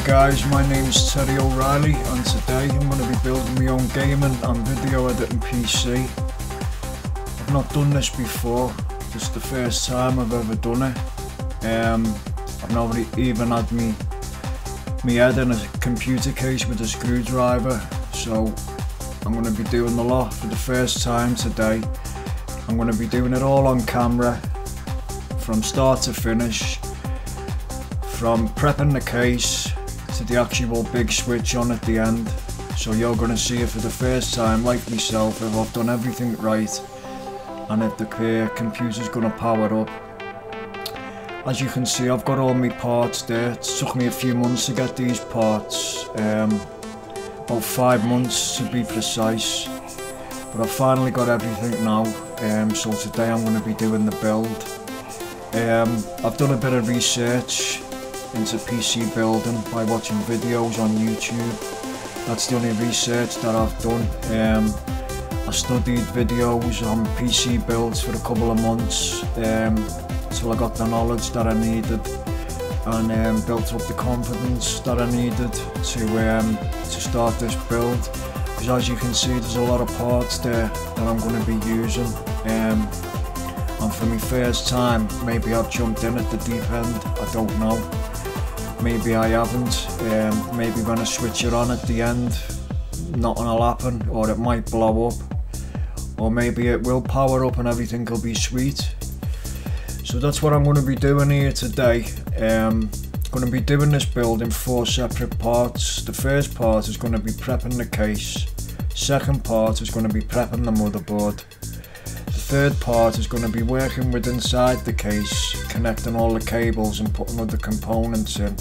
guys, my name's Terry O'Reilly and today I'm going to be building my own gaming and video editing PC. I've not done this before, this is the first time I've ever done it. I've not even had me head in a computer case with a screwdriver, so I'm going to be doing a lot for the first time today. I'm going to be doing it all on camera, from start to finish, from prepping the case to the actual big switch on at the end. So you're going to see it for the first time, like myself, if I've done everything right and if the computer's going to power up. As you can see, I've got all my parts there. It took me a few months to get these parts, about 5 months to be precise, but I've finally got everything now. So today I'm going to be doing the build. I've done a bit of research into PC building by watching videos on YouTube. That's the only research that I've done. I studied videos on PC builds for a couple of months until I got the knowledge that I needed and built up the confidence that I needed to start this build. Because as you can see, there's a lot of parts there that I'm going to be using. And for my first time, maybe I've jumped in at the deep end, I don't know. Maybe I haven't. Maybe when I switch it on at the end, nothing will happen, or it might blow up. Or maybe it will power up and everything will be sweet. So that's what I'm going to be doing here today. I'm going to be doing this build in 4 separate parts. The first part is going to be prepping the case. Second part is going to be prepping the motherboard. The third part is going to be working with inside the case, connecting all the cables and putting other components in.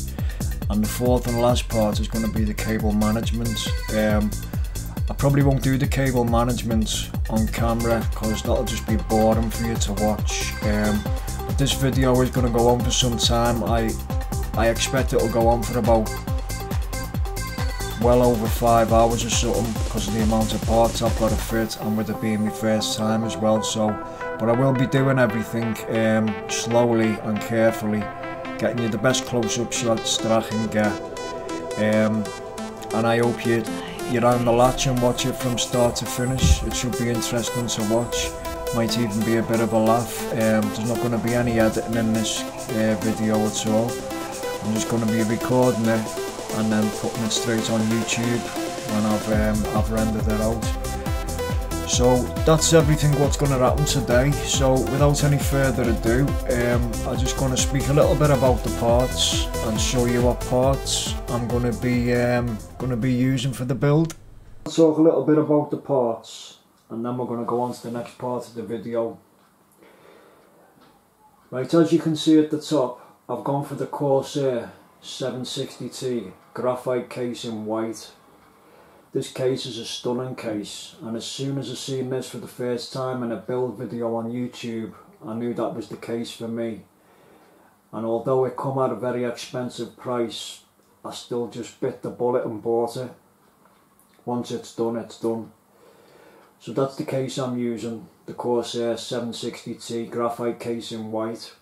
And the fourth and last part is going to be the cable management. I probably won't do the cable management on camera because that'll just be boring for you to watch. But this video is going to go on for some time. I expect it will go on for about well over 5 hours or something because of the amount of parts I've got to fit, and with it being my first time as well. But I will be doing everything slowly and carefully, getting you the best close-up shots that I can get. And I hope you're on the latch and watch it from start to finish. It should be interesting to watch. Might even be a bit of a laugh. There's not going to be any editing in this video at all. I'm just going to be recording it and then putting it straight on YouTube when I've rendered it out. So that's everything what's going to happen today. So without any further ado, I'm just going to speak a little bit about the parts and show you what parts I'm going to be using for the build. I'll talk a little bit about the parts and then we're going to go on to the next part of the video. Right, as you can see at the top, I've gone for the Corsair 760T graphite case in white. This case is a stunning case, and as soon as I seen this for the first time in a build video on YouTube, I knew that was the case for me. And although it come at a very expensive price, I still just bit the bullet and bought it. Once it's done, it's done. So that's the case I'm using, the Corsair 760T graphite case in white.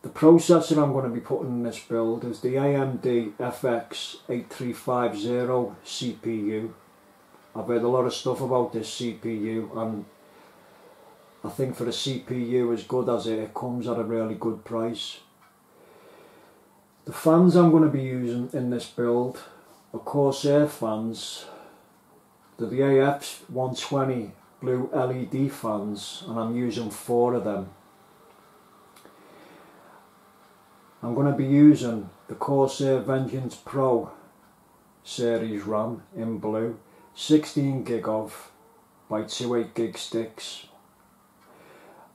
The processor I'm going to be putting in this build is the AMD FX 8350 CPU. I've heard a lot of stuff about this CPU, and I think for a CPU as good as it comes at a really good price. The fans I'm going to be using in this build are Corsair fans. They're the AF120 blue LED fans, and I'm using 4 of them. I'm going to be using the Corsair Vengeance Pro series RAM in blue, 16 gig of by 2 8GB sticks.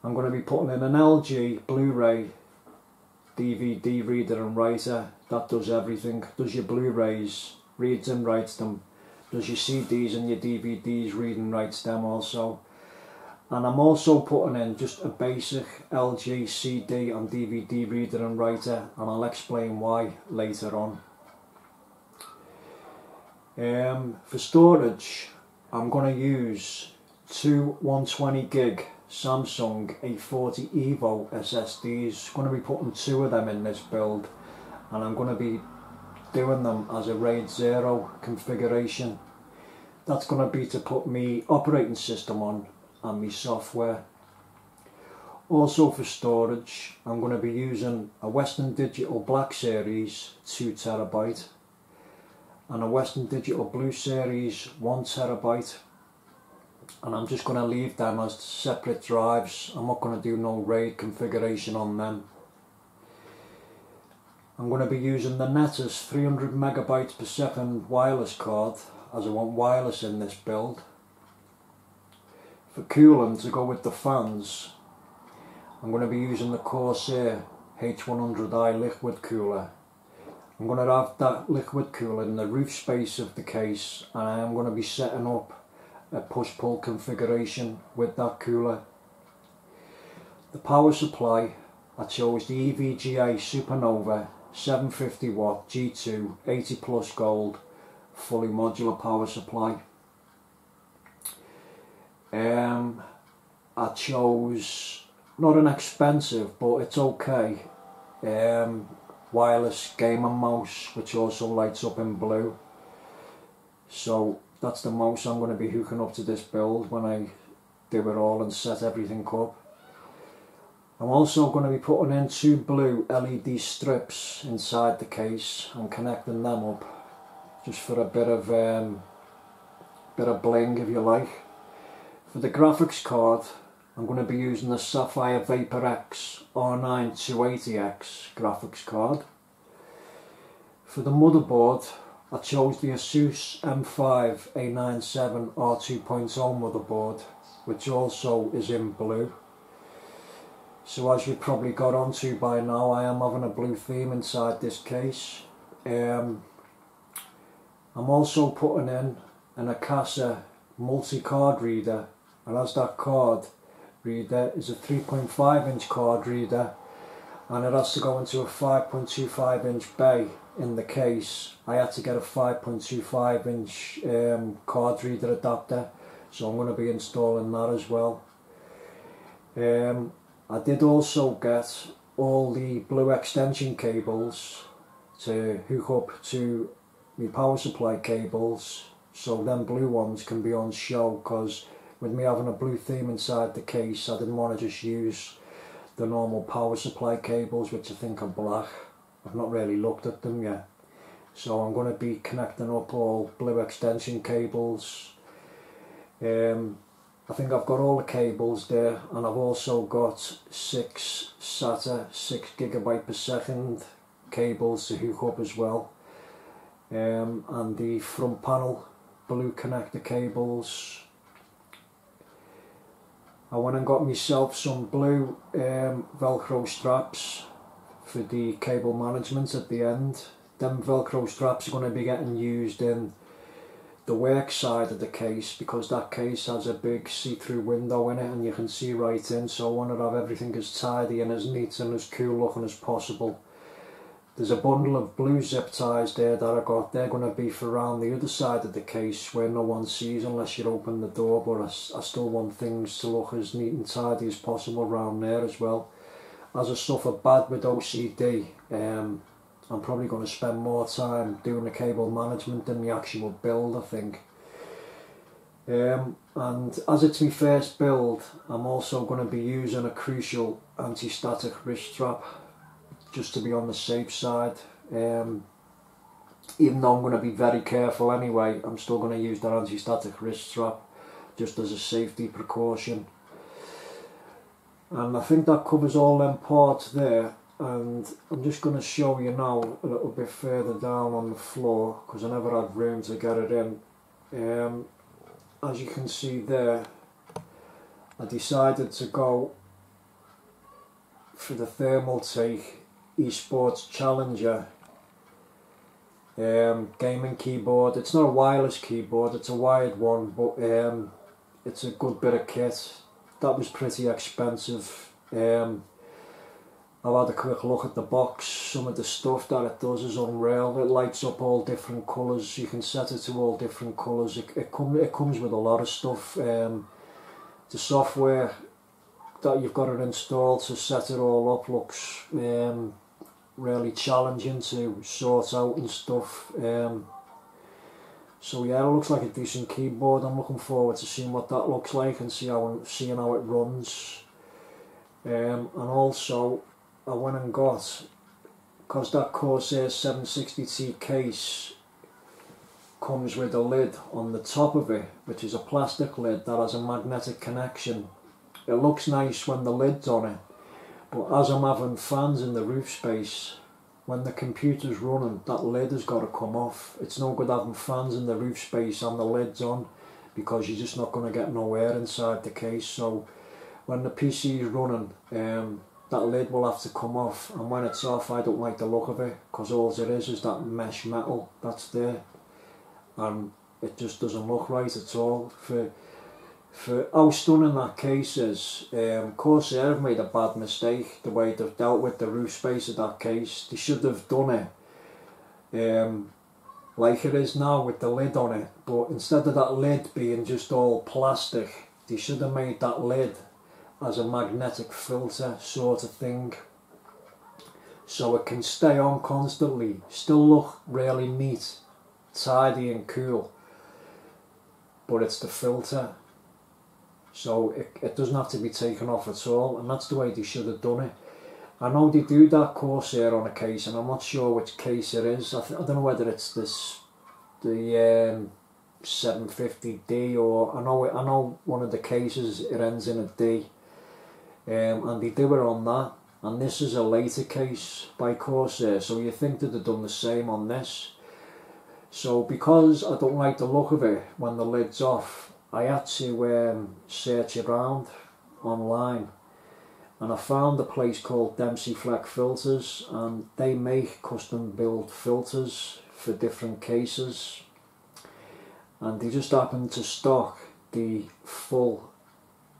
I'm going to be putting in an LG Blu-ray DVD reader and writer that does everything. Does your Blu-rays, reads and writes them. Does your CDs and your DVDs, read and writes them also. And I'm also putting in just a basic LG CD and DVD reader and writer, and I'll explain why later on. For storage, I'm going to use 2 120 gig Samsung A40 Evo SSDs. Going to be putting 2 of them in this build, and I'm going to be doing them as a RAID 0 configuration. That's going to be to put my operating system on and my software. Also for storage, I'm going to be using a Western Digital Black Series 2TB and a Western Digital Blue Series 1TB, and I'm just going to leave them as separate drives. I'm not going to do no RAID configuration on them. I'm going to be using the Netters 300 megabytes per second wireless card, as I want wireless in this build. For cooling, to go with the fans, I'm going to be using the Corsair H100i liquid cooler. I'm going to have that liquid cooler in the roof space of the case, and I am going to be setting up a push-pull configuration with that cooler. The power supply, I chose the EVGA Supernova 750 watt G2 80 plus gold fully modular power supply. I chose not an expensive, but it's okay, wireless gaming mouse, which also lights up in blue. So that's the mouse I'm going to be hooking up to this build when I do it all and set everything up. I'm also going to be putting in 2 blue LED strips inside the case and connecting them up, just for a bit of bling, if you like. For the graphics card, I'm going to be using the Sapphire Vapor X R9 280X graphics card. For the motherboard, I chose the Asus M5 A97 R2.0 motherboard, which also is in blue. So as you've probably got onto by now, I am having a blue theme inside this case. I'm also putting in an Akasa multi-card reader, and as that card reader is a 3.5 inch card reader, and it has to go into a 5.25 inch bay in the case, I had to get a 5.25 inch card reader adapter, so I'm going to be installing that as well. I did also get all the blue extension cables to hook up to my power supply cables, so them blue ones can be on show, because with me having a blue theme inside the case, I didn't want to just use the normal power supply cables, which I think are black. I've not really looked at them yet. So I'm going to be connecting up all blue extension cables. I think I've got all the cables there, and I've also got 6 SATA 6GB per second cables to hook up as well. And the front panel blue connector cables. I went and got myself some blue Velcro straps for the cable management at the end. Them Velcro straps are going to be getting used in the work side of the case, because that case has a big see-through window in it and you can see right in, so I want to have everything as tidy and as neat and as cool looking as possible. There's a bundle of blue zip ties there that I got. They're going to be for around the other side of the case where no one sees unless you open the door, but I still want things to look as neat and tidy as possible around there as well. As I suffer bad with OCD, I'm probably going to spend more time doing the cable management than the actual build, I think. And as it's my first build, I'm also going to be using a Crucial anti-static wrist strap, just to be on the safe side. Even though I'm going to be very careful anyway, I'm still going to use that anti-static wrist strap just as a safety precaution. And I think that covers all them parts there, and I'm just going to show you now a little bit further down on the floor, because I never had room to get it in. As you can see there, I decided to go for the Thermaltake Esports Challenger gaming keyboard. It's not a wireless keyboard, it's a wired one, but it's a good bit of kit. That was pretty expensive. I've had a quick look at the box. Some of the stuff that it does is unreal. It lights up all different colours. You can set it to all different colours. It comes with a lot of stuff. The software that you've got it installed to set it all up looks really challenging to sort out and stuff. So yeah, it looks like a decent keyboard. I'm looking forward to seeing what that looks like and seeing how it runs. And also I went and got, because that Corsair 760T case comes with a lid on the top of it, which is a plastic lid that has a magnetic connection. It looks nice when the lid's on it, but as I'm having fans in the roof space, when the computer's running, that lid has got to come off. It's no good having fans in the roof space and the lid's on, because you're just not going to get no air inside the case. So when the PC is running, that lid will have to come off, and when it's off I don't like the look of it, because all it is that mesh metal that's there, and it just doesn't look right at all. For how stunning that case is, Corsair have made a bad mistake the way they've dealt with the roof space of that case. They should have done it like it is now with the lid on it, but instead of that lid being just all plastic, they should have made that lid as a magnetic filter sort of thing, so it can stay on constantly, still look really neat, tidy and cool, but it's the filter, so it doesn't have to be taken off at all, and that's the way they should have done it. I know they do that Corsair on a case, and I'm not sure which case it is. I don't know whether it's the 750D, or I know one of the cases it ends in a D, and they do it on that. And this is a later case by Corsair, so you think that they've done the same on this. So because I don't like the look of it when the lid's off, I had to search around online, and I found a place called Dempsey Fleck Filters, and they make custom built filters for different cases, and they just happen to stock the full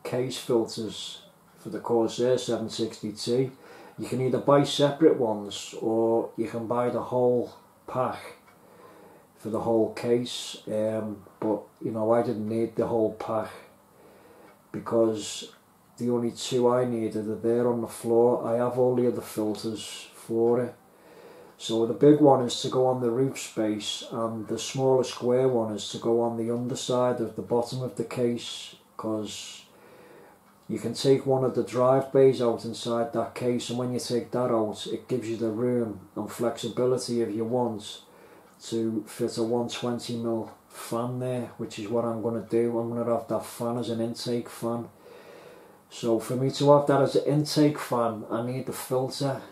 case filters for the Corsair 760T. You can either buy separate ones, or you can buy the whole pack for the whole case, but you know, I didn't need the whole pack, because the only two I needed are there on the floor. I have all the other filters for it. So the big one is to go on the roof space, and the smaller square one is to go on the underside of the bottom of the case, because you can take one of the drive bays out inside that case, and when you take that out, it gives you the room and flexibility if you want to fit a 120mm fan there, which is what I'm going to do. I'm going to have that fan as an intake fan. So for me to have that as an intake fan, I need the filter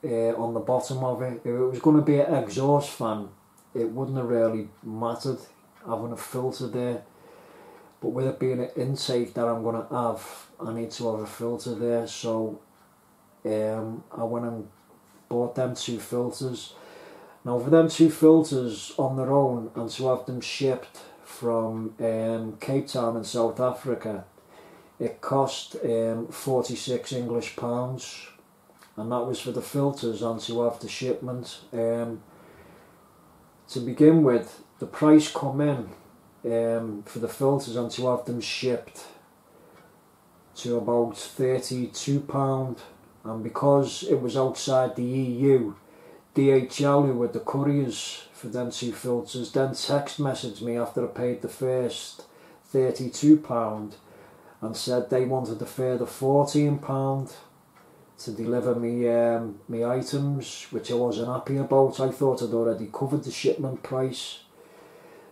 on the bottom of it. If it was going to be an exhaust fan, it wouldn't have really mattered having a filter there. But with it being an intake that I'm going to have, I need to have a filter there. So I went and bought them two filters. Now for them two filters on their own, and to have them shipped from Cape Town in South Africa, it cost 46 English pounds, and that was for the filters and to have the shipment. To begin with, the price come in for the filters and to have them shipped to about £32, and because it was outside the EU, DHL, who were the couriers for them two filters, then text messaged me after I paid the first £32 and said they wanted a further £14 to deliver me items, which I wasn't happy about. I thought I'd already covered the shipment price.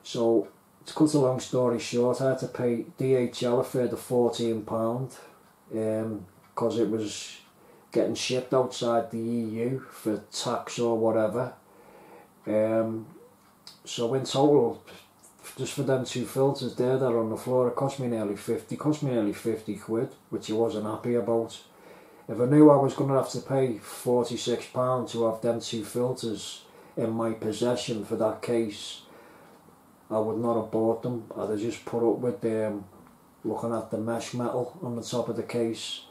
So to cut a long story short, I had to pay DHL a further £14 because it was getting shipped outside the EU for tax or whatever. So in total, just for them two filters there that are on the floor, it cost me nearly 50 quid, which I wasn't happy about. If I knew I was going to have to pay £46 to have them two filters in my possession for that case, I would not have bought them. I'd have just put up with looking at the mesh metal on the top of the case.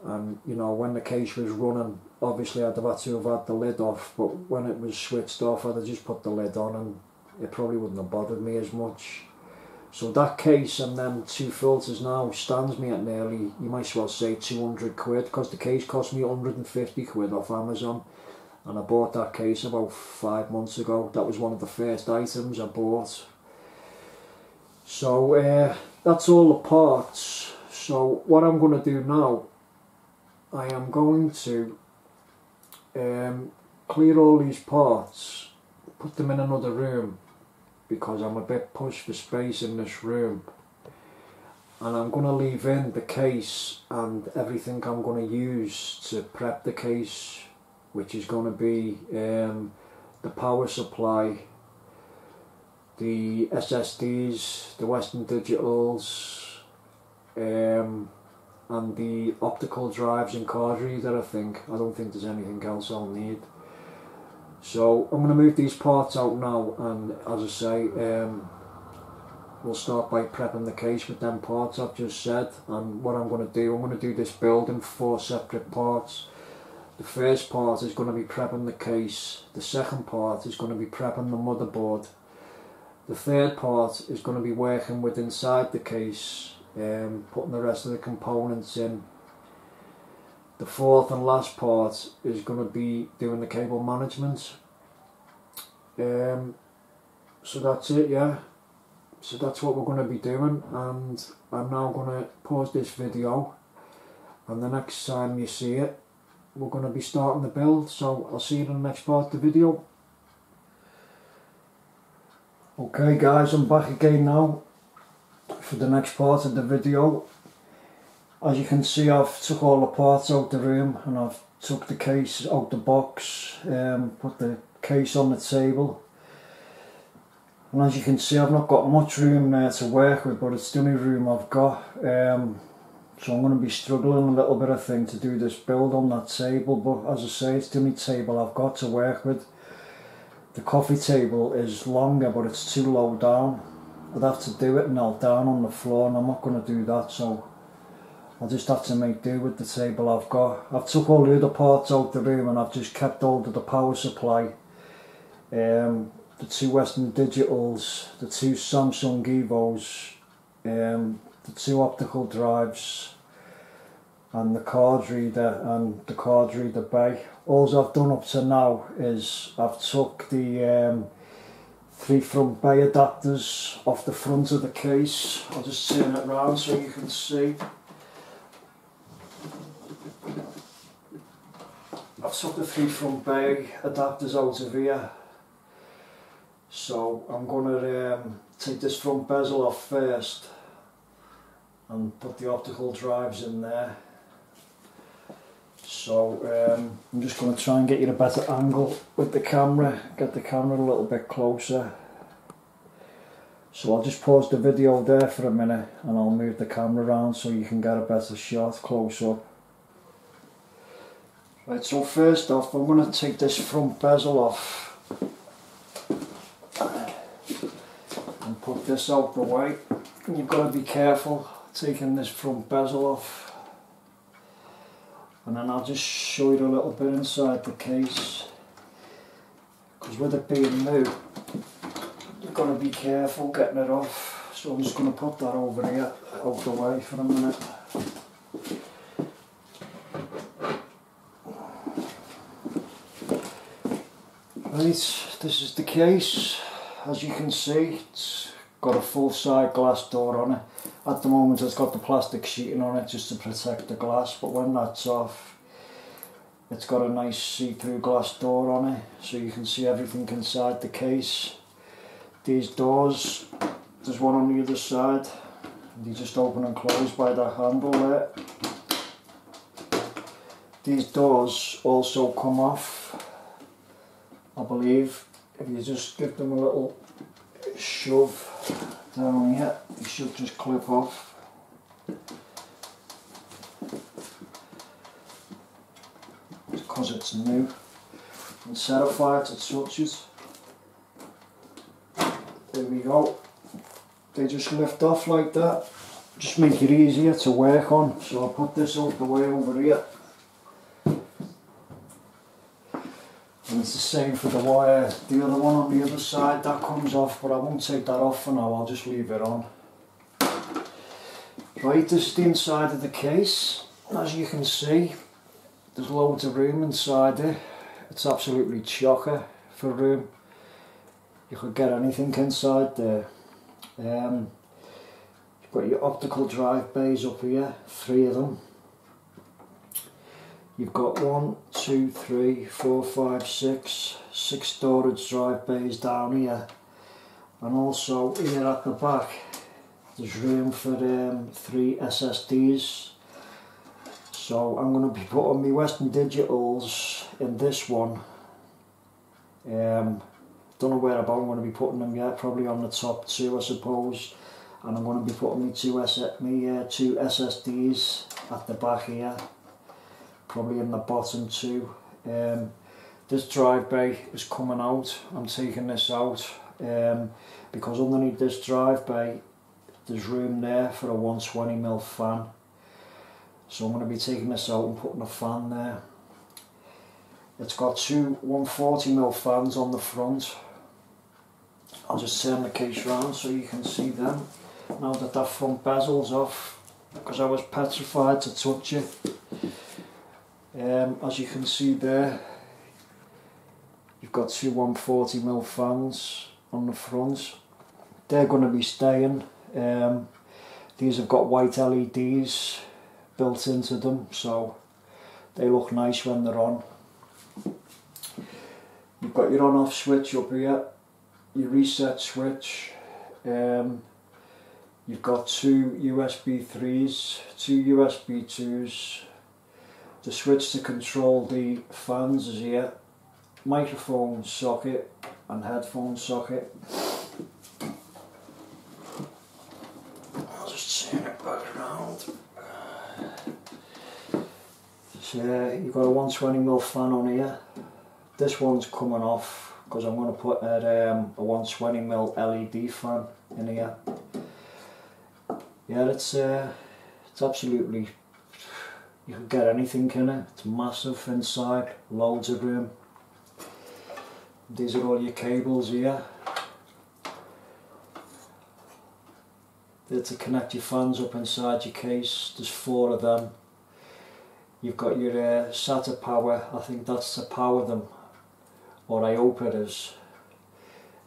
And you know, when the case was running, obviously I'd have had to have had the lid off, but when it was switched off, I'd have just put the lid on, and it probably wouldn't have bothered me as much. So that case and them 2 filters now stands me at nearly, you might as well say 200 quid, because the case cost me 150 quid off Amazon, and I bought that case about 5 months ago. That was one of the first items I bought. So that's all the parts. So what I'm going to do now, I am going to clear all these parts, put them in another room, because I'm a bit pushed for space in this room, and I'm going to leave in the case and everything I'm going to use to prep the case, which is going to be the power supply, the SSDs, the Western Digitals, and the optical drives and card reader. I don't think there's anything else I'll need. So I'm going to move these parts out now, and as I say, we'll start by prepping the case with them parts I've just said. And what I'm going to do this build in 4 separate parts. The first part is going to be prepping the case, the second part is going to be prepping the motherboard, the third part is going to be working with inside the case, putting the rest of the components in. The fourth and last part is going to be doing the cable management. So that's it, yeah. So that's what we're going to be doing, and I'm now going to pause this video, and the next time you see it, we're going to be starting the build. So I'll see you in the next part of the video. Okay guys, I'm back again now for the next part of the video. As you can see, I've took all the parts out the room, and I've took the case out the box, put the case on the table, and as you can see, I've not got much room there to work with, but it's the only room I've got, so I'm going to be struggling a little bit, I think, to do this build on that table. But as I say, it's the only table I've got to work with. The coffee table is longer, but it's too low down. I'd have to do it knelt down on the floor, and I'm not going to do that, so I'll just have to make do with the table I've got. I've took all the other parts out the room, and I've just kept hold of the power supply, the 2 Western Digitals, the 2 Samsung Evos, the 2 optical drives, and the card reader and the card reader bay. All I've done up to now is I've took the 3 front bay adapters off the front of the case. I'll just turn it around so you can see. I've took the 3 front bay adapters out of here. So I'm going to take this front bezel off first and put the optical drives in there. So I'm just going to try and get you a better angle with the camera, get the camera a little bit closer. So I'll just pause the video there for a minute, and I'll move the camera around so you can get a better shot close up. Right, so first off, I'm going to take this front bezel off and put this out the way. You've got to be careful taking this front bezel off, and then I'll just show you a little bit inside the case, because with it being new, you've got to be careful getting it off. So I'm just going to put that over here out the way for a minute. Right, this is the case. As you can see, it's got a full side glass door on it. At the moment it's got the plastic sheeting on it just to protect the glass, but when that's off, it's got a nice see-through glass door on it, so you can see everything inside the case. These doors, there's one on the other side, they just open and close by the handle there. These doors also come off, I believe, if you just give them a little shove down here, they should just clip off. Because it's new and certified to touches. There we go. They just lift off like that. Just make it easier to work on. So I'll put this out the way over here. And it's the same for the wire. The other one on the other side, that comes off, but I won't take that off for now, I'll just leave it on. Right, this is the inside of the case. As you can see, there's loads of room inside it. It's absolutely chocker for room. You could get anything inside there. You've got your optical drive bays up here, 3 of them. You've got 1, 2, 3, 4, 5, 6 storage drive bays down here, and also here at the back there's room for 3 SSDs. So I'm going to be putting my Western Digitals in this one. Don't know where about I'm going to be putting them yet, probably on the top 2 I suppose, and I'm going to be putting my 2 SSDs at the back here, probably in the bottom 2. This drive bay is coming out. I'm taking this out because underneath this drive bay there's room there for a 120mm fan. So I'm going to be taking this out and putting a fan there. It's got 2 140mm fans on the front. I'll just turn the case round so you can see them. Now that that front bezel's off, because I was petrified to touch it. As you can see there, you've got 2 140mm fans on the front. They're going to be staying. These have got white LEDs built into them, so they look nice when they're on. You've got your on-off switch up here, your reset switch. You've got 2 USB 3s, 2 USB 2s. The switch to control the fans is here. Microphone socket and headphone socket. I'll just turn it back around. So you've got a 120mm fan on here. This one's coming off because I'm going to put a 120mm LED fan in here. Yeah, it's absolutely, you can get anything in it. It's massive inside, loads of room. These are all your cables here. They're to connect your fans up inside your case. There's 4 of them. You've got your SATA power. I think that's to power them, or I hope it is.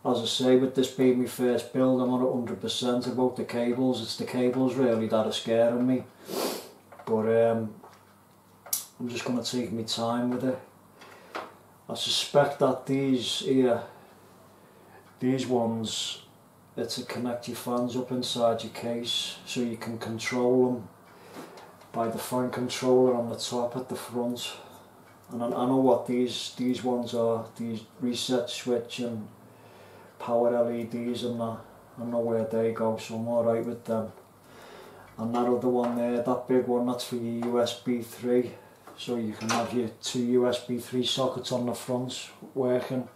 As I say, with this being my first build, I'm not 100% about the cables. It's the cables really that are scaring me. But I'm just going to take my time with it. I suspect that these here, these ones, are to connect your fans up inside your case so you can control them by the fan controller on the top at the front. And I know what these ones are, these reset switch and power LEDs and that. I know where they go, so I'm alright with them. And that other one there, that big one, that's for your USB 3. So you can have your 2 USB 3 sockets on the front working.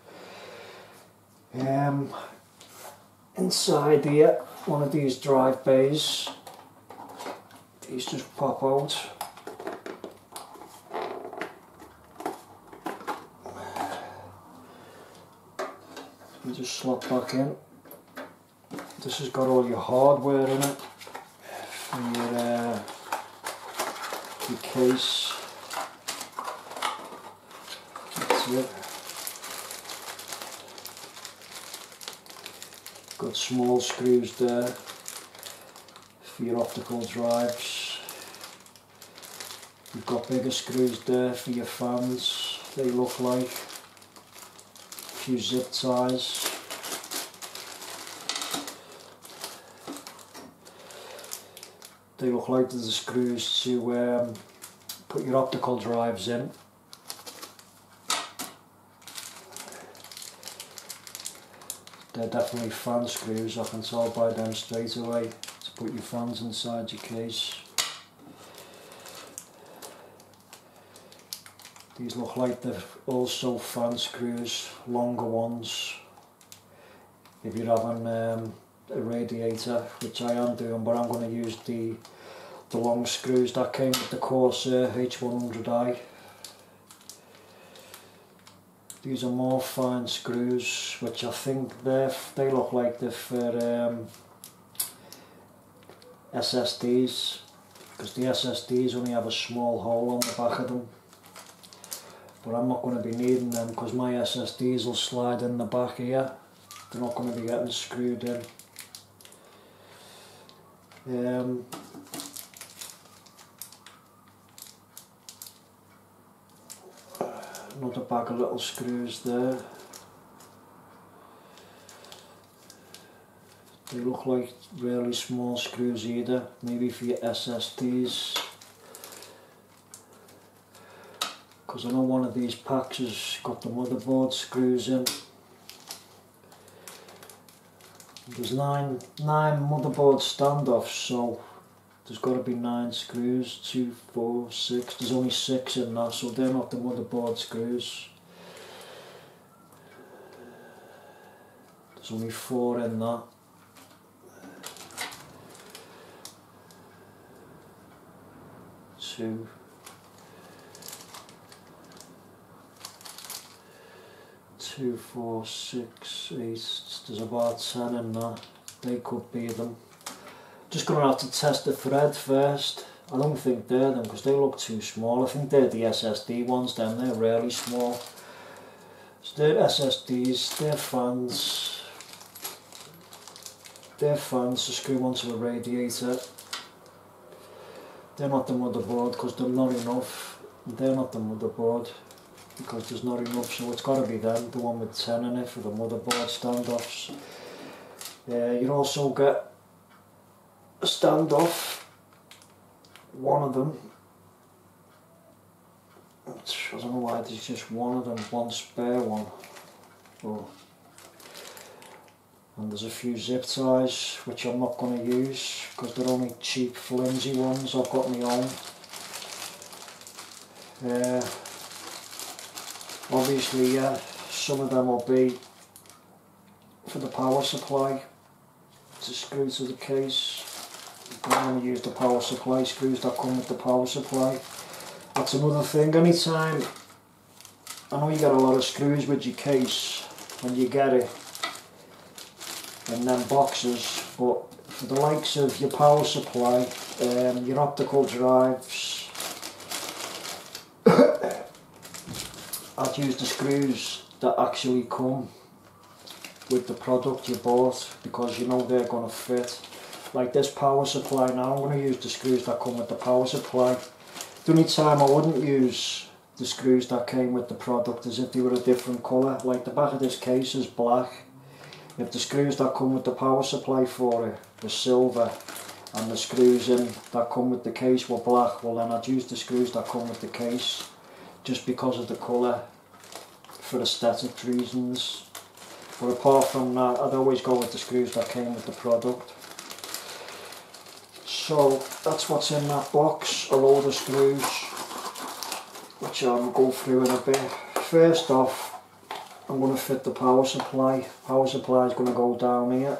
Inside here, one of these drive bays, these just pop out. You just slot back in. This has got all your hardware in it, and your case. That's it. Got small screws there for your optical drives. You've got bigger screws there for your fans. They look like a few zip ties. They look like the screws to put your optical drives in. They're definitely fan screws, I can tell by them straight away, to put your fans inside your case. These look like they're also fan screws, longer ones. If you're having a radiator, which I am doing, but I'm going to use the long screws that came with the Corsair H100i. These are more fine screws, which I think they look like they're for SSDs, because the SSDs only have a small hole on the back of them. But I'm not going to be needing them because my SSDs will slide in the back here. They're not going to be getting screwed in. Another bag of little screws there. They look like really small screws either, maybe for your SSDs. Because I know one of these packs has got the motherboard screws in. There's nine motherboard standoffs, so there's got to be 9 screws. 2, 4, 6. There's only 6 in that, so they're not the motherboard screws. There's only 4 in that. Two. 2, 4, 6, 8, there's about 10 in that. They could be them. Just going to have to test the thread first. I don't think they're them because they look too small. I think they're the SSD ones, then they're really small. So they're SSDs, they're fans. They're fans to screw onto a radiator. They're not the motherboard because they're not enough. They're not the motherboard because there's not enough, so it's got to be them, the one with 10 in it for the motherboard standoffs. You also get a standoff, one of them. I don't know why there's just one of them, one spare one. Oh. And there's a few zip ties which I'm not going to use because they're only cheap flimsy ones. I've got my own. Obviously, some of them will be for the power supply to screw to the case. I'm going to use the power supply screws that come with the power supply. That's another thing. Anytime, I know you get a lot of screws with your case when you get it in them boxes, but for the likes of your power supply, your optical drives, I'd use the screws that actually come with the product you bought because you know they're going to fit. Like this power supply now, I'm going to use the screws that come with the power supply. The only time I wouldn't use the screws that came with the product is if they were a different colour. Like the back of this case is black. If the screws that come with the power supply for it were silver and the screws in that come with the case were black, well then I'd use the screws that come with the case just because of the colour, for aesthetic reasons. But apart from that, I'd always go with the screws that came with the product. So that's what's in that box, a load of screws, which I'll go through in a bit. First off, I'm going to fit the power supply. Power supply is going to go down here.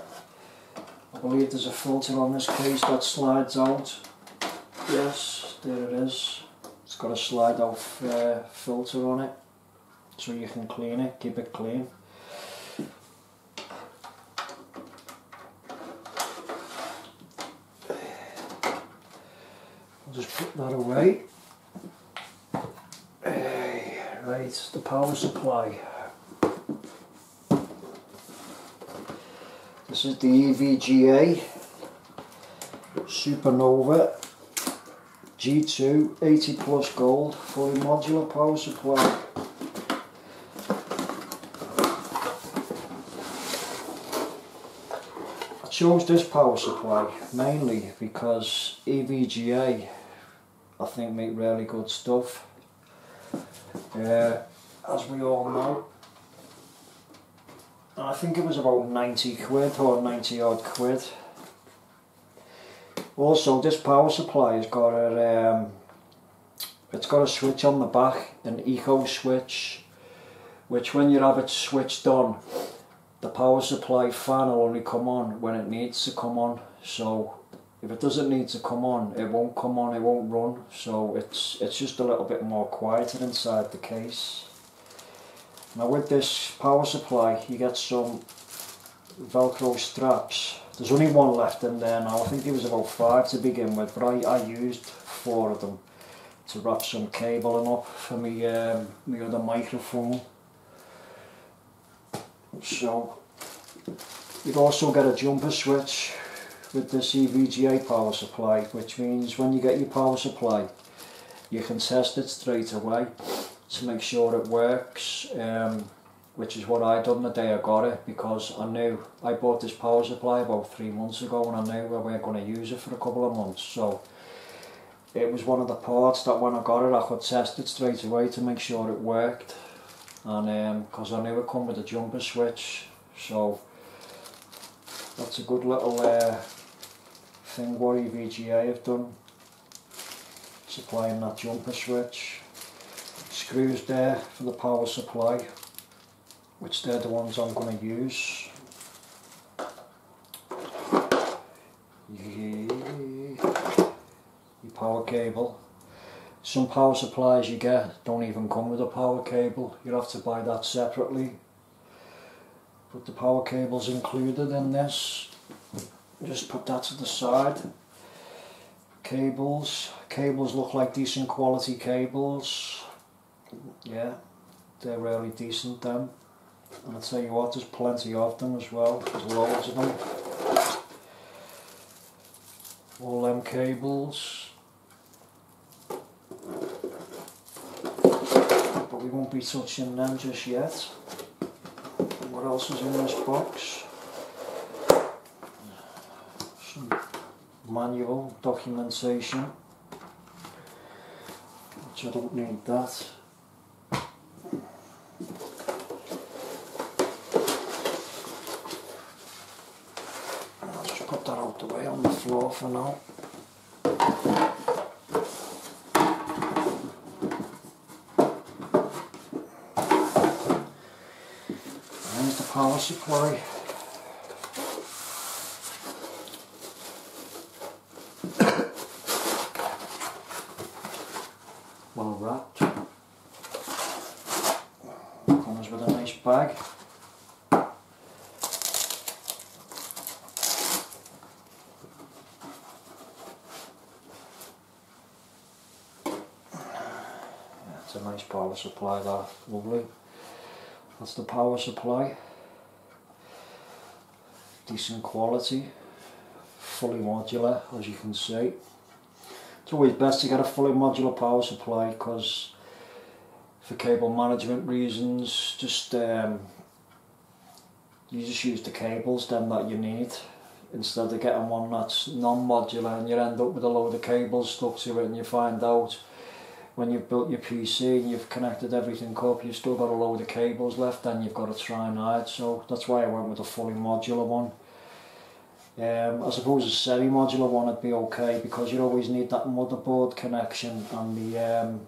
I believe there's a filter on this case that slides out. Yes, there it is. It's got a slide out filter on it, so you can clean it, keep it clean. I'll just put that away. Right, the power supply. This is the EVGA Supernova G2 80 plus gold fully modular power supply. I chose this power supply mainly because EVGA I think make really good stuff. As we all know, I think it was about 90 quid or 90 odd quid. Also, this power supply has got a it's got a switch on the back, an eco switch, which when you have it switched on, the power supply fan will only come on when it needs to come on. So if it doesn't need to come on, it won't come on, it won't run. So it's just a little bit more quieter inside the case. Now with this power supply, you get some Velcro straps There's only one left in there now. I think there was about 5 to begin with, but I used 4 of them to wrap some cabling up for me other microphone. So you'd also get a jumper switch with this EVGA power supply, which means when you get your power supply you can test it straight away to make sure it works, which is what I done the day I got it, because I knew I bought this power supply about 3 months ago and I knew we weren't going to use it for a couple of months. So it was one of the parts that when I got it I could test it straight away to make sure it worked, and because I knew it come with a jumper switch. So that's a good little thing what EVGA have done, supplying that jumper switch. Screws there for the power supply, which they're the ones I'm going to use. Your power cable. Some power supplies you get don't even come with a power cable, you have to buy that separately. But the power cable's included in this. Just put that to the side. Cables look like decent quality cables. Yeah, they're really decent them. And I'll tell you what, there's plenty of them as well. There's loads of them. All them cables. But we won't be touching them just yet. What else is in this box? Some manual documentation, which I don't need that. I'll just put that out the way on the floor for now. There's the power supply. Well wrapped. Comes with a nice bag. It's a nice power supply, that, lovely. That's the power supply. Decent quality, fully modular, as you can see. It's always best to get a fully modular power supply, because for cable management reasons, just you just use the cables then that you need, instead of getting one that's non-modular and you end up with a load of cables stuck to it, and you find out when you've built your PC and you've connected everything up, you've still got a load of cables left and you've got to try and hide. So that's why I went with a fully modular one. I suppose a semi-modular one would be okay, because you always need that motherboard connection and the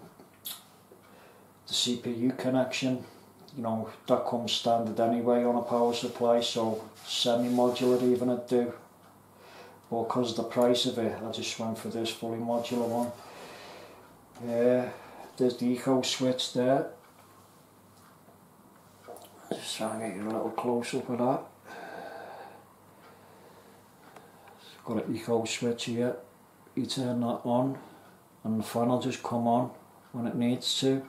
CPU connection. You know, that comes standard anyway on a power supply, so semi-modular even would do. But because of the price of it, I just went for this fully modular one. There's the eco switch there. Just try and get you a little close up of that. Got an eco switch here. You turn that on and the fan will just come on when it needs to.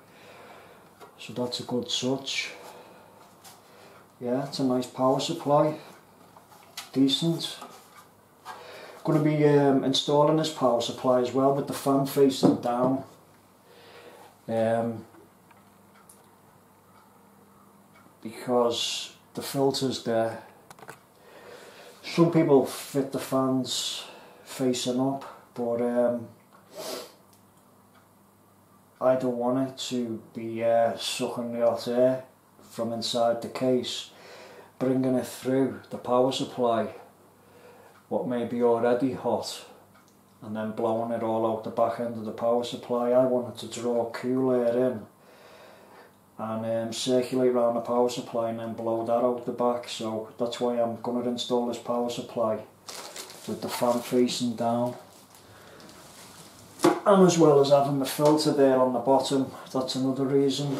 So that's a good touch. Yeah, it's a nice power supply. Decent. Going to be installing this power supply as well with the fan facing down. Because the filters there, some people fit the fans facing up, but I don't want it to be sucking the hot air from inside the case, bringing it through the power supply, what may be already hot, and then blowing it all out the back end of the power supply. I wanted to draw cool air in and circulate around the power supply and then blow that out the back. So that's why I'm going to install this power supply with the fan facing down, and as well as having the filter there on the bottom. That's another reason,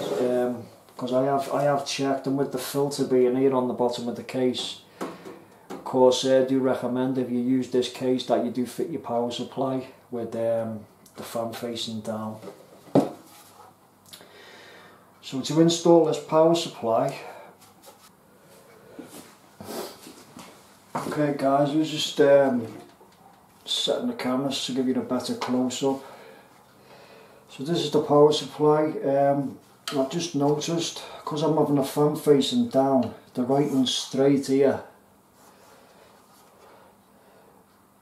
because I have checked, and with the filter being here on the bottom of the case, Corsair do recommend, if you use this case, that you do fit your power supply with the fan facing down. So to install this power supply, okay guys, I was just setting the cameras to give you a better close-up. So this is the power supply. I've just noticed, because I'm having the fan facing down, the writing's straight here,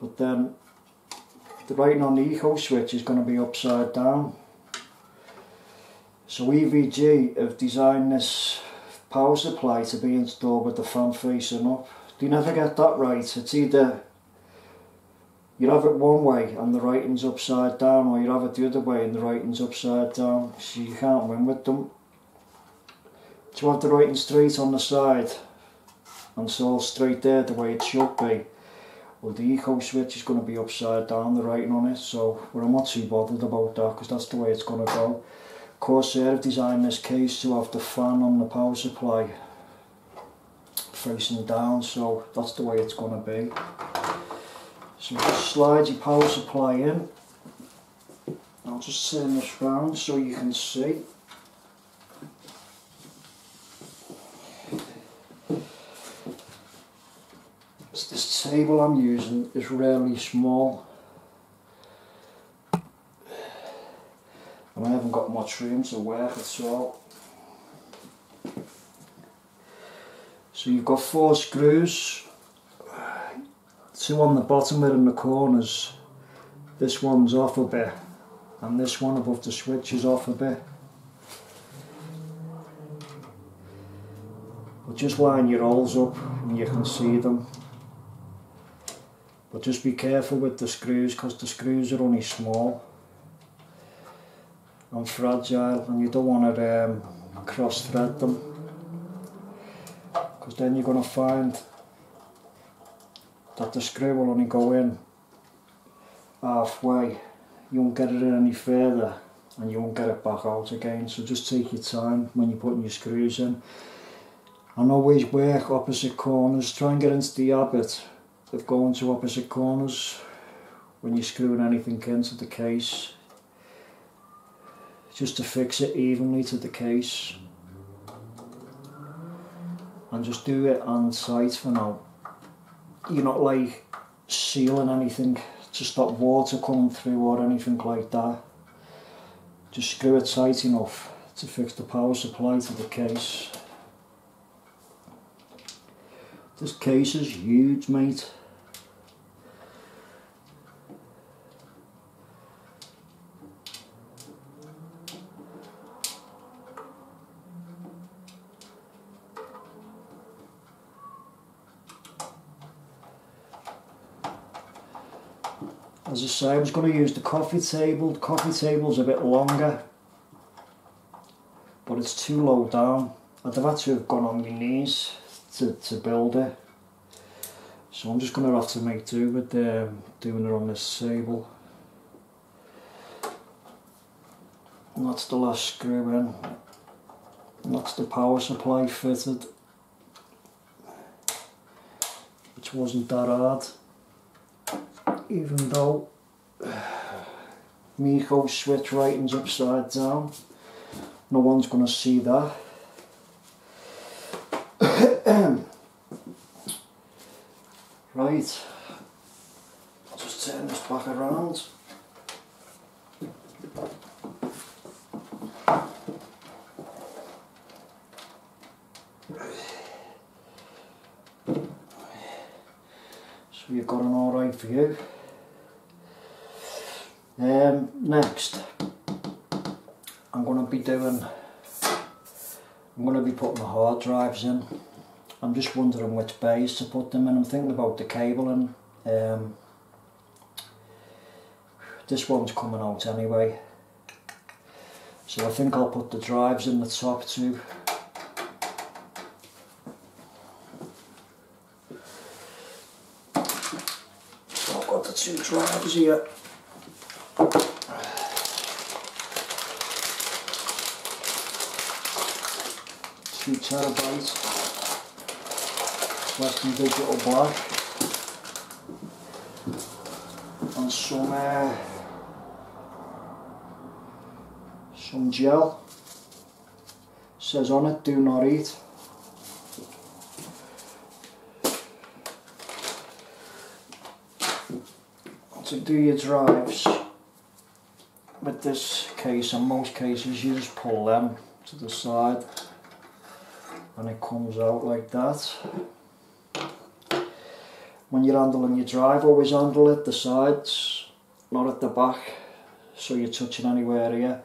but then the writing on the eco switch is going to be upside down. So EVG have designed this power supply to be installed with the fan facing up. You never get that right. It's either you have it one way and the writing's upside down, or you have it the other way and the writing's upside down. So you can't win with them. To have the writing straight on the side and it's all straight there the way it should be, well, the eco switch is going to be upside down, the writing on it, so I'm not too bothered about that because that's the way it's going to go. Corsair have designed this case to have the fan on the power supply facing down, so that's the way it's going to be. So just slide your power supply in. I'll just turn this round so you can see. This table I'm using is really small, and I haven't got much room to work at all. So you've got 4 screws, 2 on the bottom and in the corners. This one's off a bit, and this one above the switch is off a bit. But just line your holes up and you can see them. But just be careful with the screws, because the screws are only small and fragile, and you don't want to cross thread them, because then you're going to find that the screw will only go in halfway. You won't get it in any further and you won't get it back out again. So just take your time when you're putting your screws in, and always work opposite corners. Try and get into the habit of going to opposite corners when you're screwing anything into the case, just to fix it evenly to the case. And just do it on tight for now. You're not like sealing anything to stop water coming through or anything like that. Just screw it tight enough to fix the power supply to the case. This case is huge, mate. As I say, I was going to use the coffee table. The coffee table's a bit longer, but it's too low down. I'd have had to have gone on my knees to build it. So I'm just going to have to make do with doing it on this table. And that's the last screw in. And that's the power supply fitted, which wasn't that hard. Even though Miko switch writing's upside down, no one's going to see that. Right, I'll just turn this back around. So you've got an alright view. Next, I'm going to be putting the hard drives in. I'm just wondering which bays to put them in. I'm thinking about the cabling. This one's coming out anyway, so I think I'll put the drives in the top too. So I've got the 2 drives here. 2 terabytes Western Digital Black. some gel. Says on it, do not eat. To do your drives with this case, in most cases you just pull them to the side and it comes out like that. When you're handling your drive, always handle it the sides, not at the back, so you're touching anywhere here.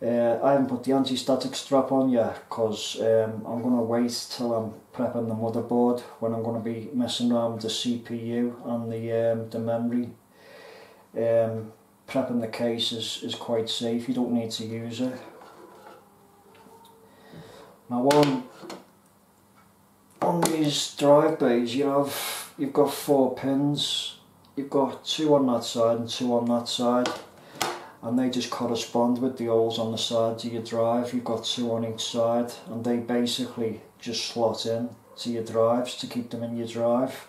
I haven't put the anti-static strap on yet because I'm going to wait till I'm prepping the motherboard, when I'm going to be messing around with the CPU and the memory. Prepping the case is quite safe, you don't need to use it. Now on these drive bays you've got 4 pins, you've got 2 on that side and 2 on that side, and they just correspond with the holes on the sides of your drive. You've got 2 on each side and they basically just slot in to your drives to keep them in your drive.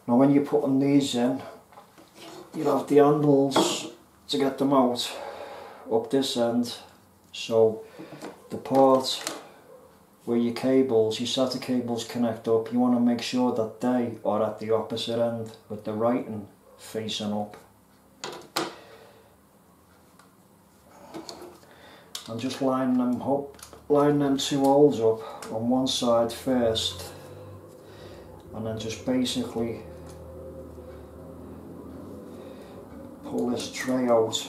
Now when you're putting these in, you'll have the handles to get them out up this end, so the part where your cables, your SATA cables connect up, you want to make sure that they are at the opposite end with the writing facing up. And just line them 2 holes up on one side first, and then just basically pull this tray out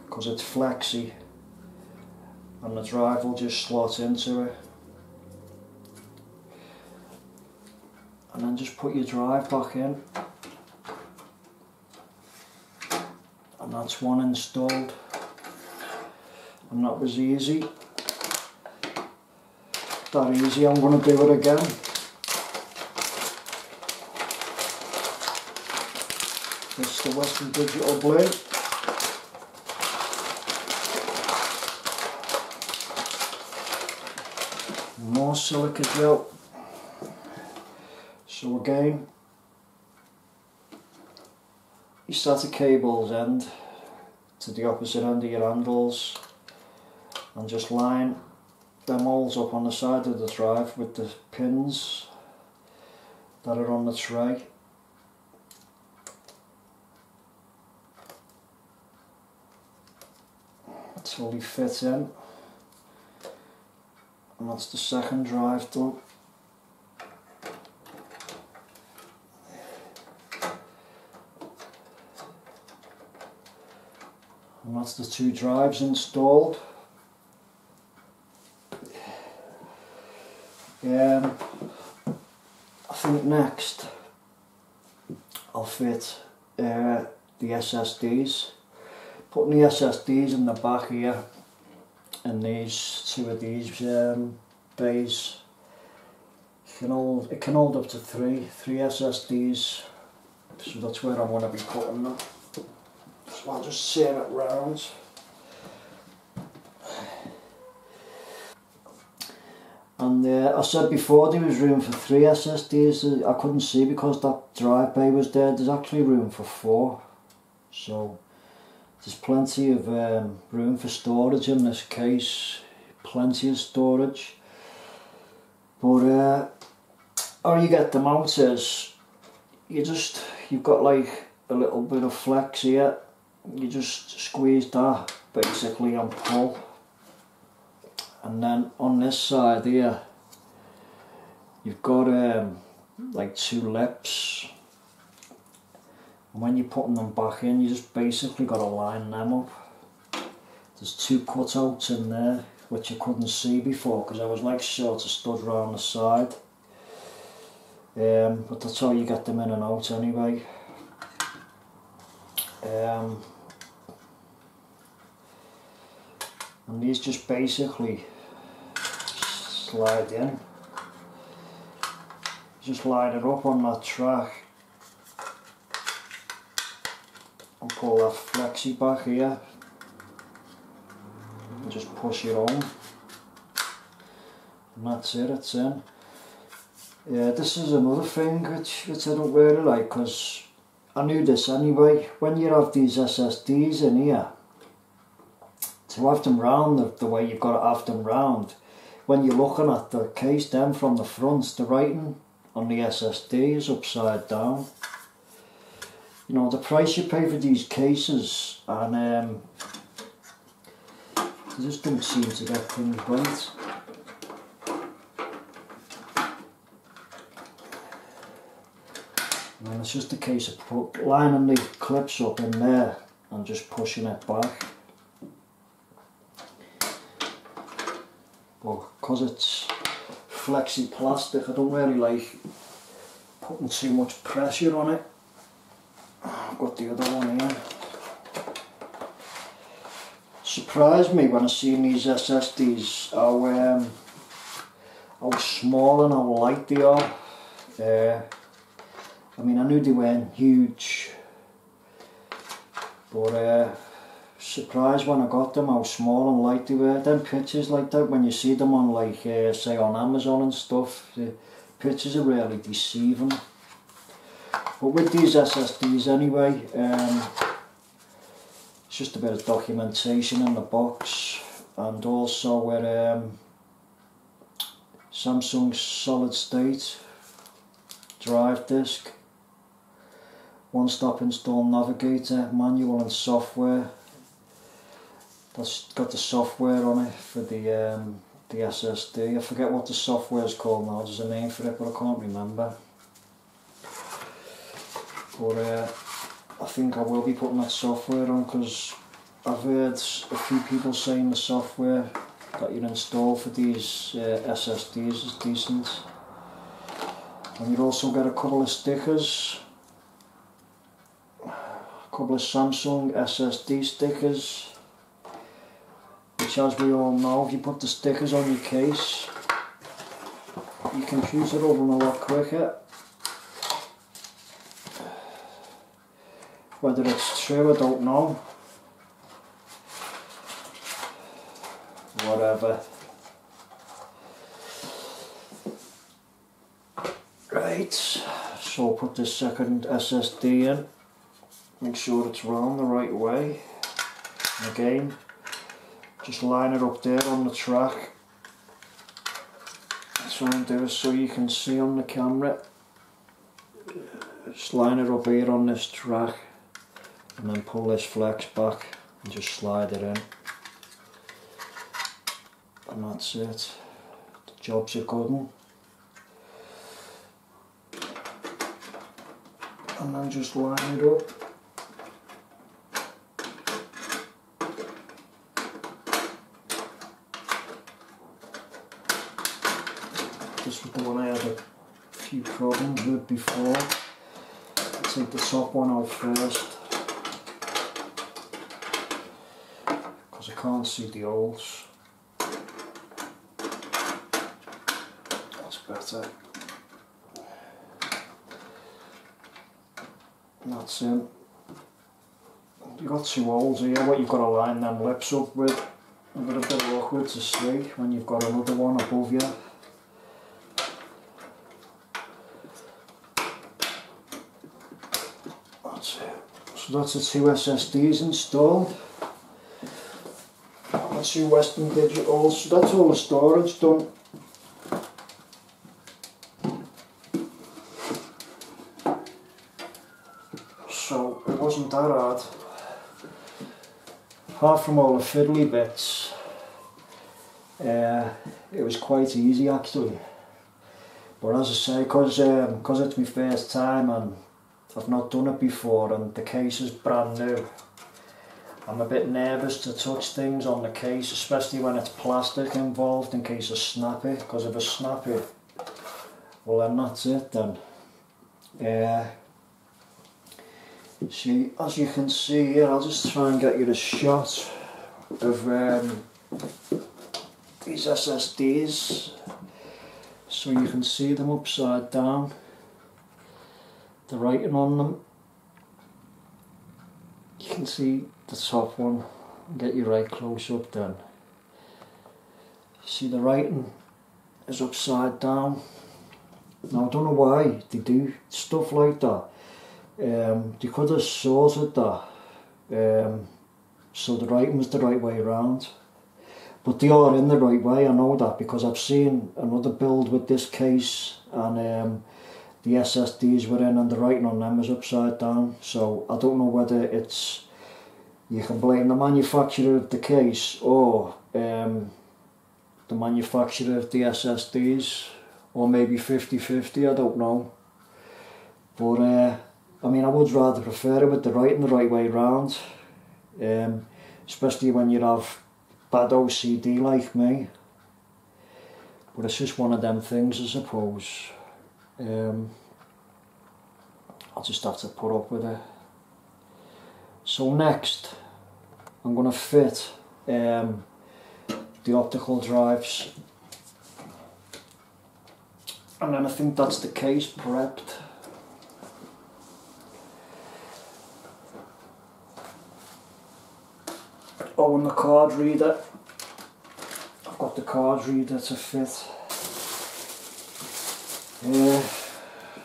because it's flexy and the drive will just slot into it. And then just put your drive back in, and that's one installed, and that was easy. That easy, I'm going to do it again. This is the Western Digital blade. More silica gel. So again, you start the cables end to the opposite end of your handles and just line them holes up on the side of the drive with the pins that are on the tray. Until they fit in, and that's the second drive done. And that's the 2 drives installed. I think next I'll fit the SSDs. Putting the SSDs in the back here, and these 2 of these bays. It can hold up to 3 SSDs, so that's where I want to be putting them. So I'll just turn it round. And I said before there was room for 3 SSDs. I couldn't see because that drive bay was there. There's actually room for 4. So there's plenty of room for storage in this case. Plenty of storage. But how you get them out is you've got like a little bit of flex here. You just squeeze that basically and pull, and then on this side here you've got like 2 lips, and when you're putting them back in you just basically got to line them up. There's 2 cutouts in there which I couldn't see before because I was like sort of stood round the side, but that's how you get them in and out anyway. And these just basically slide in. Just line it up on that track and pull that flexi back here and just push it on, and that's it, it's in. Yeah, this is another thing which I don't really like, because I knew this anyway, when you have these SSDs in here, to have them round the way you've got to have them round, when you're looking at the case then from the front, the writing on the SSD is upside down. You know, the price you pay for these cases, and they just don't seem to get things right. And it's just a case of lining the clips up in there and just pushing it back. But because it's flexi plastic, I don't really like putting too much pressure on it. I've got the other one here. Surprised me when I seen these SSDs how small and how light they are. I mean, I knew they weren't huge, but surprised when I got them how small and light they were. Them pictures like that, when you see them on like say on Amazon and stuff, the pictures are really deceiving. But with these SSDs anyway, it's just a bit of documentation in the box, and also with Samsung solid state drive disk, one-stop install navigator, manual and software. That's got the software on it for the SSD. I forget what the software is called now. There's a name for it, but I can't remember. But I think I will be putting that software on, because I've heard a few people saying the software that you install for these SSDs is decent. And you also get a couple of stickers, a couple of Samsung SSD stickers, which, as we all know, if you put the stickers on your case, your computer will run a lot quicker. Whether it's true, I don't know. Whatever. Right, so I'll put this second SSD in, make sure it's round the right way, and again, just line it up there on the track. Try and do it so you can see on the camera. Just line it up here on this track, and then pull this flex back and just slide it in, and that's it. The job's a good one. And then just line it up. This was the one I had a few problems with before. I'll take the top one out first, because I can't see the holes. That's better. And that's it. You've got two holes here, what you've got to line them lips up with. I've got a bit of luck with to see when you've got another one above you. That's it. So that's the two SSDs installed. The two Western Digitals. So that's all the storage done. So it wasn't that hard. Apart from all the fiddly bits, it was quite easy actually. But as I say, because it's my first time and I've not done it before and the case is brand new, I'm a bit nervous to touch things on the case, especially when it's plastic involved, in case I snap it. Because if I snap it, well then that's it then. See, as you can see here, I'll just try and get you a shot of these SSDs so you can see them upside down, the writing on them. You can see the top one. I'll get you right close up then. See, the writing is upside down. Now I don't know why they do stuff like that. They could have sorted that so the writing was the right way around. But they are in the right way, I know that, because I've seen another build with this case and the SSDs were in and the writing on them is upside down. So I don't know whether it's, you can blame the manufacturer of the case or the manufacturer of the SSDs, or maybe 50-50, I don't know. But I mean, I would rather prefer it with the writing the right way round, especially when you have bad OCD like me. But it's just one of them things, I suppose. I'll just have to put up with it. So next, I'm going to fit the optical drives, and then I think that's the case prepped. Oh, and the card reader. I've got the card reader to fit.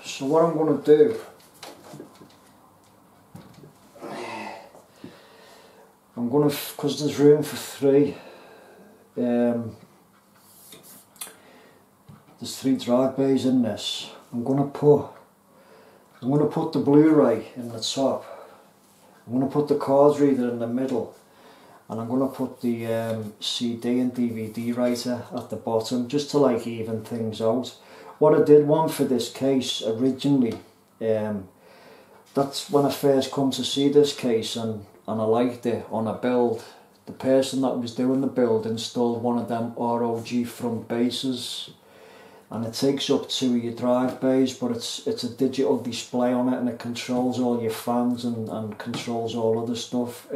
So what I'm going to do, I'm going to, because there's room for 3, there's 3 drive bays in this. I'm going to put the Blu-ray in the top. I'm going to put the card reader in the middle. And I'm going to put the CD and DVD writer at the bottom, just to like even things out. What I did want for this case originally, that's when I first come to see this case and I liked it on a build. The person that was doing the build installed one of them ROG front bases, and it takes up 2 of your drive bays, but it's a digital display on it and it controls all your fans and controls all other stuff.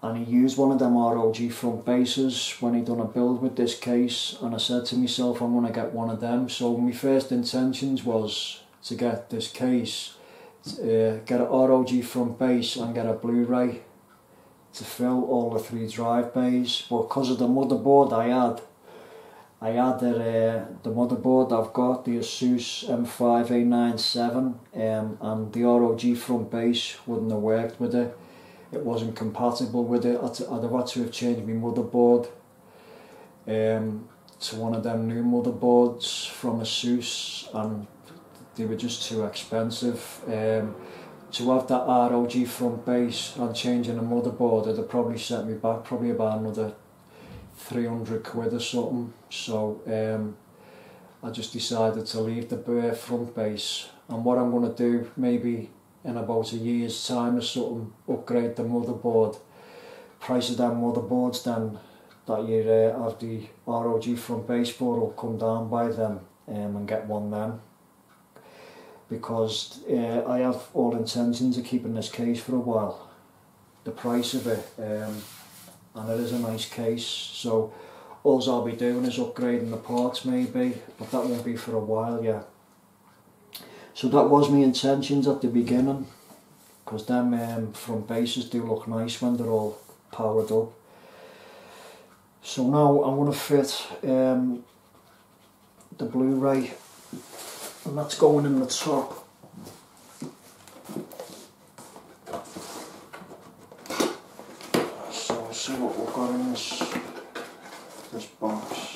And he used one of them ROG front bases when he done a build with this case, and I said to myself, I'm going to get one of them. So my first intentions was to get this case, get an ROG front base and get a Blu-ray to fill all the 3 drive bays. But because of the motherboard I had the motherboard I've got, the Asus M5A97, and the ROG front base wouldn't have worked with it. It wasn't compatible with it. I'd have had to have changed my motherboard to one of them new motherboards from Asus, and they were just too expensive. To have that ROG front base and changing the motherboard, it'd have probably set me back probably about another 300 quid or something. So I just decided to leave the front base, and what I'm going to do, maybe in about a year's time or something, upgrade the motherboard. Price of them motherboards then that you have the ROG front base for will come down by them, and get one then. Because I have all intentions of keeping this case for a while. The price of it, and it is a nice case, so all I'll be doing is upgrading the parts maybe, but that won't be for a while yet. So that was my intentions at the beginning, because them front bases do look nice when they're all powered up. So now I'm going to fit the Blu-ray, and that's going in the top. So let's see what we've got in this box.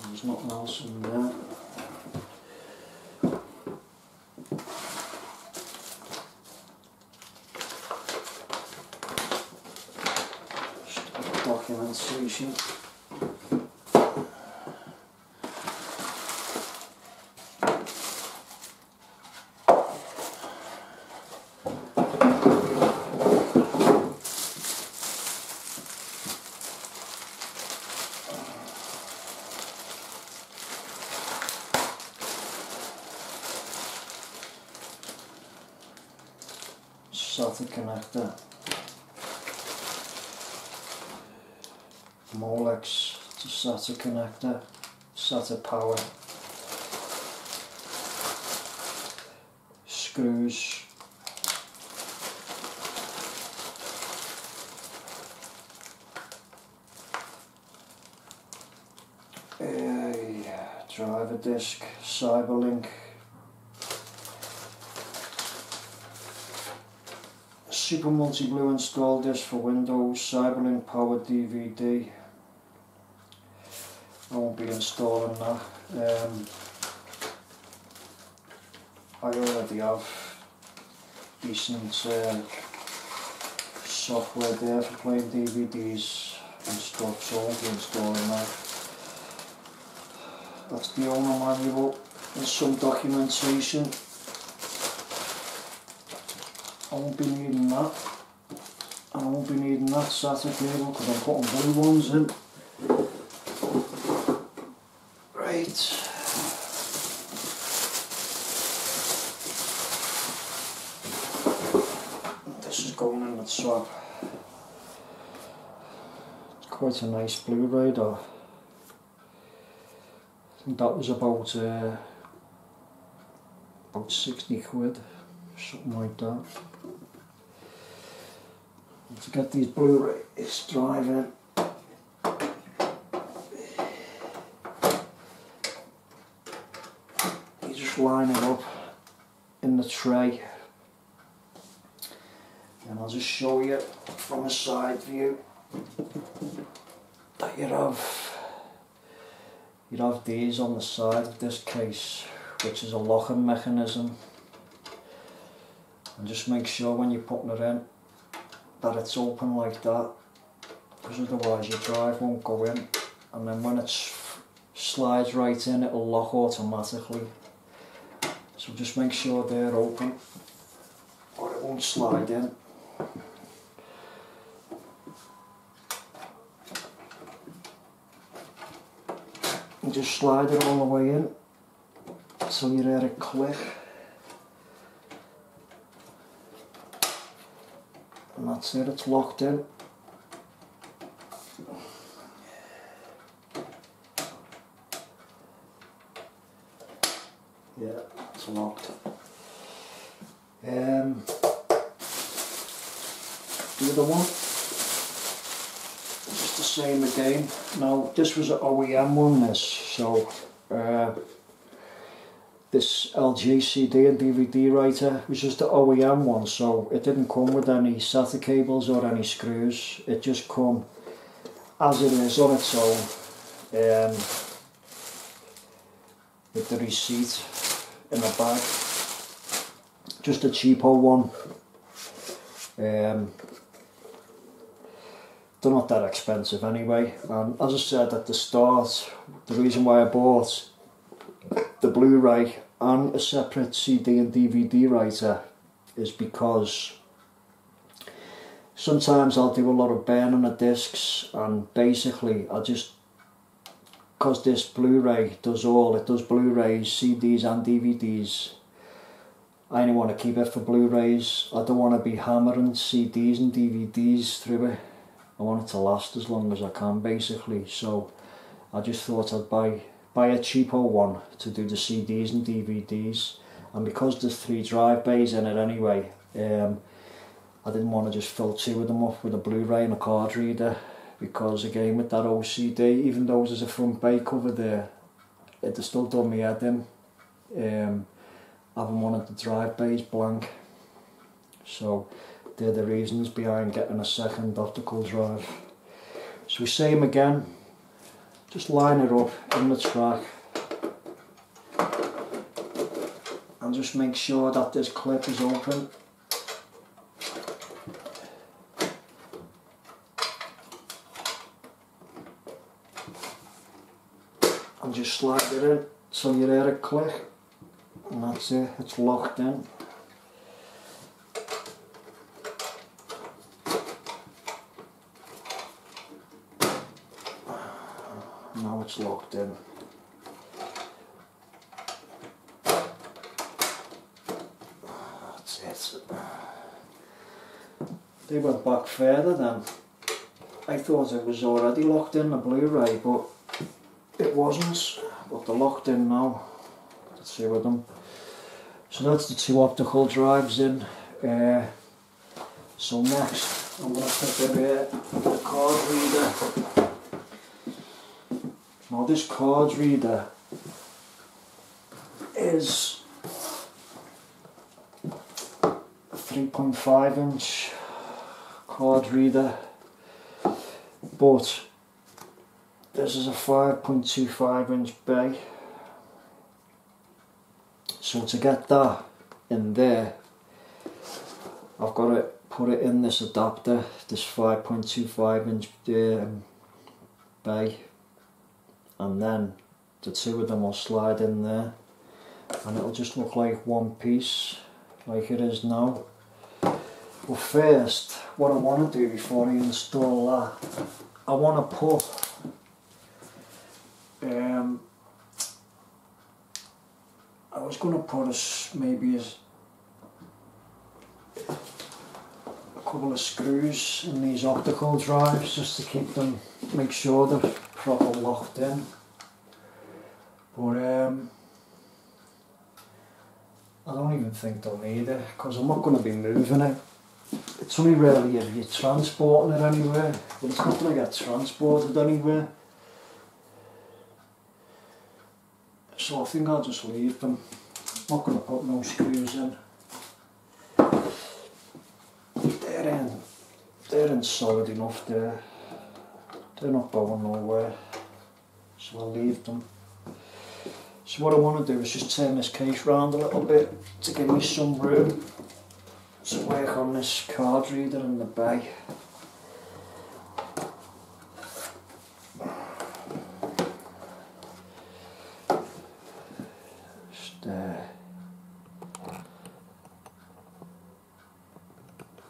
There's nothing else in there. Just a bit of documentation. SATA connector, Molex to SATA connector, SATA power, screws, driver disc, Cyberlink, Super Multi Blue install disc for Windows, Cyberlink powered DVD. I won't be installing that. I already have decent software there for playing DVDs and stuff, so I won't be installing that. That's the owner manual and some documentation. I won't be needing that. And I won't be needing that SATA cable because I'm putting blue ones in. Right. This is going in the top. It's quite a nice Blu-ray though. I think that was about 60 quid, something like that. And to get these Blu-rays driving, you just line it up in the tray, and I'll just show you from a side view that you'd have these on the side of this case, which is a locking mechanism, and just make sure when you're putting it in that it's open like that, because otherwise your drive won't go in, and then when it slides right in it'll lock automatically. So just make sure they're open or it won't slide in. And just slide it all the way in so you hear it click. And that's it, it's locked in. Yeah, it's locked. The other one, just the same again. Now this was an OEM one, so this LG CD and DVD writer was just the OEM one, so it didn't come with any SATA cables or any screws. It just come as it is on its own, with the receipt in the bag. Just a cheapo one. They're not that expensive anyway, and as I said at the start, the reason why I bought the Blu-ray and a separate CD and DVD writer is because sometimes I'll do a lot of burning of discs, and basically because this Blu-ray does Blu-rays, CDs and DVDs, I only want to keep it for Blu-rays. I don't want to be hammering CDs and DVDs through it. I want it to last as long as I can basically, so I just thought I'd buy a cheapo one to do the CDs and DVDs, and because there's 3 drive bays in it anyway, I didn't want to just fill 2 of them up with a Blu-ray and a card reader, because again with that OCD, even though there's a front bay cover there, it still done me head in, having one of the drive bays blank. So they're the reasons behind getting a second optical drive. So same again, just line it up in the track and just make sure that this clip is open. And just slide it in so you hear it click, and that's it, it's locked in. Now it's locked in. That's it. They went back further then. I thought it was already locked in, the Blu-ray, but it wasn't. But they're locked in now. Let's see with them. So that's the 2 optical drives in. So next I'm going to put the card reader. Now this card reader is a 3.5-inch card reader, but this is a 5.25-inch bay. So to get that in there, I've got to put it in this adapter, this 5.25-inch bay, and then the two of them will slide in there, and it'll just look like one piece, like it is now. But first, what I want to do before I install that, I want to put I was going to put maybe a couple of screws in these optical drives just to keep them, make sure they're properly locked in. But I don't even think they'll need it, because I'm not going to be moving it. It's only really if you're transporting it anywhere, but it's not going to get transported anywhere. So I think I'll just leave them. I'm not going to put no screws in. They're in solid enough there. They're not going nowhere. So I'll leave them. So what I want to do is just turn this case round a little bit to give me some room to work on this card reader in the bay. Just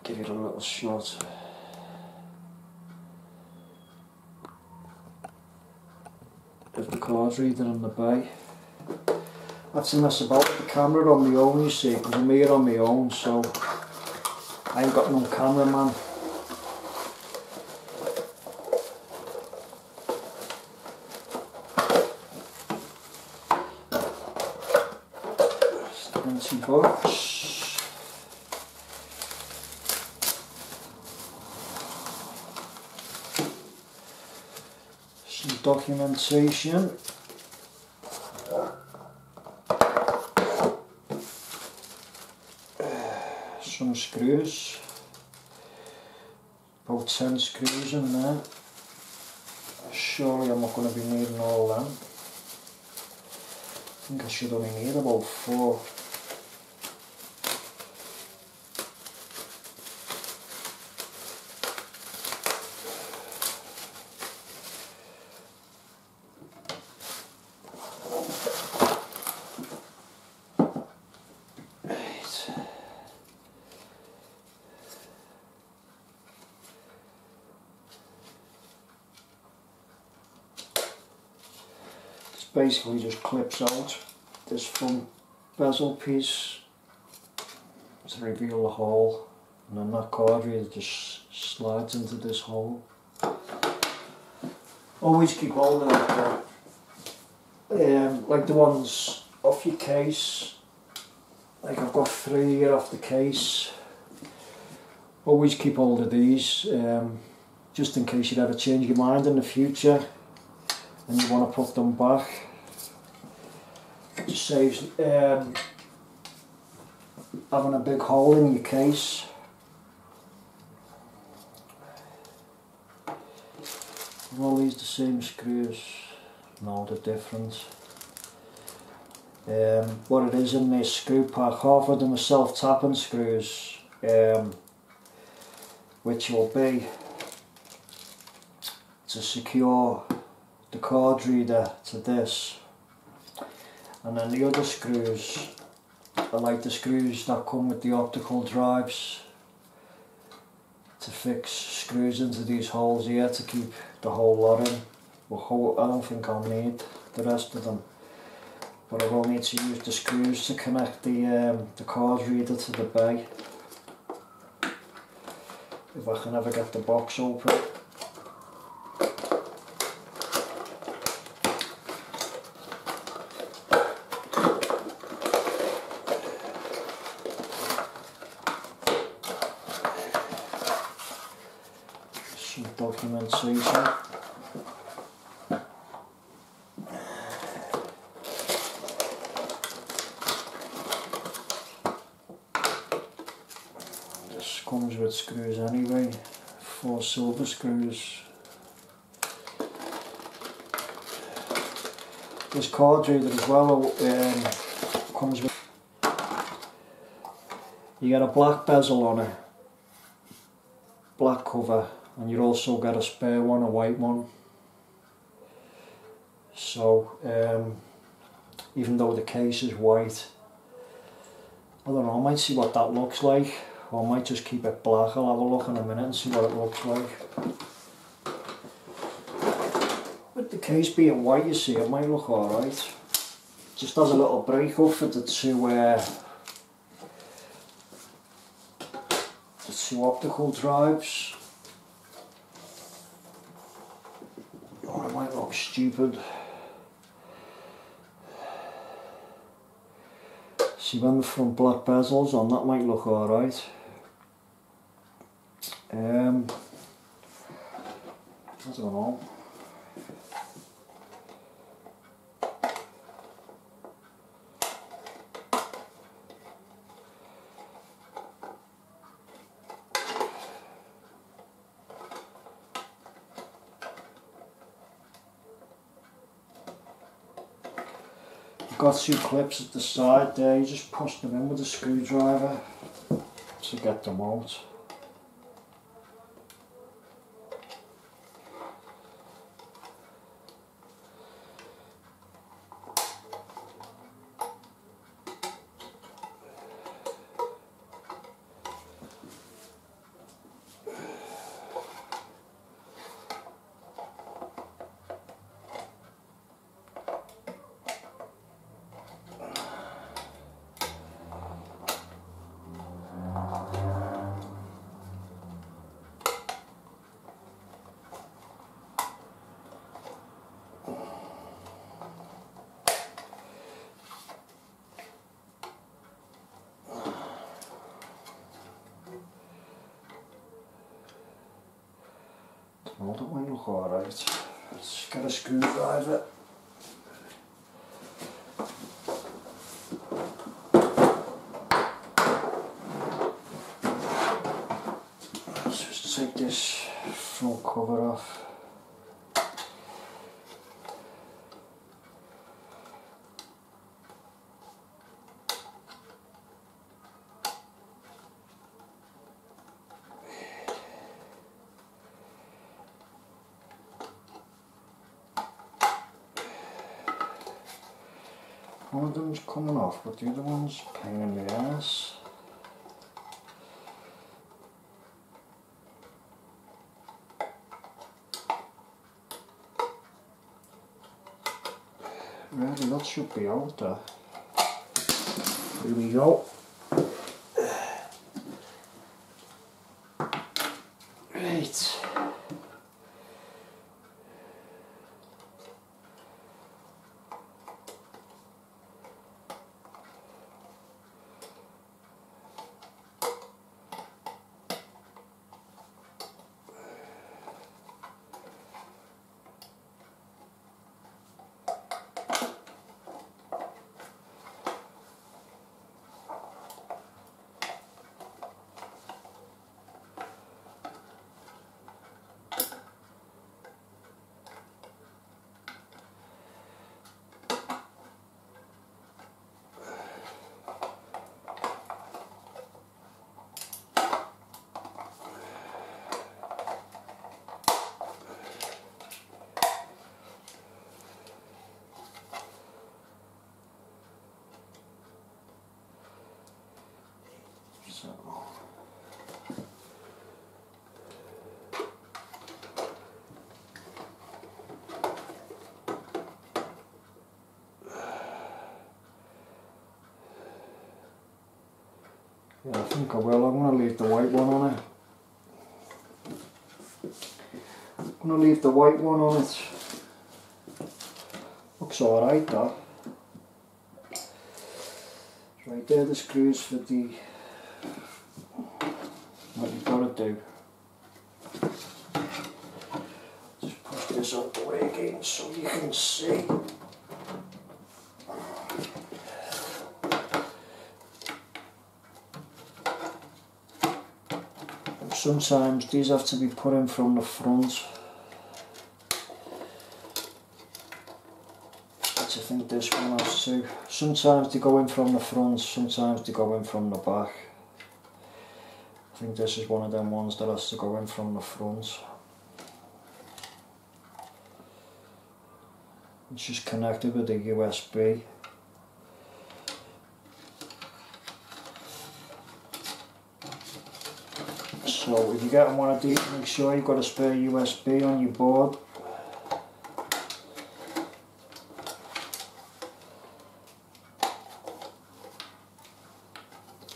give it a little shot. Of the card reader in the bay. I have to mess about with the camera on my own, you see, because I'm here on my own, so I ain't got no cameraman. Empty box. Some documentation. Some screws, about 10 screws in there. Surely I'm not going to be needing all them. I think I should only need about 4. Basically just clips out this front bezel piece to reveal the hole, and then that card reader just slides into this hole. Always keep hold of that, like the ones off your case, like I've got 3 here off the case. Always keep hold of these, just in case you ever change your mind in the future and you want to put them back. It just saves having a big hole in your case. Are all these the same screws? No, they're different. What it is in this screw pack, half of them are self-tapping screws, which will be to secure the card reader to this, and then the other screws are like the screws that come with the optical drives to fix screws into these holes here to keep the whole lot in. Well, I don't think I'll need the rest of them, but I will need to use the screws to connect the card reader to the bay, if I can ever get the box open. Some documentation. standard screws anyway, 4 silver screws. This card reader as well comes with, you get a black bezel on it, black cover, and you also get a spare one, a white one. So even though the case is white, I don't know, I might see what that looks like, or I might just keep it black. I'll have a look in a minute and see what it looks like. With the case being white, you see, it might look alright. Just has a little break up for the two optical drives. Oh, it might look stupid. See, when the front black bezel's on, that might look alright. I don't know. Got 2 clips at the side there, you just push them in with a screwdriver to get them out. Well, that might look alright. Let's get a screwdriver. Let's just take this front cover off. One of them's coming off, but the other one's a pain in the ass. Really, that should be out there. Here we go. Right. So. Yeah, I think I will. I'm going to leave the white one on it. I'm going to leave the white one on it. Looks alright, that. Right there, the screws for the what you've got to do. Just push this out the way again so you can see. Sometimes these have to be put in from the front, which I think this one has to. Sometimes they go in from the front, sometimes they go in from the back. I think this is one of them ones that has to go in from the front. It's just connected with the USB. So if you're getting one of these, make sure you've got a spare USB on your board.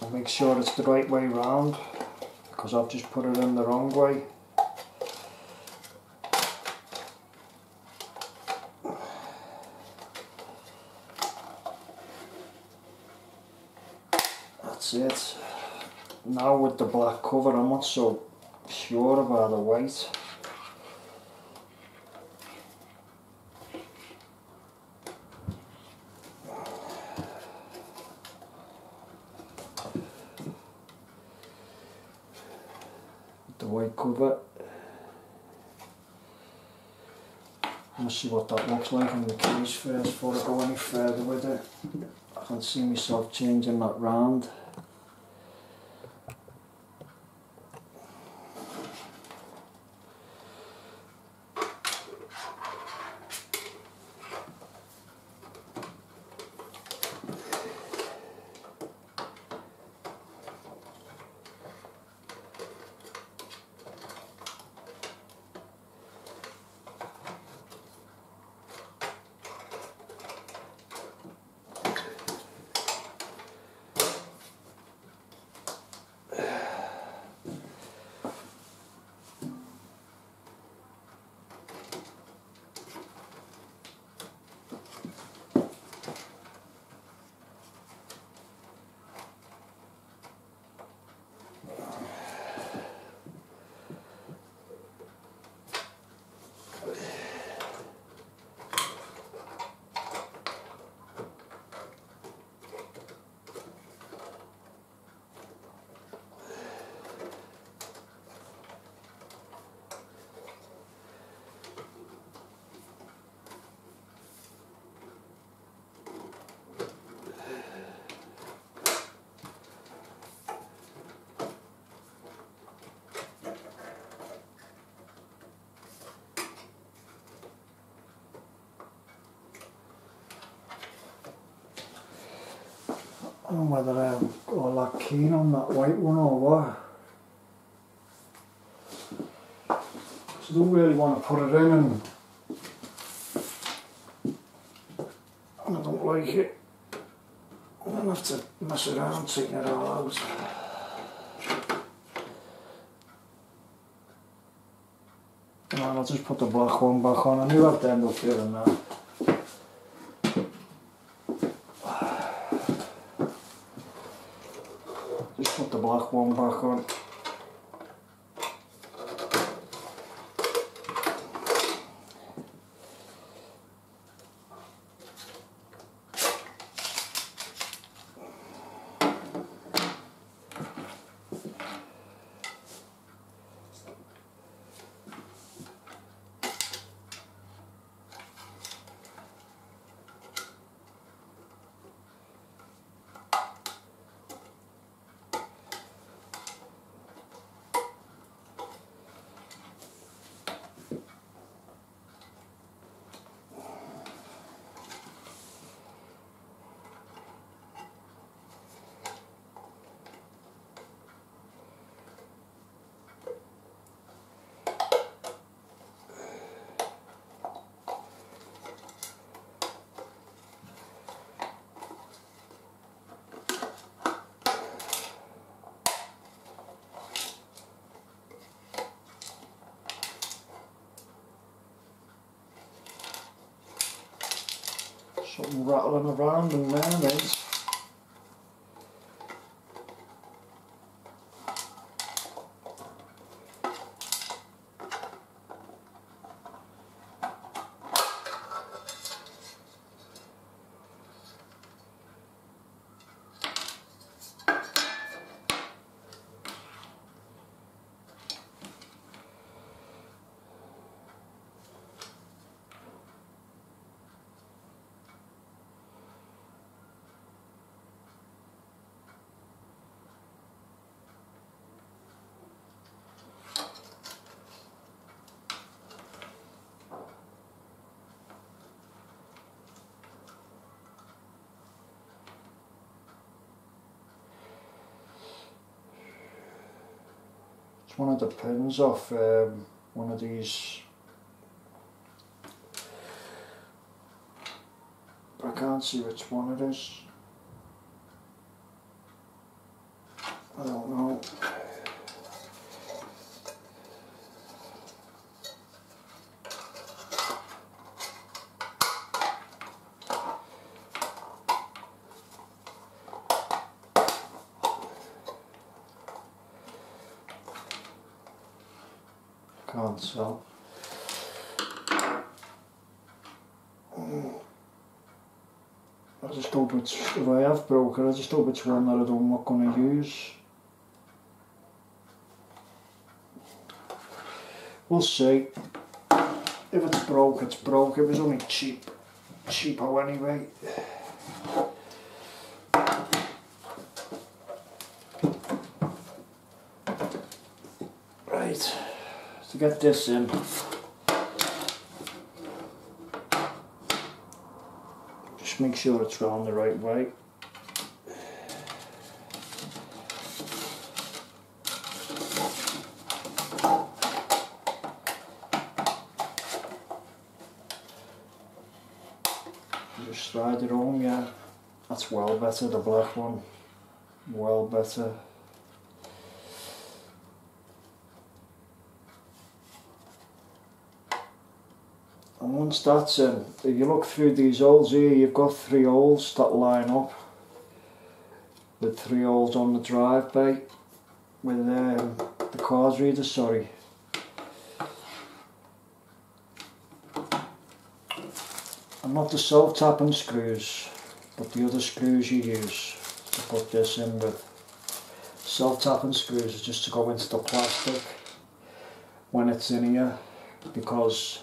And make sure it's the right way round, because I've just put it in the wrong way. That's it. Now with the black cover, I'm not so sure about the weight. With the white cover. Let's see what that looks like in the case first before I go any further with it. I can see myself changing that round. I don't know whether I'm all that keen on that white one or what. So I don't really want to put it in and I don't like it. I'm going to have to mess around, taking it all out. And I'll just put the black one back on. I knew I'd end up doing that. Just put the black one back on. Something rattling around in there, mate. one of the pins off one of these, but I can't see which one it is. I don't know. Can't tell. I just hope it's, if I have broken, I just hope it's one that I'm not going to use. We'll see. If it's broke, it's broke. It was only cheaper anyway. Right, to get this in, just make sure it's round the right way. Just slide it home, yeah. That's well better, the black one. Well better. And once that's in, if you look through these holes here, you've got 3 holes that line up with 3 holes on the drive bay with the card reader, sorry. And not the self-tapping screws, but the other screws you use to put this in with. Self-tapping screws is just to go into the plastic when it's in here, because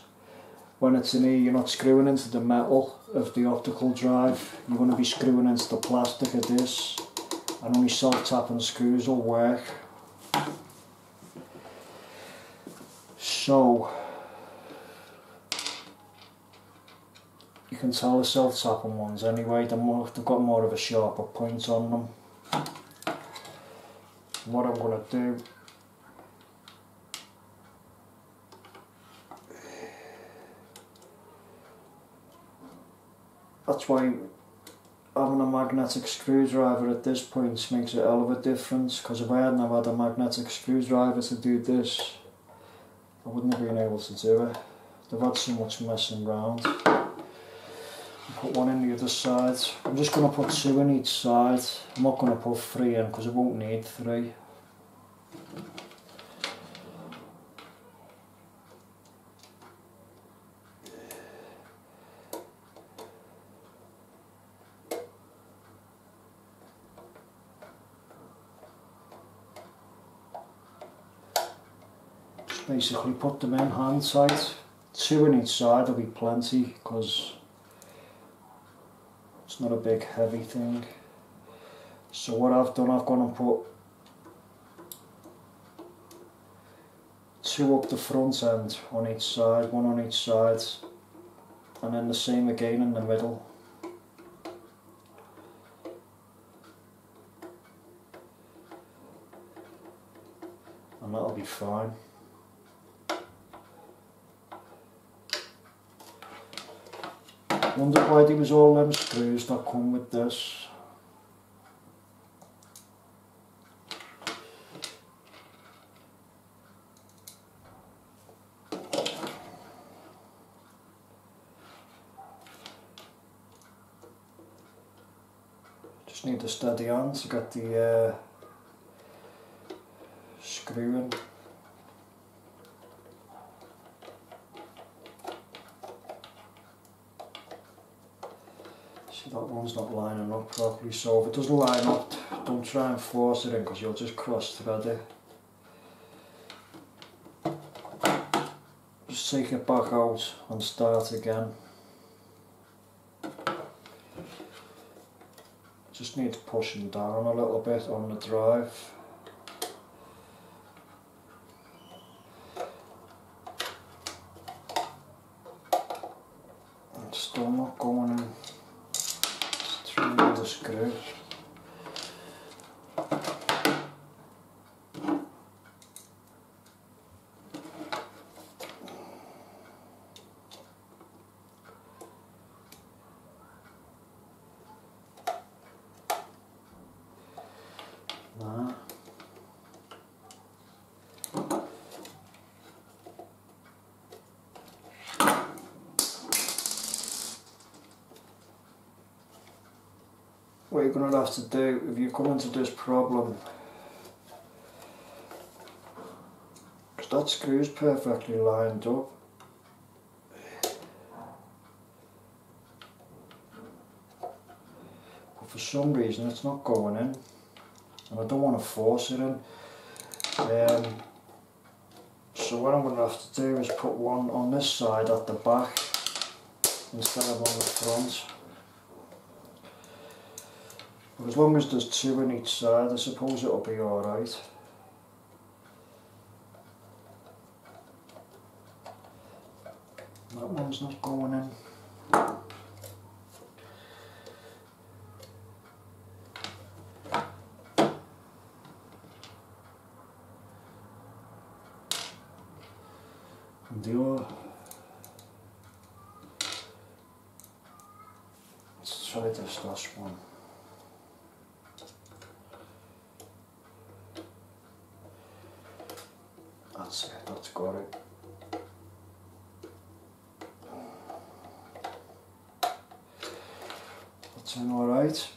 when it's in here you're not screwing into the metal of the optical drive, you're going to be screwing into the plastic of this, and only self-tapping screws will work. So you can tell the self-tapping ones anyway, they've got more of a sharper point on them. What I'm going to do, that's why having a magnetic screwdriver at this point makes a hell of a difference, because if I hadn't have had a magnetic screwdriver to do this, I wouldn't have been able to do it. They've had so much messing around. Put one in the other side. I'm just going to put 2 in each side. I'm not going to put 3 in because I won't need 3. Just basically put them in hand tight. 2 in each side will be plenty, because it's not a big heavy thing. So what I've done, I've gone and put 2 up the front end on each side, 1 on each side, and then the same again in the middle. And that'll be fine. Wonder why there was all them screws that come with this. Just need a steady hand to get the screw in. That one's not lining up properly, so if it doesn't line up, don't try and force it in, because you'll just cross thread it. Just take it back out and start again. Just need pushing down a little bit on the drive. It's still not going in. Through the screw. what you're going to have to do if you come into this problem, because that screw's perfectly lined up, but for some reason it's not going in, and I don't want to force it in. So what I'm going to have to do is put one on this side at the back instead of on the front. But as long as there's two on each side, I suppose it'll be alright. That one's not going in. And the other. Let's try this last one. That's it, that's got it. That's in alright.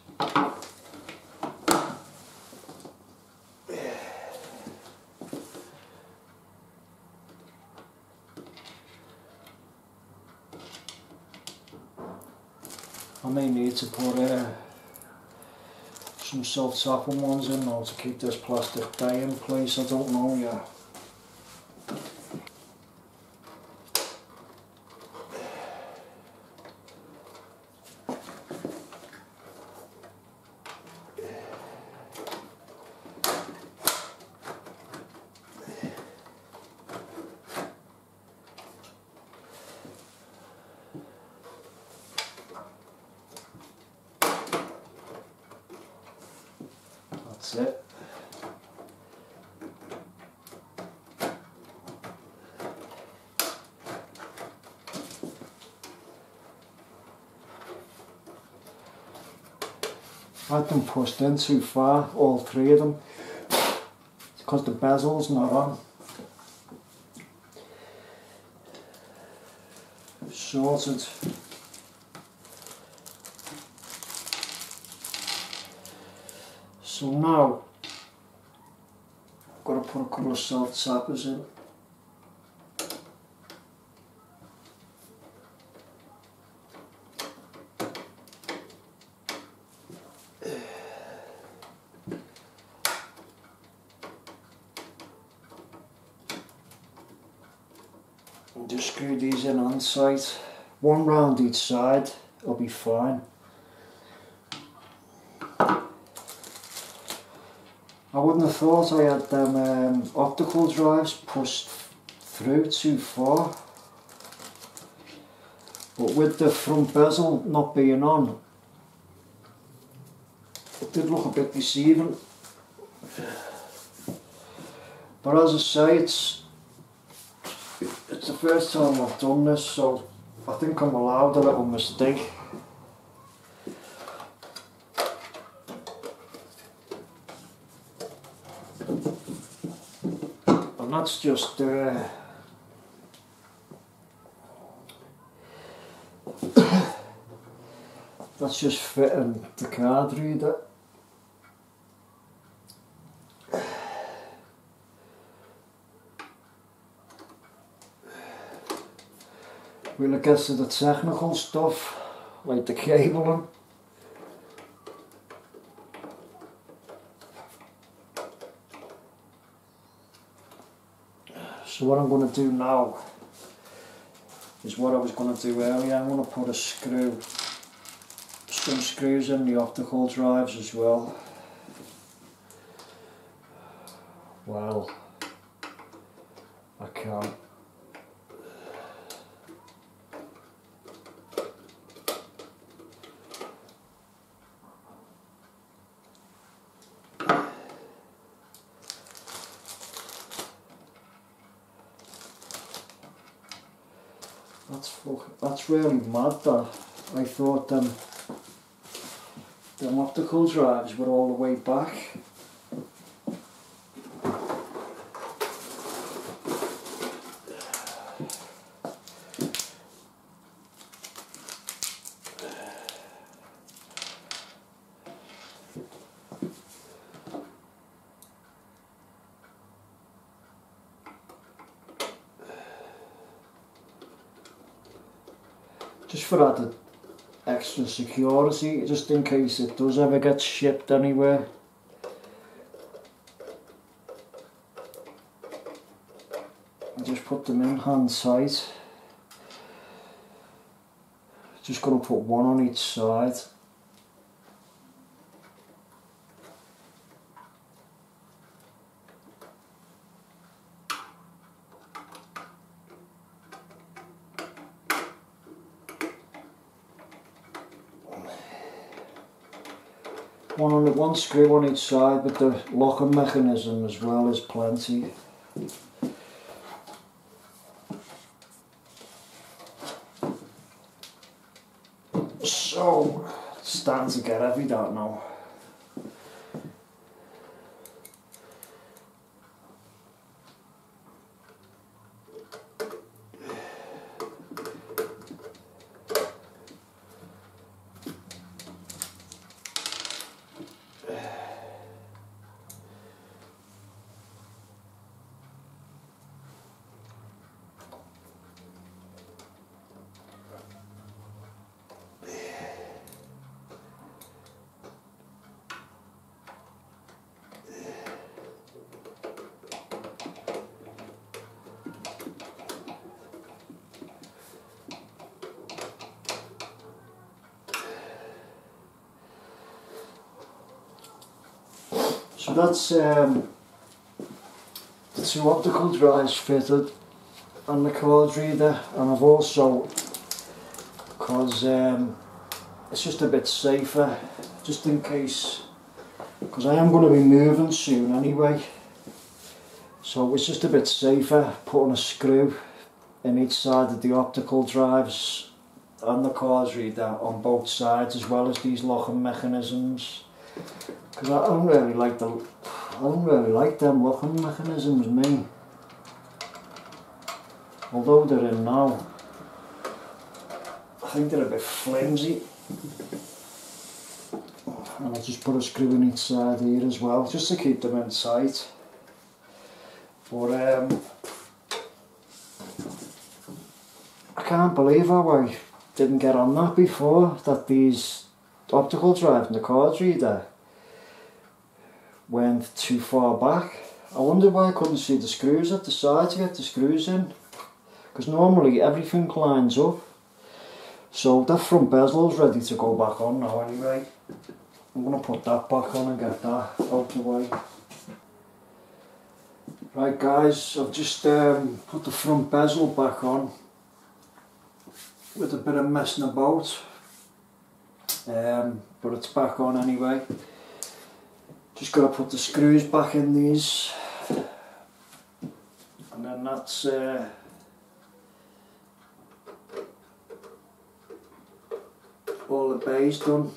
I may need to put some self-tapping ones in now to keep this plastic die in place, I don't know yet. That's it. I had them pushed in too far, all three of them. It's because the bezel's not on. Sorted. So now, I've got to put a couple of self-tappers in. And just screw these in on site. One round each side, it'll be fine. I wouldn't have thought I had them optical drives pushed through too far, but with the front bezel not being on, it did look a bit deceiving. But as I say, it's the first time I've done this, so I think I'm allowed a little mistake. And that's just that's just fitting the card reader. When it gets to the technical stuff, like the cabling, so what I'm going to do now is what I was going to do earlier. I'm going to put some screws in the optical drives as well. Well, I can't. That's really mad that I thought them optical drives were all the way back. just for added extra security, just in case it does ever get shipped anywhere. I just put them in hand tight. Just going to put one on each side. One screw on each side, but the locking mechanism as well is plenty. So it's starting to get heavy, that now. So that's the two optical drives fitted and the card reader, and I've also, because it's just a bit safer, just in case, because I am going to be moving soon anyway, so it's just a bit safer putting a screw in each side of the optical drives and the card reader on both sides, as well as these locking mechanisms. Because I don't really like them locking mechanisms, me. Although they're in now, I think they're a bit flimsy. And I just put a screw in each side here as well, just to keep them in tight. But I can't believe how I didn't get on that before, that these optical drive and the card reader went too far back. I wonder why I couldn't see the screws at the side to get the screws in, because normally everything lines up. So that front bezel is ready to go back on now anyway. I'm going to put that back on and get that out the way. Right guys, I've just put the front bezel back on with a bit of messing about, but it's back on anyway. Just got to put the screws back in these, and then that's all the bays done.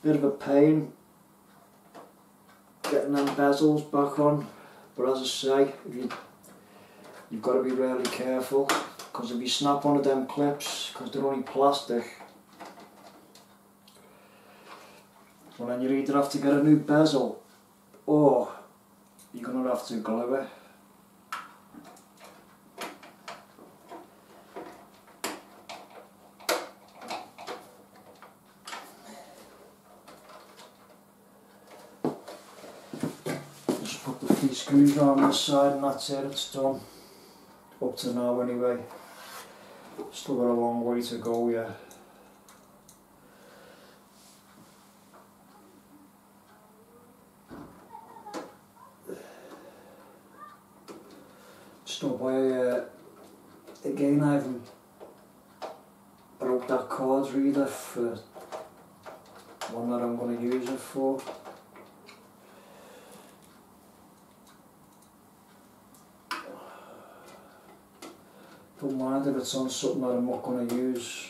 Bit of a pain getting them bezels back on, but as I say, you've got to be really careful, because if you snap one of them clips, because they're only plastic, well then you either have to get a new bezel or you're going to have to glue it. Just put the 3 screws around this side and that's it, it's done. Up to now anyway. Still got a long way to go yet. Stop by again, I haven't broke that card reader for one that I'm going to use it for. Don't mind if it's on something that I'm not going to use.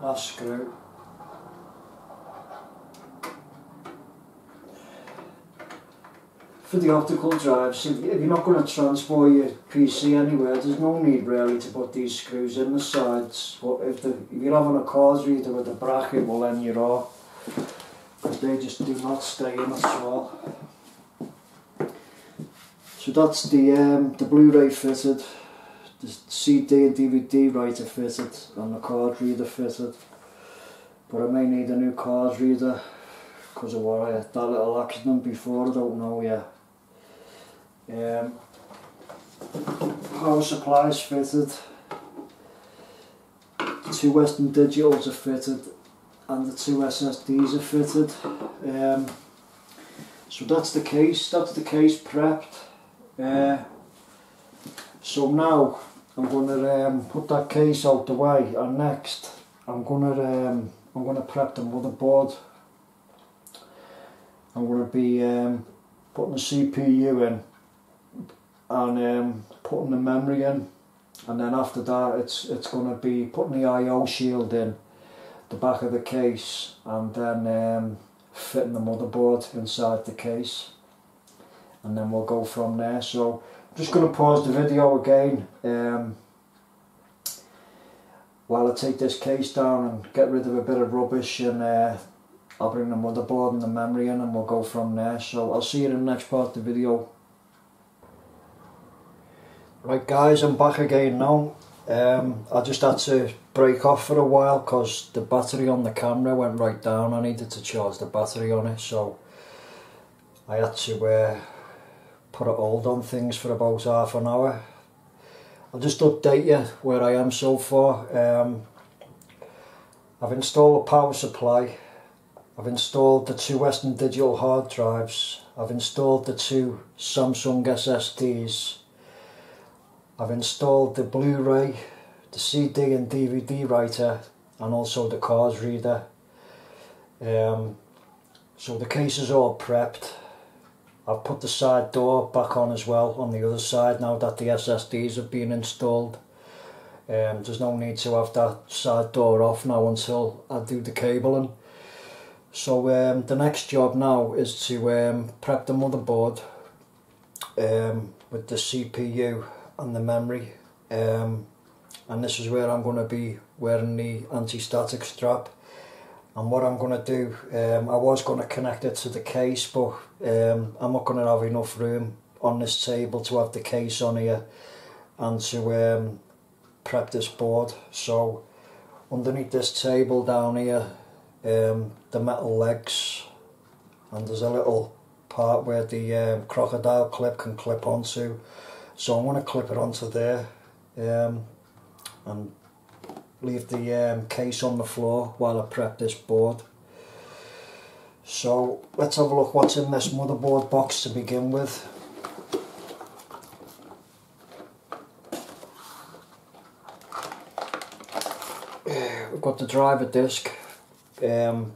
Last screw. for the optical drives, if you're not going to transport your PC anywhere, there's no need really to put these screws in the sides. But if you're having a card reader with a bracket, well then you are, because they just do not stay in at all. So that's the Blu-ray fitted, the CD and DVD writer fitted, and the card reader fitted. But I may need a new card reader because of what I had that little accident before, I don't know yet. Power supplies fitted, 2 Western Digitals are fitted, and the 2 SSDs are fitted. So that's the case prepped. So now I'm going to put that case out the way, and next I'm going to prep the motherboard. I'm going to be putting the CPU in and putting the memory in, and then after that it's going to be putting the I/O shield in the back of the case, and then fitting the motherboard inside the case, and then we'll go from there. So I'm just going to pause the video again while I take this case down and get rid of a bit of rubbish, and I'll bring the motherboard and the memory in and we'll go from there. So I'll see you in the next part of the video. Right guys, I'm back again now. I just had to break off for a while because the battery on the camera went right down. I needed to charge the battery on it, so I had to put a hold on things for about half an hour. I'll just update you where I am so far. I've installed a power supply, I've installed the 2 Western Digital hard drives, I've installed the 2 Samsung SSDs, I've installed the Blu-ray, the CD and DVD writer, and also the card reader. So the case is all prepped. I've put the side door back on as well on the other side now that the SSDs have been installed. There's no need to have that side door off now until I do the cabling. So the next job now is to prep the motherboard with the CPU and the memory, and this is where I'm going to be wearing the anti-static strap. And what I'm going to do, I was going to connect it to the case, but I'm not going to have enough room on this table to have the case on here and to prep this board. So underneath this table down here, the metal legs, and there's a little part where the crocodile clip can clip onto. So I'm going to clip it onto there and leave the case on the floor while I prep this board. So let's have a look what's in this motherboard box to begin with. We've got the driver disc, but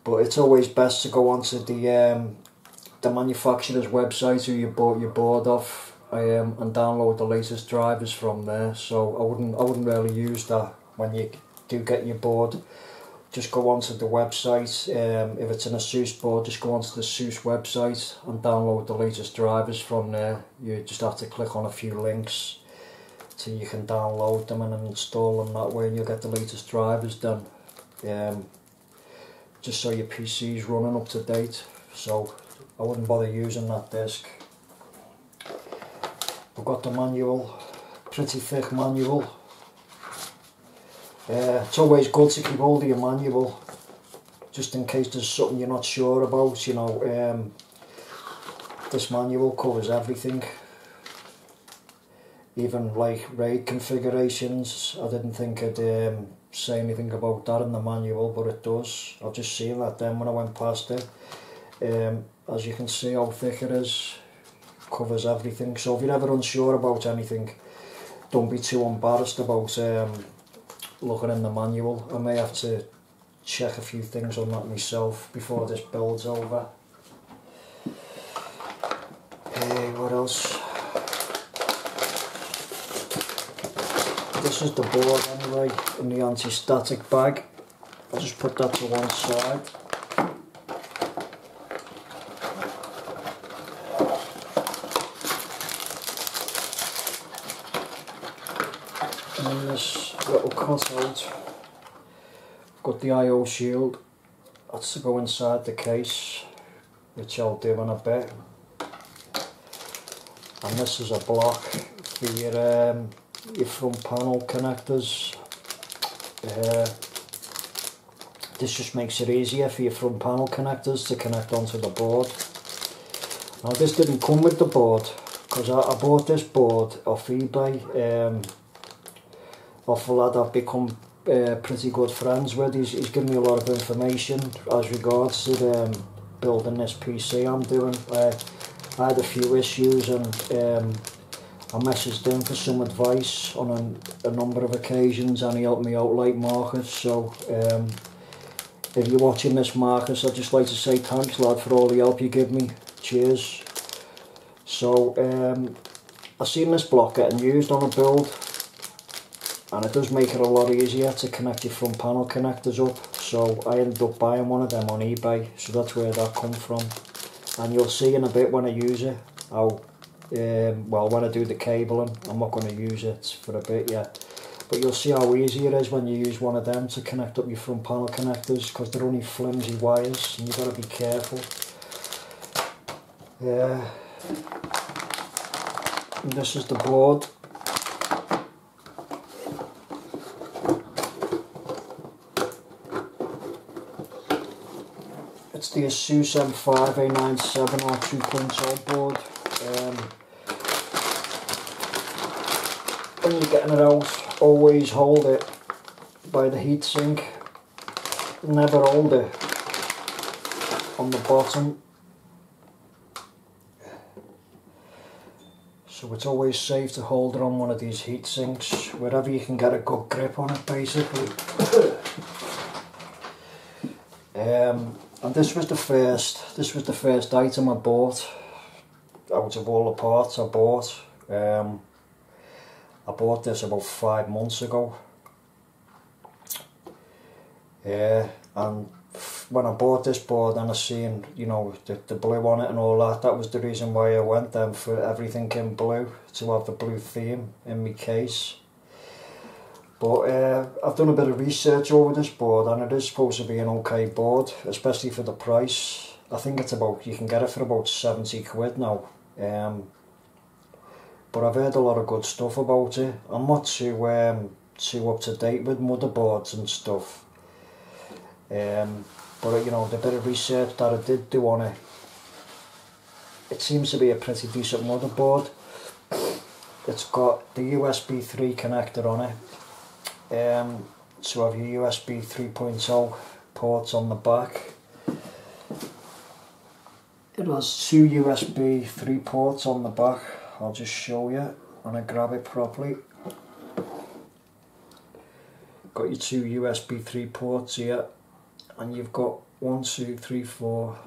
it's always best to go onto the manufacturer's website who you bought your board off, and download the latest drivers from there. So I wouldn't really use that when you do get your board. Just go onto the website. If it's an ASUS board, just go onto the ASUS website and download the latest drivers from there. You just have to click on a few links so you can download them and then install them that way, and you'll get the latest drivers then. Just so your PC is running up to date. So I wouldn't bother using that disc. We've got the manual, pretty thick manual. It's always good to keep hold of your manual, just in case there's something you're not sure about, you know. This manual covers everything, even like RAID configurations. I didn't think I'd say anything about that in the manual, but it does. I've just seen that then when I went past it. As you can see how thick it is, covers everything. So if you're ever unsure about anything, don't be too embarrassed about looking in the manual. I may have to check a few things on that myself before this build's over. What else? This is the board anyway, in the anti-static bag. I'll just put that to one side. And in this little cutout, I've got the I/O shield. That's to go inside the case, which I'll do in a bit. And this is a block for your front panel connectors. This just makes it easier for your front panel connectors to connect onto the board. Now this didn't come with the board, because I bought this board off eBay, off a lad I've become pretty good friends with. He's given me a lot of information as regards to building this PC I'm doing. I had a few issues, and I messaged him for some advice on a number of occasions, and he helped me out like Marcus. So if you're watching this, Marcus, I'd just like to say thanks, lad, for all the help you give me. Cheers. So I seen this block getting used on a build, and it does make it a lot easier to connect your front panel connectors up. So I ended up buying one of them on eBay, so that's where that comes from. And you'll see in a bit when I use it how, well, when I do the cabling. I'm not going to use it for a bit yet, but you'll see how easy it is when you use one of them to connect up your front panel connectors, because they're only flimsy wires and you've got to be careful. And this is the board. It's the Asus M5A97 or 2.0 board. When you're getting it out, always hold it by the heatsink. Never hold it on the bottom. So it's always safe to hold it on one of these heat sinks, wherever you can get a good grip on it, basically. And this was the first item I bought out of all the parts I bought. I bought this about 5 months ago. And when I bought this board and I seen, you know, the blue on it and all that, that was the reason why I went then for everything in blue, to have the blue theme in my case. But I've done a bit of research over this board, and it is supposed to be an okay board, especially for the price. I think it's about, you can get it for about 70 quid now. But I've heard a lot of good stuff about it. I'm not too up to date with motherboards and stuff. But you know, the bit of research that I did do on it, it seems to be a pretty decent motherboard. It's got the USB 3 connector on it. So have your USB 3.0 ports on the back. It has 2 USB 3 ports on the back. I'll just show you when I grab it properly. Got your 2 USB 3 ports here, and you've got 1, 2, 3, 4,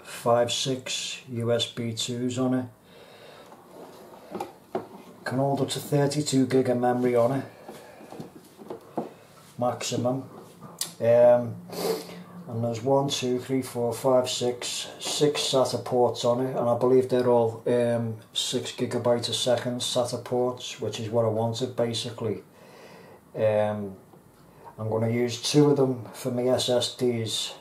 5, 6 USB 2s on it. Can hold up to 32 gig of memory on it, maximum. And there's 1, 2, 3, 4, 5, 6 SATA ports on it, and I believe they're all 6 gigabytes a second SATA ports, which is what I wanted basically. I'm going to use 2 of them for my SSDs,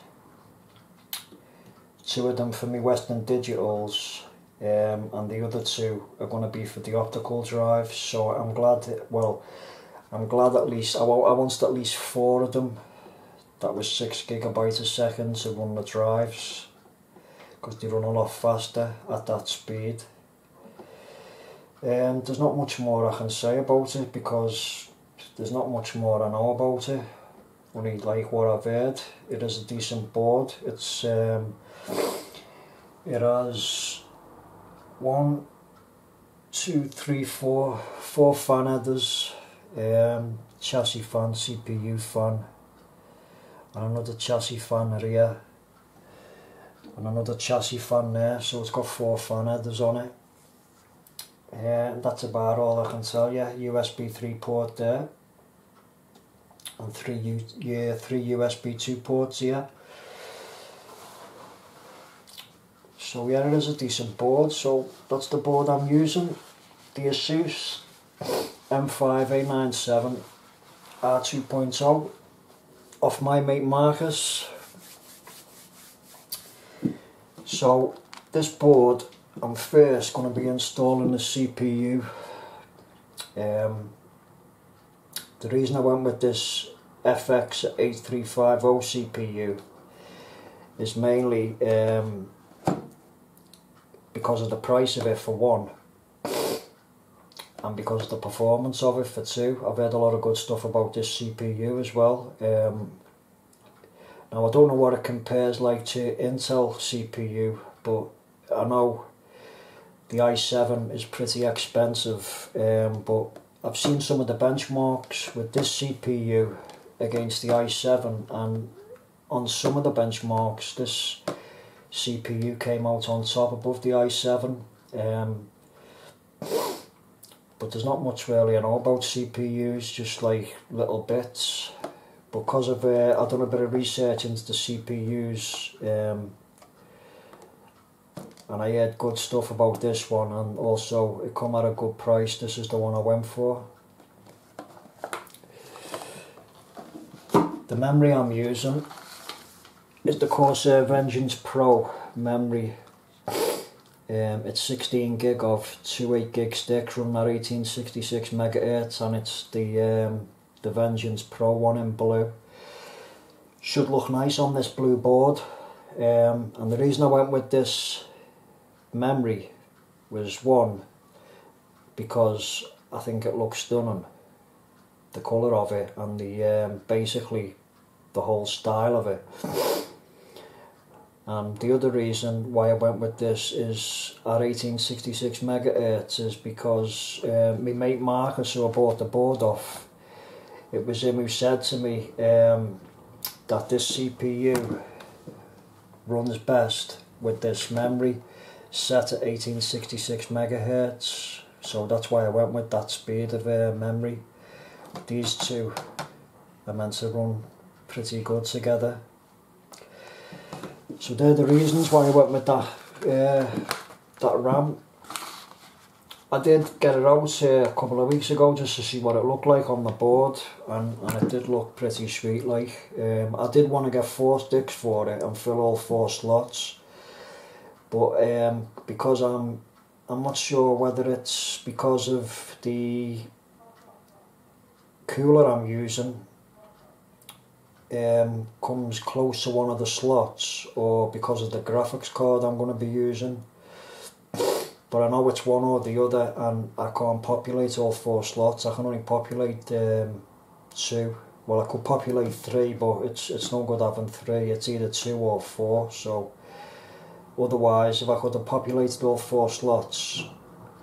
2 of them for my Western Digitals, and the other 2 are going to be for the optical drive. So I'm glad, at least, I wanted at least 4 of them that was 6 gigabytes a second to run the drives, because they run a lot faster at that speed. There's not much more I can say about it, because there's not much more I know about it, only like what I've heard. It is a decent board. It's it has 1, 2, 3, 4 fan headers, chassis fan, CPU fan, and another chassis fan here, and another chassis fan there. So it's got 4 fan headers on it. That's about all I can tell you. USB 3 port there, and 3 USB 2 ports here. So yeah, it is a decent board. So that's the board I'm using, the Asus M5A97 R2.0 off my mate Marcus. So this board, I'm first going to be installing the CPU. The reason I went with this FX8350 CPU is mainly because of the price of it for one, and because of the performance of it for two. I've heard a lot of good stuff about this CPU as well. Now I don't know what it compares like to Intel CPU, but I know the i7 is pretty expensive, but I've seen some of the benchmarks with this CPU against the i7, and on some of the benchmarks this CPU came out on top above the i7. But there's not much really I know about CPUs, just like little bits. Because of I've done a bit of research into the CPUs, and I heard good stuff about this one, and also it come at a good price. This is the one I went for. The memory I'm using is the Corsair Vengeance Pro memory. It's 16 gig of 28 gig sticks running at 1866 megahertz, and it's the Vengeance Pro one in blue. Should look nice on this blue board, and the reason I went with this memory was one, because I think it looks stunning, the colour of it, and the basically the whole style of it. And the other reason why I went with this is at 1866 megahertz is because my mate Marcus, who I bought the board off, it was him who said to me that this CPU runs best with this memory set at 1866 megahertz. So that's why I went with that speed of memory. These two are meant to run pretty good together. So they're the reasons why I went with that RAM. I did get it out a couple of weeks ago just to see what it looked like on the board, and it did look pretty sweet like. I did want to get 4 sticks for it and fill all 4 slots, but because I'm not sure whether it's because of the cooler I'm using comes close to one of the slots, or because of the graphics card I'm going to be using. But I know it's one or the other, and I can't populate all 4 slots. I can only populate 2. Well, I could populate 3, but it's no good having 3. It's either 2 or 4. So otherwise, if I could have populated all 4 slots,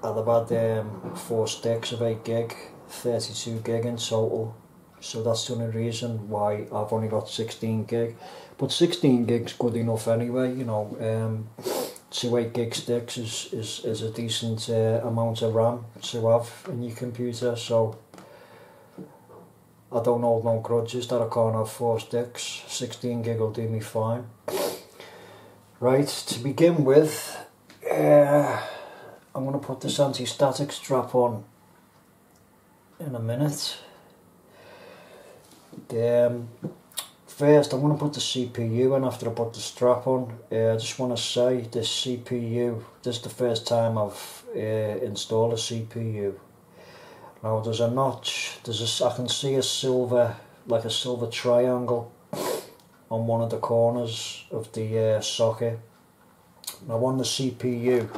I'd have had 4 sticks of 8 gig, 32 gig in total. So that's the only reason why I've only got 16 gig. But 16 gig's good enough anyway, you know. 2 8 gig sticks is a decent amount of RAM to have in your computer, so I don't hold no grudges that I can't have 4 sticks. 16 gig will do me fine. Right, to begin with, I'm going to put this anti-static strap on in a minute. First I'm going to put the CPU in after I put the strap on. I just want to say this CPU, this is the first time I've installed a CPU. Now there's a notch, I can see a silver, like a silver triangle on one of the corners of the socket. Now on the CPU,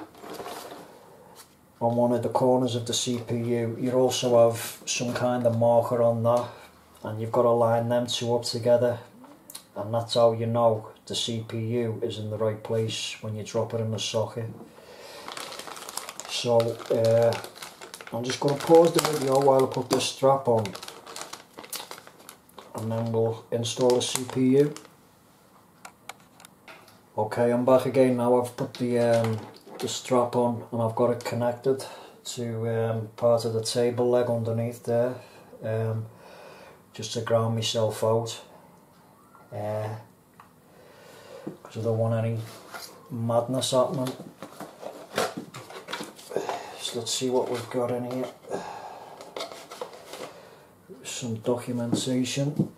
on one of the corners of the CPU, you also have some kind of marker on that, and you've got to line them two up together, and that's how you know the CPU is in the right place when you drop it in the socket. So I'm just going to pause the video while I put this strap on, and then we'll install the CPU. Okay, I'm back again now. I've put the strap on and I've got it connected to part of the table leg underneath there, just to ground myself out, because I don't want any madness happening. So let's see what we've got in here. some documentation.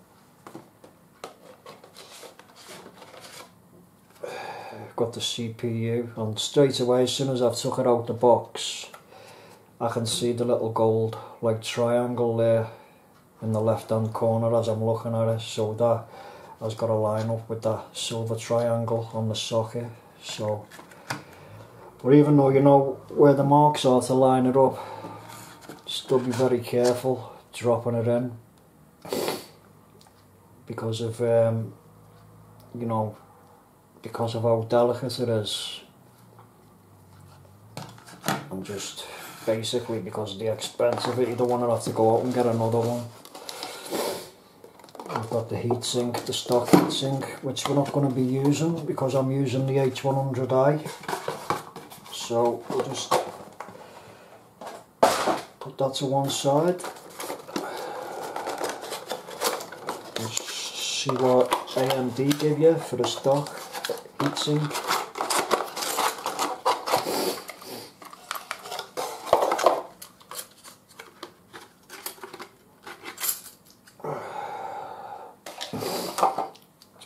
I've got the CPU, and straight away as soon as I've took it out the box I can see the little gold like triangle there in the left hand corner as I'm looking at it, so that has got to line up with that silver triangle on the socket. So, but even though you know where the marks are to line it up, still be very careful dropping it in because of you know, because of how delicate it is, and just basically because of the expense of it, you don't want to have to go out and get another one. I've got the heatsink, the stock heatsink, which we're not going to be using because I'm using the H100i. So we'll just put that to one side. Just see what AMD give you for the stock heatsink.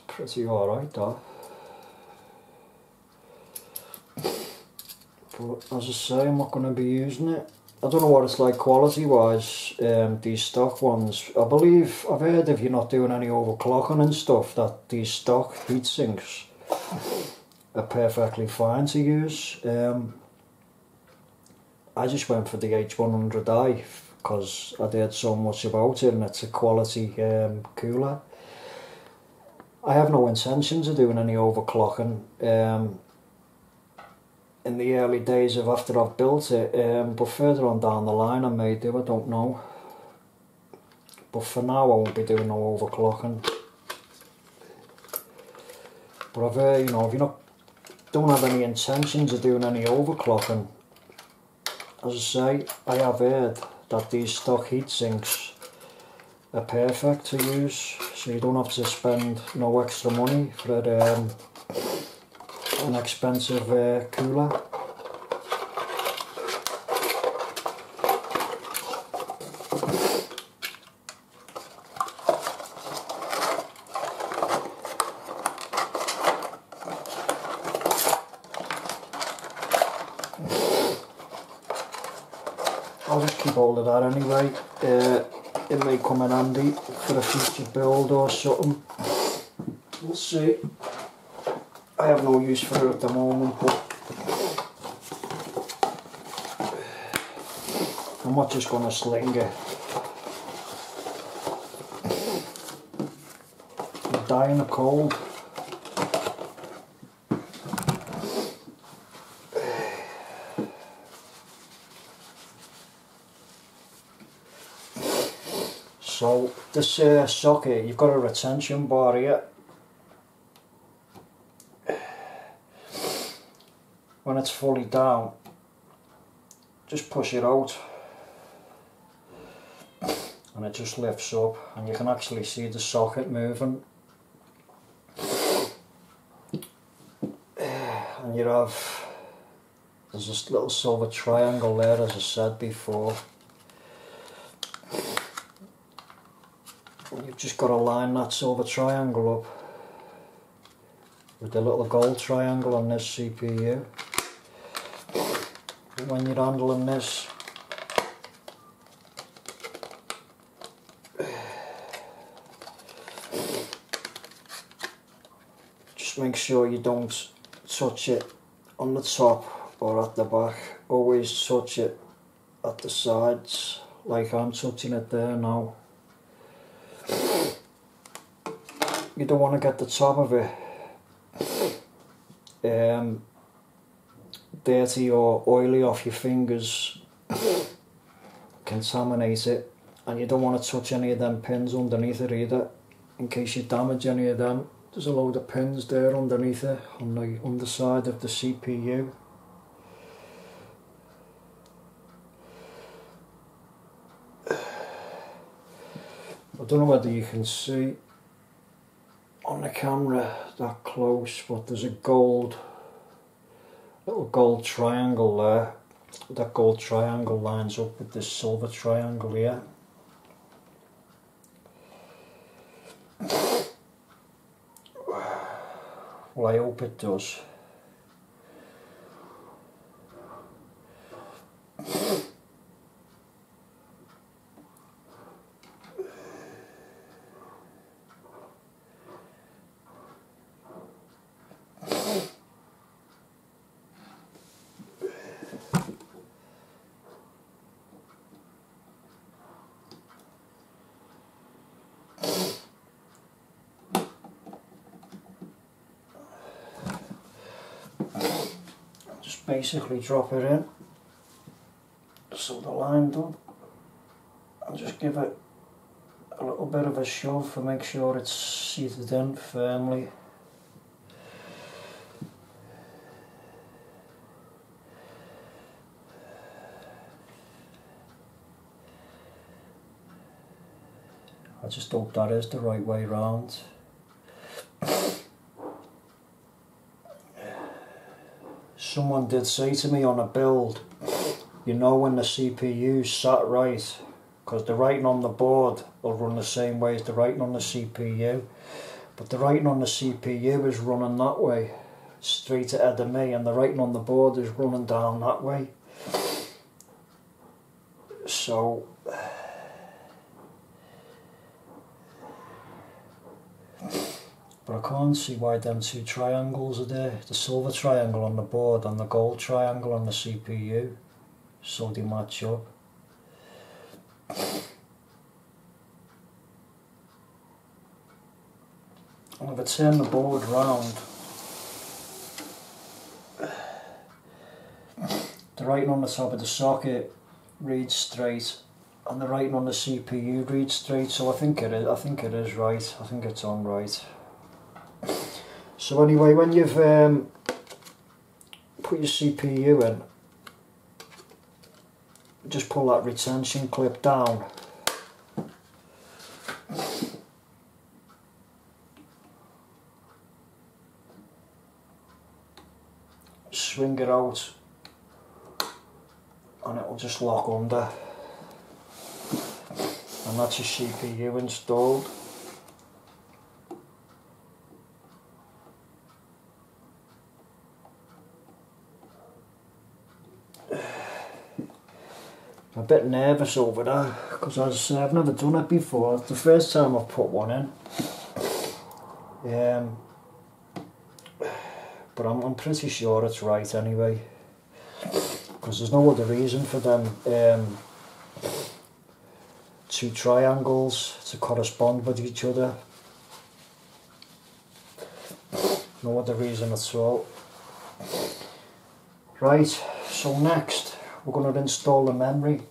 Pretty alright though, but as I say, I'm not going to be using it. I don't know what it's like quality wise, these stock ones. I believe I've heard if you're not doing any overclocking and stuff that these stock heat sinks are perfectly fine to use. I just went for the H100i because I'd heard so much about it and it's a quality cooler. I have no intentions of doing any overclocking in the early days of after I've built it, but further on down the line I may do, I don't know. But for now I won't be doing no overclocking. But I've heard, you know, if you don't have any intentions of doing any overclocking, as I say, I have heard that these stock heat sinks are perfect to use, so you don't have to spend no extra money for an expensive cooler. I'll just keep hold of that anyway. It may come in handy for a future build or something. We'll see. I have no use for it at the moment, but I'm not just going to sling it. I'm dying of cold. So this socket, you've got a retention bar here. When it's fully down, just push it out and it just lifts up and you can actually see the socket moving. And you have, there's this little silver triangle there, as I said before. You've just got to line that silver triangle up with the little gold triangle on this CPU. When you're handling this, just make sure you don't touch it on the top or at the back. Always touch it at the sides, like I'm touching it there now. You don't want to get the top of it dirty or oily off your fingers, contaminate it, and you don't want to touch any of them pins underneath it either, in case you damage any of them. There's a load of pins there underneath it on the underside of the CPU. I don't know whether you can see on the camera that close, but there's a little gold triangle there. That gold triangle lines up with this silver triangle here. Well, I hope it does. Just basically drop it in so the line done, and just give it a little bit of a shove to make sure it's seated in firmly. I just hope that is the right way round. Someone did say to me on a build, you know when the CPU's sat right, because the writing on the board will run the same way as the writing on the CPU, but the writing on the CPU is running that way, straight ahead of me, and the writing on the board is running down that way. So but I can't see why them two triangles are there. The silver triangle on the board and the gold triangle on the CPU. So they match up. And if I turn the board round, the writing on the top of the socket reads straight and the writing on the CPU reads straight, so I think it is right. I think it's on right. So anyway, when you've put your CPU in, just pull that retention clip down. Swing it out and it will just lock under. And that's your CPU installed. I'm a bit nervous over that because as I say, I've never done it before. It's the first time I've put one in. But I'm pretty sure it's right anyway, because there's no other reason for them two triangles to correspond with each other. No other reason at all. Right, so next we're going to install the memory,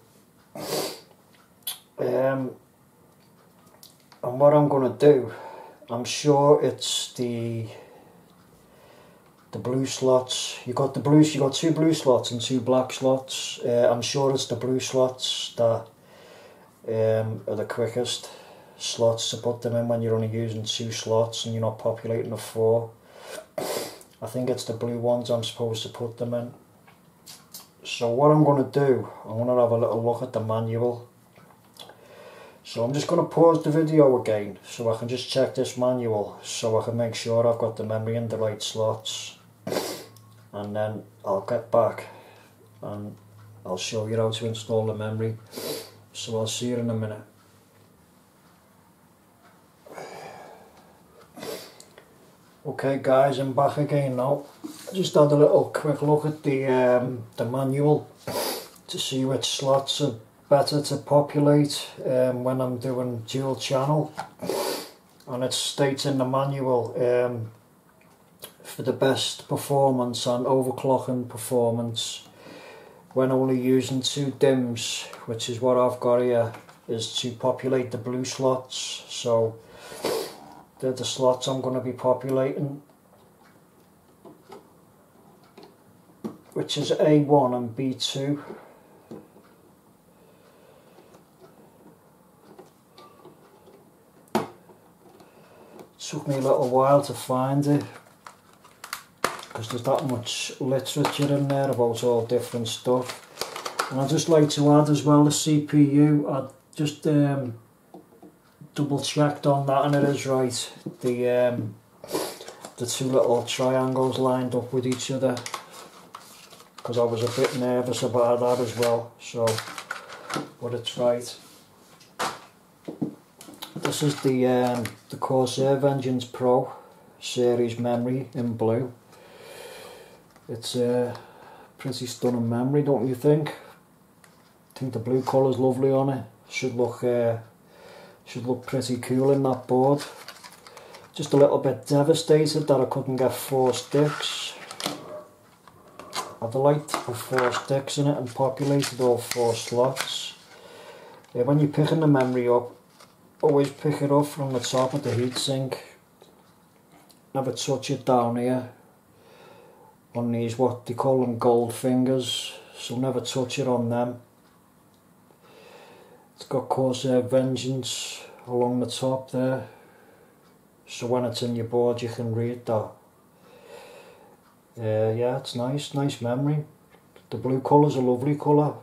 and what I'm going to do, I'm sure it's the blue slots. You got two blue slots and two black slots. I'm sure it's the blue slots that are the quickest slots to put them in when you're only using two slots and you're not populating the 4. I think it's the blue ones I'm supposed to put them in. So what I'm going to do, I'm going to have a little look at the manual. So I'm just going to pause the video again so I can just check this manual so I can make sure I've got the memory in the right slots, and then I'll get back and I'll show you how to install the memory. So I'll see you in a minute. Okay guys, I'm back again now. I just had a little quick look at the manual to see which slots are better to populate when I'm doing dual channel, and it states in the manual for the best performance and overclocking performance when only using 2 DIMMs, which is what I've got here, is to populate the blue slots. So they're the slots I'm going to be populating, which is A1 and B2. Took me a little while to find it because there's that much literature in there about all different stuff. And I'd just like to add as well the CPU. I just double checked on that and it is right. The two little triangles lined up with each other, because I was a bit nervous about that as well, so, but it's right. This is the Corsair Vengeance Pro series memory in blue. It's a pretty stunning memory, don't you think? I think the blue colour's lovely on it. Should look pretty cool in that board. Just a little bit devastated that I couldn't get 4 sticks. I'd like to put 4 sticks in it and populated all 4 slots. When you're picking the memory up, always pick it up from the top of the heatsink. Never touch it down here on these, what they call them, gold fingers, so never touch it on them. It's got Corsair Vengeance along the top there, so when it's in your board you can read that. Yeah, it's nice memory. The blue colour's a lovely colour.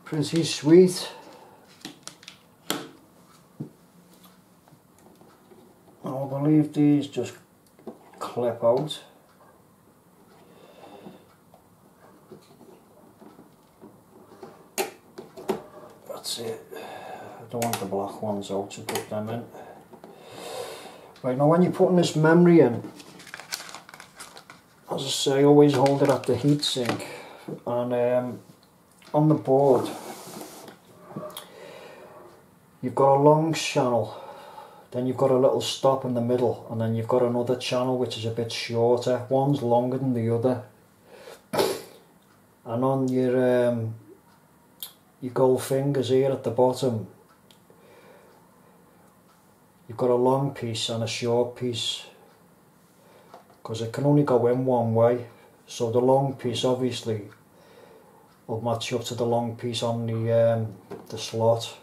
Pretty sweet. I believe these just clip out. That's it. I don't want the black ones out, to put them in. Right, now when you're putting this memory in, as I say, always hold it at the heatsink, and on the board you've got a long channel, then you've got a little stop in the middle, and then you've got another channel which is a bit shorter. One's longer than the other, and on your gold fingers here at the bottom, you've got a long piece and a short piece, because it can only go in one way, so the long piece obviously will match up to the long piece on the slot.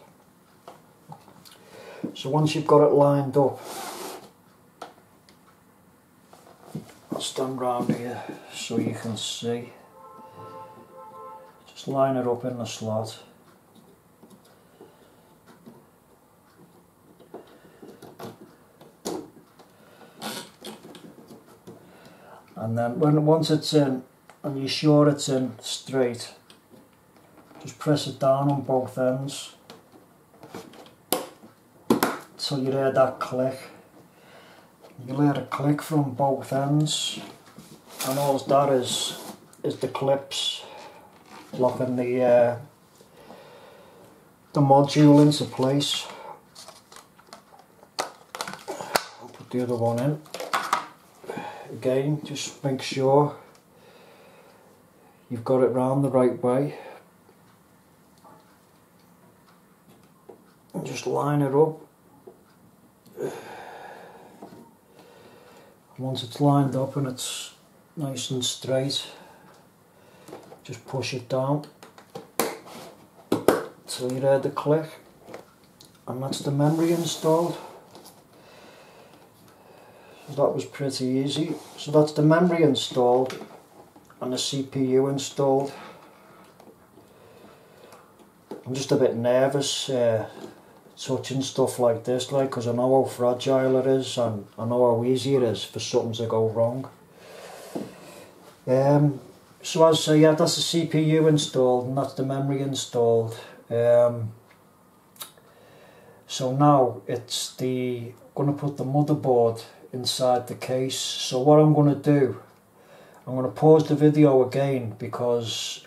So once you've got it lined up, I'll stand round here so you can see. Just line it up in the slot. And then once it's in and you're sure it's in straight, just press it down on both ends till you hear that click. You'll hear a click from both ends, and all that is the clips locking the module into place. I'll put the other one in. Again, just make sure you've got it round the right way. And just line it up. Once it's lined up and it's nice and straight, just push it down till you hear the click, and that's the memory installed. So that was pretty easy. So that's the memory installed and the CPU installed. I'm just a bit nervous touching stuff like this, because I know how fragile it is, and I know how easy it is for something to go wrong. So as I say, yeah, that's the CPU installed and that's the memory installed. So now it's going to put the motherboard inside the case. So what I'm going to do, I'm going to pause the video again, because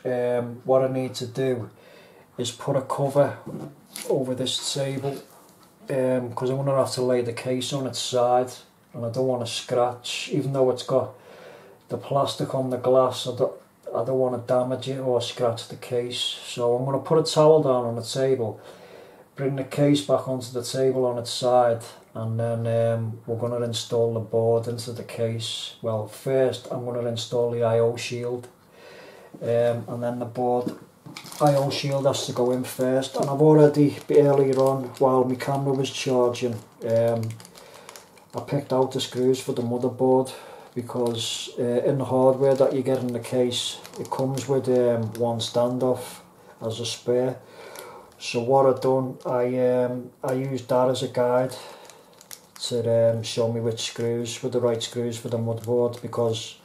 what I need to do is put a cover over this table, because I'm going to have to lay the case on its side, and I don't want to scratch, even though it's got the plastic on the glass. I don't want to damage it or scratch the case. So I'm going to put a towel down on the table, bring the case back onto the table on its side, and then we're going to install the board into the case. Well, first I'm going to install the I/O shield, and then the board I/O shield has to go in first. And I've already, earlier on, while my camera was charging, I picked out the screws for the motherboard, because in the hardware that you get in the case, it comes with one standoff as a spare. So what I've done, I used that as a guide to show me which screws were the right screws for the motherboard, because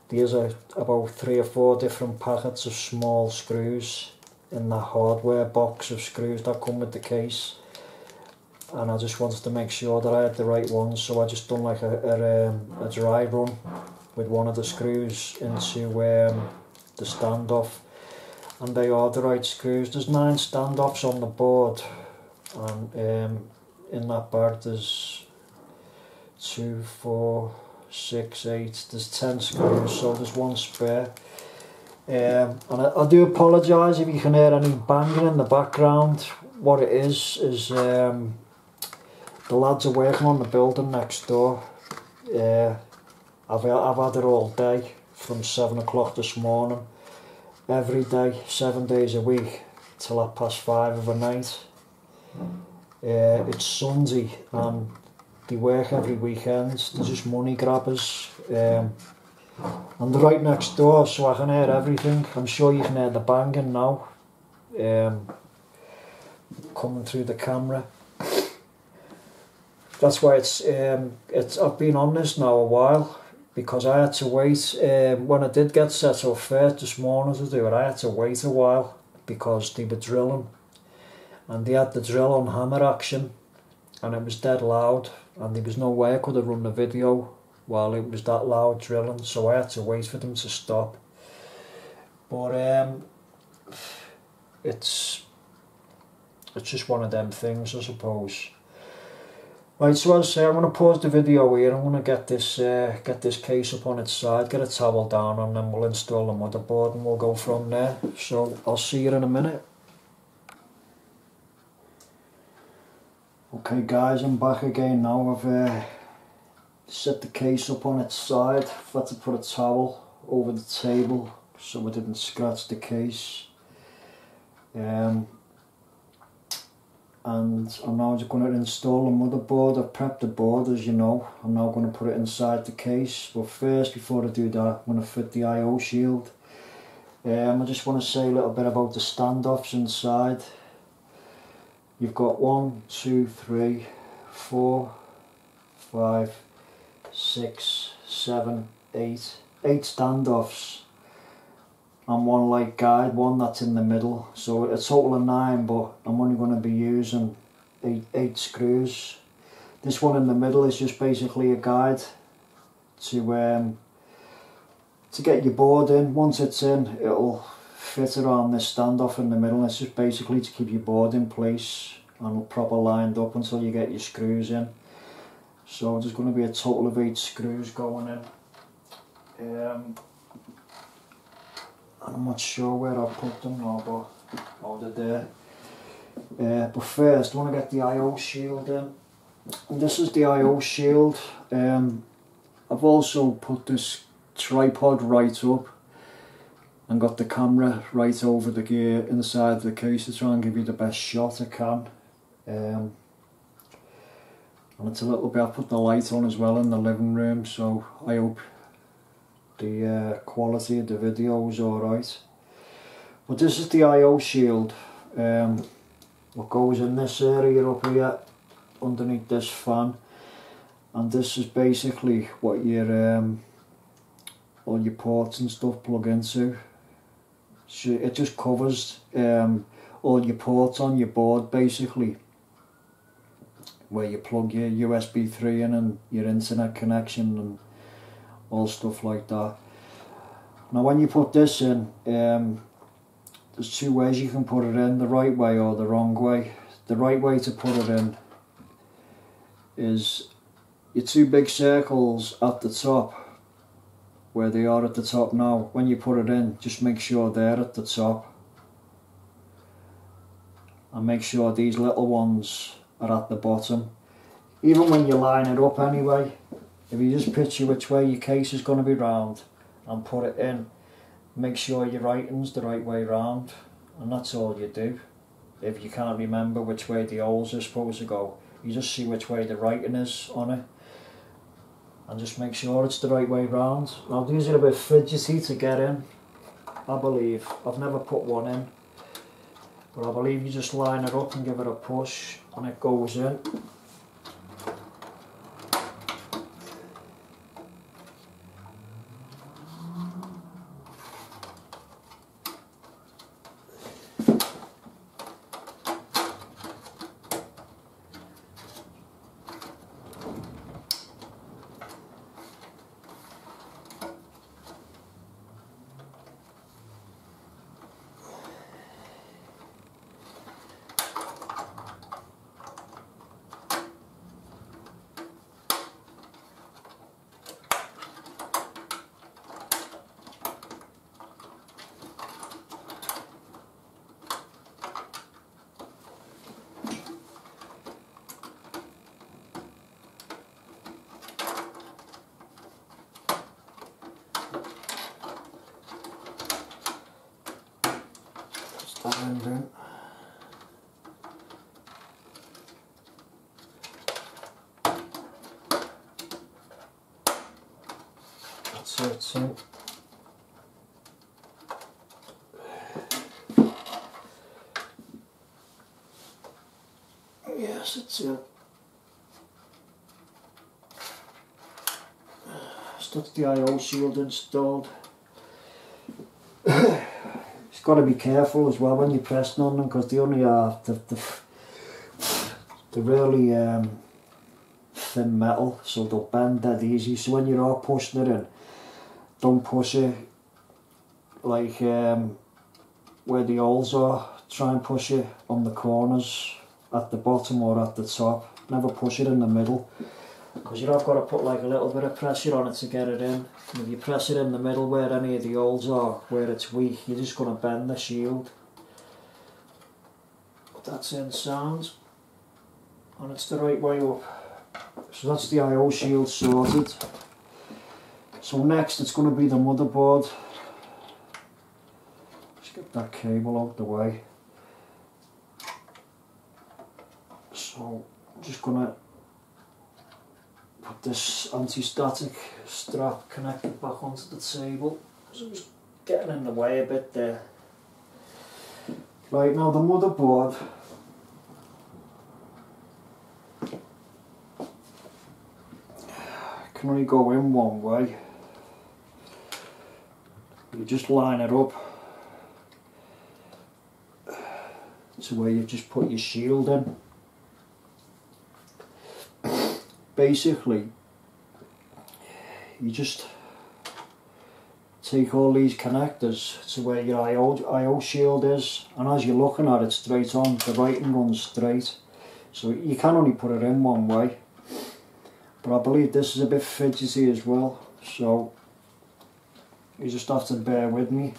there's about 3 or 4 different packets of small screws in that hardware box of screws that come with the case, and I just wanted to make sure that I had the right ones, so I just done like a dry run with one of the screws into the standoff, and they are the right screws. There's 9 standoffs on the board, and in that bag there's 2, 4, 6, 8, there's 10 screws, so there's 1 spare. And I do apologise if you can hear any banging in the background. What it is the lads are working on the building next door. I've had it all day from 7 o'clock this morning, every day, 7 days a week, till 5:30 of the night. It's Sunday and they work every weekend. They're just money grabbers. And they're right next door, so I can hear everything. I'm sure you can hear the banging now, coming through the camera. That's why I've been on this now a while, because I had to wait. When I did get set up first this morning to do it, I had to wait a while because they were drilling, and they had the drill on hammer action, and it was dead loud, and there was no way I could have run the video while it was that loud drilling, so I had to wait for them to stop. But it's just one of them things, I suppose. Right, so as I say, I'm going to pause the video here. I'm going to get this case up on its side, get a towel down, and then we'll install the motherboard and we'll go from there. So I'll see you in a minute. Okay guys, I'm back again now. I've set the case up on its side. I've had to put a towel over the table so I didn't scratch the case. And I'm now just going to install the motherboard. I've prepped the board, as you know. I'm now going to put it inside the case. But first, before I do that, I'm going to fit the I/O shield. I just want to say a little bit about the standoffs inside. You've got 1, 2, 3, 4, 5, 6, 7, 8 standoffs, and 1 light guide, 1 that's in the middle, so a total of 9, but I'm only going to be using 8 screws. This one in the middle is just basically a guide to get your board in. Once it's in, it'll fit around this standoff in the middle. It's just basically to keep your board in place and proper lined up until you get your screws in. So there's going to be a total of 8 screws going in. I'm not sure where I put them now, but they're there. But first I want to get the I/O shield in. And this is the I/O shield. I've also put this tripod right up and got the camera right over the gear inside the case to try and give you the best shot I can. And it's a little bit, I put the light on as well in the living room, so I hope the quality of the video is alright. But this is the I/O shield. What goes in this area up here underneath this fan, and this is basically what your all your ports and stuff plug into. So it just covers all your ports on your board, basically, where you plug your USB 3 in and your internet connection and all stuff like that. Now when you put this in, there's 2 ways you can put it in, the right way or the wrong way. The right way to put it in is your 2 big circles at the top, where they are at the top now. When you put it in, just make sure they're at the top, and make sure these little ones are at the bottom. Even when you line it up anyway, if you just picture which way your case is going to be round and put it in, make sure your writing's the right way round, and that's all you do. If you can't remember which way the holes are supposed to go, you just see which way the writing is on it and just make sure it's the right way round. Now these are a bit fidgety to get in, I believe. I've never put one in. But I believe you just line it up and give it a push and it goes in. That end in. That's it, so yes, it's it. So that's the I/O shield installed. Got to be careful as well when you're pressing on them, because they only are they're really thin metal, so they'll bend dead easy. So when you are pushing it in, don't push it like where the holes are. Try and push it on the corners at the bottom or at the top. Never push it in the middle, because you have got to put like a little bit of pressure on it to get it in. And if you press it in the middle where any of the holes are, where it's weak, you're just going to bend the shield. But that's in sound, and it's the right way up. So that's the I/O shield sorted. So next it's going to be the motherboard. Just get that cable out the way. So I'm just going to put this anti-static strap connected back onto the table. So it's getting in the way a bit there. Right, now the motherboard can only go in one way. You just line it up to where you just put your shield in. Basically, you just take all these connectors to where your I/O shield is, and as you're looking at it straight on, the writing runs straight. So you can only put it in one way. But I believe this is a bit fidgety as well, so you just have to bear with me.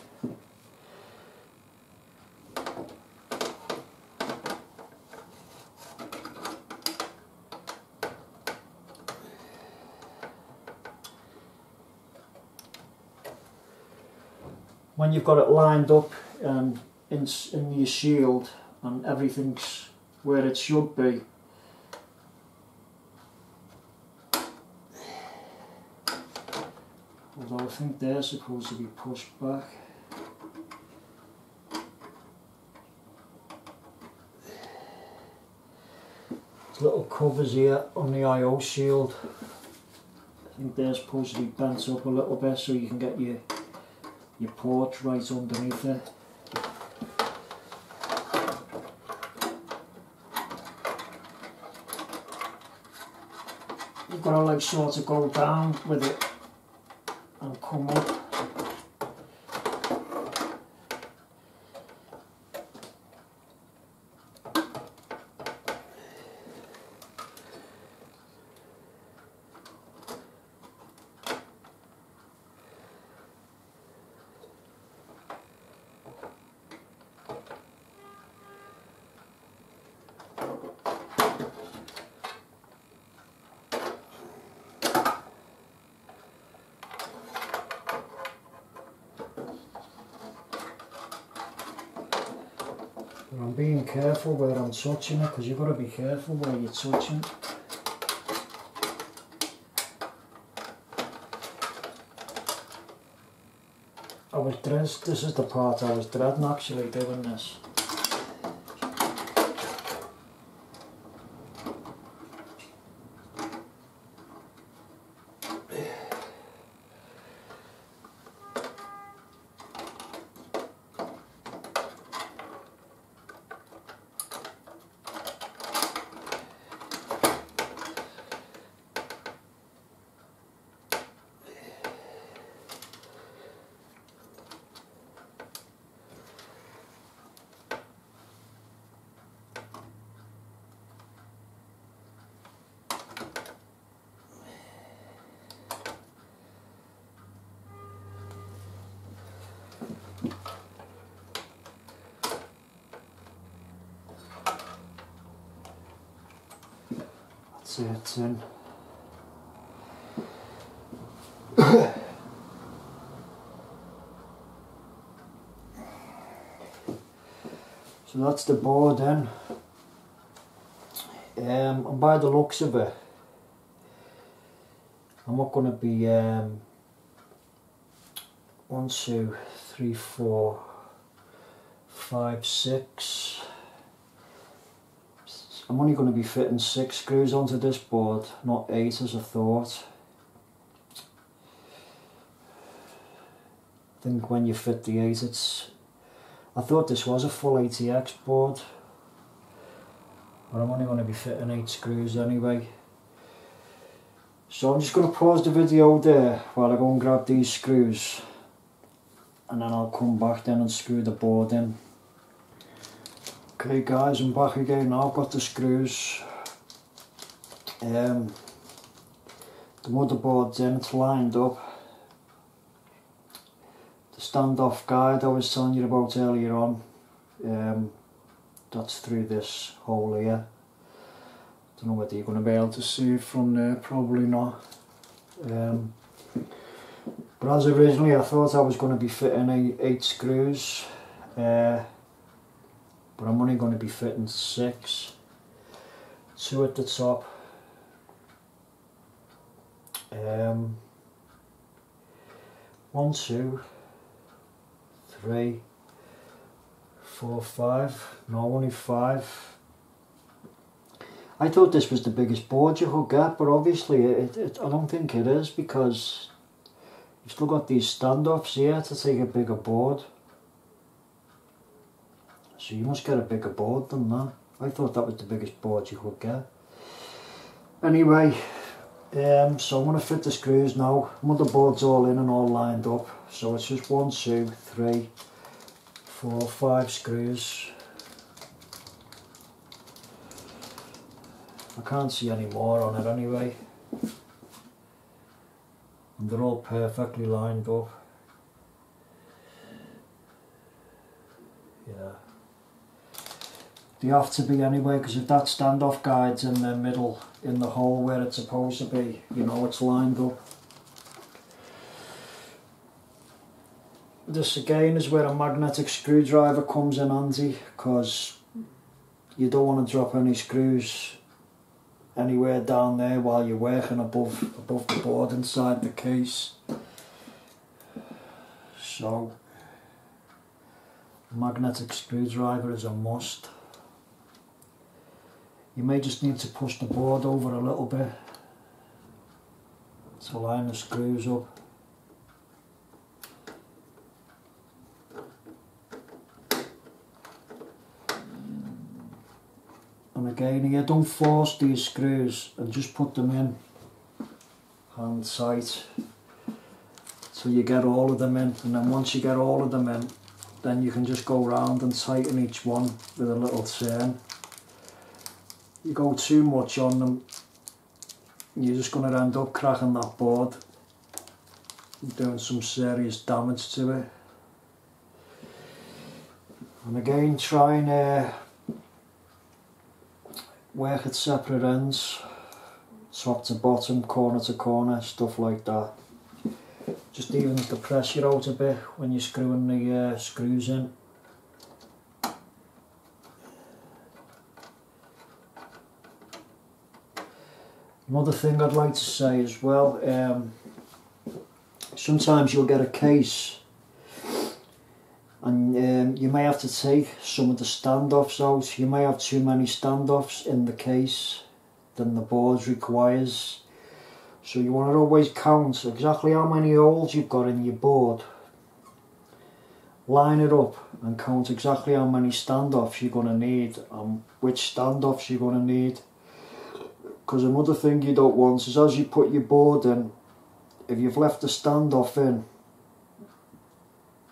When you've got it lined up in your shield and everything's where it should be, although I think they're supposed to be pushed back. There's little covers here on the I/O shield. I think they're supposed to be bent up a little bit so you can get your port right underneath it. You've got to like sort of go down with it and come up. I'm being careful where I'm touching it, because you've got to be careful where you're touching. This is the part I was dreading actually doing this. see it's in. So that's the board in. And by the looks of it, I'm not going to be 1, 2, 3, 4, 5, 6. I'm only going to be fitting 6 screws onto this board, not 8 as I thought. I think when you fit the 8 I thought this was a full ATX board, but I'm only going to be fitting 8 screws anyway. So I'm just going to pause the video there while I go and grab these screws, and then I'll come back then and screw the board in. Okay guys, I'm back again now. I've got the screws. The motherboard's in, it's lined up. The standoff guide I was telling you about earlier on, that's through this hole here. Don't know whether you're going to be able to see it from there, probably not. But as originally I thought I was going to be fitting 8 screws. But I'm only going to be fitting 6, 2 at the top, 1, 2, 3, 4, 5, no, only 5. I thought this was the biggest board you could get, but obviously I don't think it is, because you've still got these standoffs here to take a bigger board. So you must get a bigger board than that. I thought that was the biggest board you could get. Anyway, so I'm going to fit the screws now. Motherboard's all in and all lined up. So it's just 1, 2, 3, 4, 5 screws. I can't see any more on it anyway. And they're all perfectly lined up. Yeah. They have to be anyway, because if that standoff guide's in the middle, in the hole where it's supposed to be, you know it's lined up. This again is where a magnetic screwdriver comes in handy, because you don't want to drop any screws anywhere down there while you're working above the board inside the case. So a magnetic screwdriver is a must. You may just need to push the board over a little bit to line the screws up. And again here, don't force these screws and just put them in hand tight till you get all of them in, and then once you get all of them in, then you can just go round and tighten each one with a little turn. You go too much on them, you're just going to end up cracking that board and doing some serious damage to it. And again, try and work at separate ends, top to bottom, corner to corner, stuff like that. Just even the pressure out a bit when you're screwing the screws in. Another thing I'd like to say as well, sometimes you'll get a case and you may have to take some of the standoffs out. You may have too many standoffs in the case than the board requires. So you want to always count exactly how many holes you've got in your board. Line it up and count exactly how many standoffs you're going to need and which standoffs you're going to need. Because another thing you don't want is, as you put your board in, if you've left the standoff in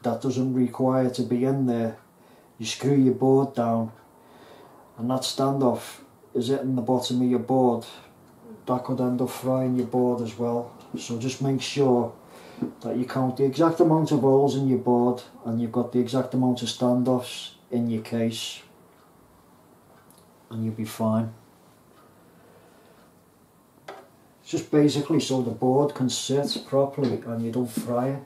that doesn't require to be in there, you screw your board down and that standoff is hitting the bottom of your board. That could end up frying your board as well. So just make sure that you count the exact amount of holes in your board and you've got the exact amount of standoffs in your case, and you'll be fine. just basically so the board can sit properly and you don't fry it.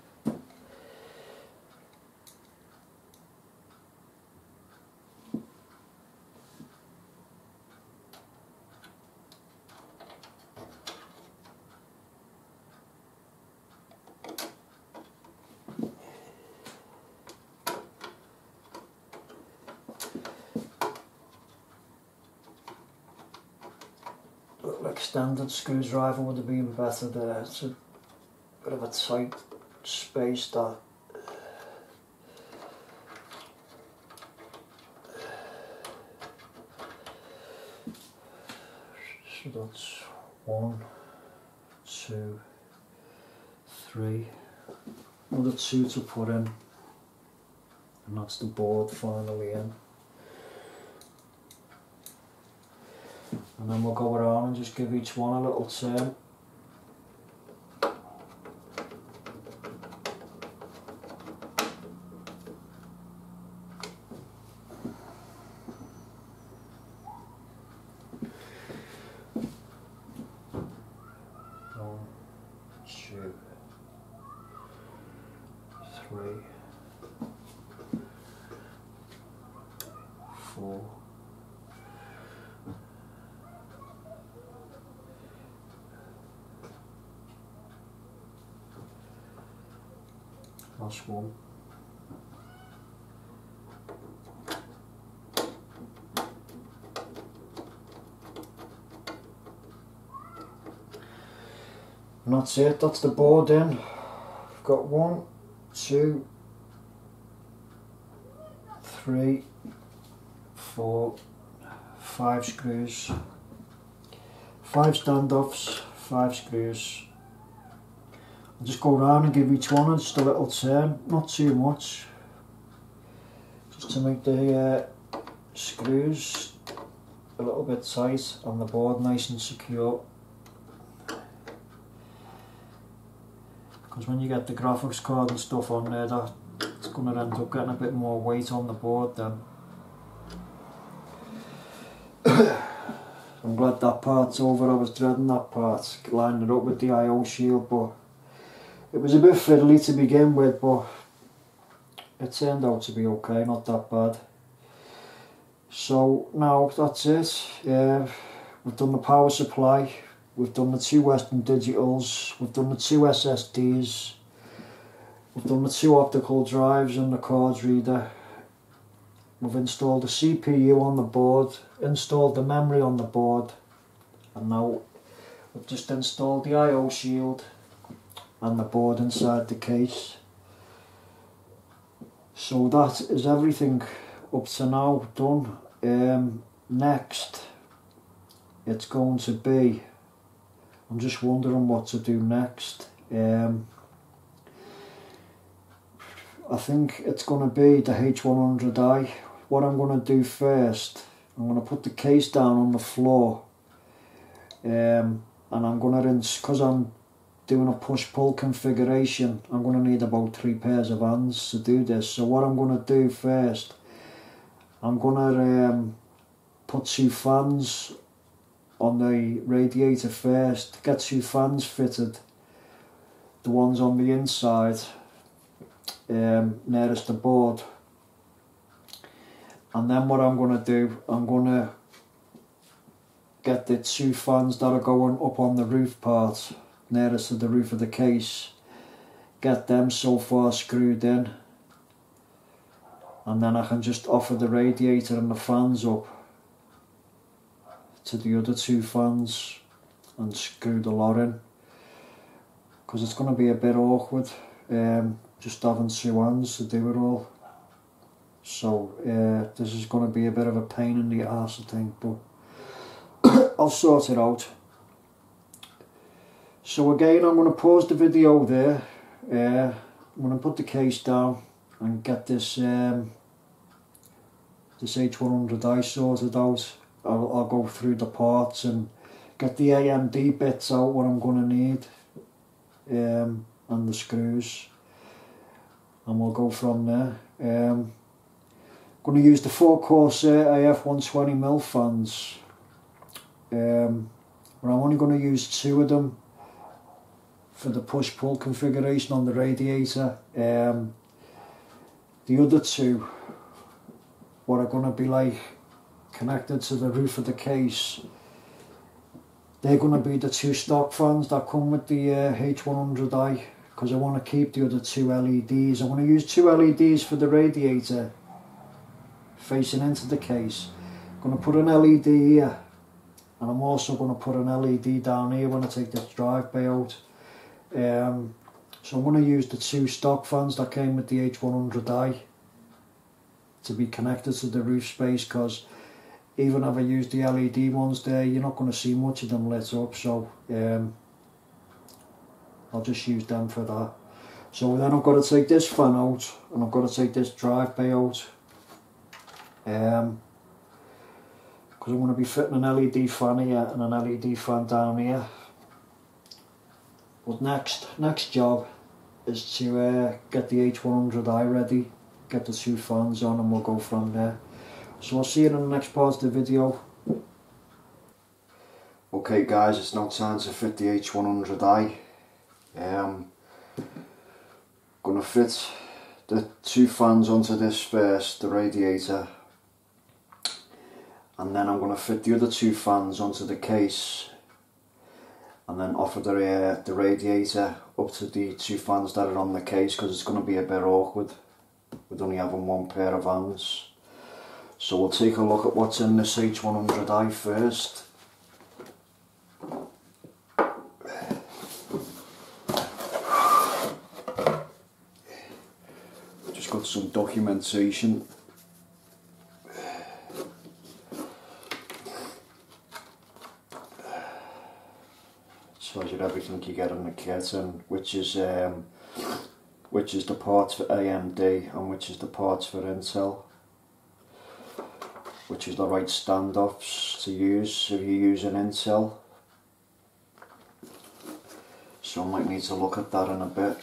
Extended screwdriver would have been better there. It's a bit of a tight space that. So that's 1, 2, 3. Another 2 to put in, and that's the board finally in. And then we'll go around and just give each one a little turn. One, 2, 3, 4. Last one. And that's it, that's the board in. I've got 1, 2, 3, 4, 5 screws, 5 standoffs, 5 screws. I'll just go around and give each one just a little turn, not too much, just to make the screws a little bit tight and the board nice and secure. Because when you get the graphics card and stuff on there, it's going to end up getting a bit more weight on the board then. I'm glad that part's over. I was dreading that part, lining it up with the IO shield, but it was a bit fiddly to begin with, but it turned out to be okay, not that bad. So now that's it. We've done the power supply, we've done the 2 Western Digitals, we've done the 2 SSDs, we've done the 2 optical drives and the card reader. We've installed the CPU on the board, installed the memory on the board, and now we've just installed the IO shield and the board inside the case. So that is everything up to now done. Next, it's going to be, I'm just wondering what to do next. I think it's going to be the H100i. What I'm going to do first, I'm going to put the case down on the floor, and I'm going to, because I'm doing a push-pull configuration, I'm going to need about 3 pairs of hands to do this. So what I'm going to do first, I'm going to put 2 fans on the radiator first, get 2 fans fitted, the ones on the inside nearest the board. And then what I'm going to do, I'm going to get the 2 fans that are going up on the roof part, nearest to the roof of the case, get them so far screwed in, and then I can just offer the radiator and the fans up to the other 2 fans and screw the lot in, because it's going to be a bit awkward just having 2 hands to do it all. So this is going to be a bit of a pain in the arse, I think, but I'll sort it out. So again, I'm going to pause the video there. I'm going to put the case down and get this this H100i sorted out. I'll go through the parts and get the AMD bits out, what I'm going to need, and the screws, and we'll go from there. Going to use the 4 Corsair AF 120mm fans. When but I'm only going to use 2 of them for the push-pull configuration on the radiator. The other 2, what are going to be like connected to the roof of the case, they're going to be the 2 stock fans that come with the H100i, because I want to keep the other 2 LEDs. I want to use 2 LEDs for the radiator facing into the case. I'm going to put an LED here, and I'm also going to put an LED down here when I take this drive bay out. So I'm going to use the 2 stock fans that came with the H100i to be connected to the roof space, because even if I use the LED ones there, you're not going to see much of them lit up, so I'll just use them for that. So then I've got to take this fan out, and I've got to take this drive bay out, because I'm going to be fitting an LED fan here and an LED fan down here. But next job is to get the H100i ready, get the 2 fans on, and we'll go from there. So I'll see you in the next part of the video. Okay guys, it's now time to fit the H100i. Gonna fit the 2 fans onto this first, the radiator, and then I'm gonna fit the other 2 fans onto the case, and then off of the radiator up to the 2 fans that are on the case, because it's going to be a bit awkward with only having 1 pair of fans. So we'll take a look at what's in this H100i first. Just got some documentation. Shows you everything you get in the kit, and which is the parts for AMD and which is the parts for Intel, which is the right standoffs to use if you use an Intel. So I might need to look at that in a bit.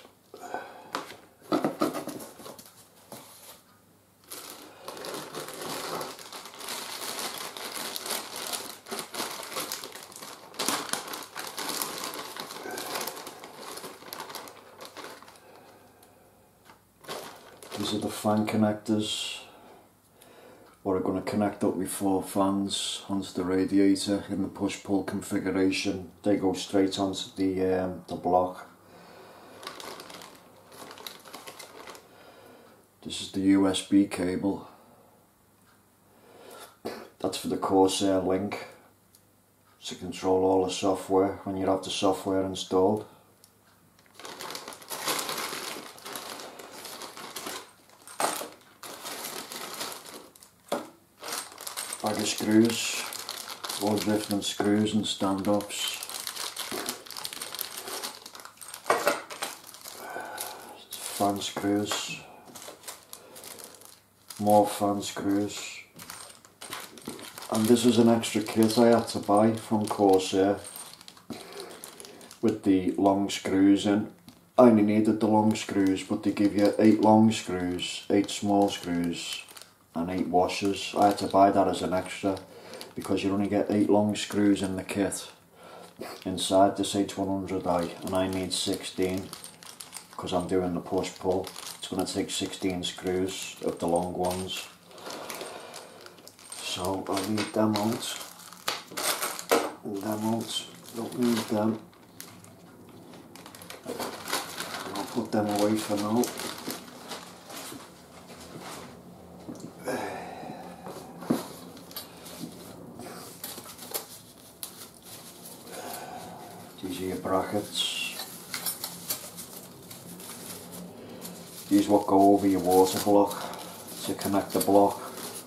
These are the fan connectors, what are going to connect up with 4 fans onto the radiator in the push-pull configuration. They go straight onto the block. This is the USB cable. That's for the Corsair link, to control all the software when you have the software installed. Bag of screws, all different screws and standoffs. Fan screws, more fan screws, and this is an extra kit I had to buy from Corsair with the long screws in. I only needed the long screws, but they give you 8 long screws, 8 small screws and 8 washers. I had to buy that as an extra because you only get 8 long screws in the kit inside this H100i, and I need 16 because I'm doing the push-pull. It's going to take 16 screws of the long ones, so I'll leave them out and them out. Don't need them, and I'll put them away for now. These are your brackets. These what go over your water block to connect the block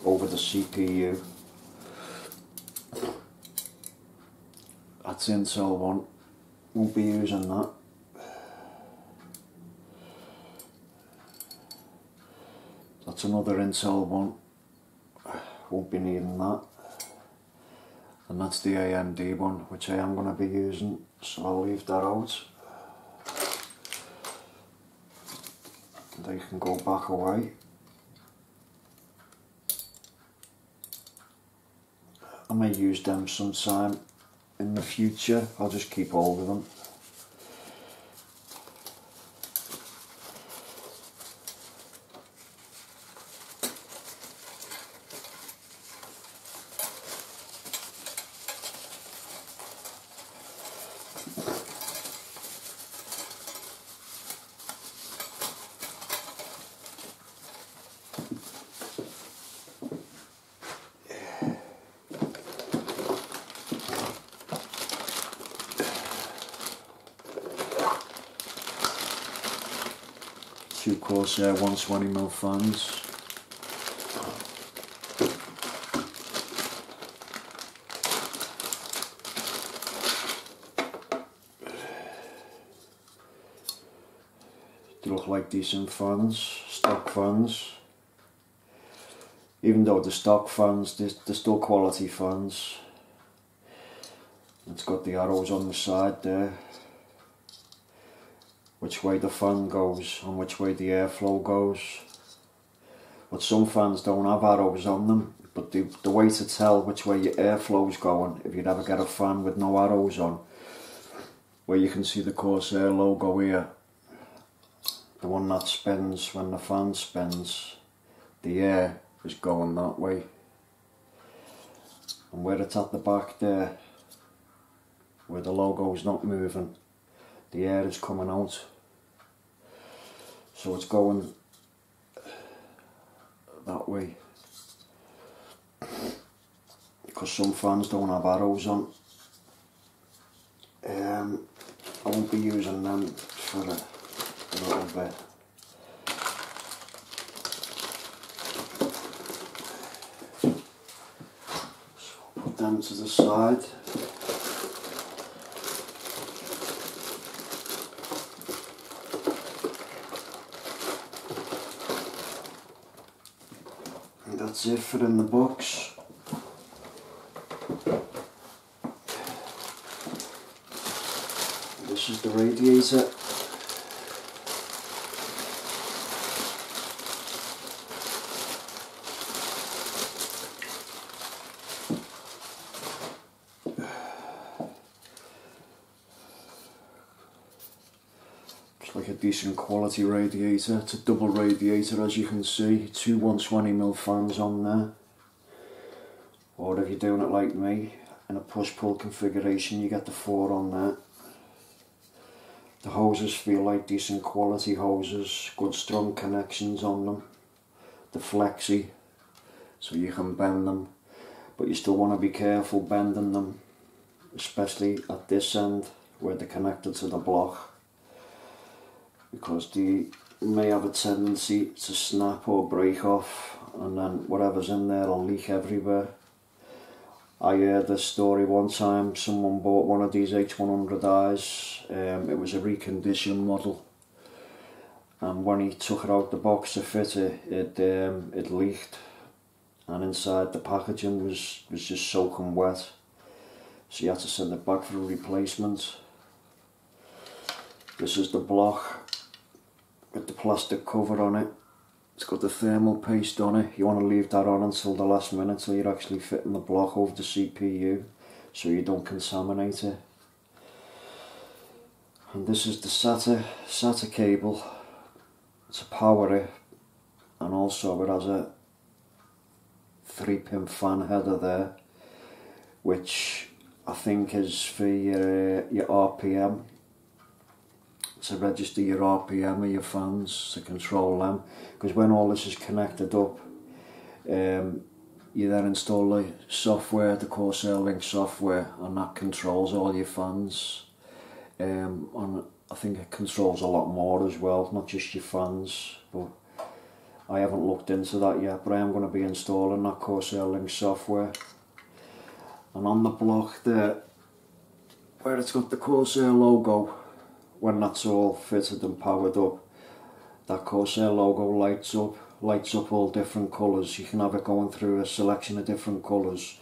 over the CPU. That's Intel one. Won't be using that. That's another Intel one. Won't be needing that. And that's the AMD one, which I am going to be using, so I'll leave that out. They can go back away. I may use them sometime in the future I'll just keep hold of them. Two Corsair 120mm fans. They look like decent fans, stock fans. Even though the stock fans, they're still quality fans. It's got the arrows on the side there, which way the fan goes and which way the airflow goes. But some fans don't have arrows on them, but the way to tell which way your airflow's going, if you'd ever get a fan with no arrows on, where you can see the Corsair logo here, the one that spins when the fan spins, the air is going that way. And where it's at the back there, where the logo's not moving, the air is coming out. So it's going that way. Because some fans don't have arrows on. I won't be using them for a little bit. So put them to the side. And that's it for in the box. This is the radiator. It's like a decent quality radiator. It's a double radiator, as you can see. Two 120mm fans on there. Or if you're doing it like me, in a push-pull configuration, you get the 4 on there. The hoses feel like decent quality hoses, good strong connections on them. They're flexy, so you can bend them, but you still want to be careful bending them, especially at this end where they're connected to the block, because they may have a tendency to snap or break off, and then whatever's in there will leak everywhere. I heard this story one time. Someone bought one of these H100Is. It was a reconditioned model, and when he took it out the box to fit it, it leaked, and inside the packaging was just soaking wet. So you had to send it back for a replacement. This is the block with the plastic cover on it. It's got the thermal paste on it. You want to leave that on until the last minute, till you're actually fitting the block over the CPU, so you don't contaminate it. And this is the SATA cable to power it, and also it has a 3-pin fan header there, which I think is for your RPM, to register your RPM of your fans, to control them. Because when all this is connected up, you then install the software, the Corsair Link software, and that controls all your fans. And I think it controls a lot more as well, not just your fans. But I haven't looked into that yet, but I am going to be installing that Corsair Link software. And on the block there, where it's got the Corsair logo, when that's all fitted and powered up, that Corsair logo lights up all different colours. You can have it going through a selection of different colours,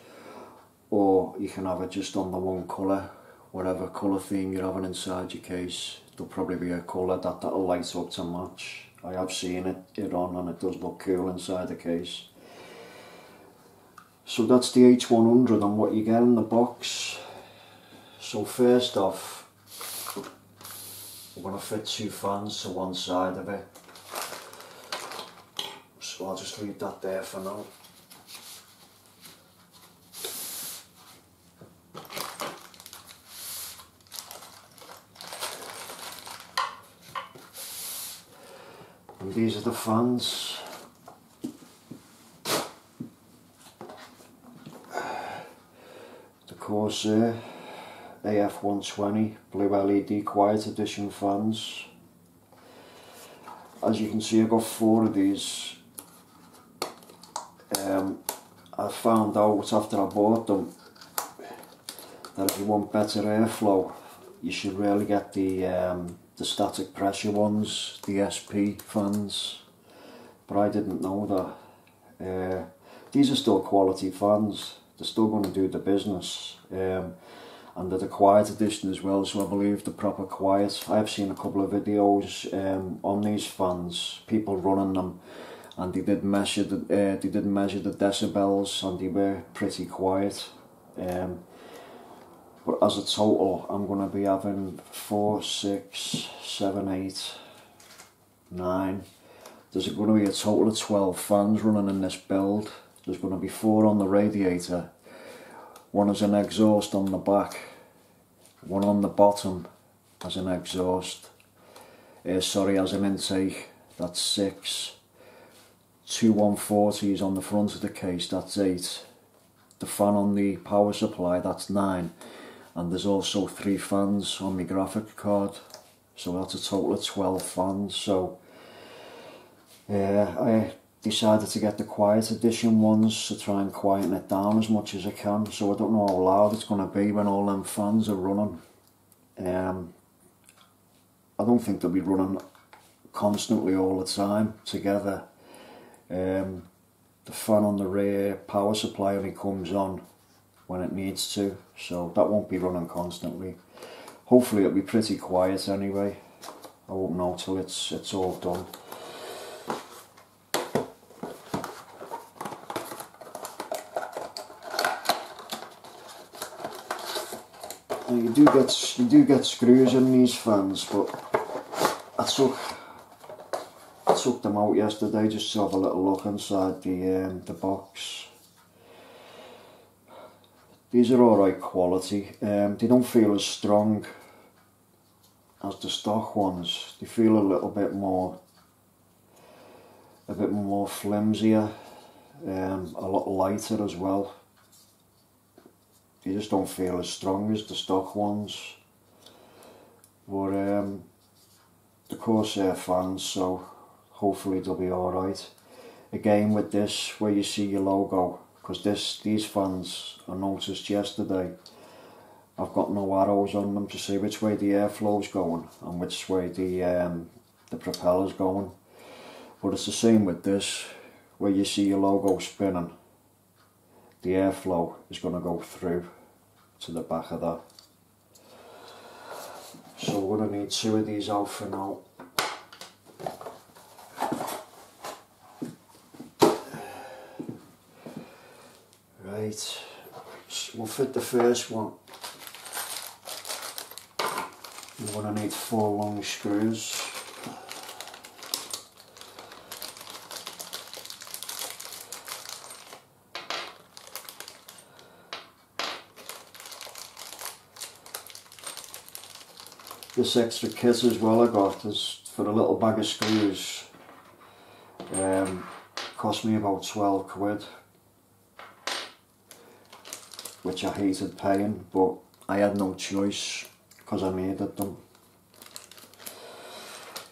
or you can have it just on the one colour, whatever colour theme you're having inside your case. There'll probably be a colour that'll light up to match. I have seen it on, and it does look cool inside the case. So that's the H100 and what you get in the box. So first off, I'm going to fit 2 fans to one side of it. So I'll just leave that there for now. And these are the fans. The Corsair AF120 blue LED quiet edition fans. As you can see, I've got 4 of these. I found out after I bought them that if you want better airflow, you should really get the static pressure ones, the SP fans, but I didn't know that. These are still quality fans, they're still going to do the business, and they're the quiet edition as well, so I believe the proper quiet. I've seen a couple of videos on these fans, people running them, and they did measure the decibels, and they were pretty quiet. But as a total, I'm going to be having 4, 6, 7, 8, 9. There's going to be a total of 12 fans running in this build. There's going to be 4 on the radiator. 1 as an exhaust on the back. 1 on the bottom as an exhaust. As an intake. That's 6. 2 140s on the front of the case. That's 8. The fan on the power supply. That's 9. And there's also 3 fans on my graphic card, so that's a total of 12 fans. So I decided to get the quiet edition ones to try and quieten it down as much as I can, so I don't know how loud it's going to be when all them fans are running. I don't think they'll be running constantly all the time together. The fan on the rear power supply only comes on when it needs to, so that won't be running constantly. Hopefully it'll be pretty quiet anyway. I won't know till it's all done. Now you do get screws in these fans, but I took them out yesterday just to have a little look inside the box. These are alright quality. They don't feel as strong as the stock ones. They feel a bit more flimsier, a lot lighter as well. They just don't feel as strong as the stock ones. But the Corsair fans, so hopefully they'll be alright. Again with this, where you see your logo, because these fans I noticed yesterday, I've got no arrows on them to see which way the airflow's going and which way the propeller's going. But it's the same with this, where you see your logo spinning, the airflow is going to go through to the back of that. So we're going to need 2 of these out for now. Right, so we'll fit the first one. We're going to need 4 long screws. This extra kit as well I got is for a little bag of screws. Cost me about 12 quid. Which I hated paying, but I had no choice because I needed them.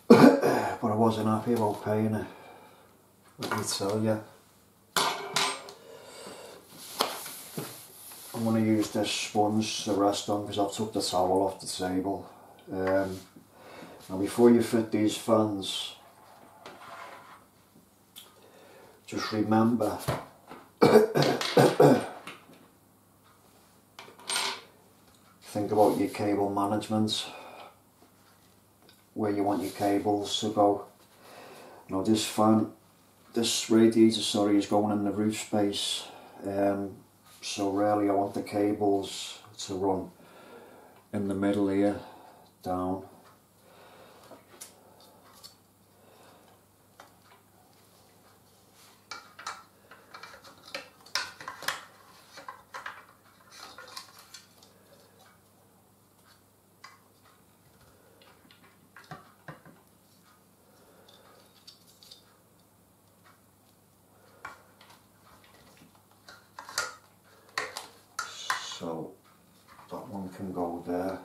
But I wasn't happy about paying it, let me tell you. I'm going to use this sponge to rest on because I've took the towel off the table. Now before you fit these fans, just remember think about your cable management, where you want your cables to go. Now this radiator is going in the roof space, so really I want the cables to run in the middle here, down. So that one can go there.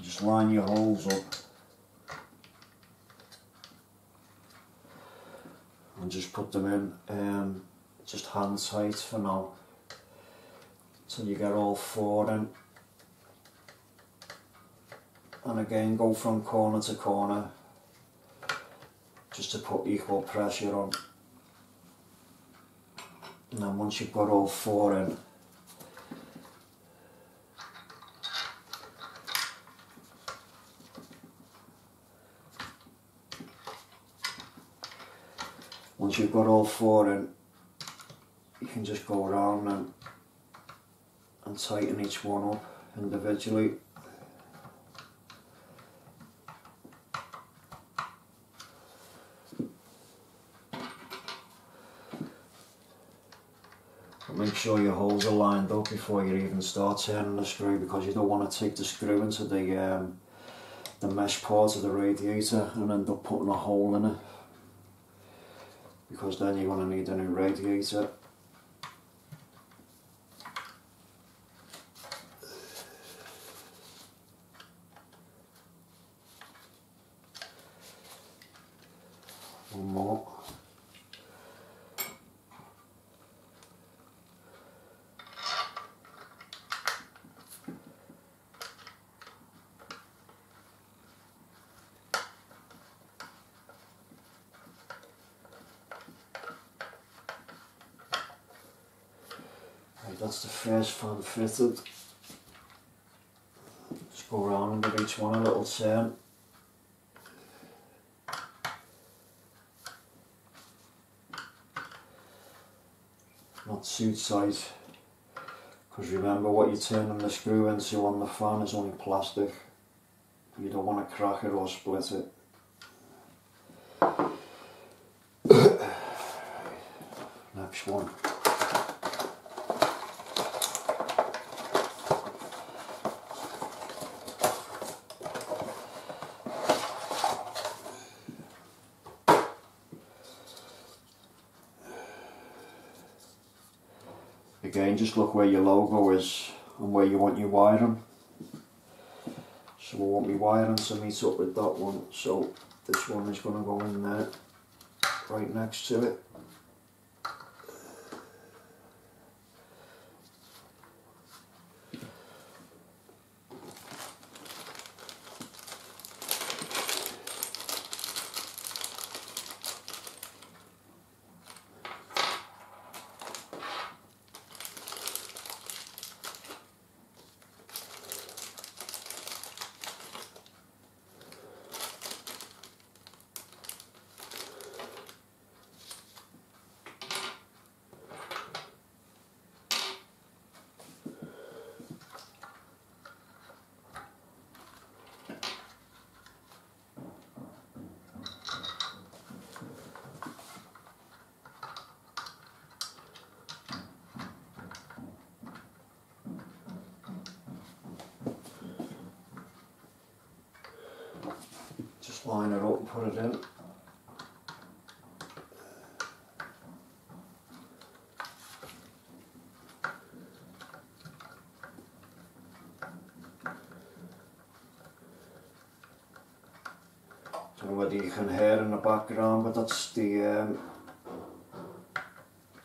Just line your holes up and just put them in just hand tight for now till you get all 4 in, and again go from corner to corner just to put equal pressure on, and then once you've got all 4 in, you can just go around and tighten each one up individually. And make sure your holes are lined up before you even start turning the screw, because you don't want to take the screw into the mesh part of the radiator and end up putting a hole in it, because then you're going to need a new radiator. One more. That's the first fan fitted. Just go around and give each one a little turn. Not too tight, because remember what you're turning the screw into on the fan is only plastic. You don't want to crack it or split it. Next one. Again, just look where your logo is and where you want your wiring. So I want my wiring to meet up with that one, so this one is going to go in there, right next to it. Just line it up and put it in. Don't know whether you can hear in the background, but that's the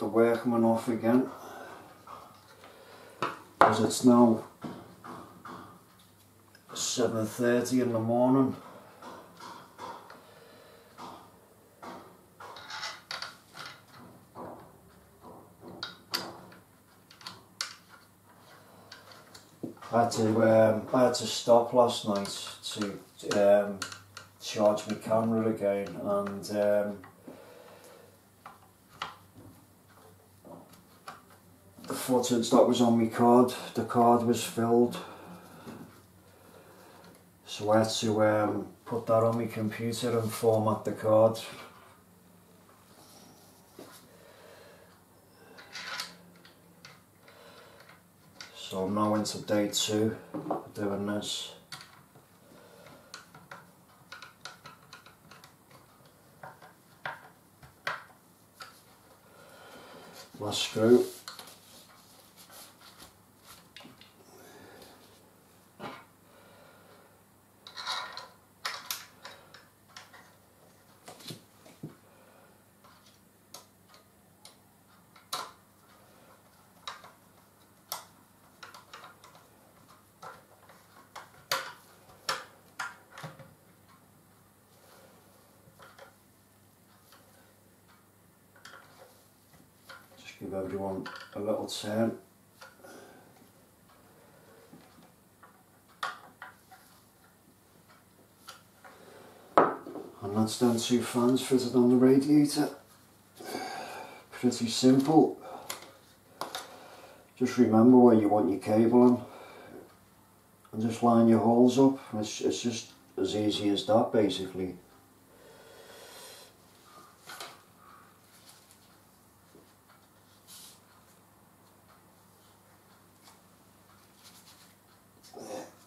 workman off again, because it's now 7:30 in the morning. I had to stop last night to charge my camera again, and footage that was on my card. The card was filled, so I had to put that on my computer and format the card. So I'm now into day 2 of doing this. Last screw. Give everyone a little turn. And that's them 2 fans fitted on the radiator. Pretty simple. Just remember where you want your cable on and just line your holes up. It's just as easy as that, basically.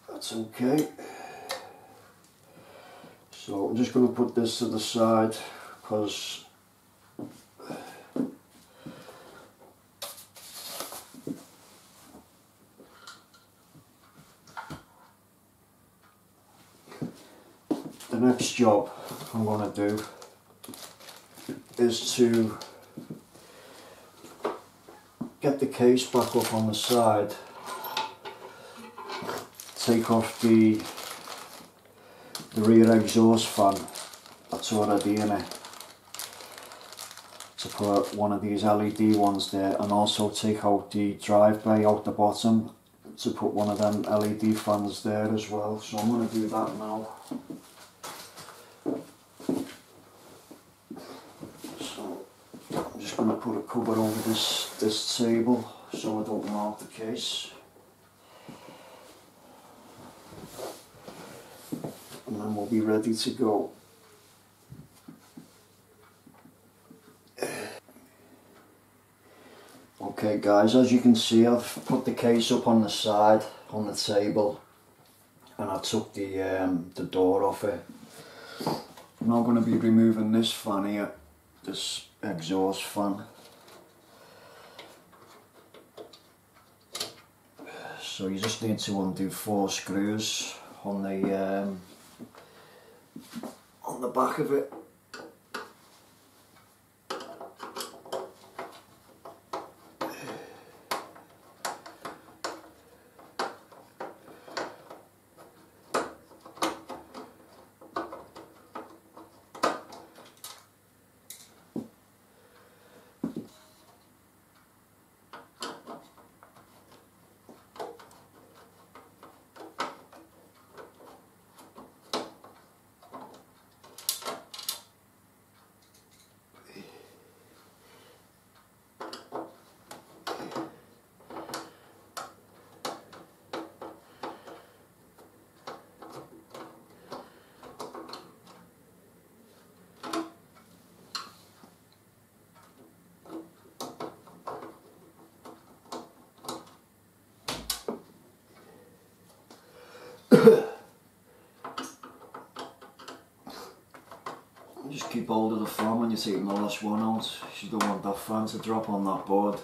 That's okay. So I'm just going to put this to the side because the next job I'm going to do is to get the case back up on the side, take off the rear exhaust fan that's already in it, to put one of these LED ones there, and also take out the drive bay out the bottom to put one of them LED fans there as well. So I'm going to do that now. So I'm just going to put a cover over this table so I don't mark the case. And then we'll be ready to go. Okay guys, as you can see, I've put the case up on the side on the table and I took the door off it. I'm now going to be removing this fan here, this exhaust fan. So you just need to undo 4 screws on the back of it. Just keep hold of the fan when you're taking the last one out. You don't want that fan to drop on that board.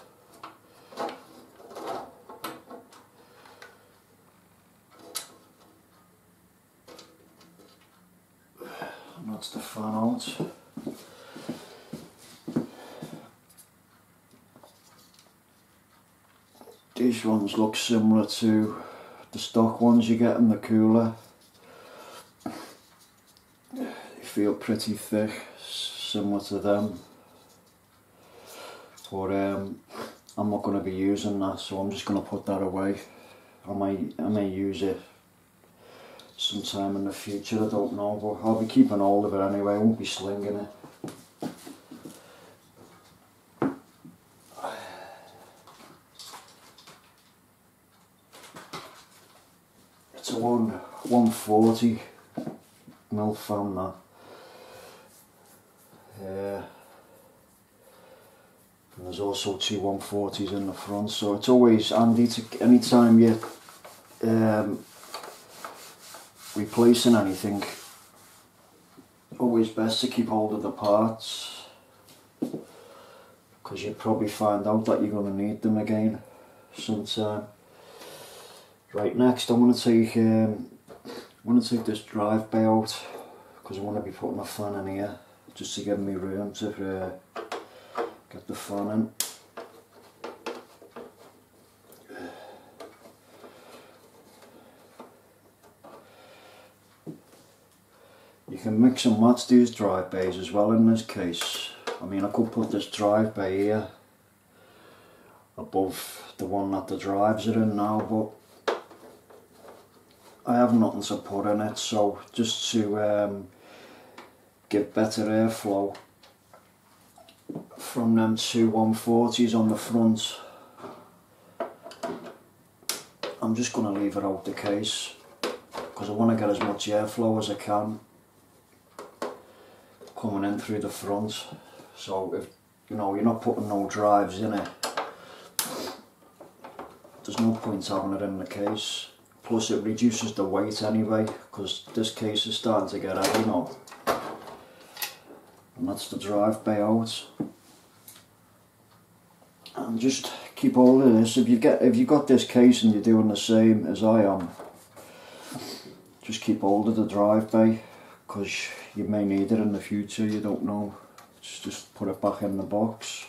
And that's the fan out. These ones look similar to the stock ones you get in the cooler. Feel pretty thick, similar to them, but I'm not going to be using that, so I'm just going to put that away. I may use it sometime in the future, I don't know, but I'll be keeping hold of it anyway. I won't be slinging it. 140 mil fan that. And there's also two 140s in the front, so it's always handy to, anytime you're replacing anything, always best to keep hold of the parts, because you'll probably find out that you're going to need them again sometime. Right, next I'm going to take this drive bay out, because I want to be putting a fan in here just to give me room to get the fan in. You can mix and match these drive bays as well in this case. I mean, I could put this drive bay here above the one that the drives are in now, but I have nothing to put in it, so just to give better airflow from them two 140s on the front, I'm just going to leave it out the case, because I want to get as much airflow as I can coming in through the front. So if you know you're not putting no drives in it, there's no point having it in the case. Plus it reduces the weight anyway, because this case is starting to get heavy now. And that's the drive bay out. And just keep hold of this. If you got this case and you're doing the same as I am, just keep hold of the drive bay, because you may need it in the future, you don't know. Just put it back in the box.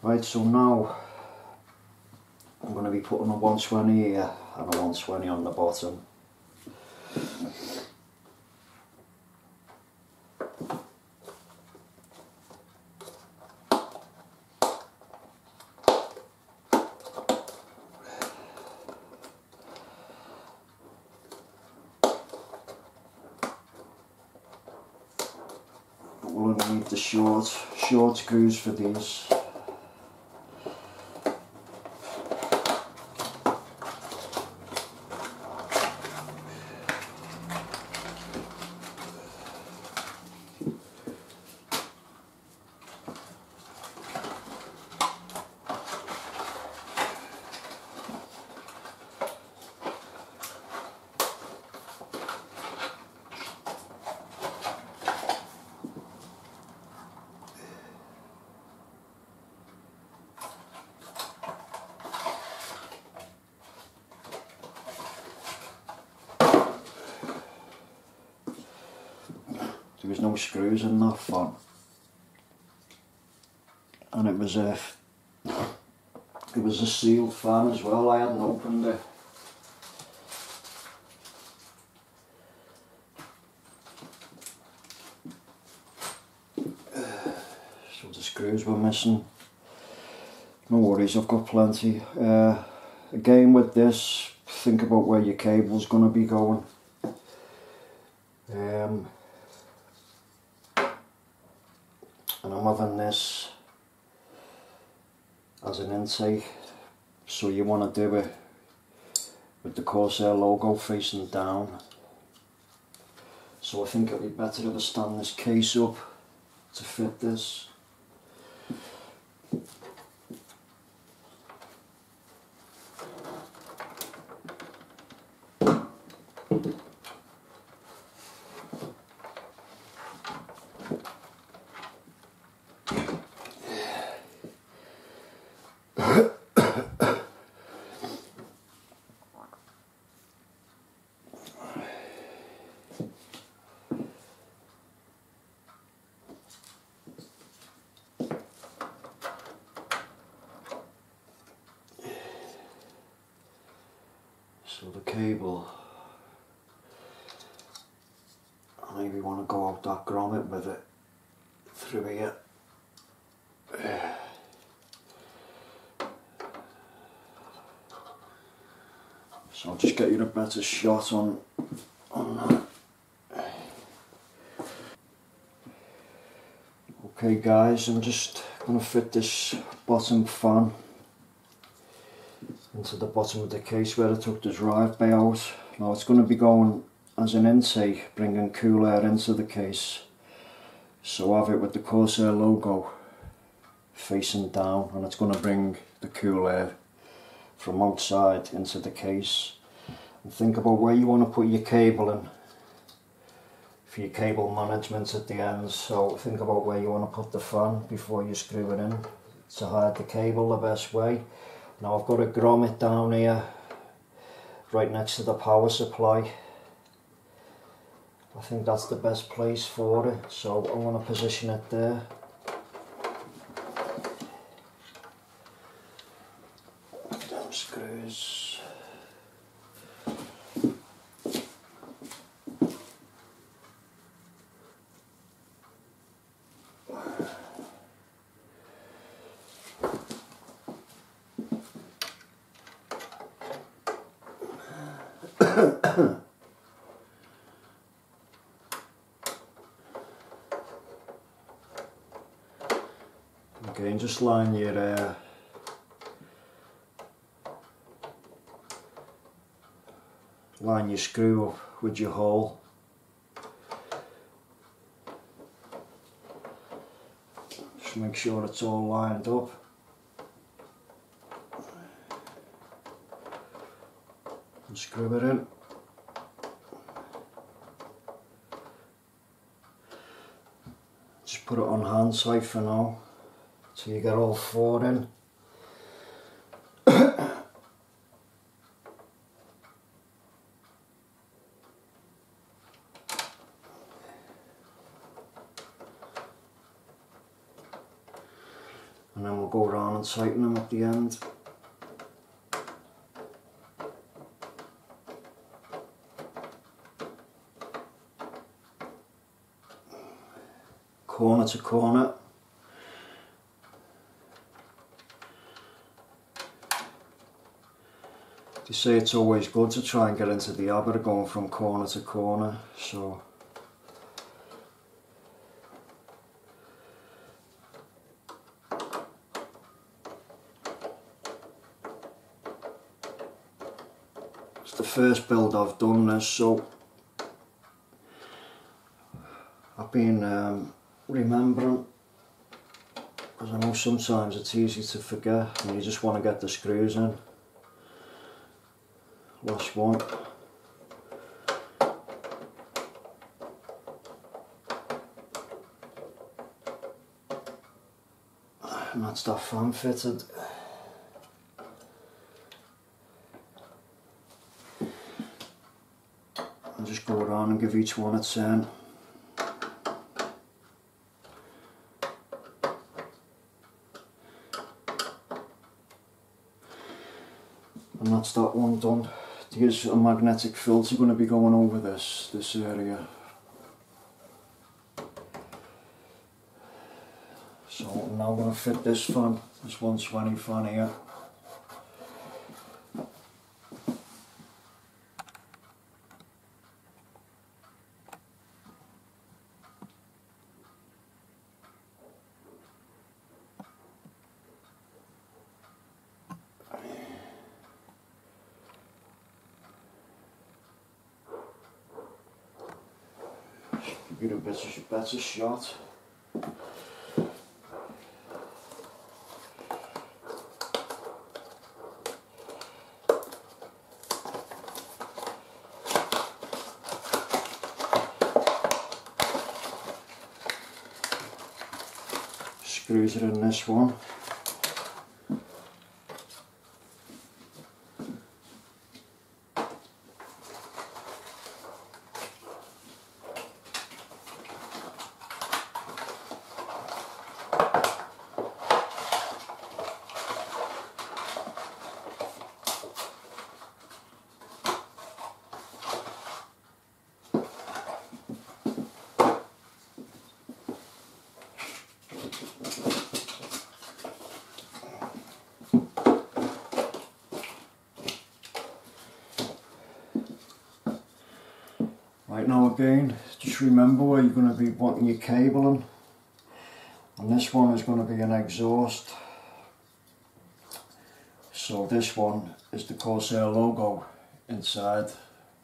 Right, so now I'm going to be putting a 120 here and a 120 on the bottom. We'll only need the short screws for these. There was no screws in that fan, and it was a sealed fan as well. I hadn't opened it. So the screws were missing. No worries, I've got plenty. Again with this, think about where your cable's going to be going. And I'm having this as an intake, so you want to do it with the Corsair logo facing down. So I think it'd be better to stand this case up to fit this. So the cable, I maybe want to go out that grommet with it through here. So I'll just get you a better shot on that. Okay guys, I'm just going to fit this bottom fan into the bottom of the case where I took the drive bay out. Now it's going to be going as an intake, bringing cool air into the case. So I have it with the Corsair logo facing down, and it's going to bring the cool air from outside into the case. And think about where you want to put your cable in for your cable management at the ends. So think about where you want to put the fan before you screw it in to hide the cable the best way. Now I've got a grommet down here right next to the power supply. I think that's the best place for it, so I want to position it there. Them screws. Okay, and just line your screw up with your hole. Just make sure it's all lined up. And screw it in. Just put it on hand tight for now, till you get all four in. And then we'll go around and tighten them at the end. Corner to corner. They say it's always good to try and get into the habit of going from corner to corner, so it's the first build I've done this, so I've been remembering, because I know sometimes it's easy to forget and you just want to get the screws in. Last one. And that's that fan fitted. And just go around and give each one a turn. And that's that one done. There's a magnetic filter going to be going over this area. So I'm now going to fit this fan, this 120 fan here. Give it a better shot. Screws are in this one. Right, now again, just remember where you're going to be wanting your cable in. And this one is going to be an exhaust. So this one is the Corsair logo inside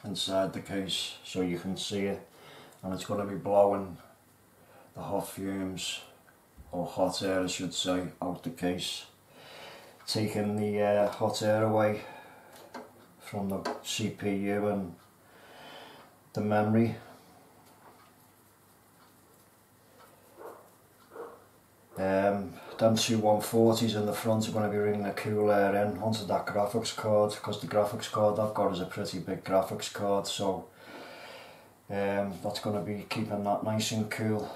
the case, so you can see it, and it's going to be blowing the hot fumes, or hot air I should say, out the case, taking the hot air away from the CPU and the memory. Them two 140s in the front are going to be bringing the cool air in onto that graphics card, because the graphics card I've got is a pretty big graphics card, so that's going to be keeping that nice and cool.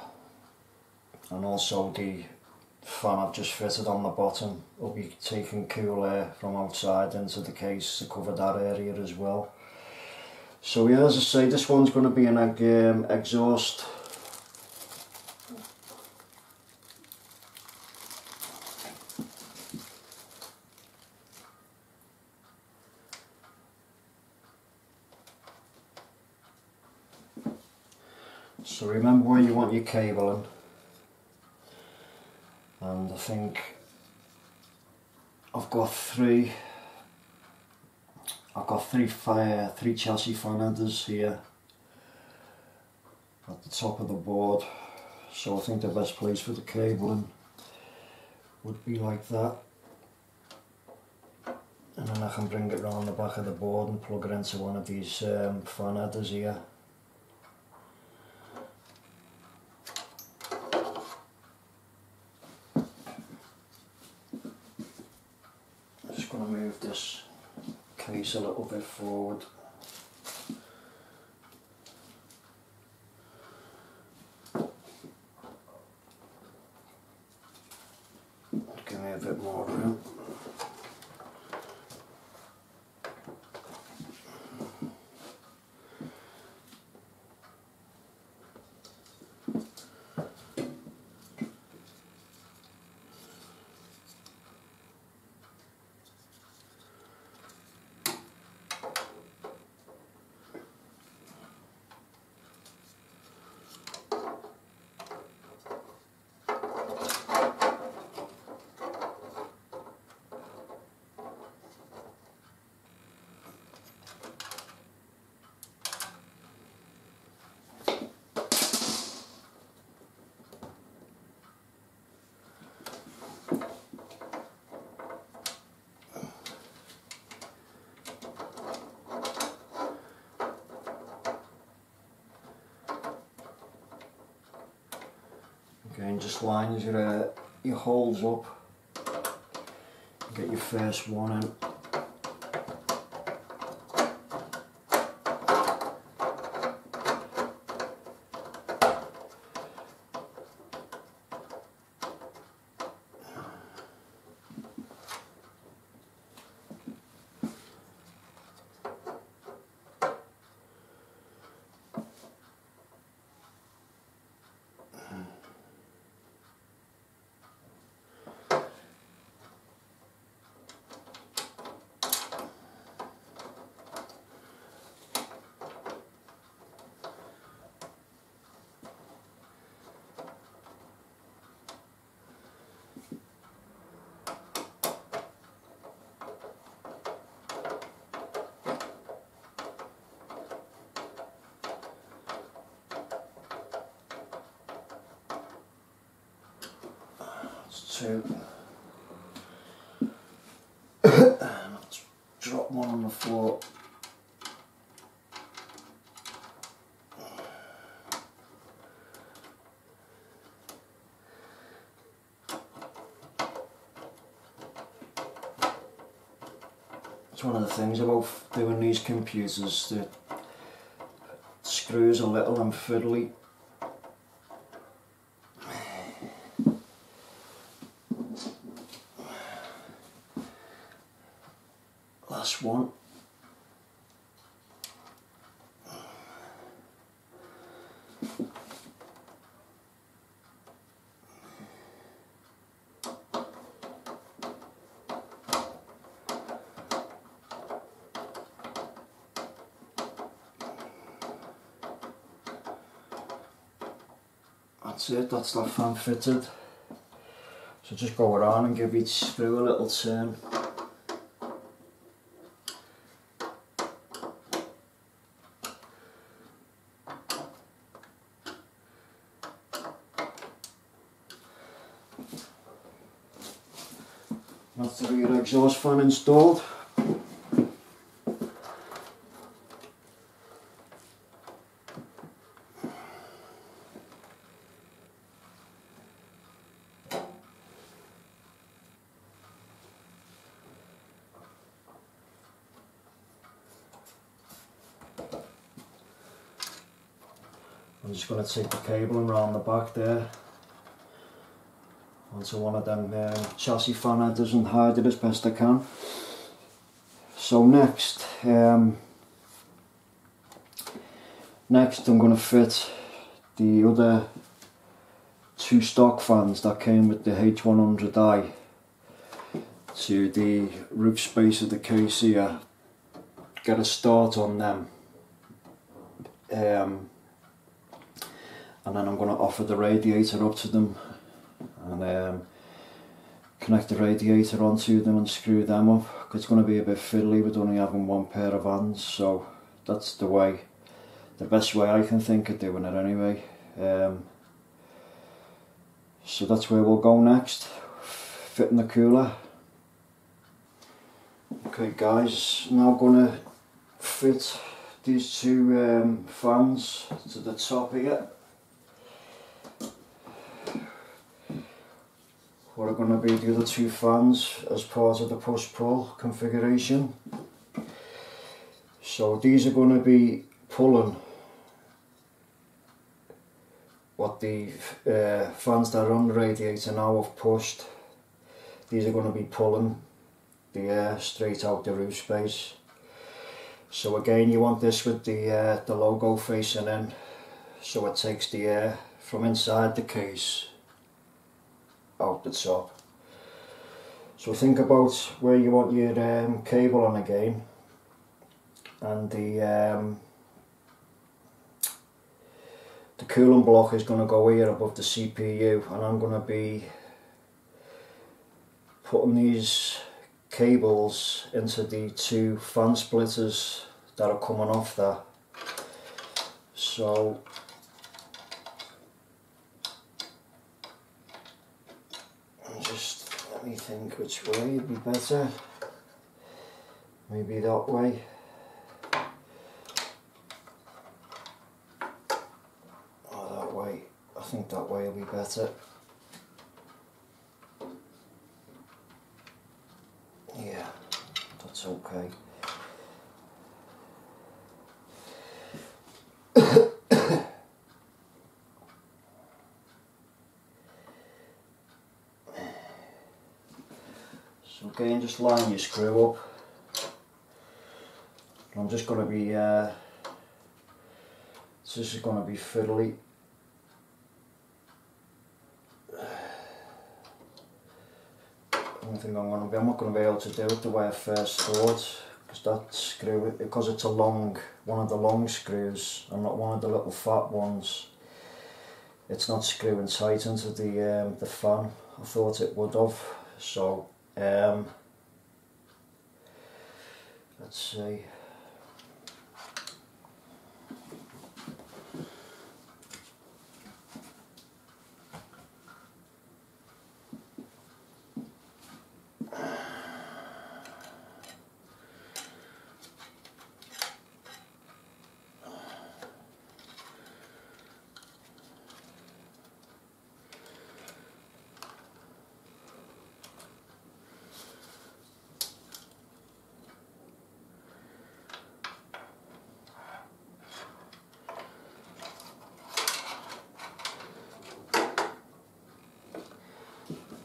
And also the fan I've just fitted on the bottom will be taking cool air from outside into the case to cover that area as well. So yeah, as I say, this one's going to be an exhaust. So remember where you want your cabling, and I think I've got three chassis fan headers here at the top of the board, so I think the best place for the cabling would be like that, and then I can bring it round the back of the board and plug it into one of these fan headers here. Just going to move this case a little bit forward. Give me a bit more room. Okay, and just line your holes up, get your first one in. Two. Let's drop one on the floor. It's one of the things about doing these computers, the screws are little and fiddly. Last one. That's it, that's that fan fitted. So just go around and give each screw a little turn. That's the rear exhaust fan installed. I'm just going to take the cabling around the back there onto one of them chassis fan headers and hide it as best I can. So next I'm going to fit the other two stock fans that came with the H100i to the roof space of the case here. Get a start on them. And then I'm going to offer the radiator up to them and connect the radiator onto them and screw them up, because it's going to be a bit fiddly with only having one pair of hands. So that's the best way I can think of doing it anyway. So that's where we'll go next, fitting the cooler. Okay guys, now going to fit these two fans to the top here. What are going to be the other two fans as part of the push-pull configuration. So these are going to be pulling what the fans that are on the radiator now have pushed. These are going to be pulling the air straight out the roof space. So again, you want this with the logo facing in, so it takes the air from inside the case out the top. So think about where you want your cable on again, and the cooling block is going to go here above the CPU, and I'm going to be putting these cables into the two fan splitters that are coming off there. So just let me think which way would be better. Maybe that way. Or that way. I think that way will be better. Yeah, that's okay. So again, just line your screw up. I'm just going to be, this is going to be fiddly. I'm not going to be able to do it the way I first thought, because that screw, because it's one of the long screws and not one of the little fat ones, it's not screwing tight into the fan. I thought it would have. So let's see.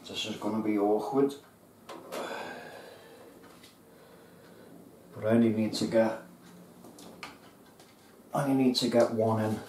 This is going to be awkward, but I only need to get one in.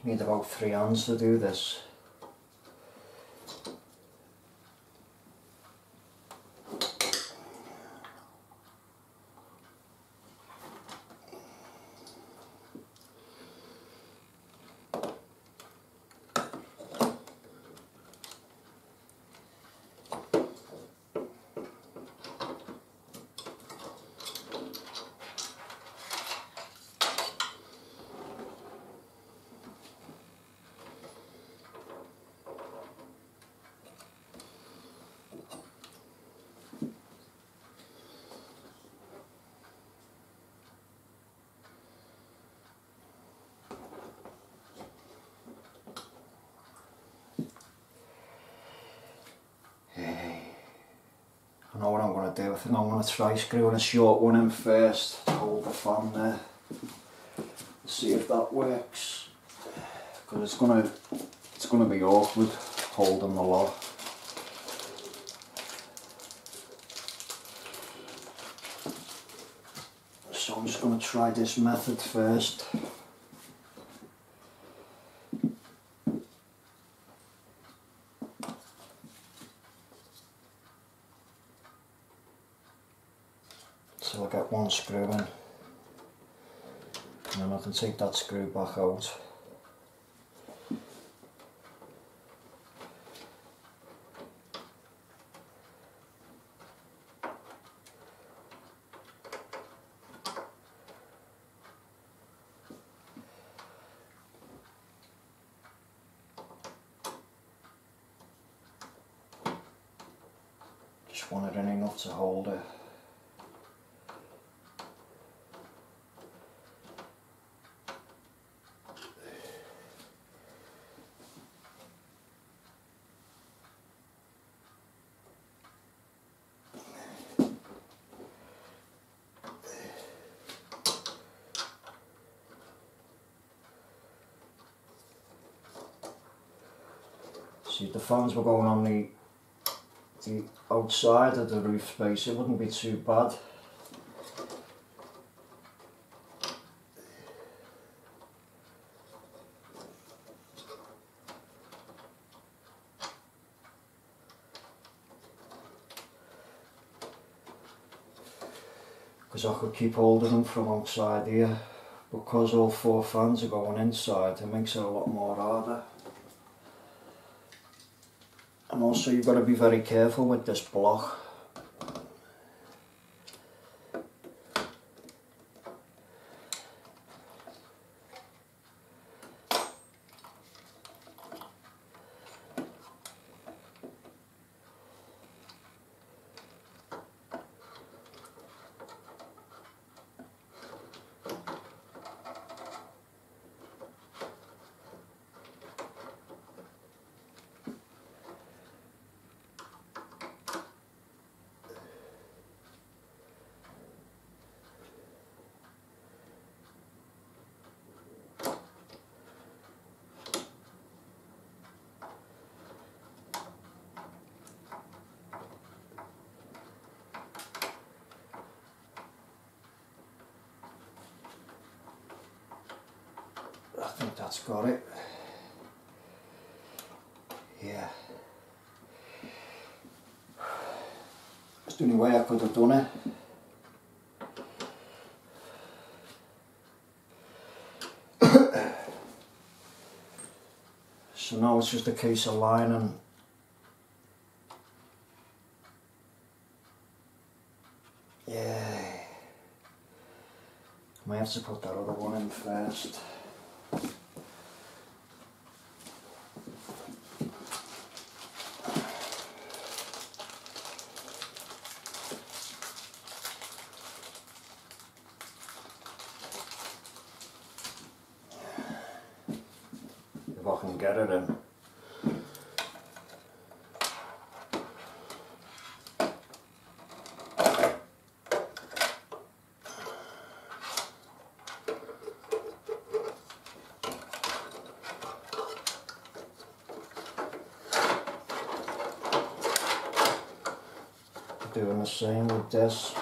Need about 3 hands to do this. I know what I'm going to do. I think I'm going to try screwing a short one in first to hold the fan there. See if that works. Because it's gonna be awkward holding the lot. So I'm just going to try this method first. So I get one screw in, and then I can take that screw back out. Just want it in enough to hold it. See, if the fans were going on the outside of the roof space, it wouldn't be too bad. Because I could keep holding them from outside here. Because all 4 fans are going inside, it makes it a lot more harder. And also you've got to be very careful with this block. I think that's got it. Yeah. It's the only way I could have done it. So now it's just a case of lining. Yeah. I might have to put that other one in first. If I can get it in. Doing the same with this.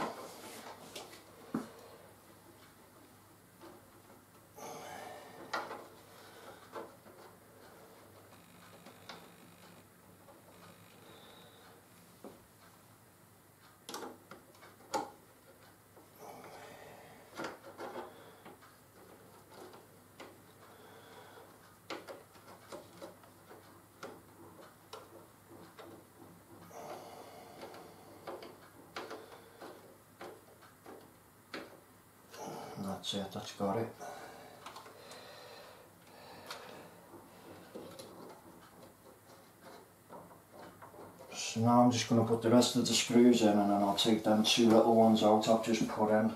That's it, that's got it. So now I'm just going to put the rest of the screws in, and then I'll take them 2 little ones out I've just put in.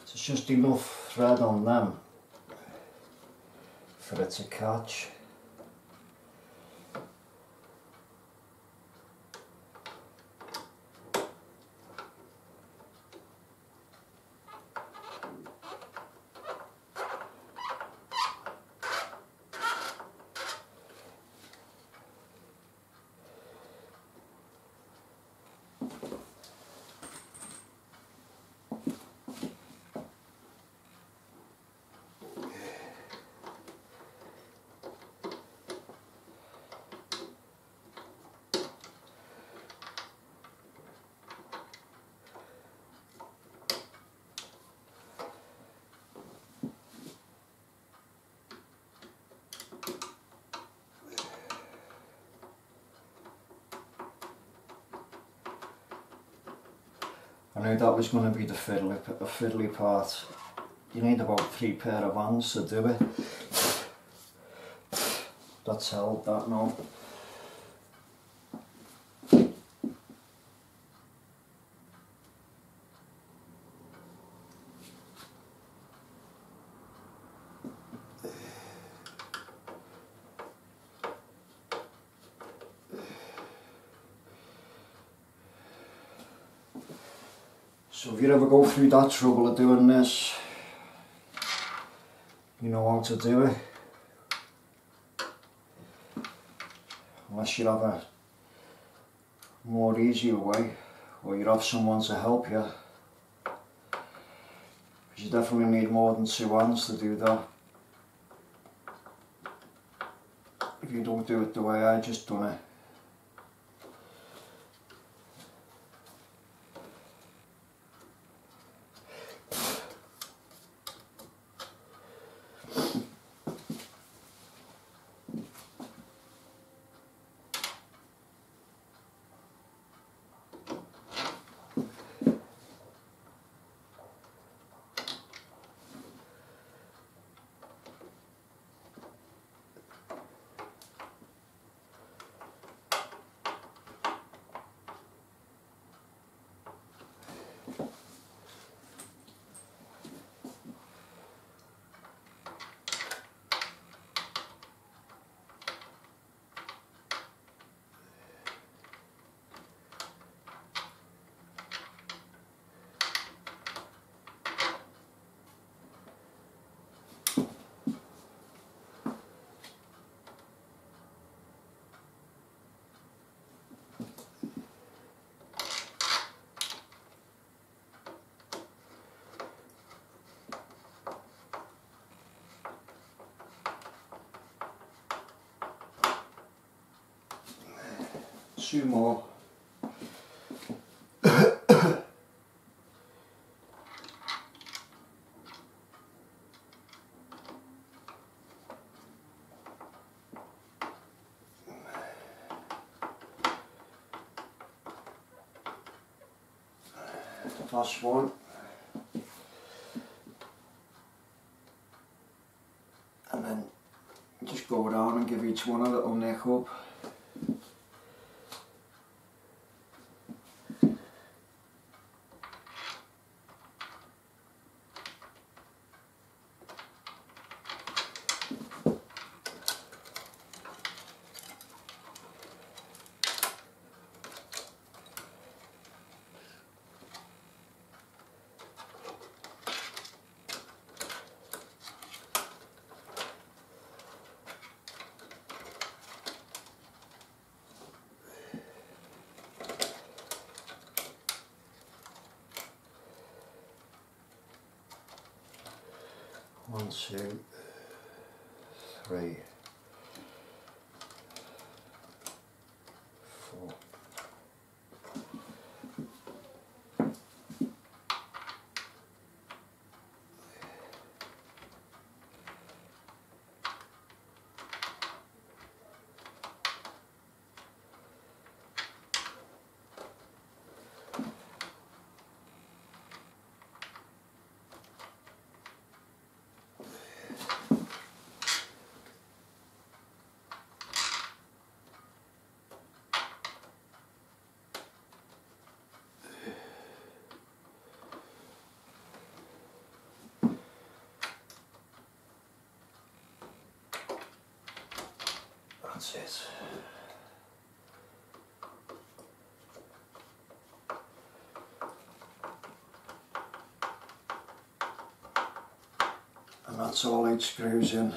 There's just enough thread on them for it to catch. I knew that was going to be the fiddly part. You need about 3 pair of hands to do it. That's held that now. So if you ever go through that trouble of doing this, you know how to do it. Unless you have a more easier way, or you have someone to help you. Because you definitely need more than 2 hands to do that. If you don't do it the way I just done it. Two more. Last one. And then just just go around and give each one a little nick up. One, two, three, four. That's it. And that's all 8 screws in.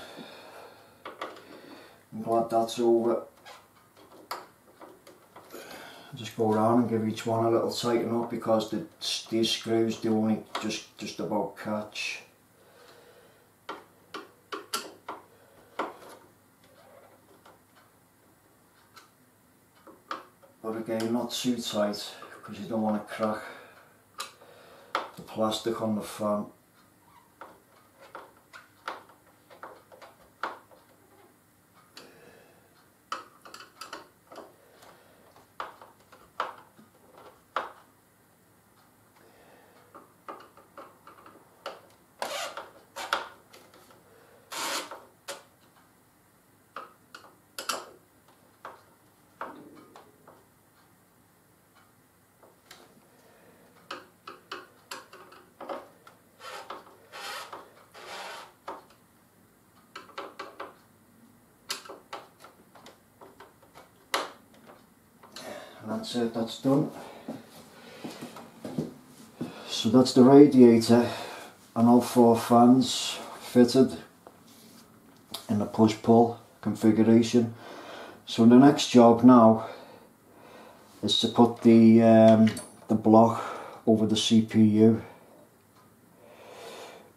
I'm glad that's over. Just go around and give each one a little tighten up because these screws do only just about catch. But again, not too tight because you don't want to crack the plastic on the fan. And that's it, that's done. So that's the radiator and all 4 fans fitted in the push-pull configuration. So the next job now is to put the block over the CPU.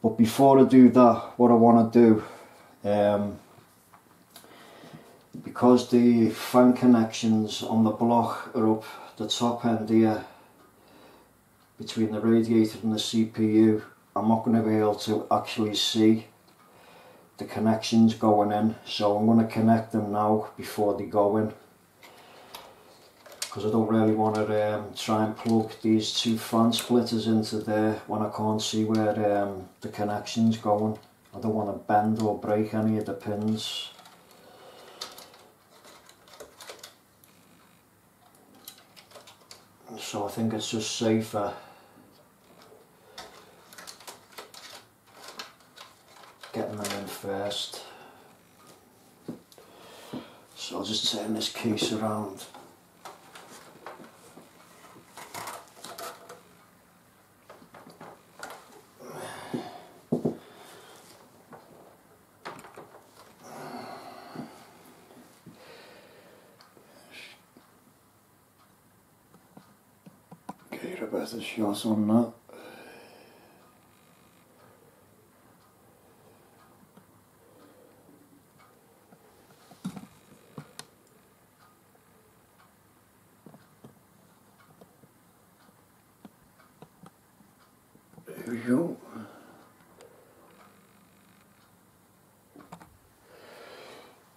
But before I do that, what I want to do, because the fan connections on the block are up the top end here between the radiator and the CPU, I'm not going to be able to actually see the connections going in, so I'm going to connect them now before they go in, because I don't really want to try and plug these 2 fan splitters into there when I can't see where the connection's going. I don't want to bend or break any of the pins. So I think it's just safer getting them in first. So I'll just turn this case around. Get a better shot on that. There we go.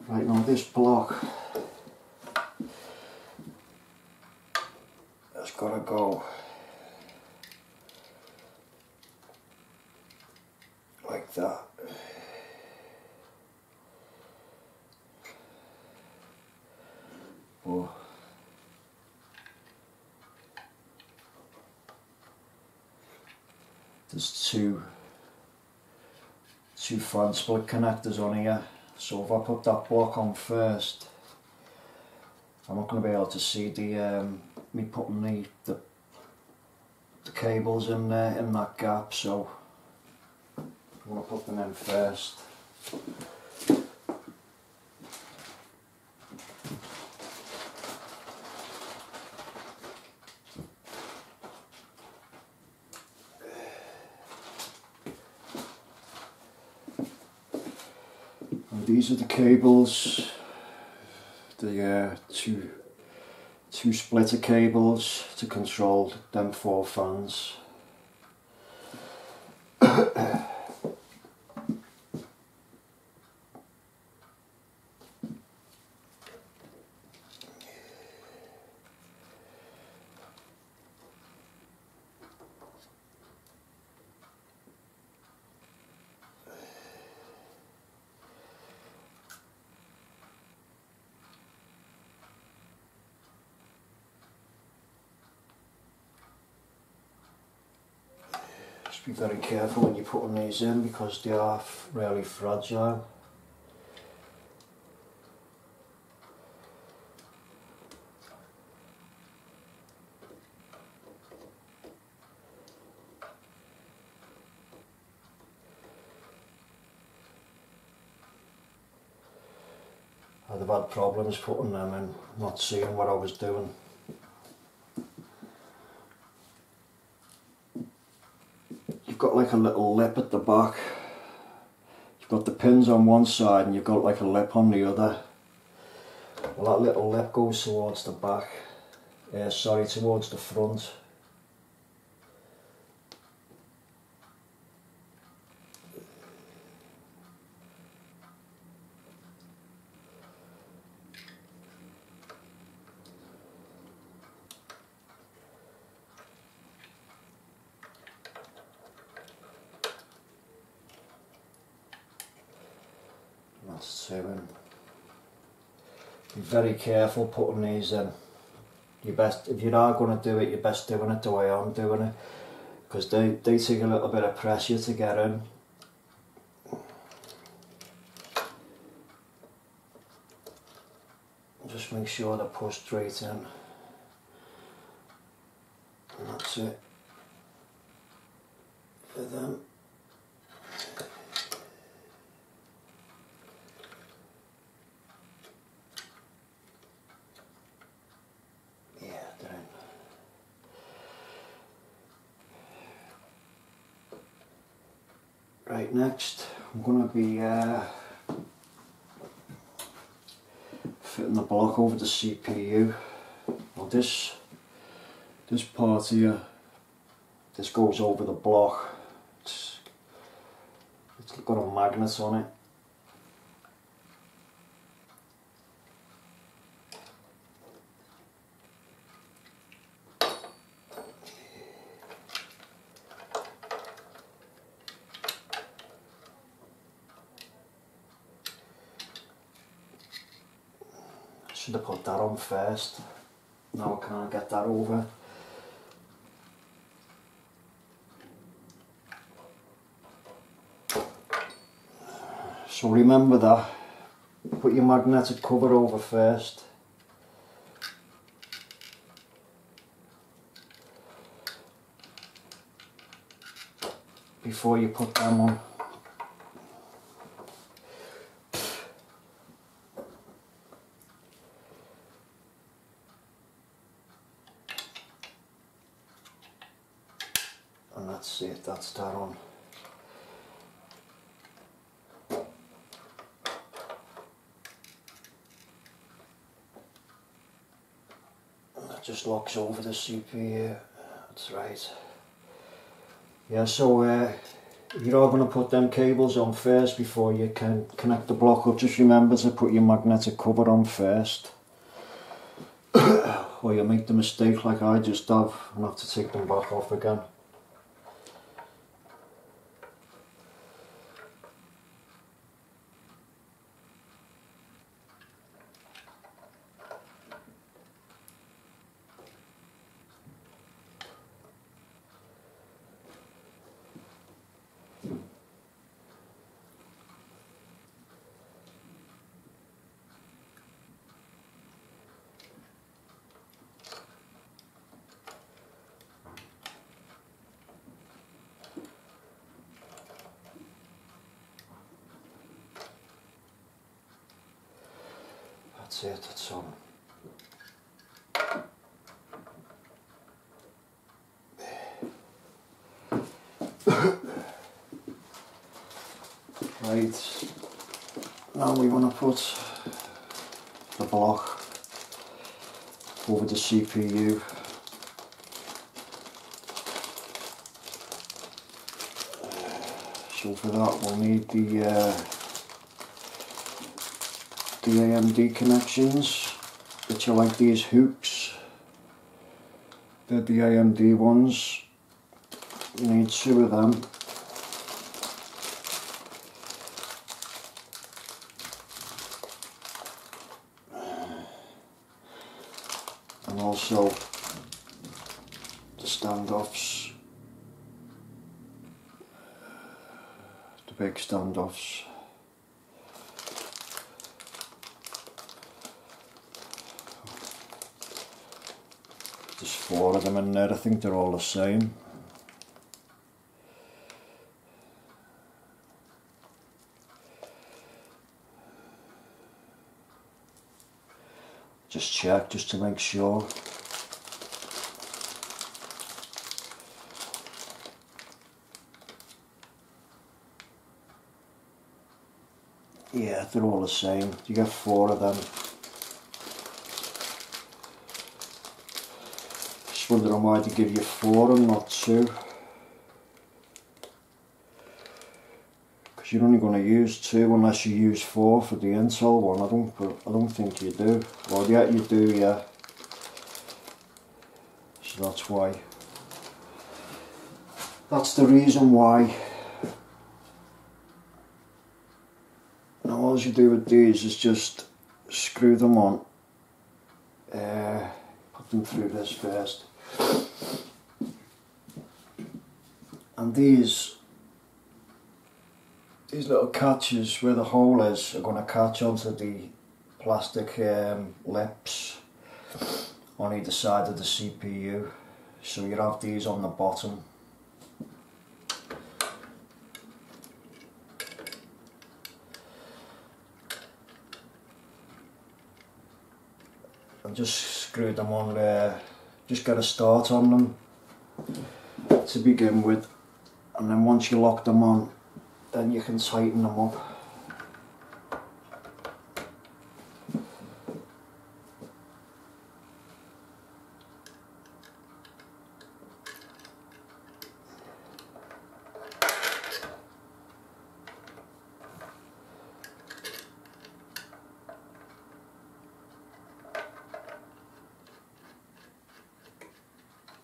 Right, now this block has got to go like that. but there's two fan split connectors on here, so if I put that block on first, I'm not going to be able to see the me putting the cables in there in that gap, so I'm going to put them in first. And these are the cables, the two splitter cables to control them 4 fans. Be very careful when you're putting these in because they are really fragile. I'd have had problems putting them in, not seeing what I was doing. You've got like a little lip at the back. You've got the pins on one side and you've got like a lip on the other. Well, that little lip goes towards the back, towards the front. That's 2 in. Be very careful putting these in. If you are going to do it, you're best doing it the way I'm doing it, because they take a little bit of pressure to get in. Just make sure they're pushed straight in, and that's it for them. Right, next I'm going to be fitting the block over the CPU. Well, this part here, this goes over the block. It's got a magnet on it. Should have put that on first. Now I can't get that over. So remember that. Put your magnetic cover over first. Before you put them on. And that's it, that's that on. And that just locks over the CPU, that's right. Yeah, so if you're all going to put them cables on first before you can connect the block up, just remember to put your magnetic cover on first. Or you'll make the mistake like I just have and have to take them back off again. That's it, it's on. Right, now we want to put the block over the CPU. So for that we'll need the AMD connections, which are like these hooks. They're the AMD ones. You need 2 of them. And also the standoffs, the big standoffs. There's 4 of them in there, I think they're all the same. Just check, just to make sure. Yeah, they're all the same. You get 4 of them. Just wondering why they give you 4 and not 2. Because you're only going to use 2 unless you use 4 for the Intel one. I don't think you do. Well, yeah, you do, yeah. So that's why. That's the reason why. Now all you do with these is just screw them on. Put them through this first. And these little catches where the hole is are going to catch onto the plastic lips on either side of the CPU. So you have these on the bottom. And just screw them on there, just get a start on them to begin with, and then once you lock them on, then you can tighten them up.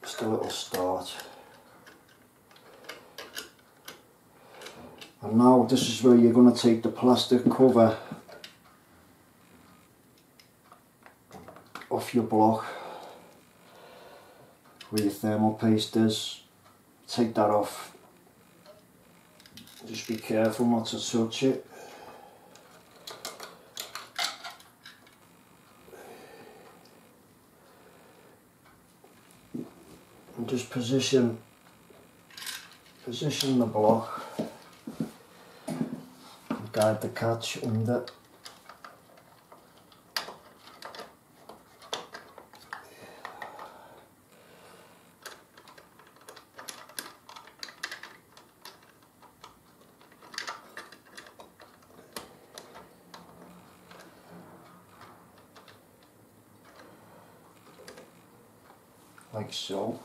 Just a little start. And now this is where you're going to take the plastic cover off your block, where your thermal paste is. Take that off. Just be careful not to touch it. And just position the block. Guide the catch under. Like so.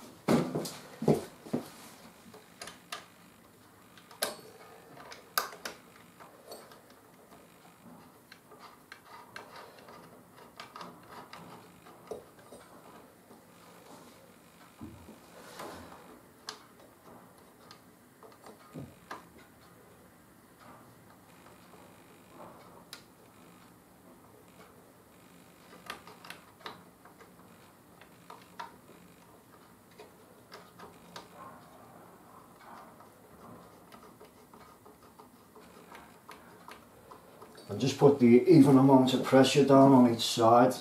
And just put the even amount of pressure down on each side.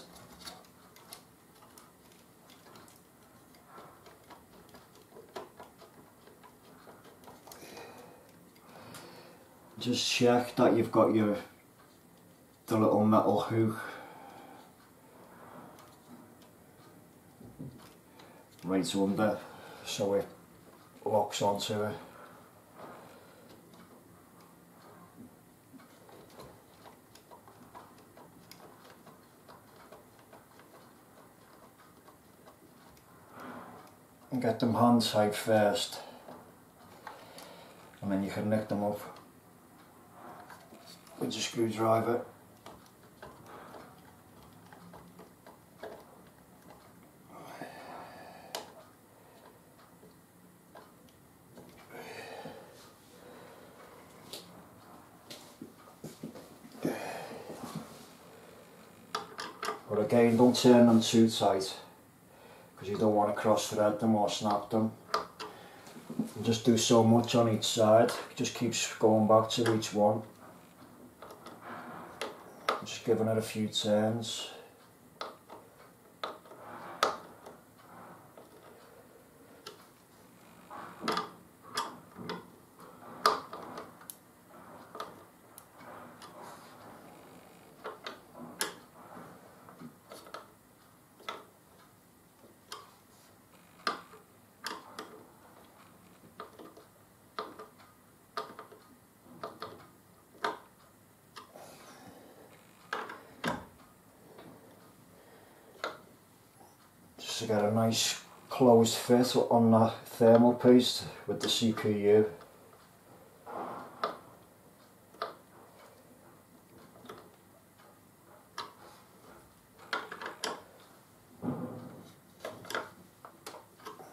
Just check that you've got the little metal hook right under so it locks onto it. And get them hand tight first, and then you can nick them up with a screwdriver. But again, don't turn them too tight, because you don't want to cross thread them or snap them. And just do so much on each side, it just keeps going back to each one. Just giving it a few turns. To get a nice closed fit on the thermal paste with the CPU.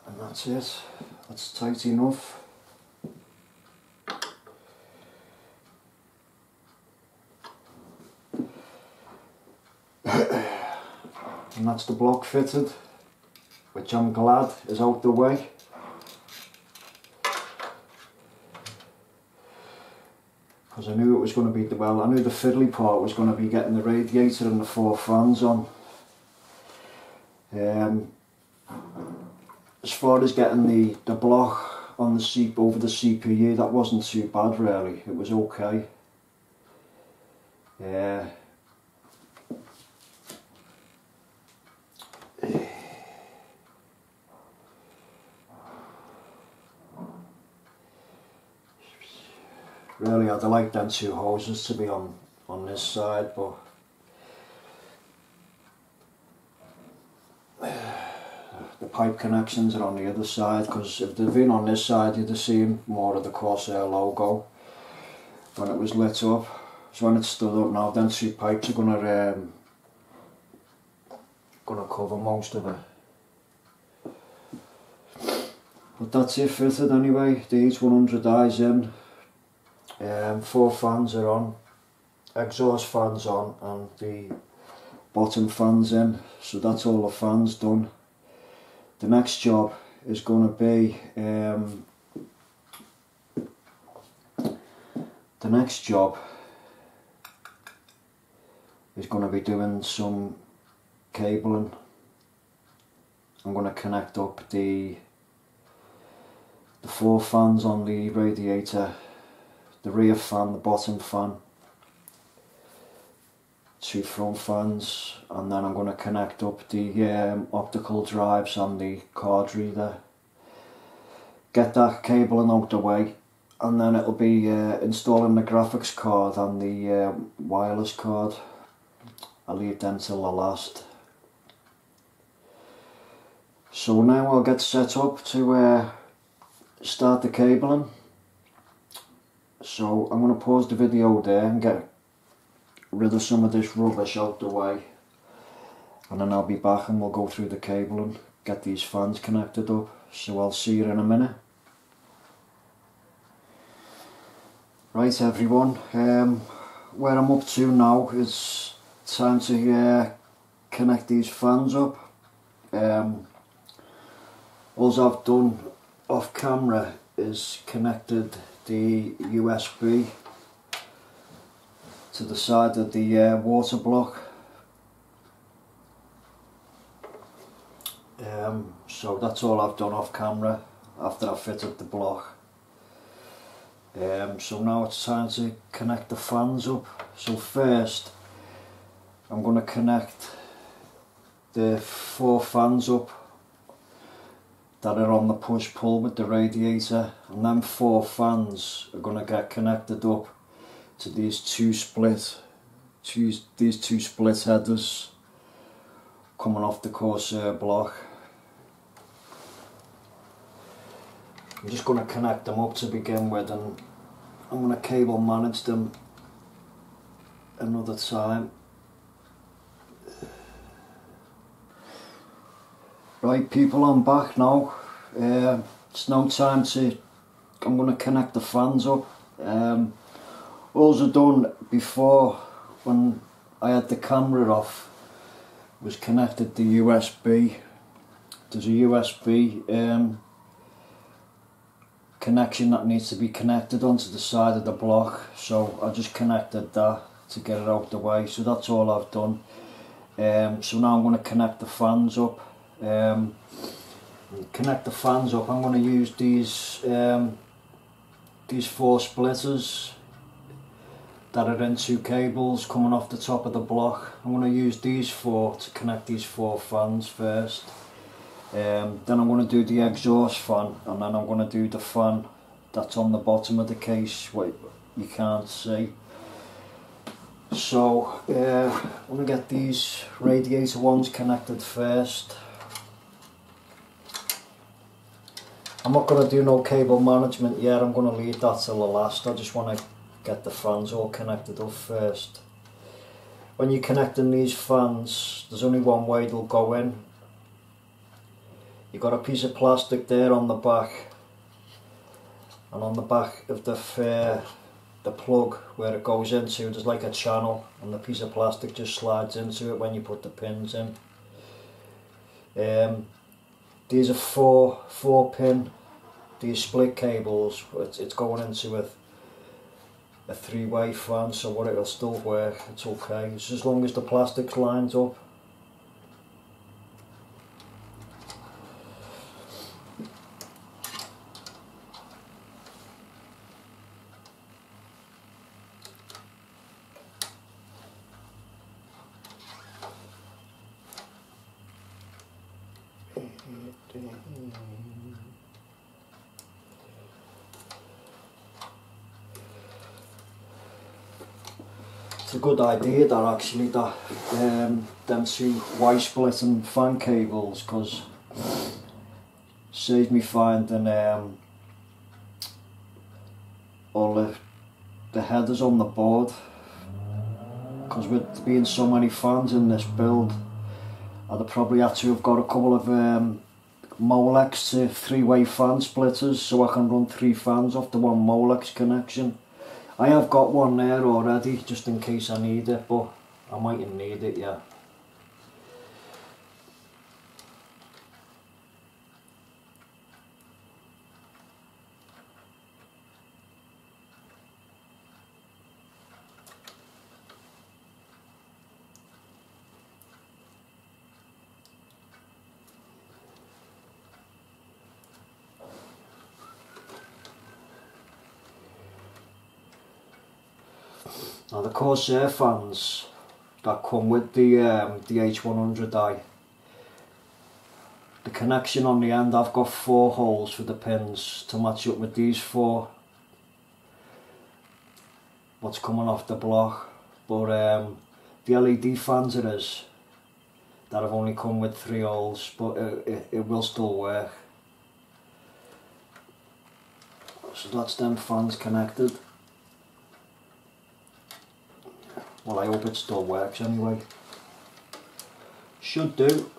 And that's it, that's tight enough. And that's the block fitted, which I'm glad is out the way. Because I knew it was going to be, well, I knew the fiddly part was going to be getting the radiator and the 4 fans on. As far as getting the block on the over the CPU, that wasn't too bad really, it was okay. Really, I'd like them 2 hoses to be on this side, but the pipe connections are on the other side, because if they'd been on this side you'd have seen more of the Corsair logo when it was lit up. So when it's stood up now, them 2 pipes are gonna cover most of it. But that's it fitted anyway. The H100i's in. 4 fans are on, exhaust fans on, and the bottom fans in, so that's all the fans done. The next job is going to be doing some cabling. I'm going to connect up the 4 fans on the radiator, the rear fan, the bottom fan, 2 front fans, and then I'm going to connect up the optical drives and the card reader. Get that cabling out the way, and then it'll be installing the graphics card and the wireless card. I'll leave them till the last. So now I'll get set up to start the cabling. So I'm going to pause the video there and get rid of some of this rubbish out the way, and then I'll be back and we'll go through the cabling, get these fans connected up. So I'll see you in a minute. Right everyone, where I'm up to now is time to connect these fans up. All I've done off camera is connected the USB to the side of the water block. So that's all I've done off camera after I fitted the block. So now it's time to connect the fans up. So first I'm going to connect the 4 fans up that are on the push-pull with the radiator, and them 4 fans are going to get connected up to these two split headers coming off the Corsair block. I'm just going to connect them up to begin with, and I'm going to cable manage them another time. Right people, I'm back now. It's now time to, I'm going to connect the fans up. All I've done before, when I had the camera off, was connected the USB. There's a USB connection that needs to be connected onto the side of the block, so I just connected that to get it out the way. So that's all I've done. So now I'm going to connect the fans up. I'm going to use these 4 splitters that are in 2 cables coming off the top of the block. I'm going to use these 4 to connect these 4 fans first. Then I'm going to do the exhaust fan, and then I'm going to do the fan that's on the bottom of the case, what you can't see. So I'm going to get these radiator ones connected first. I'm not going to do no cable management yet, I'm going to leave that till the last. I just want to get the fans all connected up first. When you're connecting these fans, there's only one way they'll go in. You've got a piece of plastic there on the back, and on the back of the plug where it goes into, there's like a channel, and the piece of plastic just slides into it when you put the pins in. These are 4 pin, these split cables. It's going into a 3-way fan, so what, it'll still work, it's okay. It's as long as the plastic's lined up. It's a good idea that actually, that them 2 Y-splitting fan cables, because it saves me finding all the headers on the board, because with being so many fans in this build, I'd have probably had to have got a couple of Molex to 3-way fan splitters, so I can run 3 fans off the one Molex connection. I have got one there already, just in case I need it, but I mightn't need it yet. Now the Corsair fans that come with the H100i, the connection on the end, I've got 4 holes for the pins to match up with these 4, what's coming off the block. But the LED fans that have only come with 3 holes, but it will still work. So that's them fans connected. Well, I hope it still works anyway. Should do.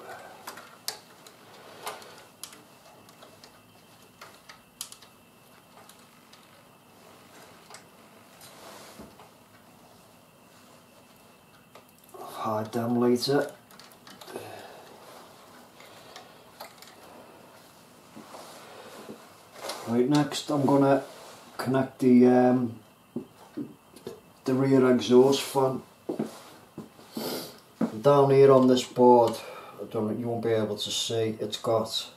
I'll hide them later. Right, next I'm gonna connect the rear exhaust fan. Down here on this board, you won't be able to see, it's got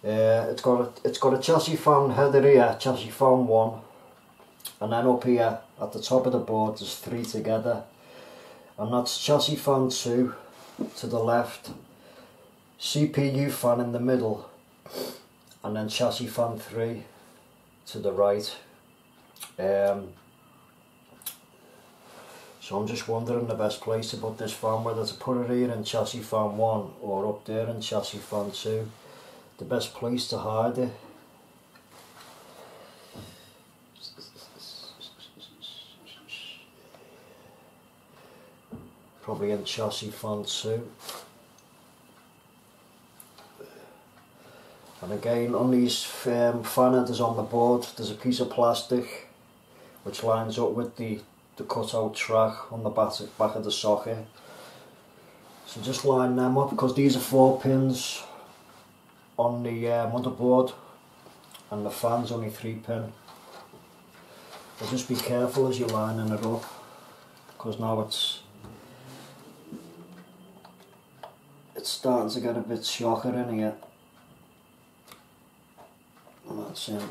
a chassis fan header here, chassis fan 1, and then up here at the top of the board there's 3 together, and that's chassis fan 2 to the left, CPU fan in the middle, and then chassis fan 3 to the right. So I'm just wondering the best place to put this fan, whether to put it here in chassis fan 1 or up there in chassis fan 2. The best place to hide it. Probably in chassis fan 2. And again, on these fan headers on the board, there's a piece of plastic which lines up with the cut-out track on the back of the socket. So just line them up, because these are 4 pins on the motherboard and the fan's only 3 pin. So just be careful as you're lining it up, because now it's starting to get a bit shocker in here. And that's it.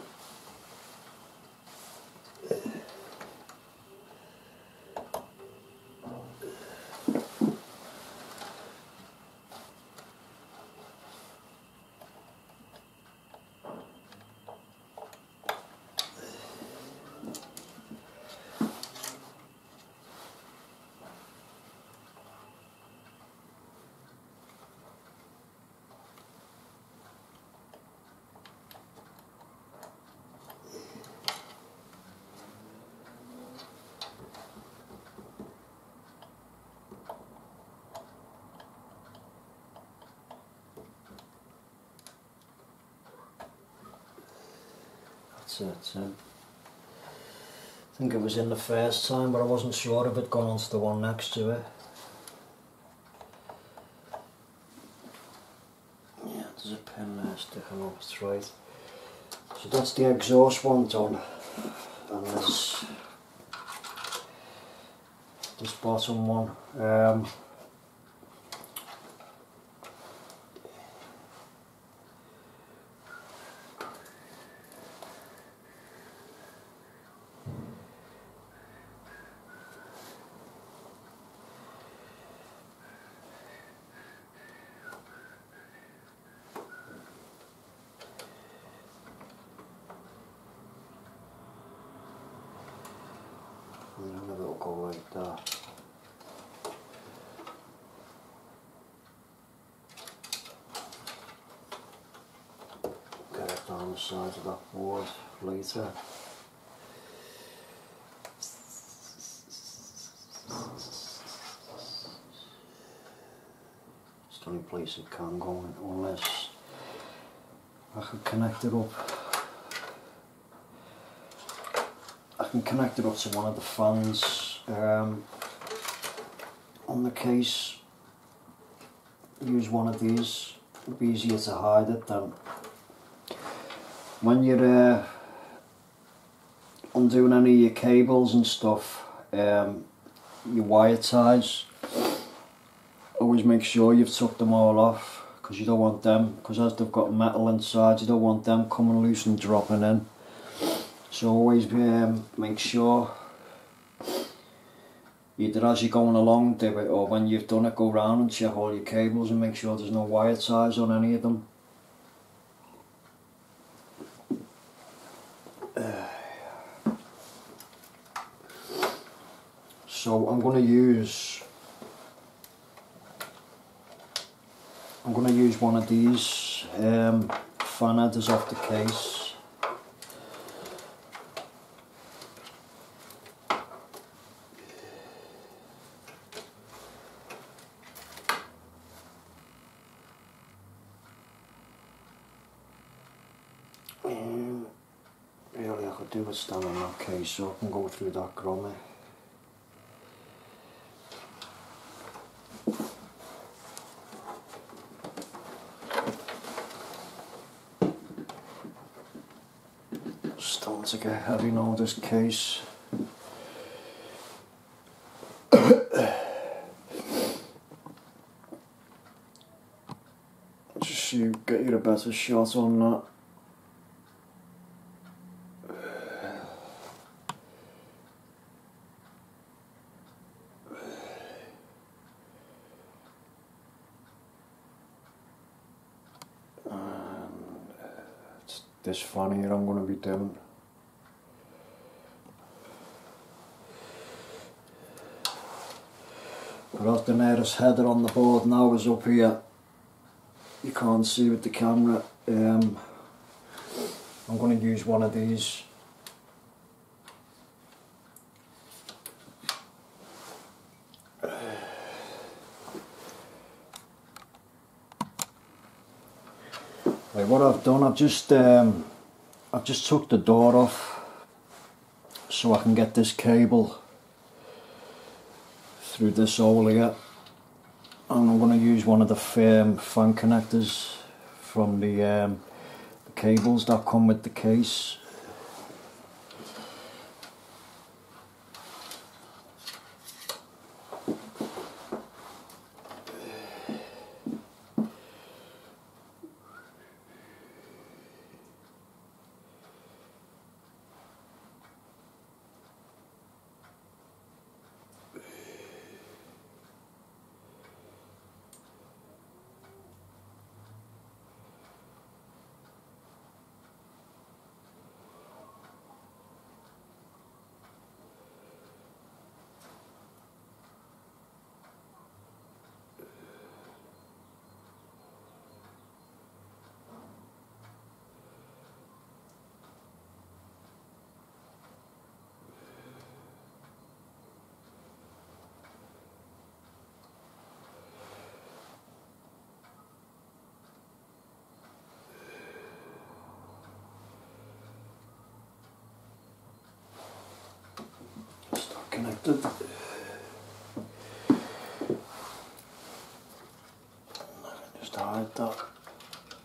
That's it. I think it was in the first time, but I wasn't sure if it gone onto the one next to it. Yeah, there's a pin there sticking up, that's right. So that's the exhaust one done, and there's this bottom one. And then it'll go like that. Get it down the side of that board later. It's the only place it can go in, unless I can connect it up. I can connect it up to one of the fans on the case. Use one of these. It'll be easier to hide it than when you're undoing any of your cables and stuff. Your wire ties, always make sure you've took them all off, because you don't want them, because as they've got metal inside, you don't want them coming loose and dropping in. So always make sure, either as you're going along do it, or when you've done it, go round and check all your cables and make sure there's no wire ties on any of them. So I'm going to use one of these fan headers off the case. Really, I could do with standing in that case so I can go through that grommet. Starting to get heavy now, this case. Just so you get you a better shot on that. this fan here I'm going to be doing. But the nearest header on the board now is up here. You can't see with the camera. I'm going to use one of these. Right, what I've done, I've just took the door off so I can get this cable through this hole here, and I'm going to use one of the fan connectors from the cables that come with the case. Connected. Just hide that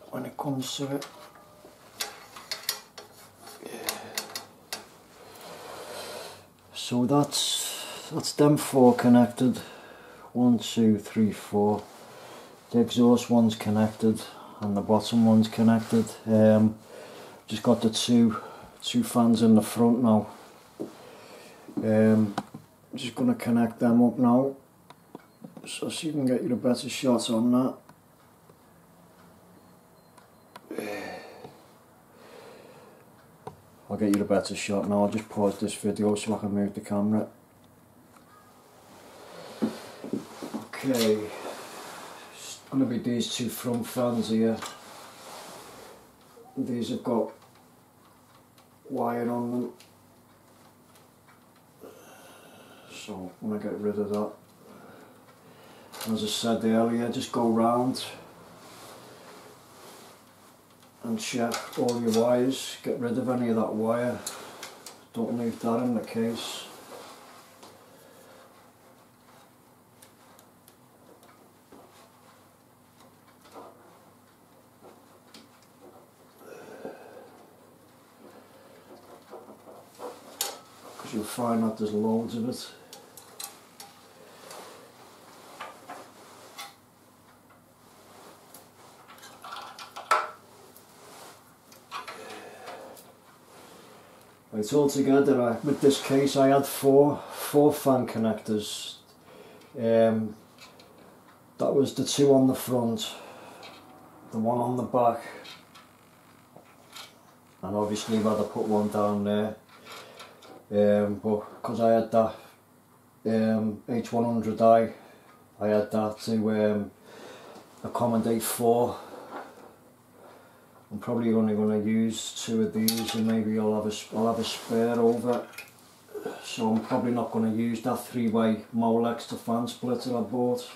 when it comes to it. So that's them four connected. 1, 2, 3, 4. The exhaust one's connected and the bottom one's connected. Just got the two fans in the front now. I'm just going to connect them up now, so you can get you a better shot on that. I'll get you a better shot now. I'll just pause this video so I can move the camera. Okay, it's going to be these two front fans here. These have got wire on them. So I'm going to get rid of that. As I said earlier, just go round and check all your wires, get rid of any of that wire, don't leave that in the case. Because you'll find that there's loads of it. Right, altogether with this case I had four fan connectors. That was the two on the front, the one on the back, and obviously I'd have put one down there. But because I had that H100i, I had that to accommodate four. I'm probably only going to use two of these, and maybe I'll have a spare over. So I'm probably not going to use that three-way Molex to fan splitter I bought.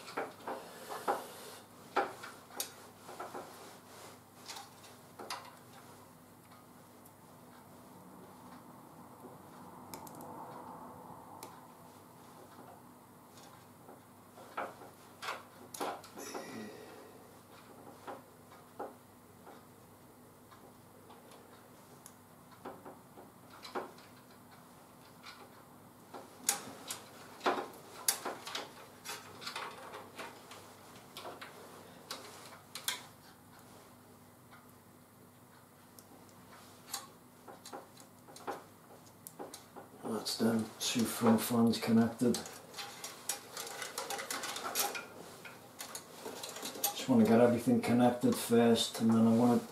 That's them two front fans connected. Just want to get everything connected first, and then I want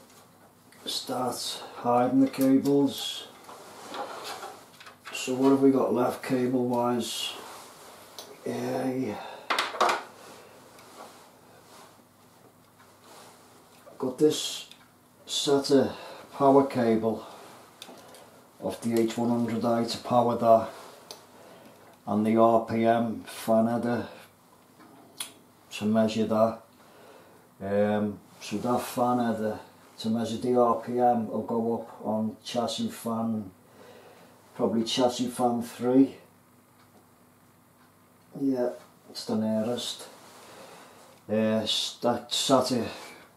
to start hiding the cables. So what have we got left cable wise? Got this SATA power cable off the H100i to power that, and the RPM fan header to measure that. So that fan header to measure the RPM will go up on chassis fan, probably chassis fan 3. Yeah, it's the nearest. That SATA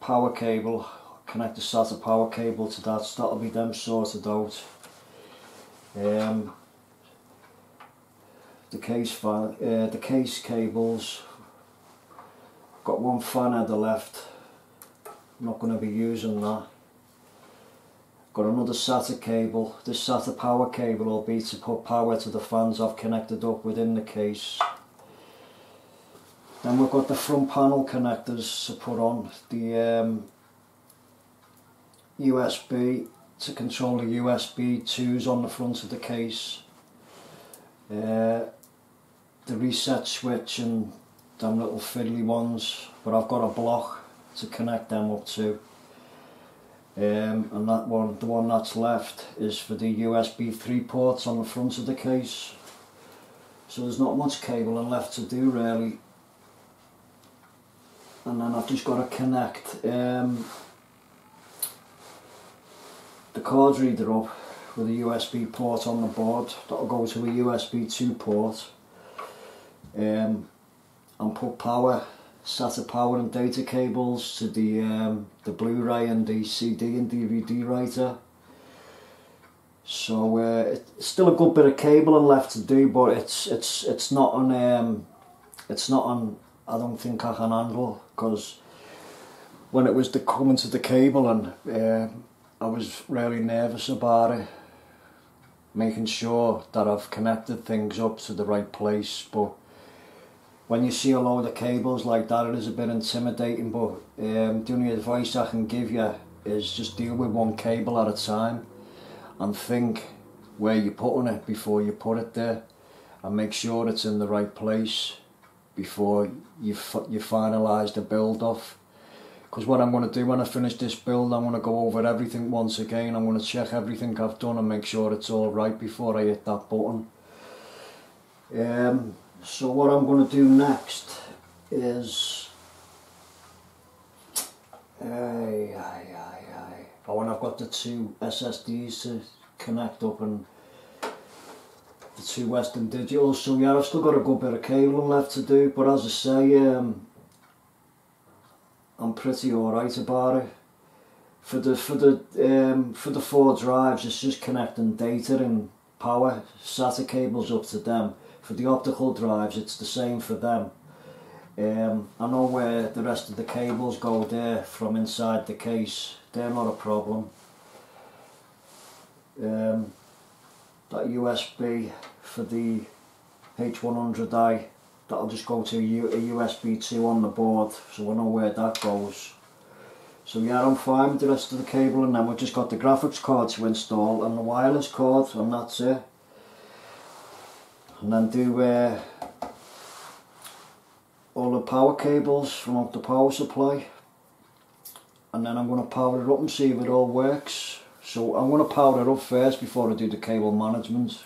power cable, connect the SATA power cable to that, so that'll be them sorted out. The case cables, got one fan header left, I'm not going to be using that. Got another SATA cable. This SATA power cable will be to put power to the fans I've connected up within the case. Then we've got the front panel connectors to put on, the USB to control the USB 2s on the front of the case, the reset switch and them little fiddly ones, but I've got a block to connect them up to, and that one, the one that's left, is for the USB 3 ports on the front of the case. So there's not much cabling left to do really. And then I've just got to connect the card reader up with a USB port on the board. That'll go to a USB 2 port, and put power, SATA power and data cables to the Blu-ray and the CD and DVD writer. So it's still a good bit of cabling left to do, but it's not on I don't think I can handle, because when it was coming to the cable, and I was really nervous about it, making sure that I've connected things up to the right place. But when you see a load of cables like that, it is a bit intimidating. But the only advice I can give you is just deal with one cable at a time and think where you're putting it before you put it there, and make sure it's in the right place before you finalise the build off. Because what I'm going to do when I finish this build, I'm going to go over everything once again. I'm going to check everything I've done and make sure it's all right before I hit that button. So what I'm going to do next is when I've got the two SSDs to connect up and the two Western Digitals. So yeah, I've still got a good bit of cabling left to do, but as I say, I'm pretty alright about it. For the 4 drives, it's just connecting data and power, SATA cables up to them. For the optical drives, it's the same for them. I know where the rest of the cables go there from inside the case. They're not a problem. That USB for the H100i, that'll just go to a USB 2 on the board, so I know where that goes. So yeah, I'm fine with the rest of the cable, and then we've just got the graphics card to install and the wireless cord, and that's it. And then do all the power cables from up the power supply, and then I'm going to power it up and see if it all works. So I'm going to power it up first before I do the cable management.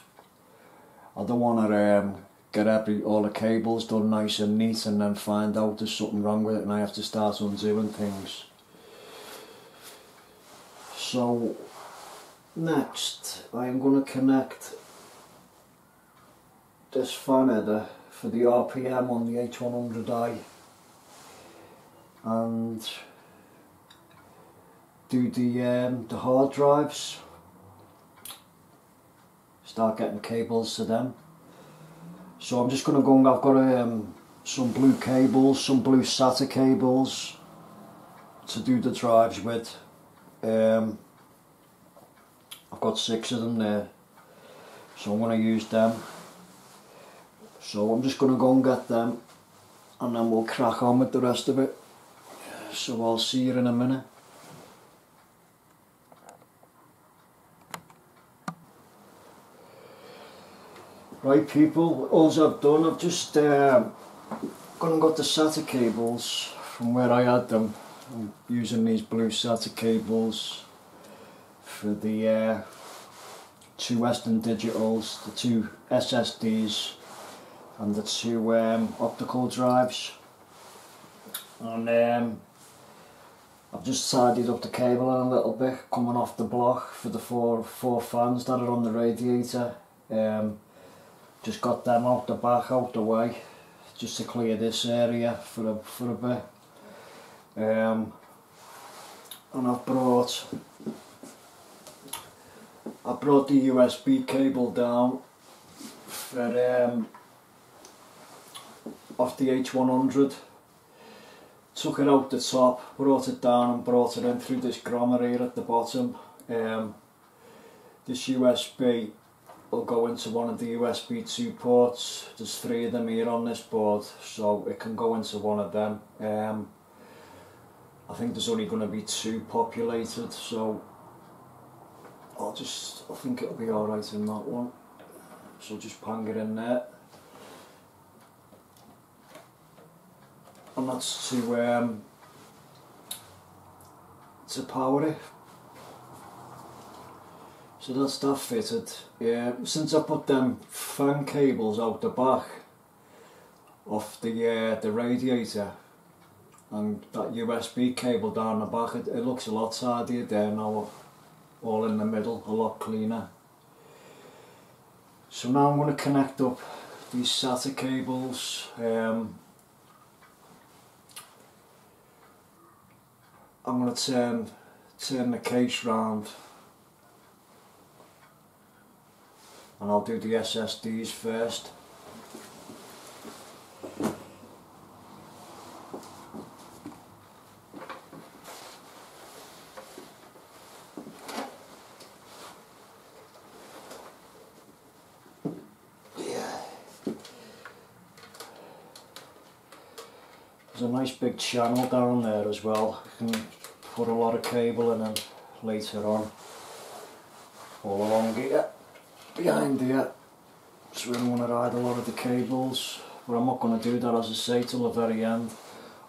I don't want to get all the cables done nice and neat and then find out there's something wrong with it and I have to start undoing things. So next I am going to connect this fan header for the RPM on the H100i and do the hard drives, start getting cables to them. So I'm just going to go, I've got some blue cables, some blue SATA cables to do the drives with. I've got 6 of them there, so I'm going to use them. So I'm just going to go and get them, and then we'll crack on with the rest of it. So I'll see you in a minute. Right people, all I've done, I've just gone and got the SATA cables from where I had them. I'm using these blue SATA cables for the 2 Western Digitals, the 2 SSDs and the 2 optical drives. And I've just tidied up the cabling a little bit coming off the block for the four fans that are on the radiator. Just got them out the back, out the way, just to clear this area for a bit. And I've brought the USB cable down for off the H100. Took it out the top, brought it down and brought it in through this grommet here at the bottom. This USB will go into one of the USB 2 ports. There's 3 of them here on this board, so it can go into one of them. I think there's only going to be 2 populated, so I think it'll be alright in that one. So just bang it in there. And that's to power it. So that's that fitted. Since I put them fan cables out the back off the radiator and that USB cable down the back, it looks a lot tidier there now, all in the middle, a lot cleaner. So now I'm going to connect up these SATA cables. I'm going to turn the case round and I'll do the SSDs first. There's a nice big channel down there as well. You can put a lot of cable in and later on. All along here, behind here. So we don't want to ride a lot of the cables. But I'm not going to do that, as I say, till the very end.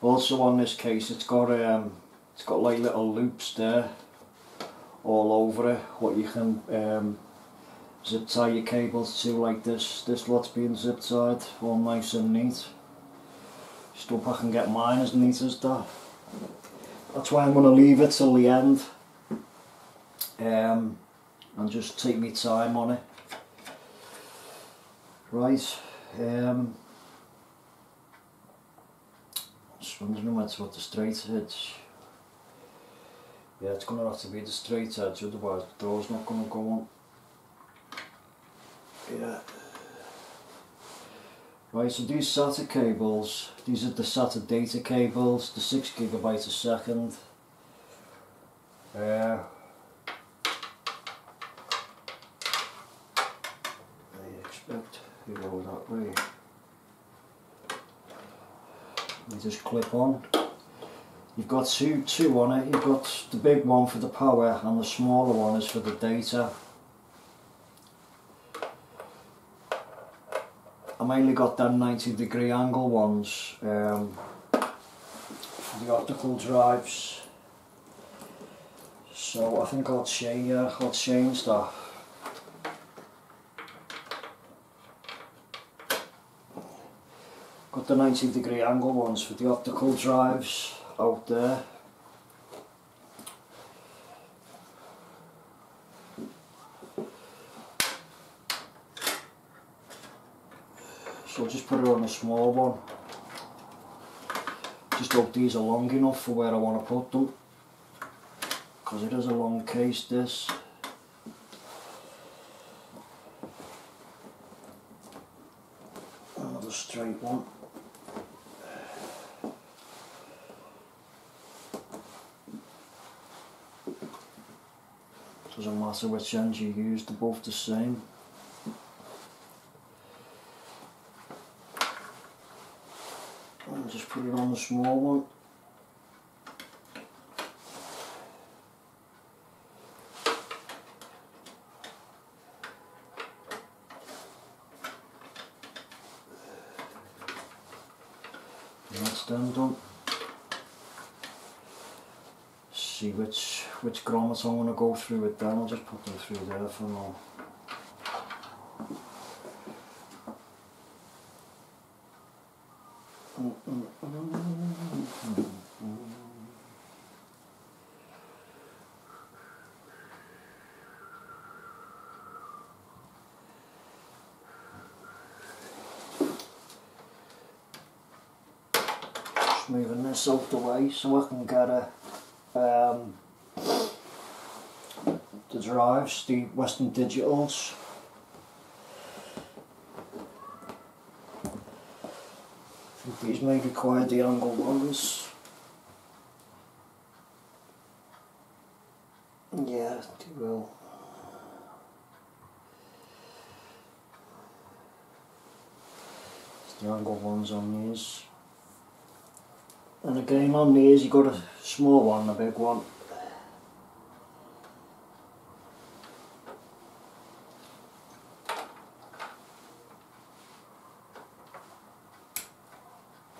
Also on this case, it's got like little loops there all over it, what you can zip tie your cables to, like this. This lot's being zip tied, all nice and neat. Just hope I can get mine as neat as that. That's why I'm going to leave it till the end and just take my time on it. Right, just wondering where to put the straight edge. Yeah, it's going to have to be the straight edge, otherwise the door's not going to go on. Yeah. Right, so these SATA cables, these are the SATA data cables, the 6 GB a second. I expect you go that way. You just clip on. You've got two on it. You've got the big one for the power and the smaller one is for the data. I mainly got them 90-degree angle ones for the optical drives. So I think I'll change that. Got the 90-degree angle ones for the optical drives out there. So I'll just put it on a small one. Just hope these are long enough for where I want to put them, because it is a long case, this. Another straight one. Doesn't matter which end you use, they're both the same. And just put it on the small one. That's them done. See which grommets I'm going to go through with them. I'll just put them through there for now. Just moving this out the way so I can get the drives, the Western Digitals. I think these may require the angle ones. Yeah, they will. It's the angle ones on these. And again on these you got a small one and a big one.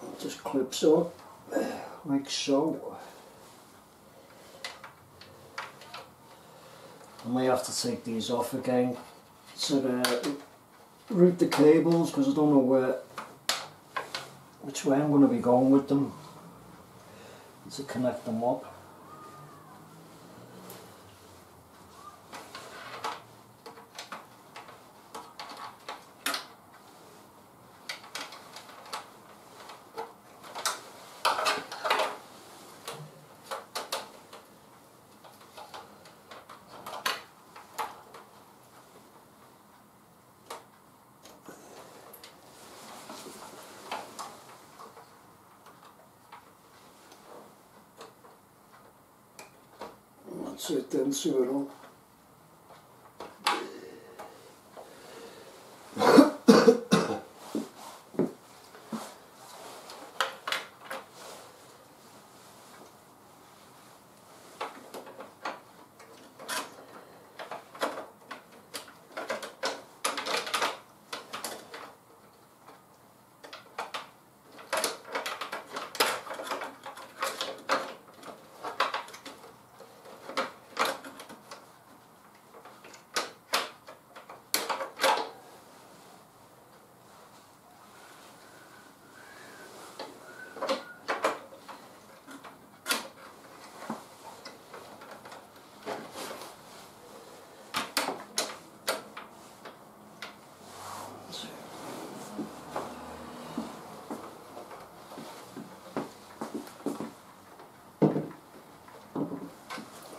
It just clips up like so. I may have to take these off again to route the cables because I don't know which way I'm going to be going with them to connect them up. That's it then, see it all.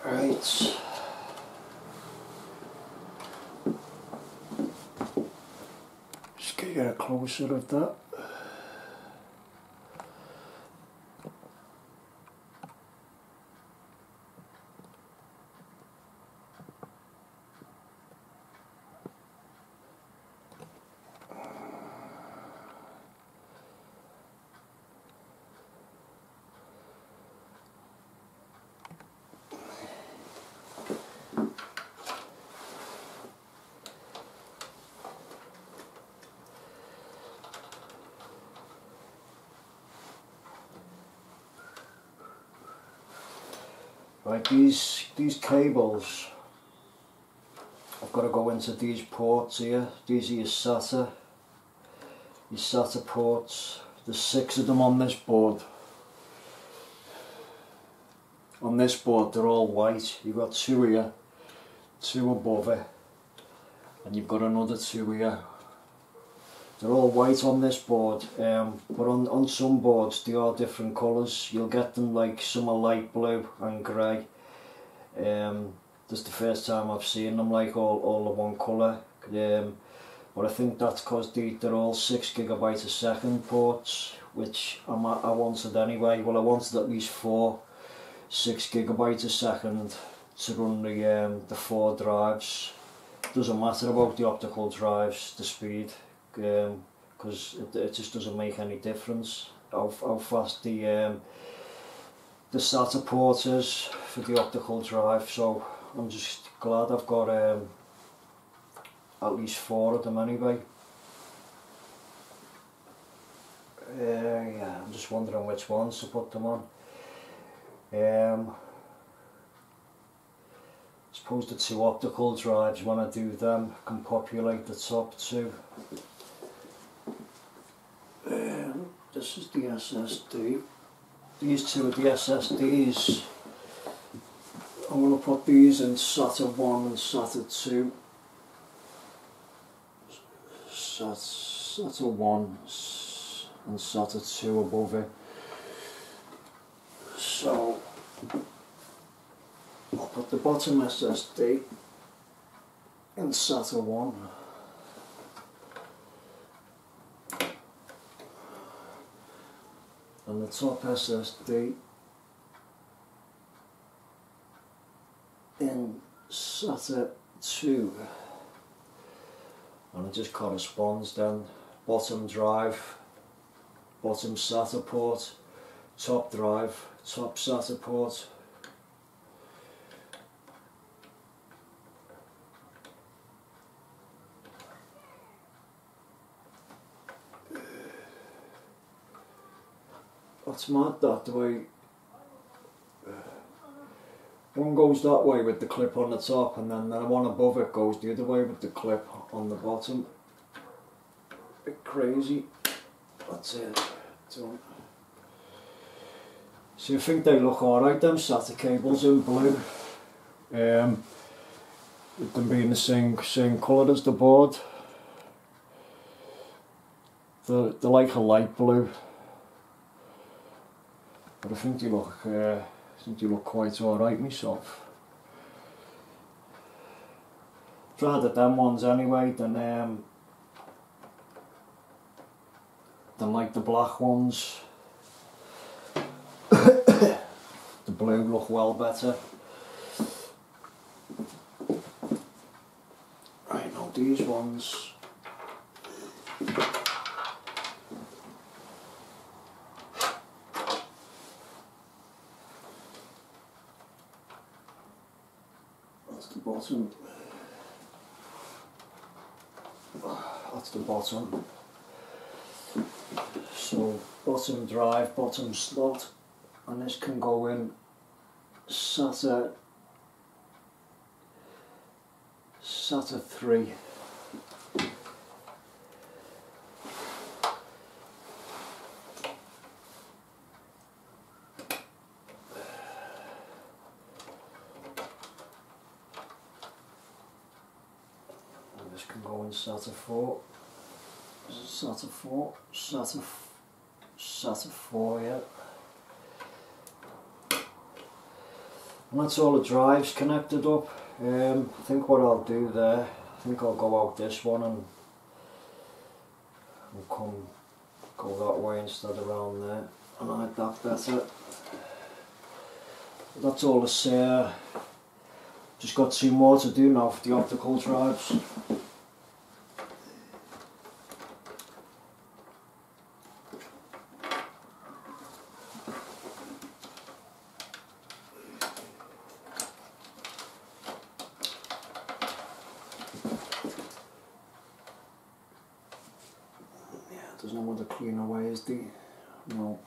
Right. Just get a closer of that. Right, these cables, I've got to go into these ports here. These are your SATA ports. There's 6 of them on this board. On this board they're all white. You've got 2 here, 2 above it, and you've got another 2 here. They're all white on this board, but on some boards they are different colours. You'll get them like some are light blue and grey. This is the first time I've seen them like all of one colour. But I think that's because they're all 6GB a second ports, which I wanted anyway. Well, I wanted at least 4 6GB a second to run the 4 drives. Doesn't matter about the optical drives, the speed. Because it just doesn't make any difference how fast the SATA port is for the optical drive. So I'm just glad I've got at least 4 of them anyway. Yeah, I'm just wondering which ones to put them on. Suppose the two optical drives, when I do them, can populate the top two. This is the SSD. These two are the SSDs. I'm going to put these in SATA 1 and SATA 2. SATA 1 and SATA 2 above it. So I'll put the bottom SSD in SATA 1. And the top SSD in SATA 2. And it just corresponds then. Bottom drive, bottom SATA port, top drive, top SATA port. That's mad that the way one goes that way with the clip on the top, and then the one above it goes the other way with the clip on the bottom. Bit crazy. That's it. Done. So I think they look alright, them SATA cables in blue. With them being the same colour as the board. They're like a light blue. But I think they look quite alright myself. I'd rather them ones anyway than like the black ones. The blue look well better. Right, now these ones. The bottom. That's the bottom. So bottom drive, bottom slot, and this can go in SATA 3. This can go in SATA 4. This is SATA 4. SATA 4, yeah. And that's all the drives connected up. I think what I'll do there, I think I'll go out this one and go that way instead of around there. And I like that better. That's all this. Just got 2 more to do now for the optical drives. Yeah, there's no other cleaner way, is there? No.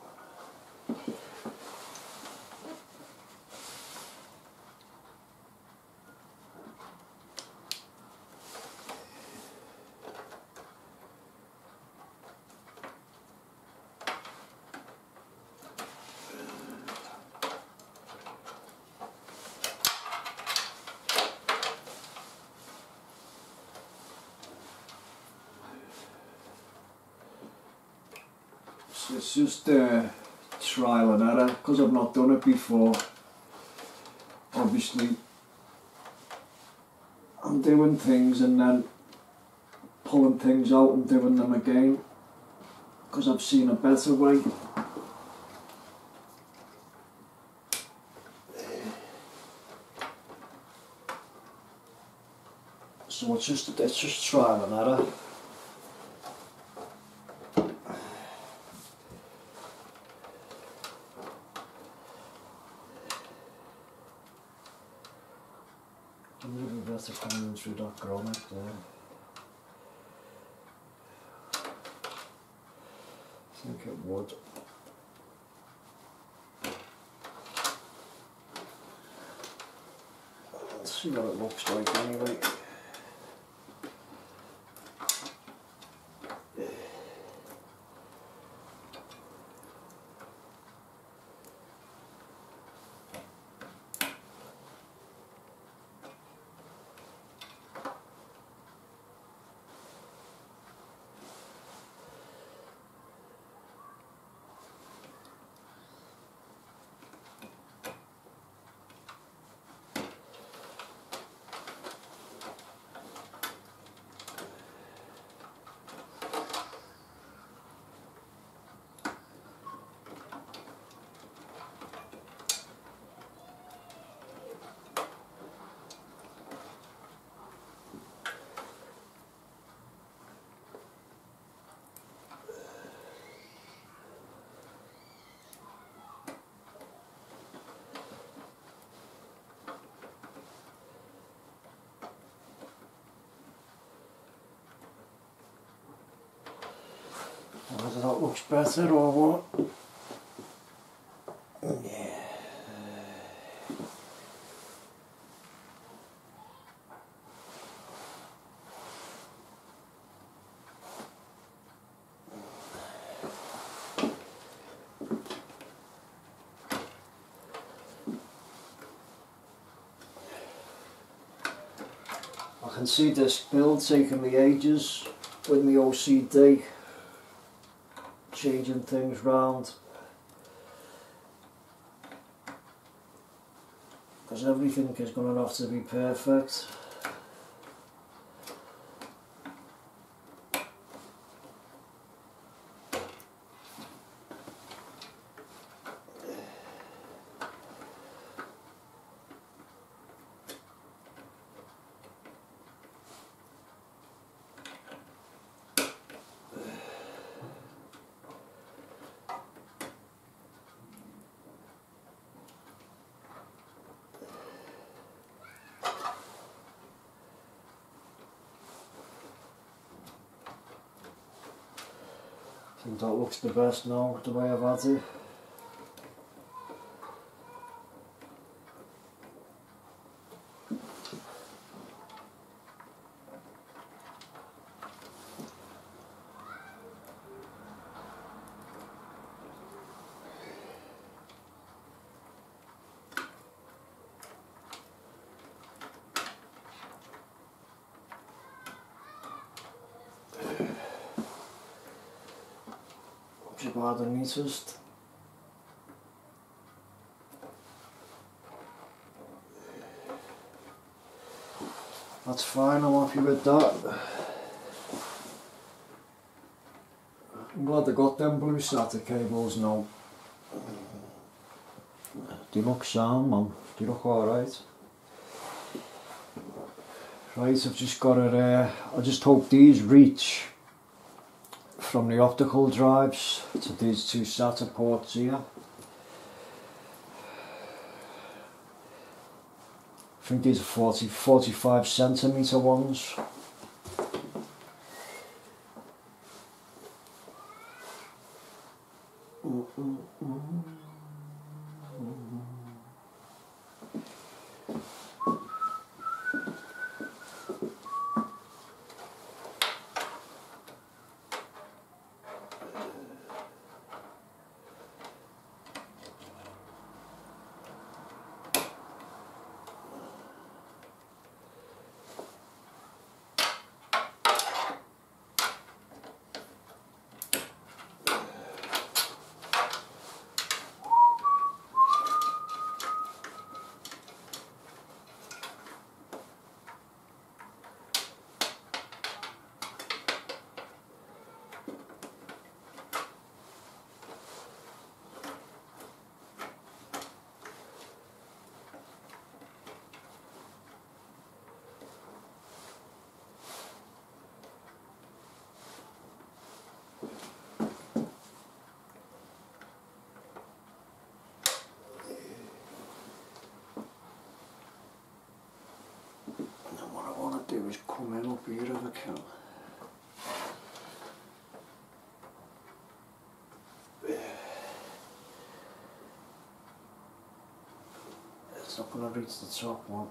It's just trial and error, because I've not done it before. Obviously I'm doing things and then pulling things out and doing them again, because I've seen a better way. So it's just trial and error. I'm really better coming through that grommet there. think it would. Let's see what it looks like anyway. Whether that looks better or what? Yeah. I can see this build taking me ages with my OCD. Changing things round because everything is going to have to be perfect. I think that looks the best now, the way I've had it. About the neatest. That's fine, I'm happy with that. I'm glad I got them blue SATA cables now. They look sound, man. They look alright. Right, I've just got it, I just hope these reach from the optical drives to these two SATA ports here. I think these are 45 centimetre ones. Do is come in up here if I can. going to reach the top one.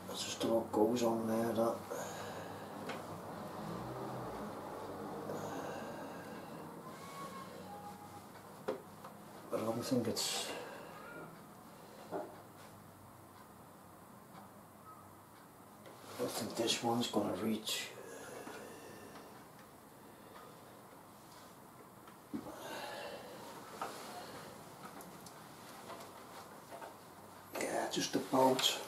That's just what goes on there, that. But I don't think it's... I don't think this one's going to reach. Yeah, just about.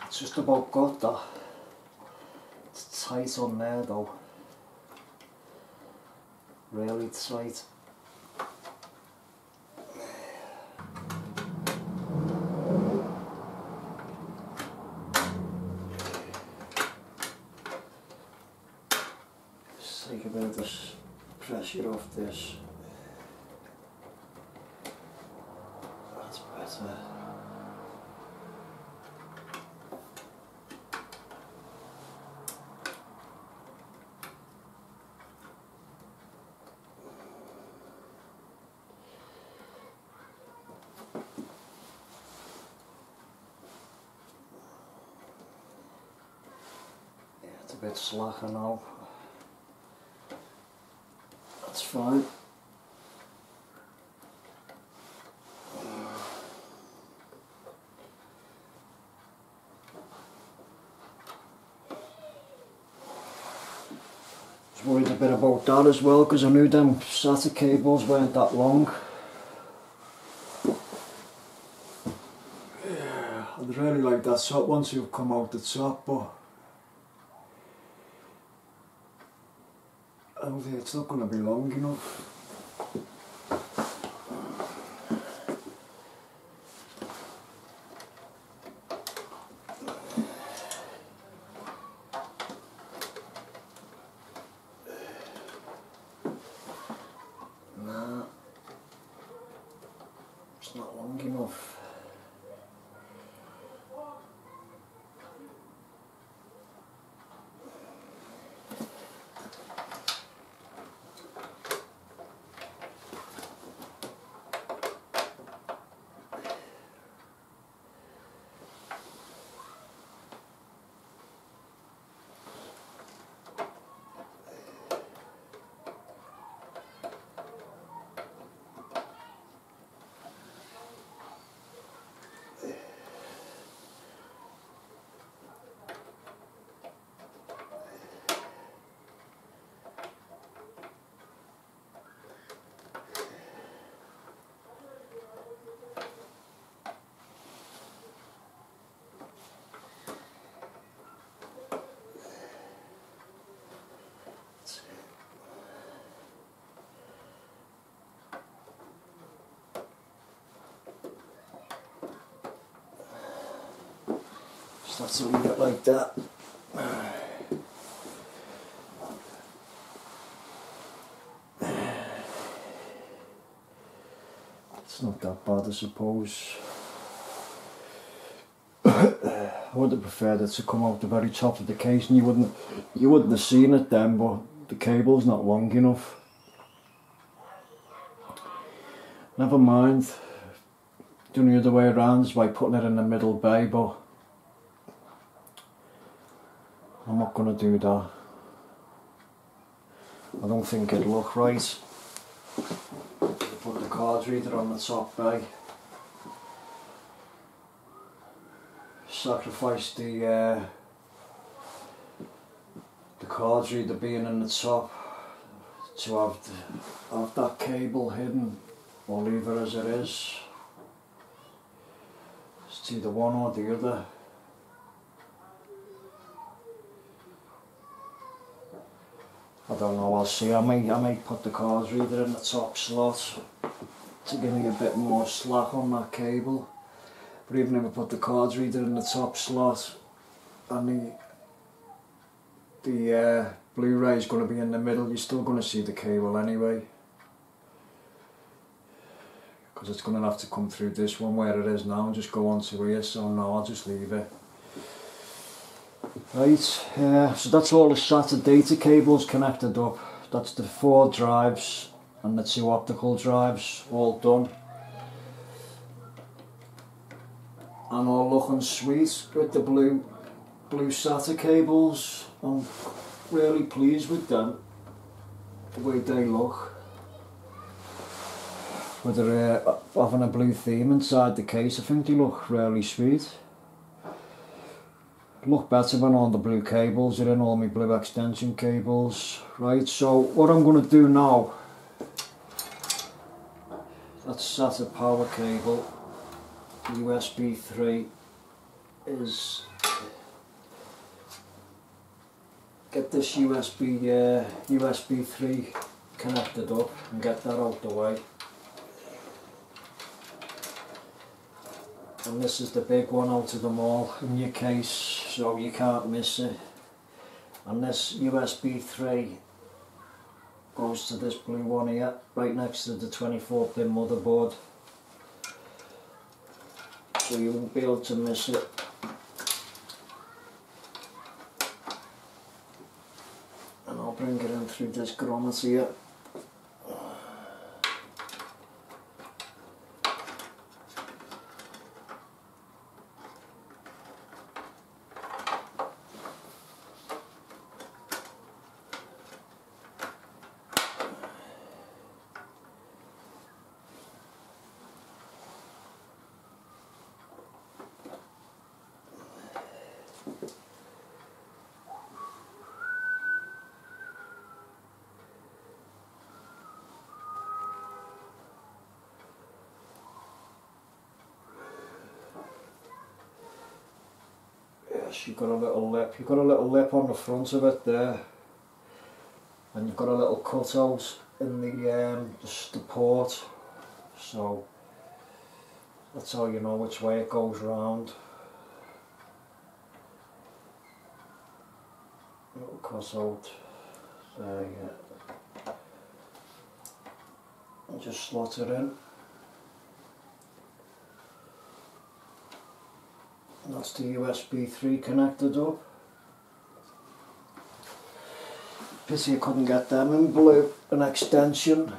It's just about got that. It's tight on there though. Really tight. Just take a bit of this pressure off this. That's better. A bit slacker now. That's fine. I was worried a bit about that as well because I knew them SATA cables weren't that long. Yeah, I'd really like that top one to have come out the top, but I don't think it's not going to be long enough. Nah, it's not long enough. Just have to leave it like that. It's not that bad, I suppose. I would have preferred it to come out the very top of the case, and you wouldn't have seen it then, but the cable's not long enough. Never mind. Doing the other way around is by putting it in the middle bay, but I'm not going to do that. I don't think it'd look right. Put the card reader on the top bay. Sacrifice the card reader being in the top to have that cable hidden, or leave it as it is. It's either one or the other. I don't know, I'll see. I may put the card reader in the top slot to give me a bit more slack on that cable. But even if I put the card reader in the top slot and the Blu-ray is going to be in the middle, you're still going to see the cable anyway. Because it's going to have to come through this one where it is now and just go onto here, so no, I'll just leave it. Right, so that's all the SATA data cables connected up. That's the 4 drives and the 2 optical drives all done. And all looking sweet with the blue SATA cables. I'm really pleased with them, the way they look. With having a blue theme inside the case, I think they look really sweet. Look better when all the blue cables are in, all my blue extension cables. Right, so what I'm going to do now, that's SATA power cable, USB 3, is get this USB 3 connected up and get that out the way. And this is the big one out of them all in your case, so you can't miss it. And this USB 3 goes to this blue one here, right next to the 24-pin motherboard. So you won't be able to miss it. And I'll bring it in through this grommet here. You've got a little lip on the front of it there, and you've got a little cutout in the port, so that's how you know which way it goes round. Little cutout there, yeah. And just slot it in. That's the USB 3 connected up. Pity I couldn't get them in blue, an extension.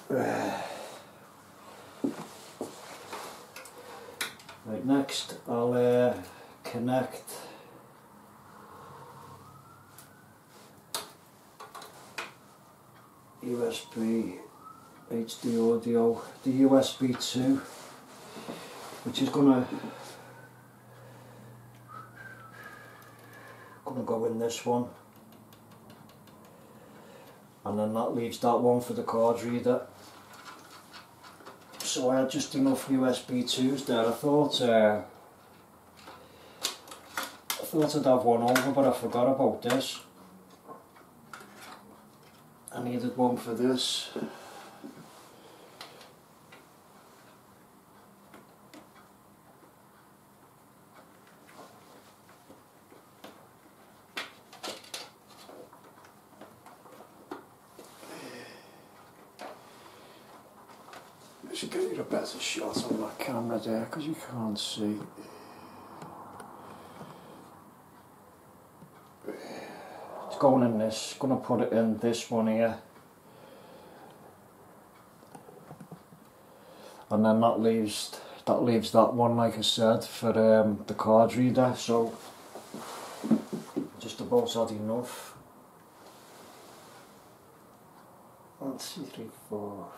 Right, next I'll connect USB HD audio, the USB 2. Which is gonna go in this one, and then that leaves that one for the card reader. So I had just enough USB 2s there. I thought I'd have one over, but I forgot about this. I needed one for this. I should get you a better shot on that camera there because you can't see. It's going in this, going to put it in this one here. And then that leaves that one, like I said, for the card reader, so just about had enough. 1, 2, 3, 4.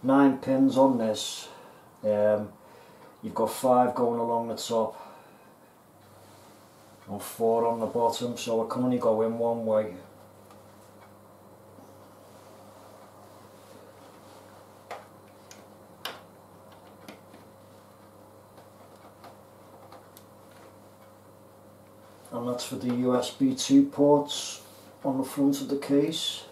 9 pins on this. You've got 5 going along the top and 4 on the bottom, so it can only go in one way. And and that's for the USB 2 ports on the front of the case.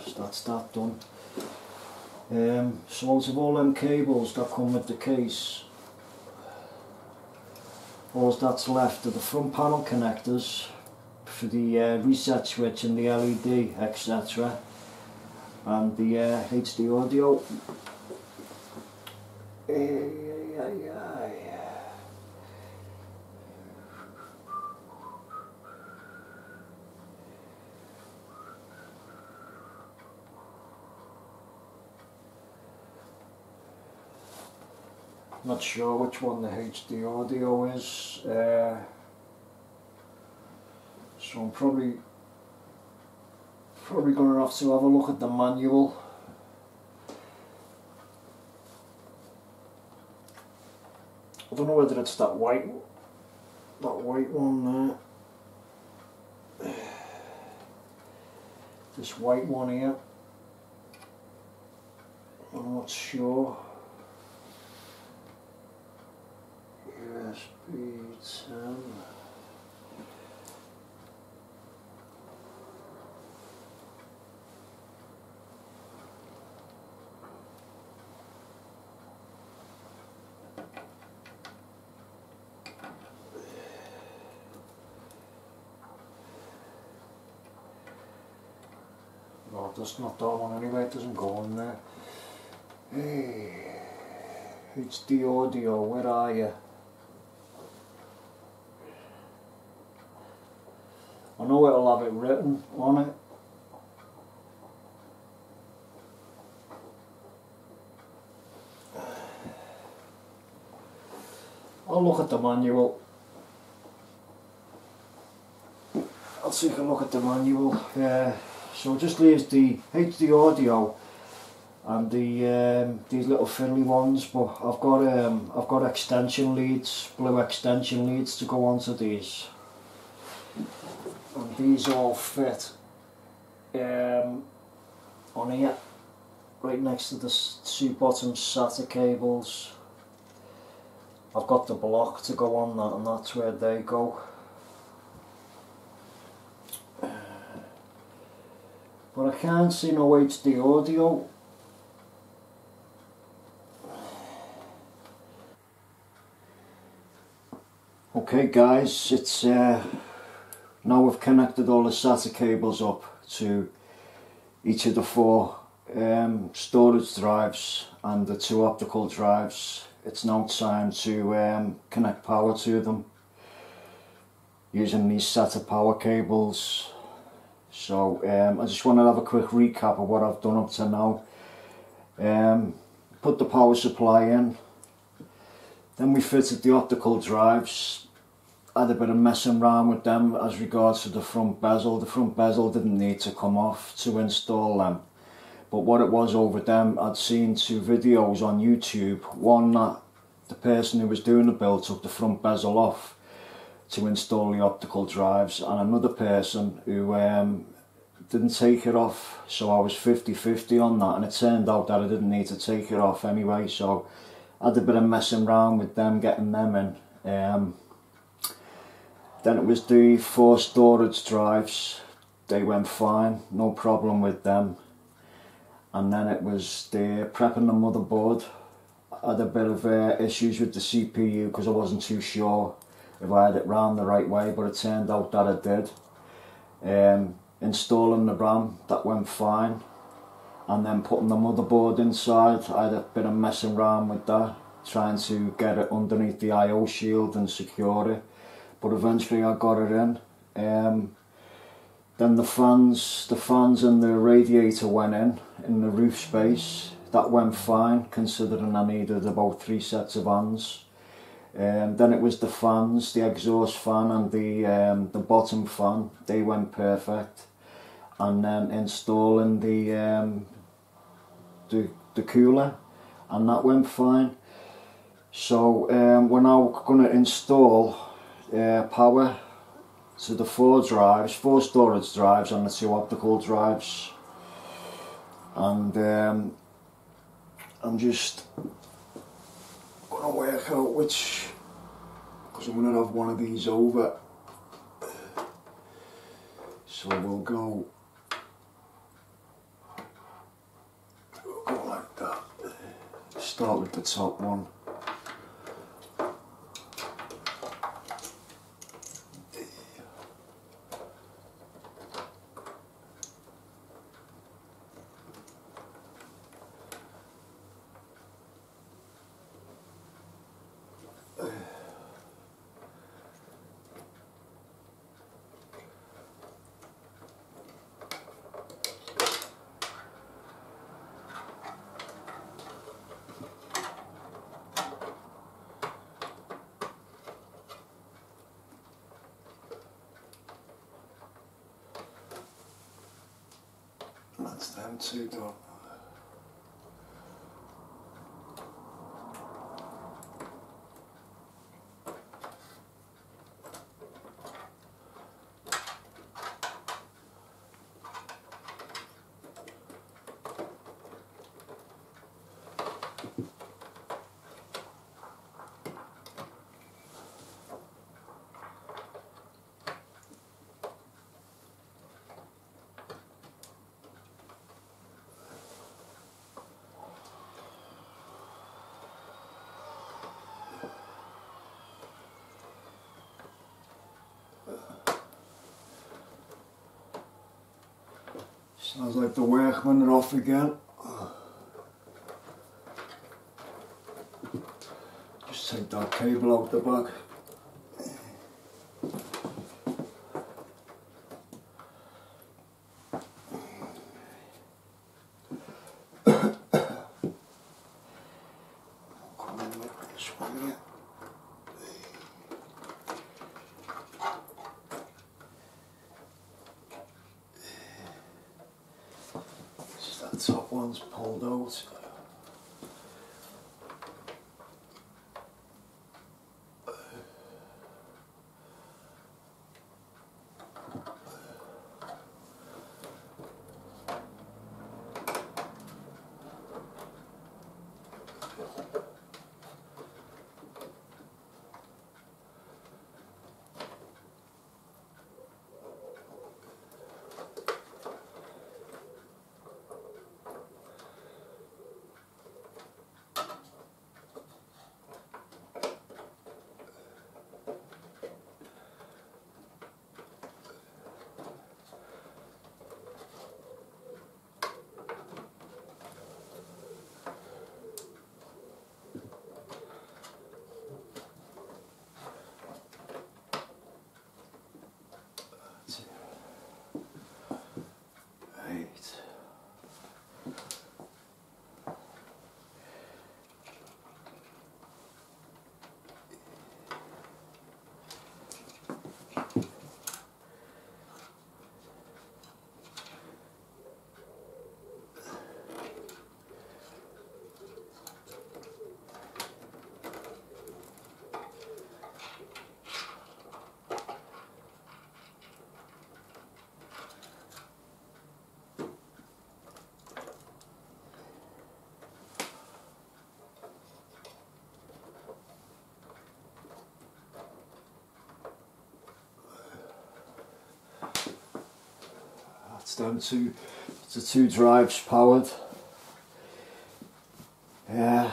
So that's that done. So out of all them cables that come with the case, all that's left are the front panel connectors for the reset switch and the LED, etc. and the HD audio. Not sure which one the HD audio is, so I'm probably going to have to have a look at the manual. I don't know whether it's that white one there. This white one here. I'm not sure. USB 10. No, that's not that one anyway, it doesn't go in there. Hey, HD audio, where are you? I know it'll have it written on it. I'll look at the manual. I'll take a look at the manual. So it just leaves the HD audio and the these little fiddly ones, but I've got extension leads, blue extension leads to go onto these. And these all fit on here, right next to the two bottom SATA cables. I've got the block to go on that, and that's where they go. But I can't see no HD audio. Okay guys, it's now we've connected all the SATA cables up to each of the four storage drives and the two optical drives. It's now time to connect power to them using these SATA power cables. So I just want to have a quick recap of what I've done up to now. Put the power supply in, then we fitted the optical drives. Had a bit of messing around with them as regards to the front bezel. The front bezel didn't need to come off to install them, but what it was over them, I'd seen two videos on YouTube. One that the person who was doing the build took the front bezel off to install the optical drives, and another person who didn't take it off. So I was 50-50 on that, and it turned out that I didn't need to take it off anyway, so I had a bit of messing around with them, getting them in. Then it was the four storage drives. They went fine, no problem with them. And then it was the prepping the motherboard. I had a bit of issues with the CPU because I wasn't too sure if I had it round the right way, but it turned out that I did. Installing the RAM, that went fine. And then putting the motherboard inside, I had a bit of messing around with that, trying to get it underneath the IO shield and secure it. But eventually I got it in. Then the fans and the radiator went in the roof space. That went fine, considering I needed about 3 sets of fans. Then it was the fans, the exhaust fan and the bottom fan. They went perfect. And then installing the cooler, and that went fine. So we're now going to install power to the four storage drives and the two optical drives. And I'm just gonna work out which, because I'm gonna have one of these over, so we'll go like that. Start with the top one. That's them two done. Sounds like the workmen are off again. Just take that cable out the back. Come in with this one here. The top one's pulled out. It's down to the two drives powered. Yeah,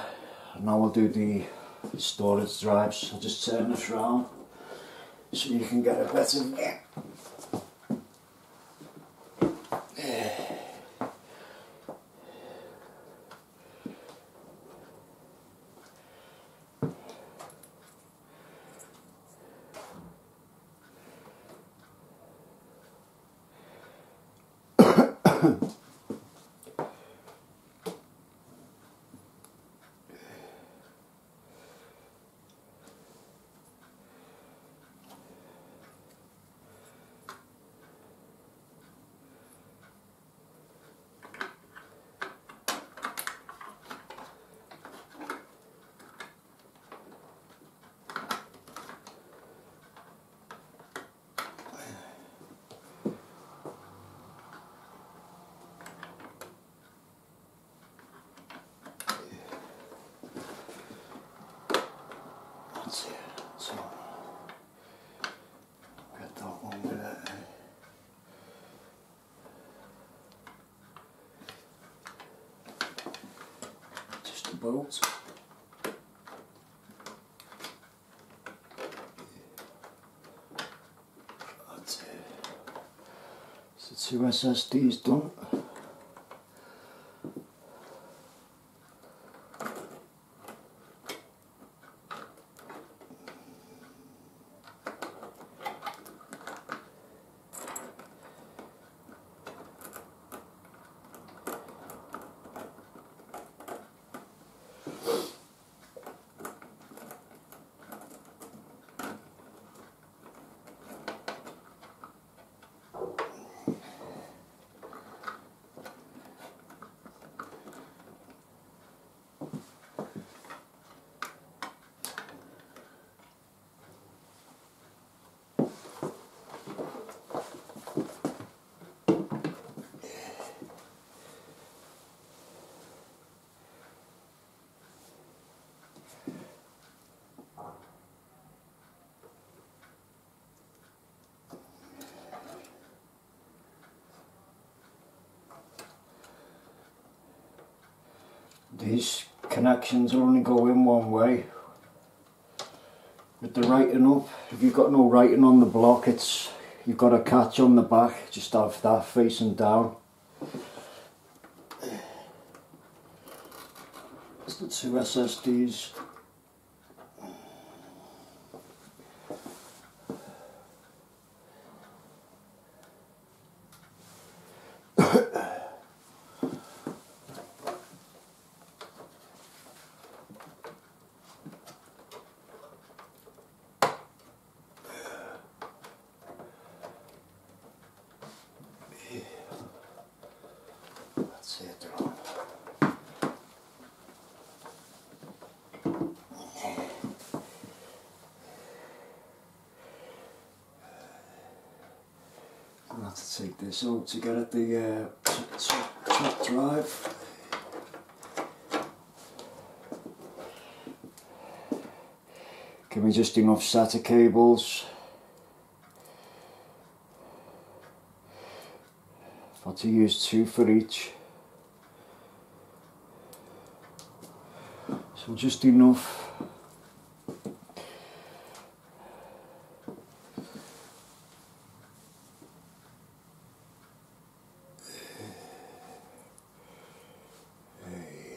now I'll do the storage drives. I'll just turn this round so you can get a better view. That's it. So get that one with it. Just about. That's it. So 2 SSDs done. These connections only go in one way. With the writing up, if you've got no writing on the block, you've got a catch on the back, just have that facing down. It's the 2 SSDs. That's it, they're on. I'm going to have to take this out to get at the top drive. Give me just enough SATA cables. I've had to use 2 for each. So just enough.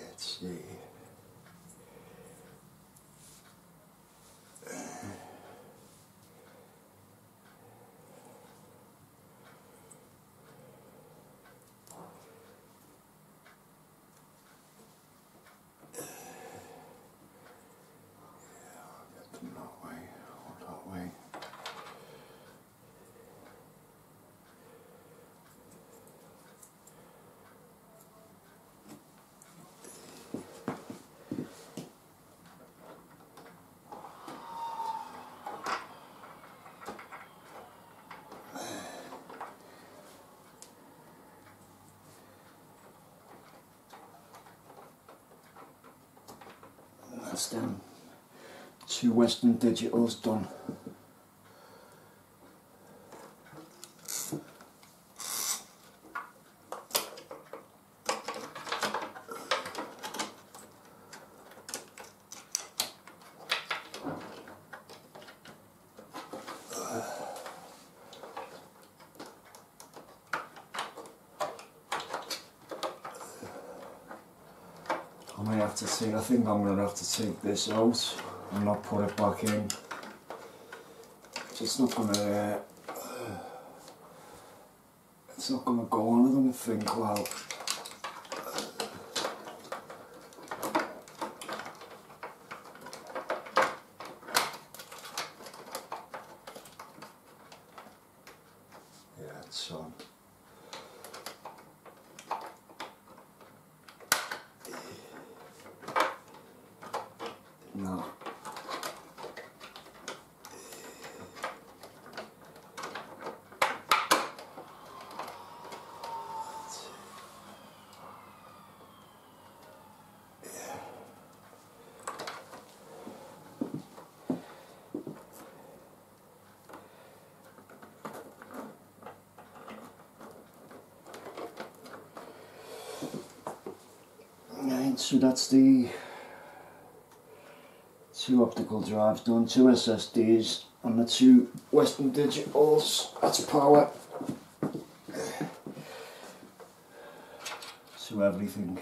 Let's see. That's them 2 Western Digitals done. I may have to see, I think I'm going to have to take this out and not put it back in. It's not going to go on, I don't think, well. Yeah, it's on. No. So that's the 2 optical drives done, 2 SSDs and the 2 Western Digitals. That's power to everything.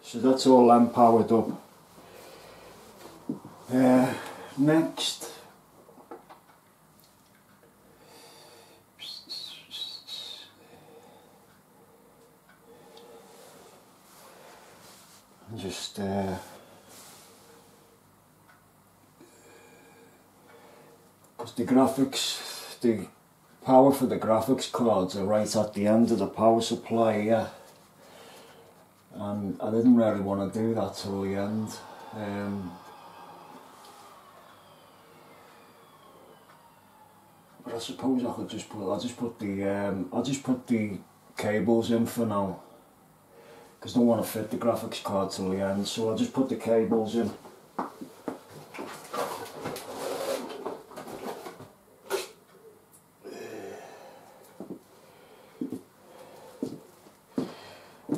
So that's all them powered up. Next, just because the graphics, the power for the graphics cards are right at the end of the power supply here. And I didn't really want to do that till the end. But I suppose I could just put. I'll just put the cables in for now, because I don't want to fit the graphics card till the end. So I'll just put the cables in.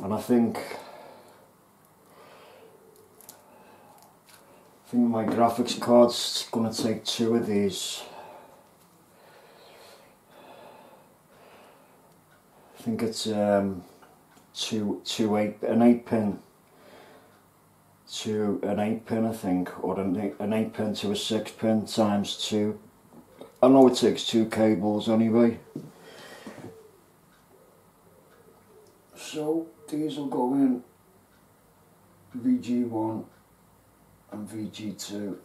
And I think my graphics card's going to take 2 of these. I think it's an 8 pin to an 8 pin, I think, or an 8 pin to a 6 pin times 2. I know it takes 2 cables anyway. So these will go in VG1 and VG2,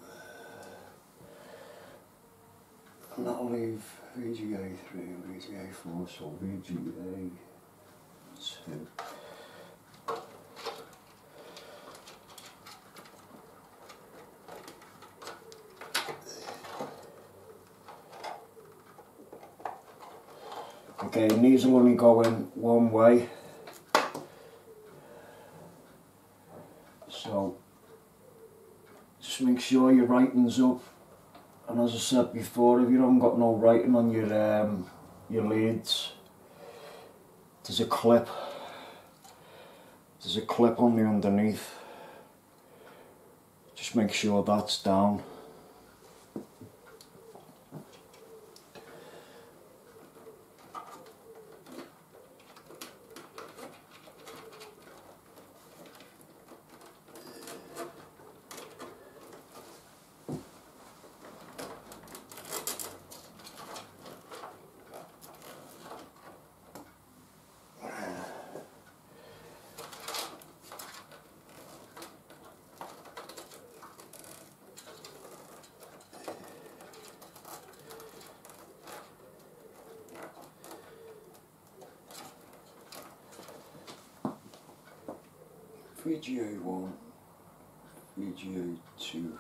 and that'll leave VGA3 and VGA4, so VGA2. Okay, and these will only go in one way, so just make sure your writing's up. And as I said before, if you haven't got no writing on your leads, there's a clip on the underneath. Just make sure that's down. VGA1, VGA2.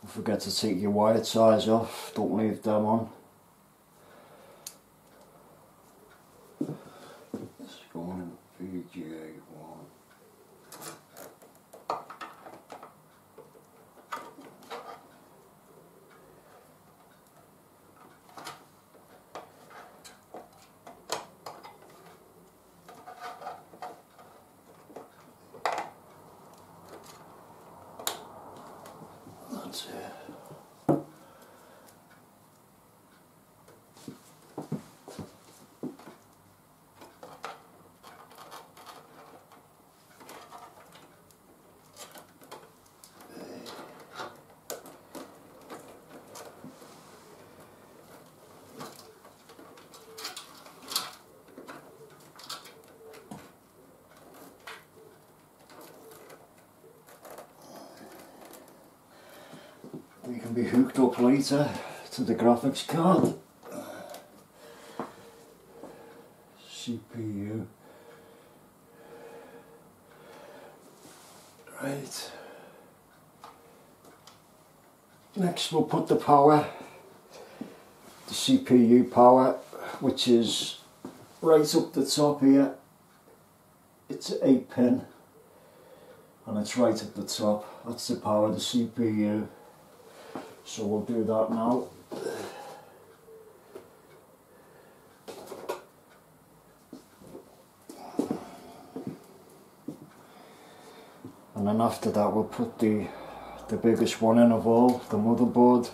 Don't forget to take your wire ties off, don't leave them on. Let's go on VGA1. That's it. they can be hooked up later to the graphics card. CPU. Right. Next we'll put the power, the CPU power, which is right up the top here. It's 8 pin and it's right at the top. That's the power of the CPU. So we'll do that now. And then after that we'll put the biggest one in of all, the motherboard.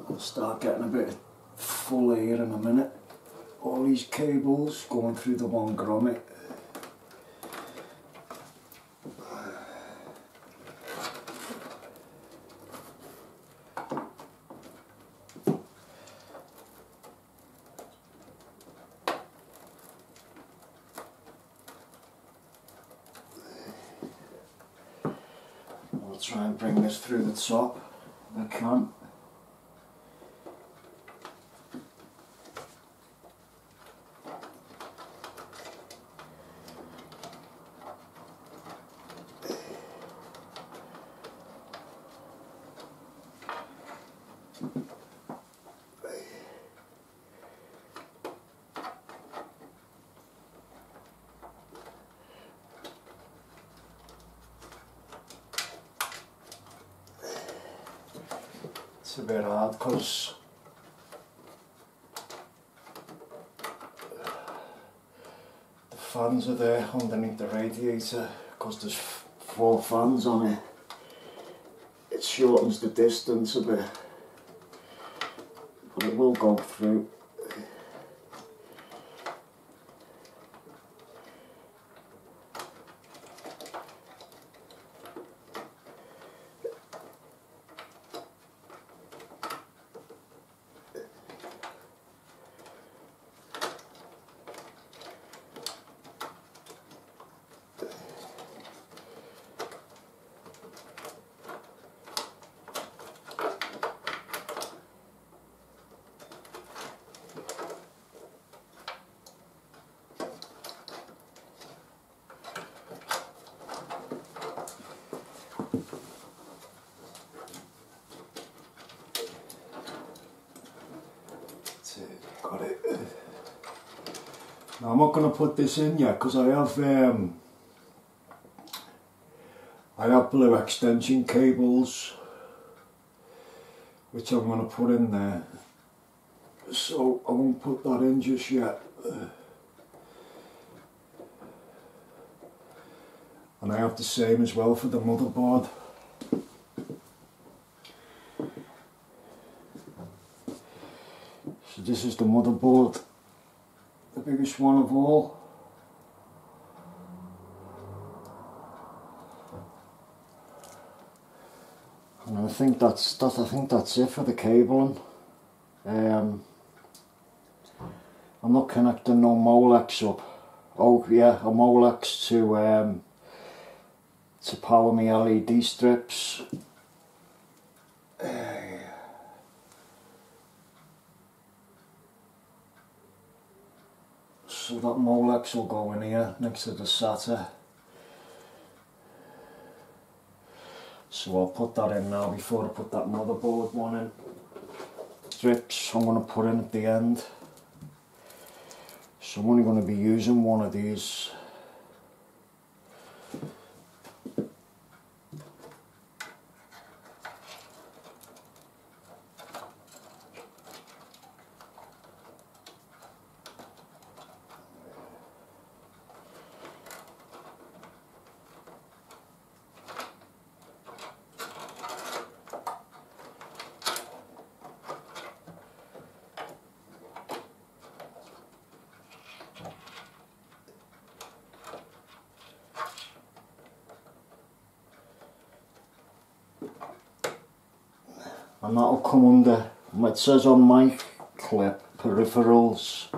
We'll start getting a bit full here in a minute. All these cables going through the one grommet. I'll try and bring this through the top if I can. It's a bit hard because the fans are there underneath the radiator, because there's 4 fans on it. It shortens the distance a bit, but it will go through. Got it. Now I'm not going to put this in yet because I have blue extension cables which I'm going to put in there, so I won't put that in just yet. And I have the same as well for the motherboard. So this is the motherboard, the biggest one of all. And I think that's it for the cabling. I'm not connecting no Molex up. Oh yeah, a Molex to power my LED strips. So that Molex will go in here next to the SATA. So I'll put that in now before I put that motherboard one in. Strips I'm going to put in at the end. So I'm only going to be using one of these. and that'll come under, it says on my clip, peripherals.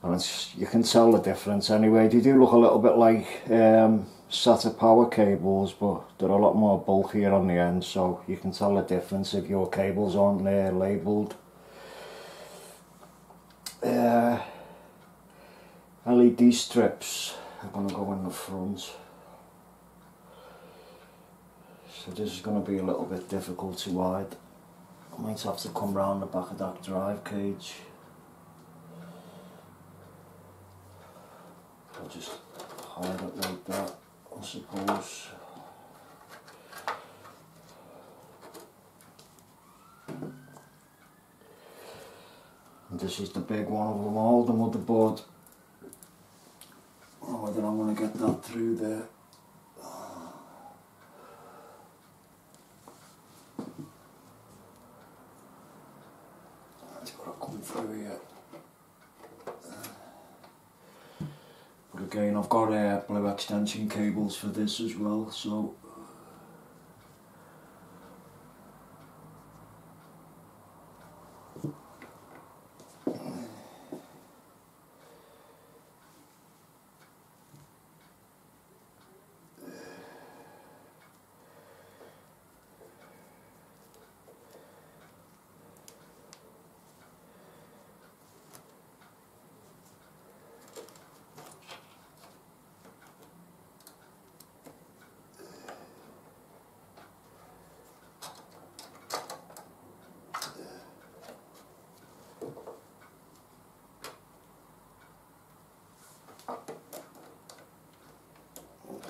And you can tell the difference anyway. They do look a little bit like SATA power cables, but they're a lot more bulkier on the end, so you can tell the difference if your cables aren't there labelled. LED strips are going to go in the front, so this is going to be a little bit difficult to hide. I might have to come round the back of that drive cage. I'll just hide it like that, I suppose. And this is the big one of them all, the motherboard. I don't know whether I'm going to get that through there. It's got to come through here. But again, I've got blue extension cables for this as well, so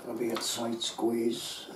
it'll be a tight squeeze.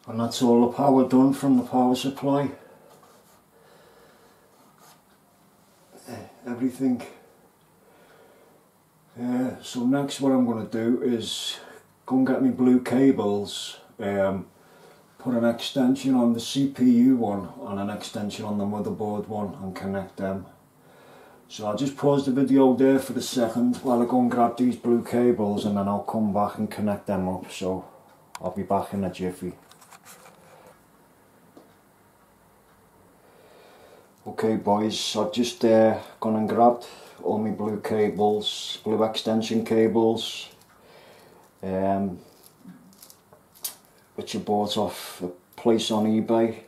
And that's all the power done from the power supply. Everything. So next what I'm going to do is go and get me blue cables, put an extension on the CPU one and an extension on the motherboard one and connect them. So I'll just pause the video there for a second while I go and grab these blue cables, and then I'll come back and connect them up. So I'll be back in a jiffy. Okay boys, I've just gone and grabbed all my blue cables, blue extension cables, which I bought off a place on eBay.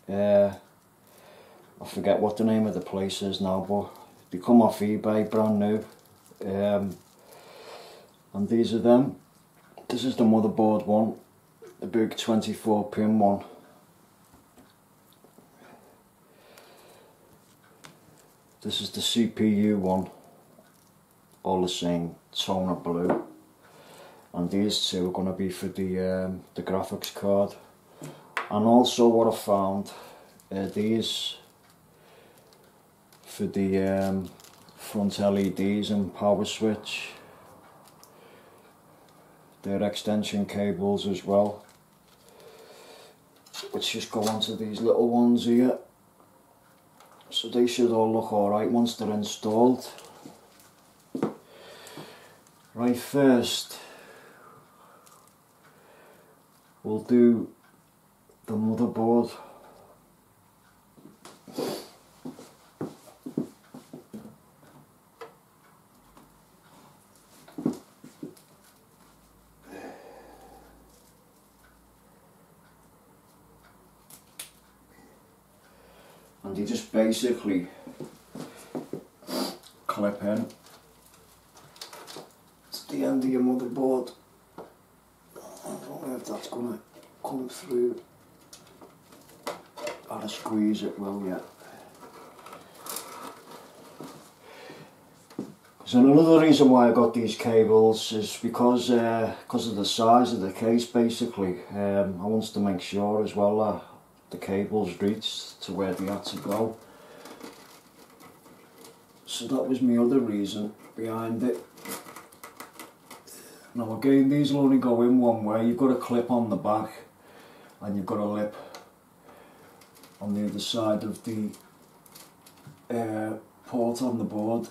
I forget what the name of the place is now, but they come off eBay brand new. And these are them. This is the motherboard one, the big 24-pin one. This is the CPU one, all the same tone of blue, and these two are going to be for the graphics card. And also what I found, these for the front LEDs and power switch, they're extension cables as well, which just go onto these little ones here. So they should all look alright once they're installed. Right, first we'll do the motherboard. and you just basically clip in to the end of your motherboard. I don't know if that's going to come through. Gotta squeeze it well yet. So another reason why I got these cables is because of the size of the case basically. I wanted to make sure as well that the cables reached to where they had to go. So that was my other reason behind it. Now again, these will only go in one way. You've got a clip on the back and you've got a lip on the other side of the port on the board.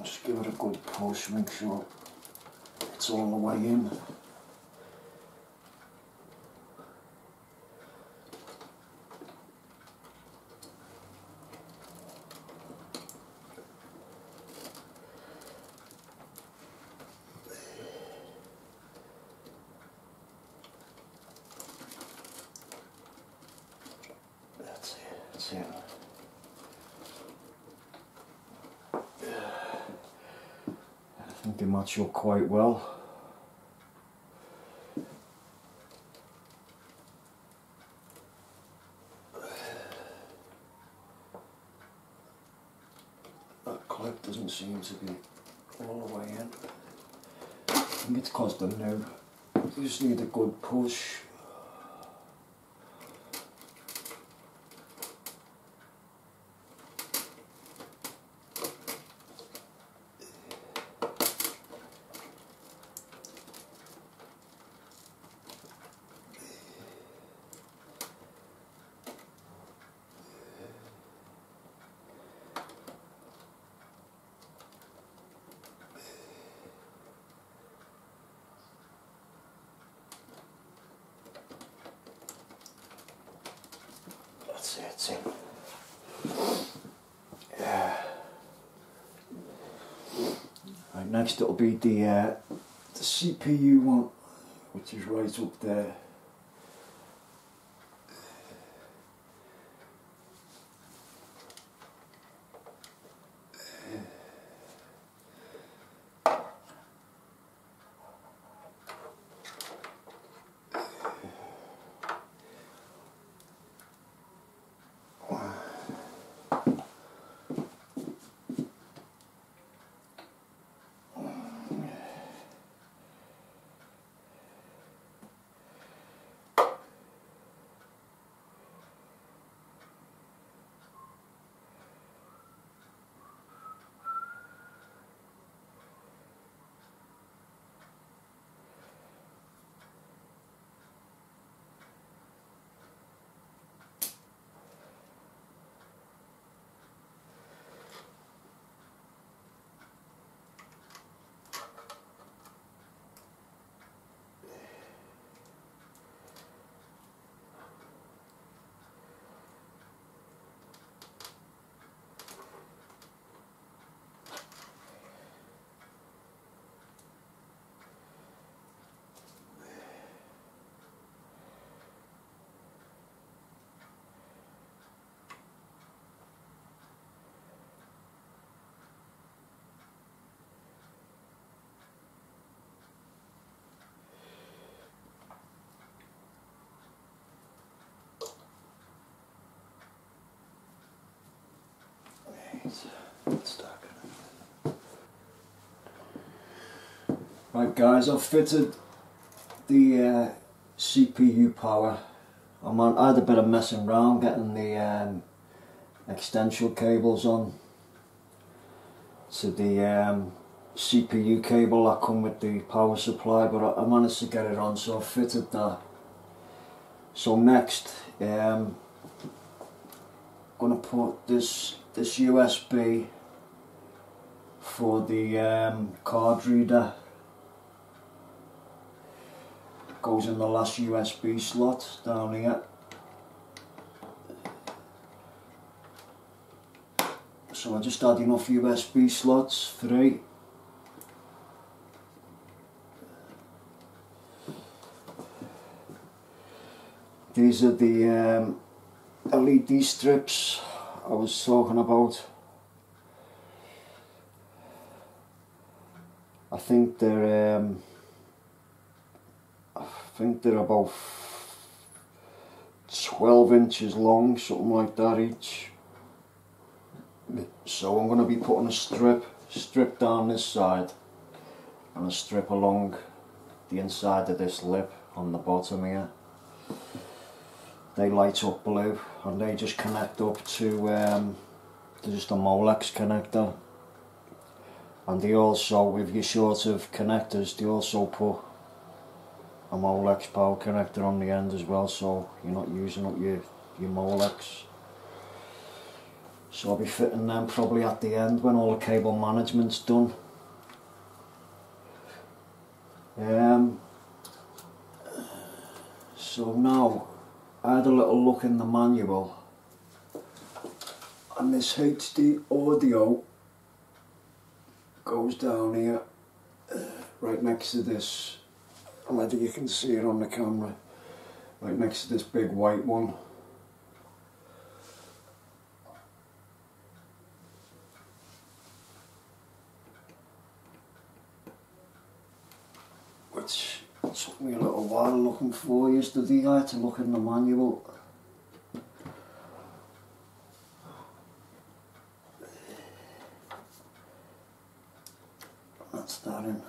Just give it a good push, make sure it's all the way in. That's it. I think they match up quite well. That clip doesn't seem to be all the way in. I think it's because they're new. You just need a good push. That's it. Yeah. Right, next it'll be the CPU one, which is right up there. Right guys, I've fitted the CPU power. I had a bit of messing around getting the extension cables on to the CPU cable that come with the power supply, but I managed to get it on, so I fitted that. So next, I'm gonna put this USB for the card reader. Goes in the last USB slot down here. So I just had enough USB slots, 3. These are the LED strips I was talking about. I think they're about 12 inches long, something like that each. So I'm going to be putting a strip down this side and a strip along the inside of this lip on the bottom here. They light up blue and they just connect up to just a Molex connector. And they also, if you're short of connectors, they also put a Molex power connector on the end as well, so you're not using up your Molex. So I'll be fitting them probably at the end when all the cable management's done. So now, I had a little look in the manual, and this HD audio goes down here, right next to this, whether you can see it on the camera, right next to this big white one. Which took me a little while looking for yesterday. I had to look in the manual. That's that in.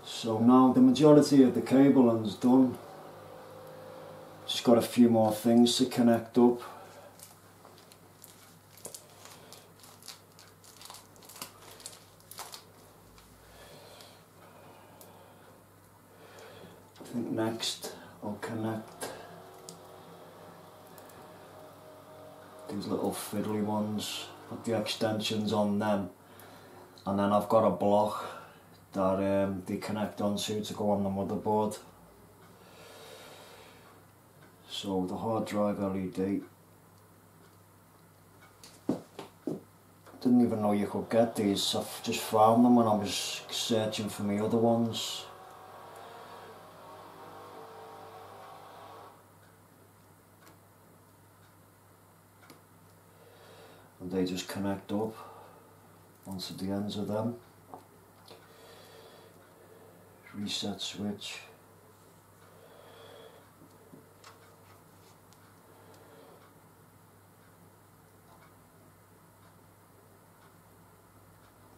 So now the majority of the cabling's done. Just got a few more things to connect up. I think next I'll connect these little fiddly ones, put the extensions on them, and then I've got a block that they connect onto to go on the motherboard. So the hard drive LED, didn't even know you could get these. I've just found them when I was searching for my other ones. And they just connect up onto the ends of them. Reset switch.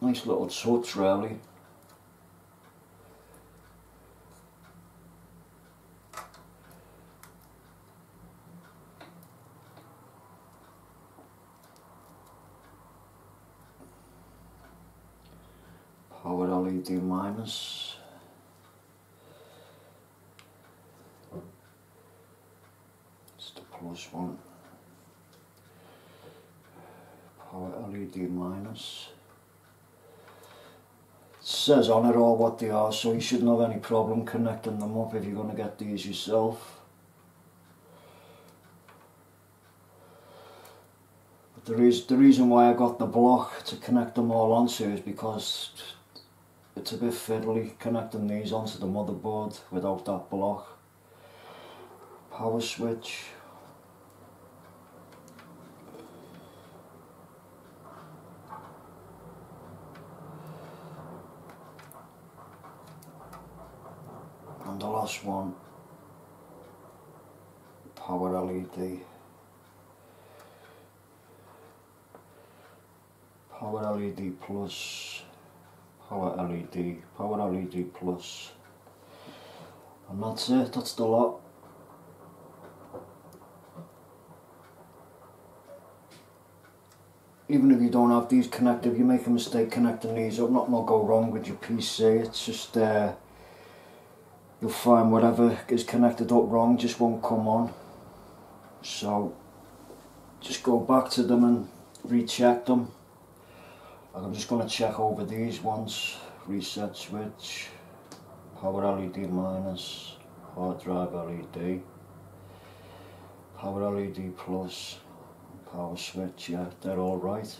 Nice little touch really. Power LED minus. It's the plus one. Power LED minus. It says on it all what they are, so you shouldn't have any problem connecting them up if you're going to get these yourself. But the reason why I got the block to connect them all onto is because it's a bit fiddly connecting these onto the motherboard without that block. Power switch. And the last one, power LED. Power LED plus, power LED plus, and that's it, that's the lot. even if you don't have these connected, if you make a mistake connecting these up, nothing will go wrong with your PC. It's just you'll find whatever is connected up wrong just won't come on. So just go back to them and recheck them. I'm just going to check over these ones. Reset switch, power LED minus, hard drive LED, power LED plus, power switch, yeah, they're all right.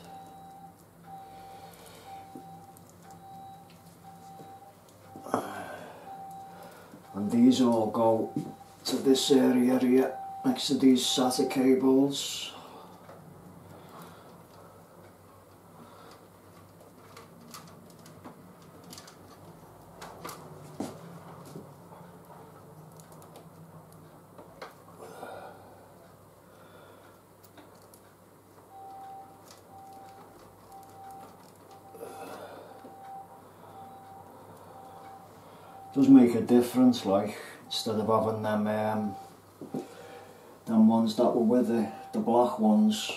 And these all go to this area here, next to these SATA cables. Does make a difference, like, instead of having them ones that were with the black ones,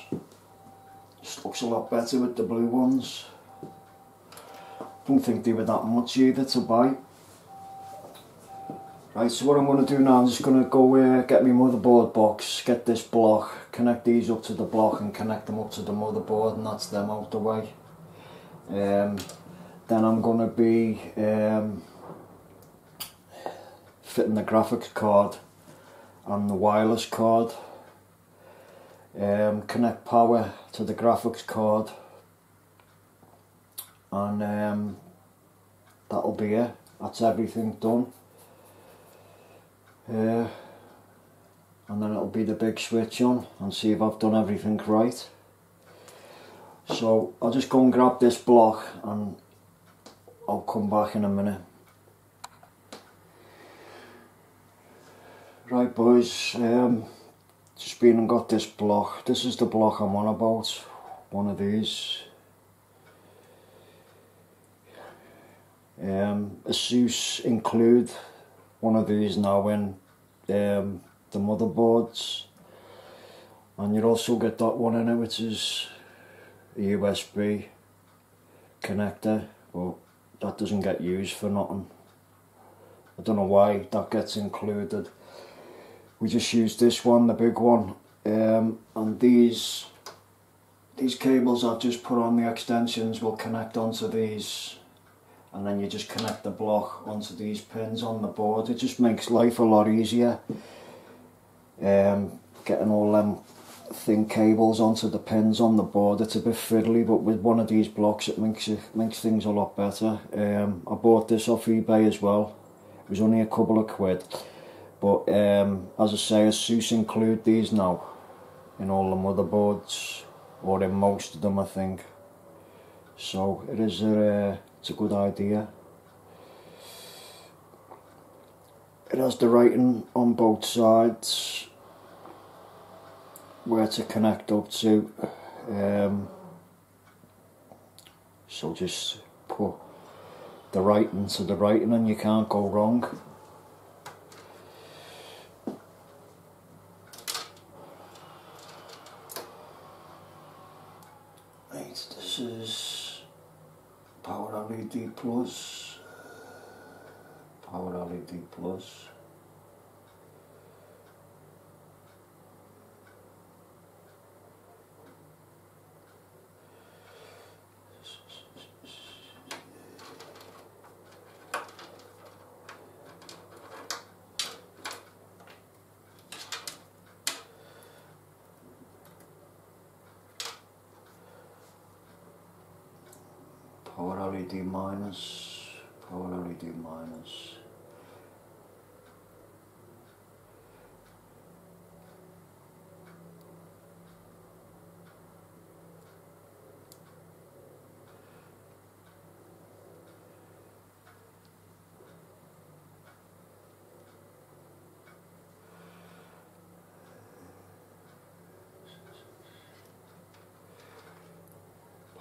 just looks a lot better with the blue ones. Don't think they were that much either to buy. Right, so what I'm going to do now, I'm just going to go get my motherboard box, get this block, connect these up to the block and connect them up to the motherboard, and that's them out the way. Then I'm going to be fitting the graphics card and the wireless card, connect power to the graphics card, and that'll be it. That's everything done, and then it'll be the big switch on and see if I've done everything right. So I'll just go and grab this block and I'll come back in a minute. Right boys, just been and got this block. This is the block I'm on about, one of these. ASUS include one of these now in the motherboards, and you also get that one in it which is a USB connector, but that doesn't get used for nothing. I don't know why that gets included. We just use this one, the big one, and these cables I've just put on the extensions will connect onto these, and then you just connect the block onto these pins on the board. It just makes life a lot easier, getting all them thin cables onto the pins on the board. It's a bit fiddly, but with one of these blocks it makes things a lot better. I bought this off eBay as well. It was only a couple of quid. But as I say, ASUS include these now in all the motherboards, or in most of them I think. So it's a good idea. It has the writing on both sides where to connect up to. So just put the writing to the writing and you can't go wrong. This is power LED plus, power LED plus. Power LED minus, power LED minus.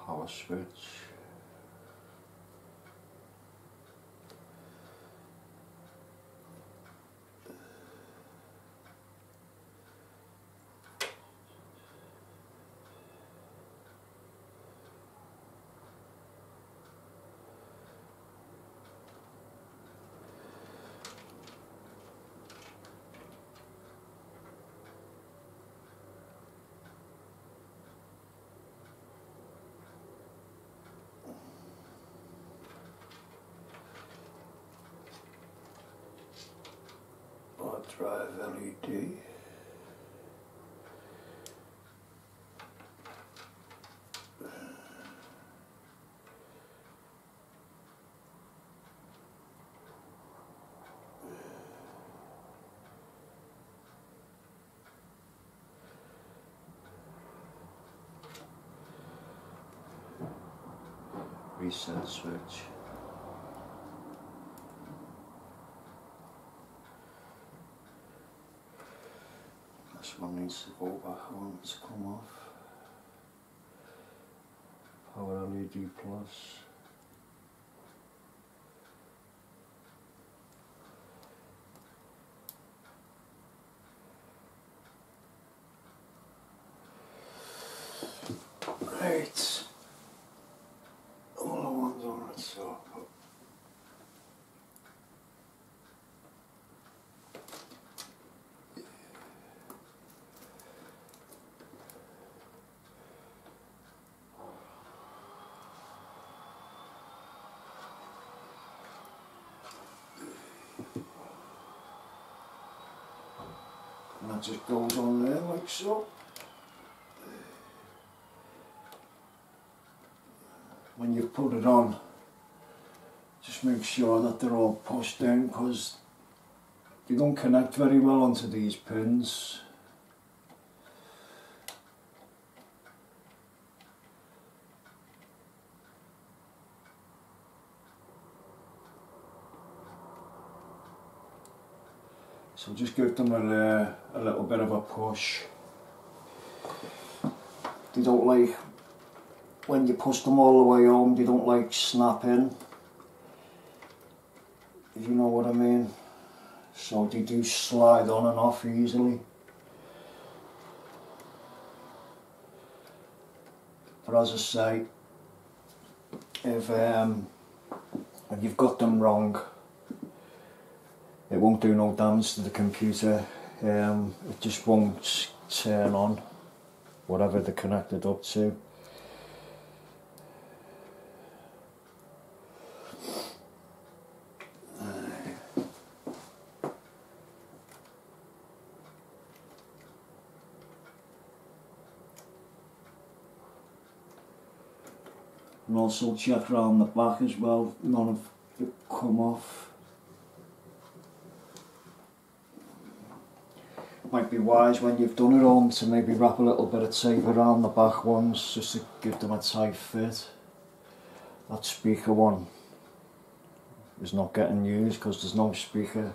Power switch. drive LED. Reset switch. This one needs to go back on to come off. Power LED plus. Right. All the ones on the top. And that just goes on there like so. When you put it on, just make sure that they're all pushed down, because they don't connect very well onto these pins. So just give them a little bit of a push. They don't like, when you push them all the way home, they don't like snapping, if you know what I mean. So they do slide on and off easily. But as I say, if you've got them wrong, it won't do no damage to the computer. It just won't turn on, whatever they're connected up to. And also check around the back as well, none of it come off. Might be wise when you've done it on to maybe wrap a little bit of tape around the back ones just to give them a tight fit. That speaker one is not getting used because there's no speaker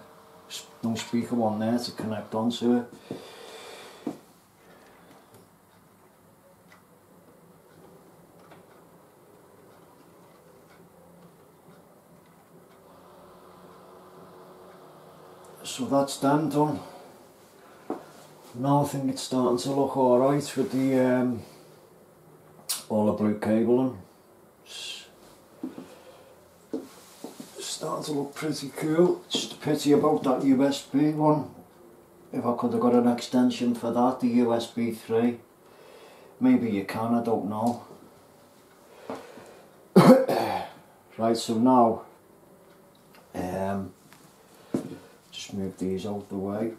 one there to connect onto it. So that's done. Now I think it's starting to look alright with the all the blue cabling. It's starting to look pretty cool. Just a pity about that USB one. If I could have got an extension for that, the USB 3. Maybe you can, I don't know. Right, so now just move these out the way.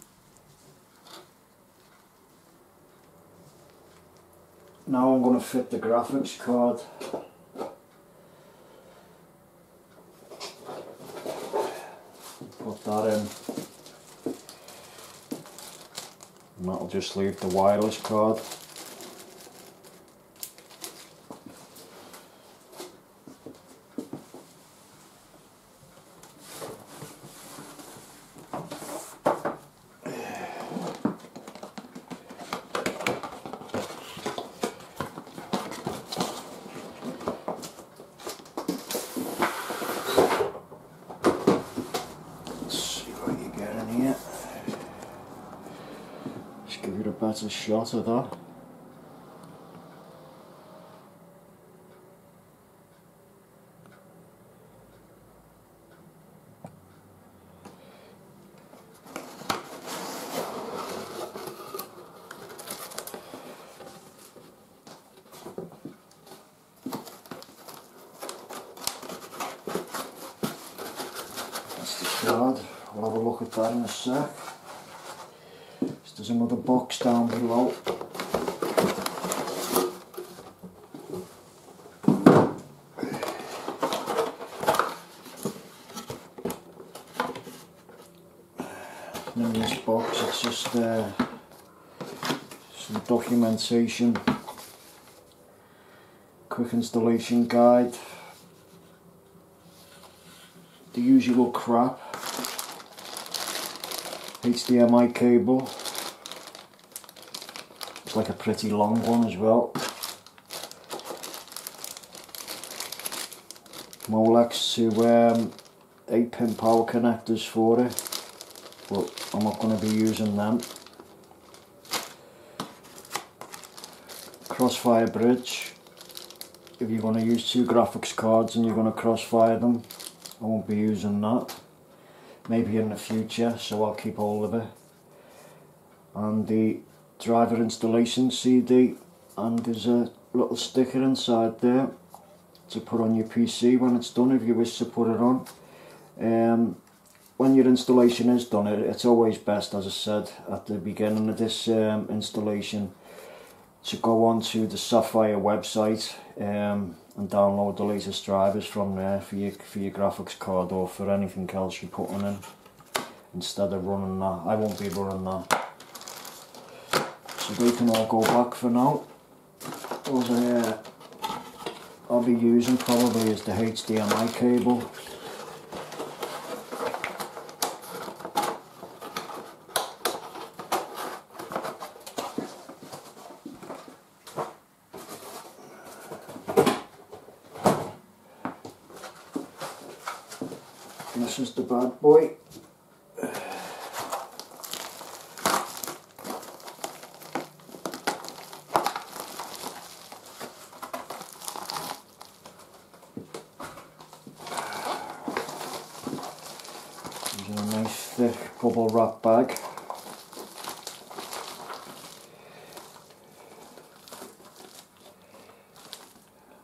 Now I'm going to fit the graphics card. Put that in. And that'll just leave the wireless card. That's a shot of that. That's the card. I'll have a look at that in a sec. There's another box down below. And in this box it's just some documentation, quick installation guide, the usual crap, HDMI cable, it's like a pretty long one as well, Molex to 8-pin power connectors for it, but I'm not going to be using them. Crossfire bridge, if you're going to use 2 graphics cards and you're going to crossfire them, I won't be using that. Maybe in the future, so I'll keep hold of it. And the driver installation CD, and there's a little sticker inside there to put on your PC when it's done, if you wish to put it on. When your installation is done, it's always best, as I said at the beginning of this installation, to go onto the Sapphire website and download the latest drivers from there for your graphics card or for anything else you're putting in, instead of running that. I won't be running that. So they can all go back for now. All I'll be using probably is the HDMI cable. This is the bad boy. There's a nice thick bubble wrap bag.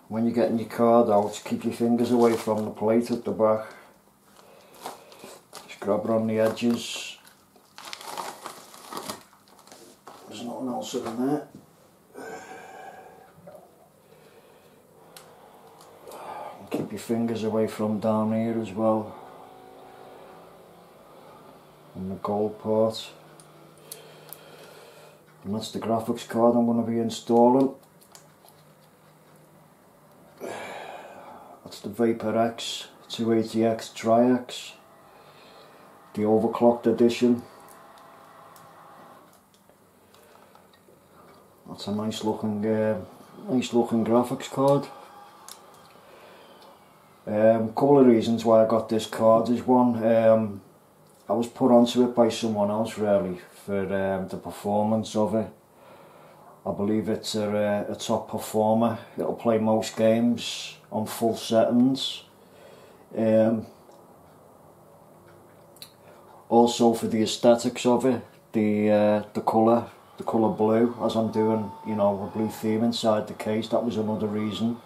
When you're getting your card out, keep your fingers away from the plate at the back. Grab it on the edges. There's nothing else in there. And keep your fingers away from down here as well. And the gold part. And that's the graphics card I'm going to be installing. That's the Vapor X 280X Tri-X. The overclocked edition. That's a nice looking graphics card. Couple of reasons why I got this card is one, I was put onto it by someone else really for the performance of it. I believe it's a top performer. It'll play most games on full settings. Also for the aesthetics of it, the colour blue, as I'm doing, you know, a blue theme inside the case. That was another reason,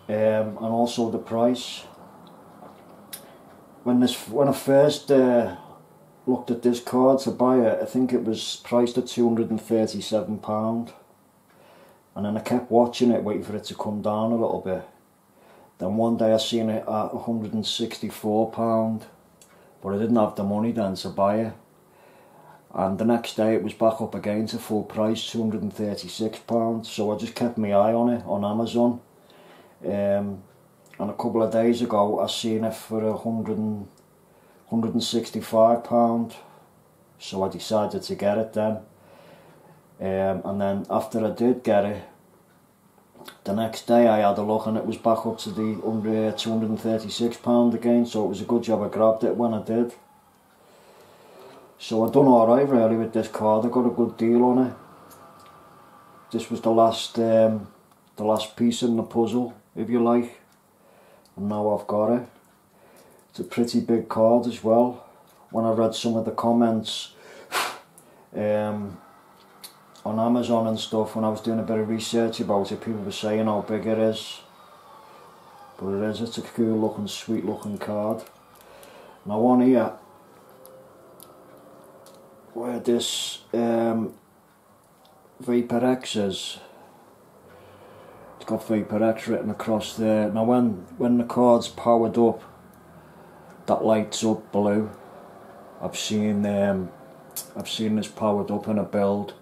and also the price. When I first looked at this card to buy it, I think it was priced at £237, and then I kept watching it, waiting for it to come down a little bit. Then one day I seen it at £164. But I didn't have the money then to buy it, and the next day it was back up again to full price, £236. So I just kept my eye on it on Amazon, and a couple of days ago I seen it for £165. So I decided to get it then, and then after I did get it, the next day I had a look and it was back up to the £236 again, so it was a good job I grabbed it when I did. So I done alright really with this card. I got a good deal on it. This was the last piece in the puzzle, if you like, and now I've got it. It's a pretty big card as well. When I read some of the comments on Amazon and stuff, when I was doing a bit of research about it, people were saying how big it is. But it is, it's a cool looking, sweet looking card. Now on here, where this Vapor X is. It's got Vapor X written across there. Now when the card's powered up, that lights up blue. I've seen this powered up in a build,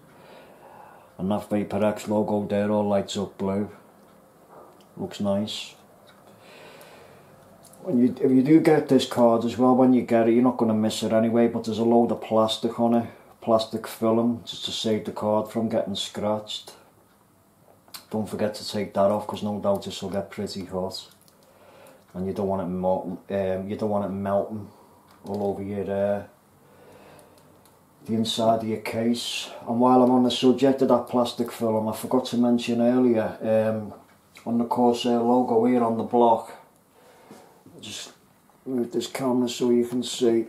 and that Vapor X logo there all lights up blue. Looks nice. If you do get this card as well, when you get it, you're not going to miss it anyway, but there's a load of plastic on it, plastic film, just to save the card from getting scratched. Don't forget to take that off, because no doubt this will get pretty hot, and you don't want it melting all over your the inside of your case. And while I'm on the subject of that plastic film, I forgot to mention earlier, on the Corsair logo here on the block, I'll just move this camera so you can see.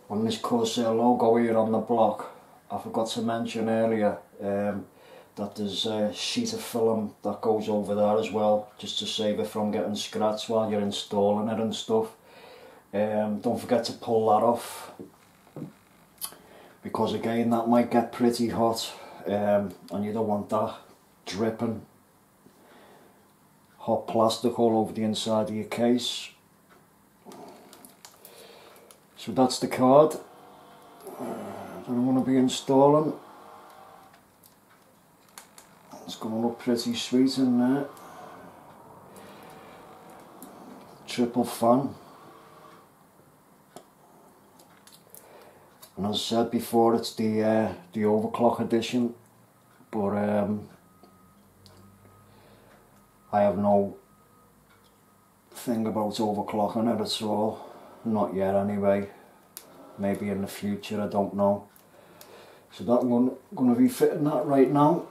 On this Corsair logo here on the block, I forgot to mention earlier that there's a sheet of film that goes over there as well, just to save it from getting scratched while you're installing it and stuff. Don't forget to pull that off, because again that might get pretty hot, and you don't want that dripping hot plastic all over the inside of your case. So that's the card that I'm going to be installing. It's going to look pretty sweet in there. Triple fan. And as I said before, it's the overclock edition, but I have no thing about overclocking it at all. Not yet anyway. Maybe in the future, I don't know. So that I'm going to be fitting that right now.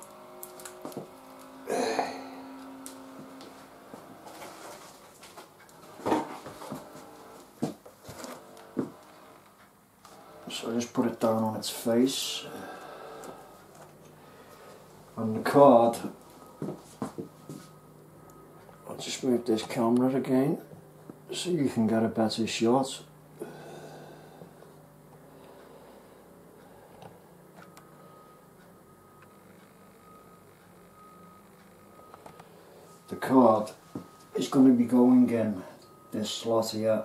So I just put it down on its face. And the card, I'll just move this camera again so you can get a better shot. The card is going to be going in this slot here.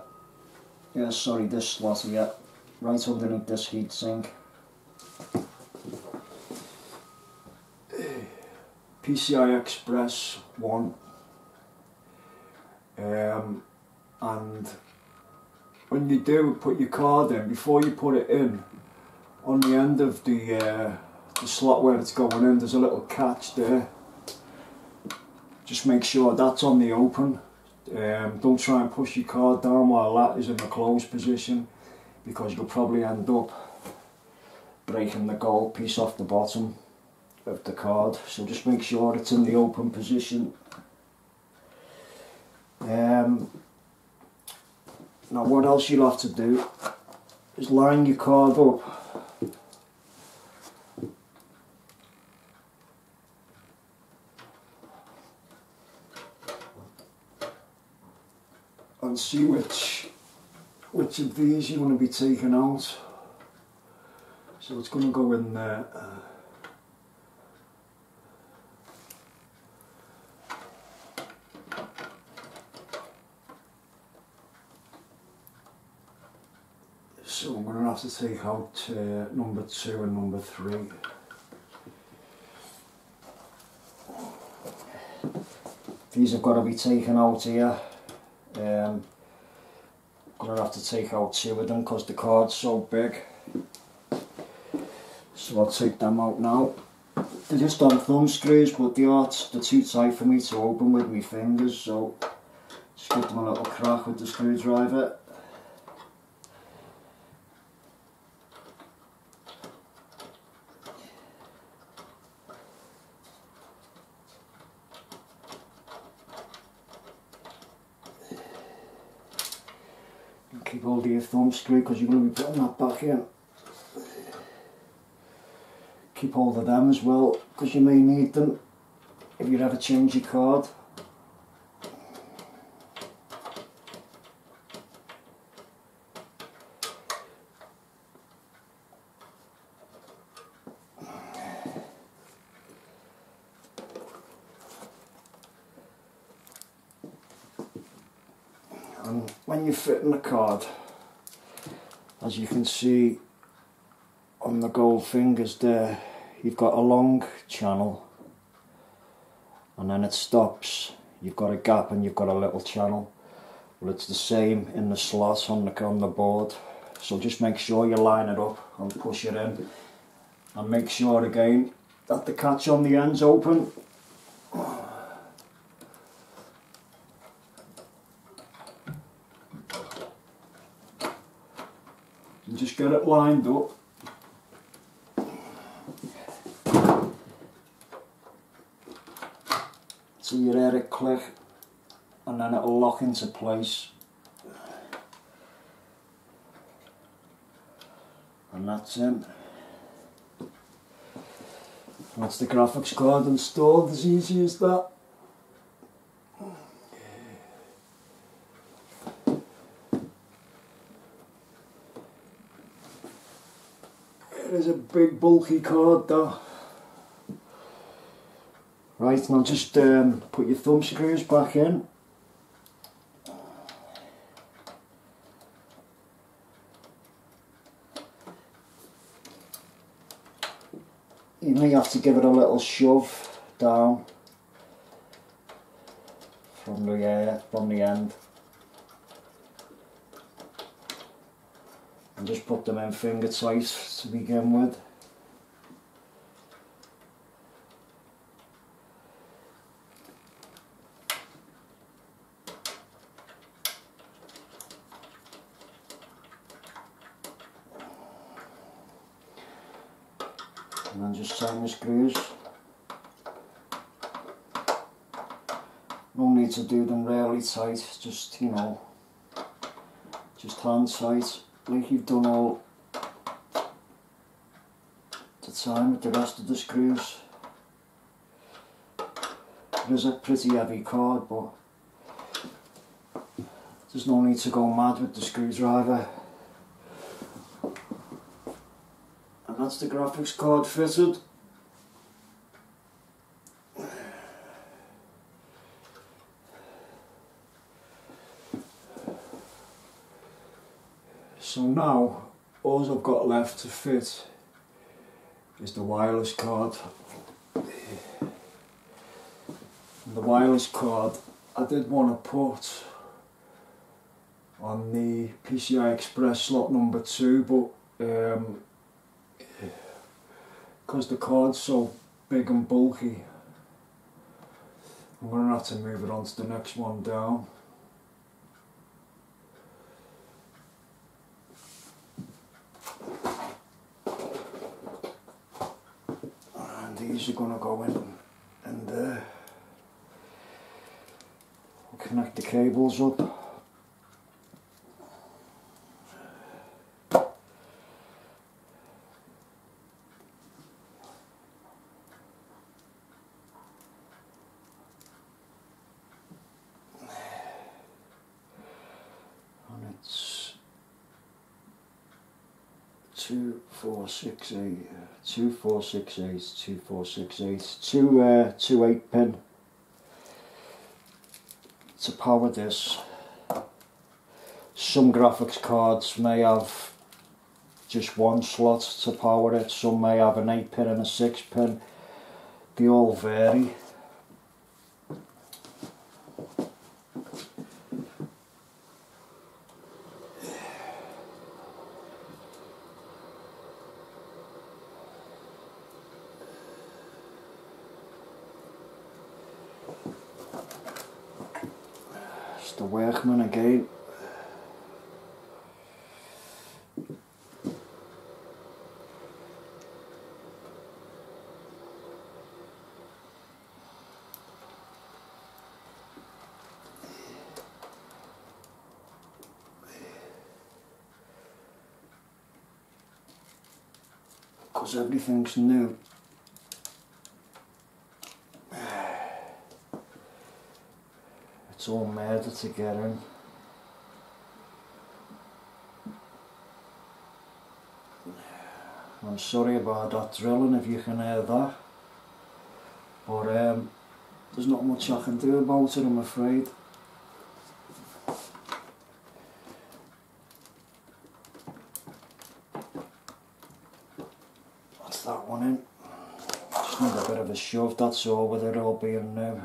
Yeah, sorry, this slot here, right underneath this heatsink. PCI Express 1. And when you do put your card in, before you put it in, on the end of the slot where it's going in, there's a little catch there. Just make sure that's on the open. Don't try and push your card down while that is in the closed position, because you'll probably end up breaking the gold piece off the bottom of the card. So just make sure it's in the open position. Now what else you'll have to do is line your card up and see which of these you want to be taking out. So it's going to go in there. So I'm going to have to take out number 2 and number 3. These have got to be taken out here. I'm going to have to take out 2 of them because the card's so big. So I'll take them out now. They're just on thumb screws, but they're too tight for me to open with my fingers, so just give them a little crack with the screwdriver. keep hold of your thumb screw because you're going to be putting that back in. Keep hold of them as well because you may need them if you ever change your card. And when you're fitting the card, as you can see on the gold fingers there, you've got a long channel and then it stops. You've got a gap and you've got a little channel. Well, it's the same in the slot on the board. So just make sure you line it up and push it in, and make sure again that the catch on the end's open. And just get it lined up. So you hear it click and then it'll lock into place. And that's it. That's the graphics card installed, as easy as that. It is a big bulky card though. Right, now just put your thumb screws back in. You may have to give it a little shove down from the end, and just put them in finger tight to begin with. And then just tighten the screws. No need to do them really tight, just, you know, just hand tight, like you've done all the time with the rest of the screws. It is a pretty heavy card, but there's no need to go mad with the screwdriver. And that's the graphics card fitted. So now all I've got left to fit is the wireless card. And the wireless card I did want to put on the PCI Express slot number 2, but because the card's so big and bulky, I'm going to have to move it on to the next one down. And these are going to go in there. We'll connect the cables up. It's 2468, 2468, two 8-pin to power this. Some graphics cards may have just one slot to power it, some may have an 8-pin and a 6-pin, they all vary. It's the workman again. because everything's new. It's all murder to get in. I'm sorry about that drilling if you can hear that, but there's not much I can do about it, I'm afraid. That's that one in. Just need a bit of a shove, that's all, with it all being new.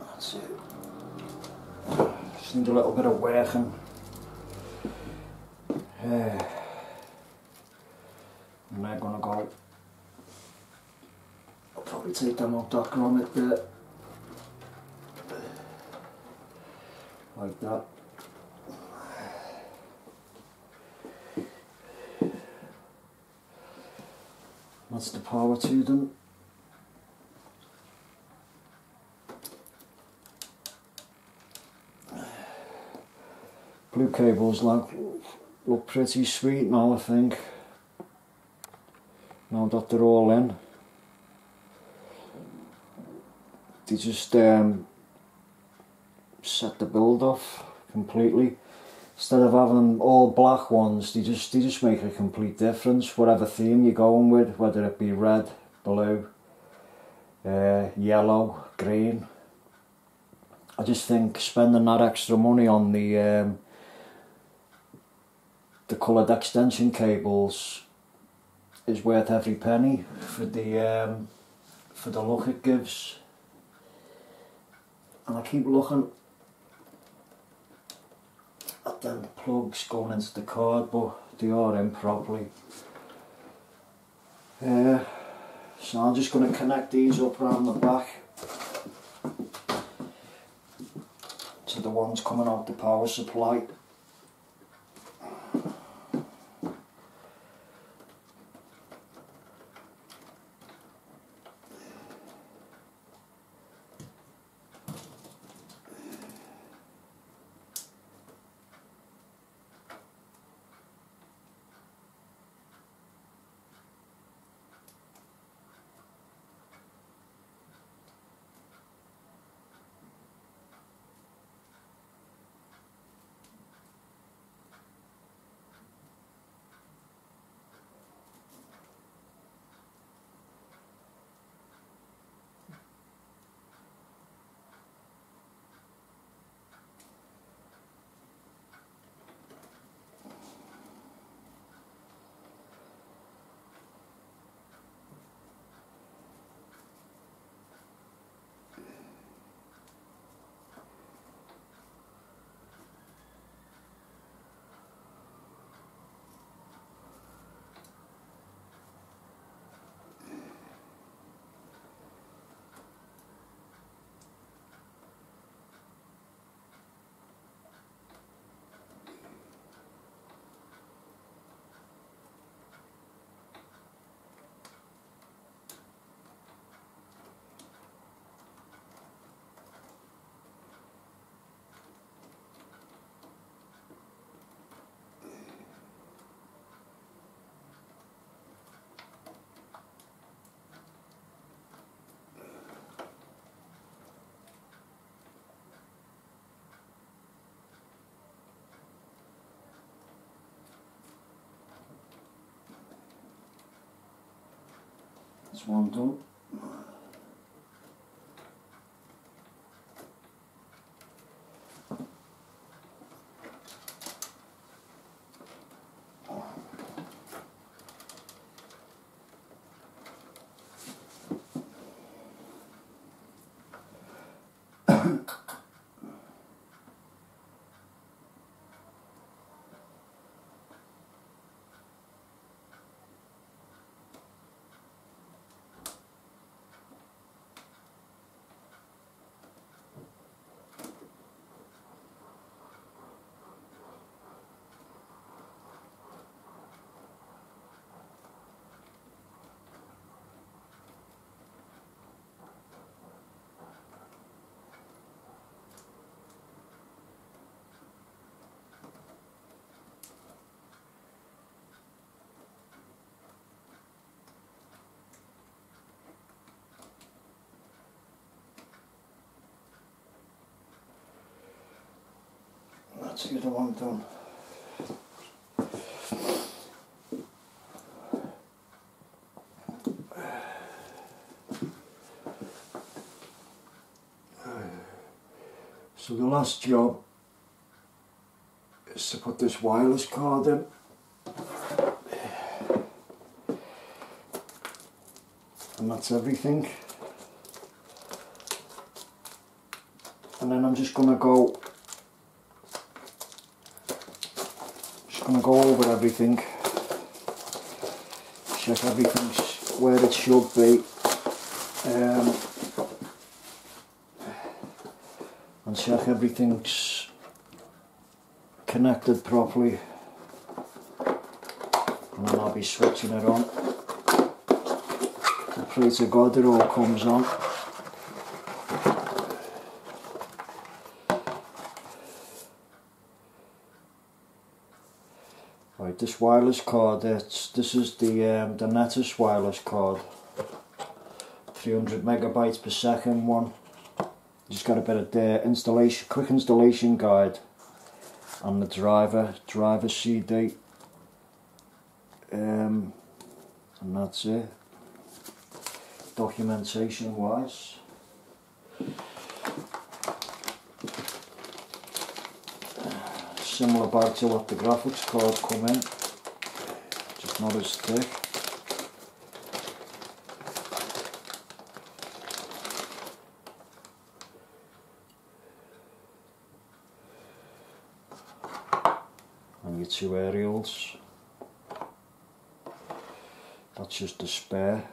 That's it. Just need a little bit of working. And they're gonna go. I'll probably take them off that grommet there. Like that. That's the power to them. Blue cables look pretty sweet now, I think. Now that they're all in. They just set the build off completely. Instead of having all black ones, they just make a complete difference. Whatever theme you're going with, whether it be red, blue, yellow, green. I just think spending that extra money on the coloured extension cables is worth every penny for the look it gives. And I keep looking at them plugs going into the card, but they are in properly. So I'm just going to connect these up around the back to the ones coming out the power supply. That's one done. That's the other one done. So the last job is to put this wireless card in. And that's everything. And then I'm just gonna go over everything, check everything's where it should be, and check everything's connected properly, and then I'll be switching it on. I pray to God it all comes on. Right, this wireless card, this is the Netus wireless card, 300 megabytes per second one. Just got a bit of the quick installation guide, and the driver CD, and that's it. Documentation wise. Similar bag to what the graphics card come in, just not as thick. And your two aerials. That's just a spare.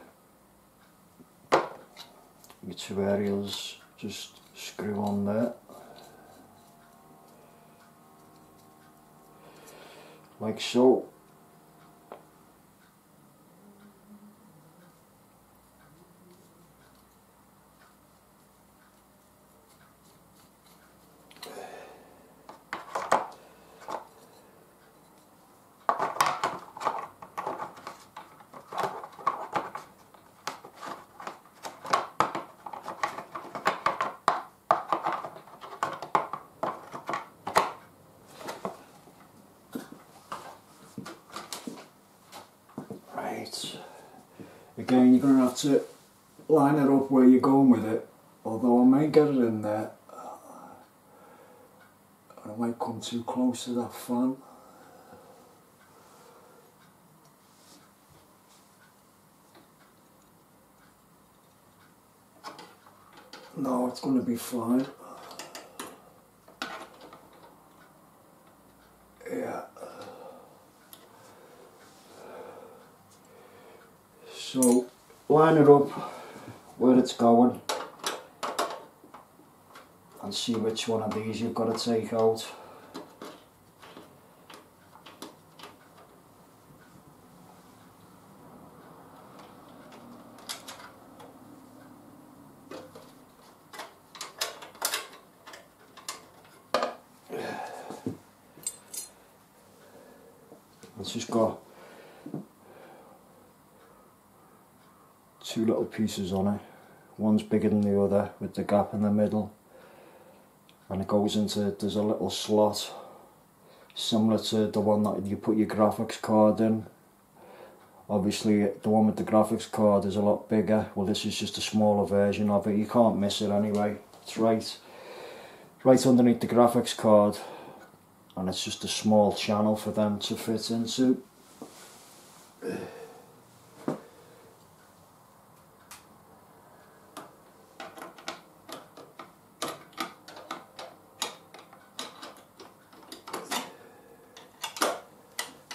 Your two aerials just screw on there. Like so. Again, you're going to have to line it up where you're going with it, although I may get it in there. I might come too close to that fan. No, it's going to be fine. Yeah. So line it up where it's going and see which one of these you've got to take out. It's just got two little pieces on it. One's bigger than the other with the gap in the middle, and it goes into, there's a little slot similar to the one that you put your graphics card in. Obviously the one with the graphics card is a lot bigger. Well, this is just a smaller version of it. You can't miss it anyway. It's right underneath the graphics card, and it's just a small channel for them to fit into.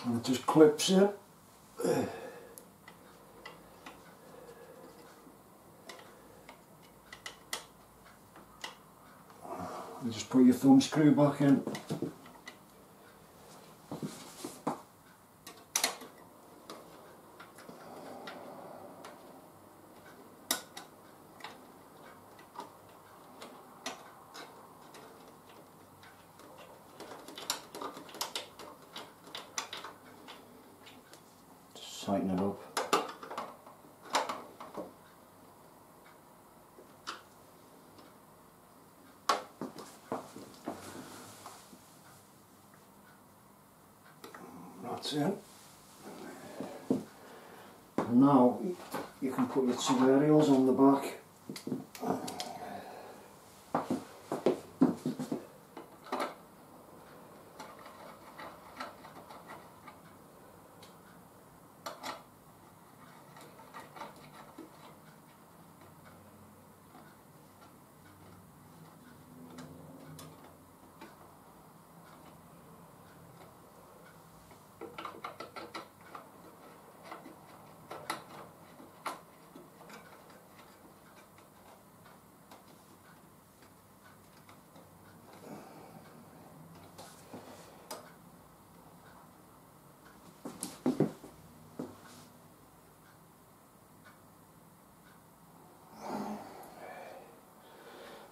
And it just clips in. And just put your thumb screw back in. Tighten it up. that's in. And now you can put your two aerials on the back.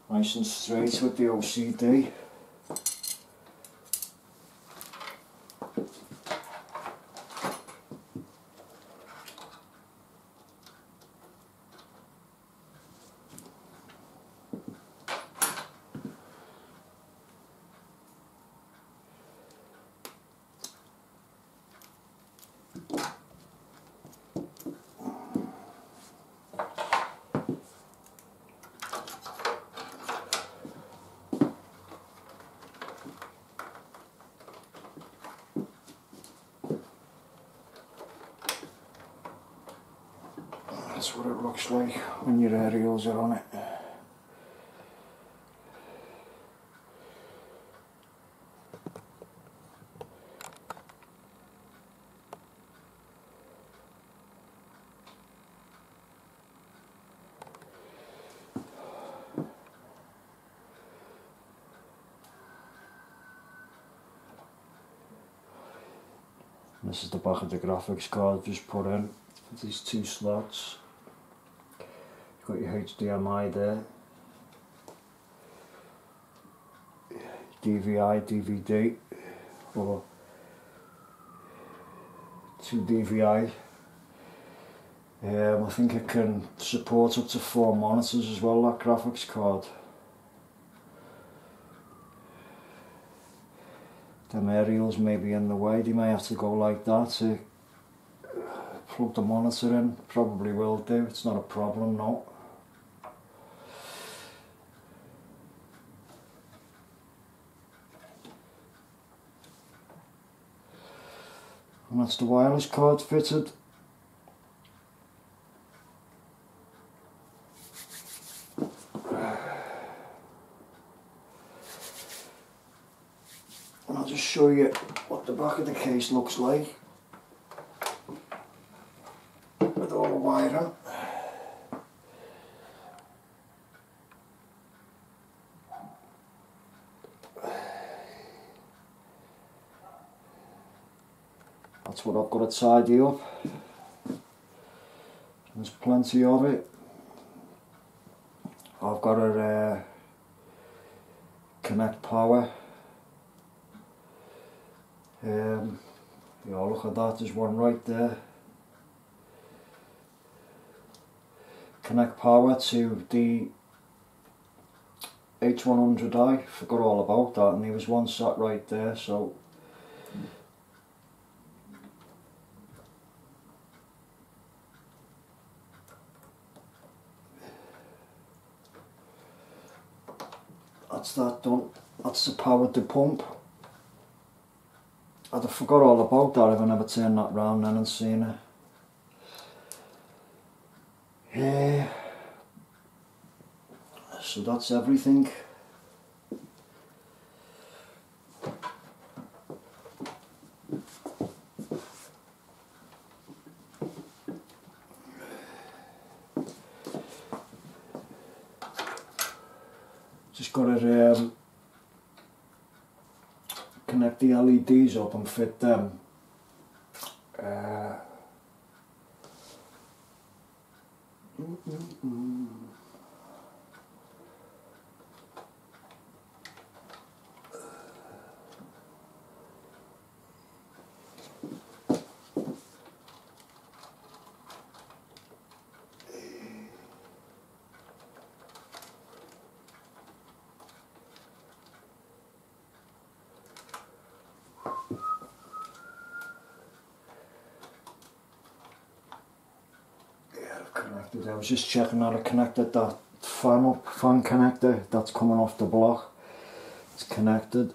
Nice and straight with the OCD. That's what it looks like when your aerials are on it. And this is the back of the graphics card just put in with these two slots. You've got your HDMI there, DVI, DVD, or two DVI. I think it can support up to 4 monitors as well, that graphics card. Them aerials may be in the way, they may have to go like that to plug the monitor in. Probably will do, it's not a problem, no. And that's the wireless card fitted. And I'll just show you what the back of the case looks like with all the wiring. That's what I've got to tidy up. There's plenty of it. I've got to connect power. Yeah, look at that, there's one right there. Connect power to the H100i, forgot all about that, and there was one sat right there, so that's that done. That's the power to pump. I'd have forgot all about that if I never turned that round then and seen it. Yeah. So that's everything. Just got to connect the LEDs up and fit them. I was just checking that I connected that fan connector that's coming off the block. It's connected.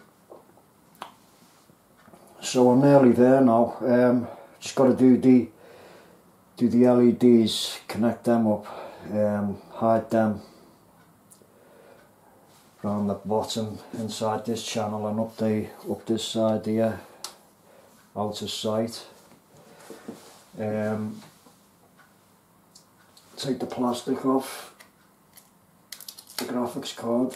So I'm nearly there now. Just got to do the LEDs, connect them up, hide them around the bottom inside this channel and up this side here, out of sight. Take the plastic off the graphics card.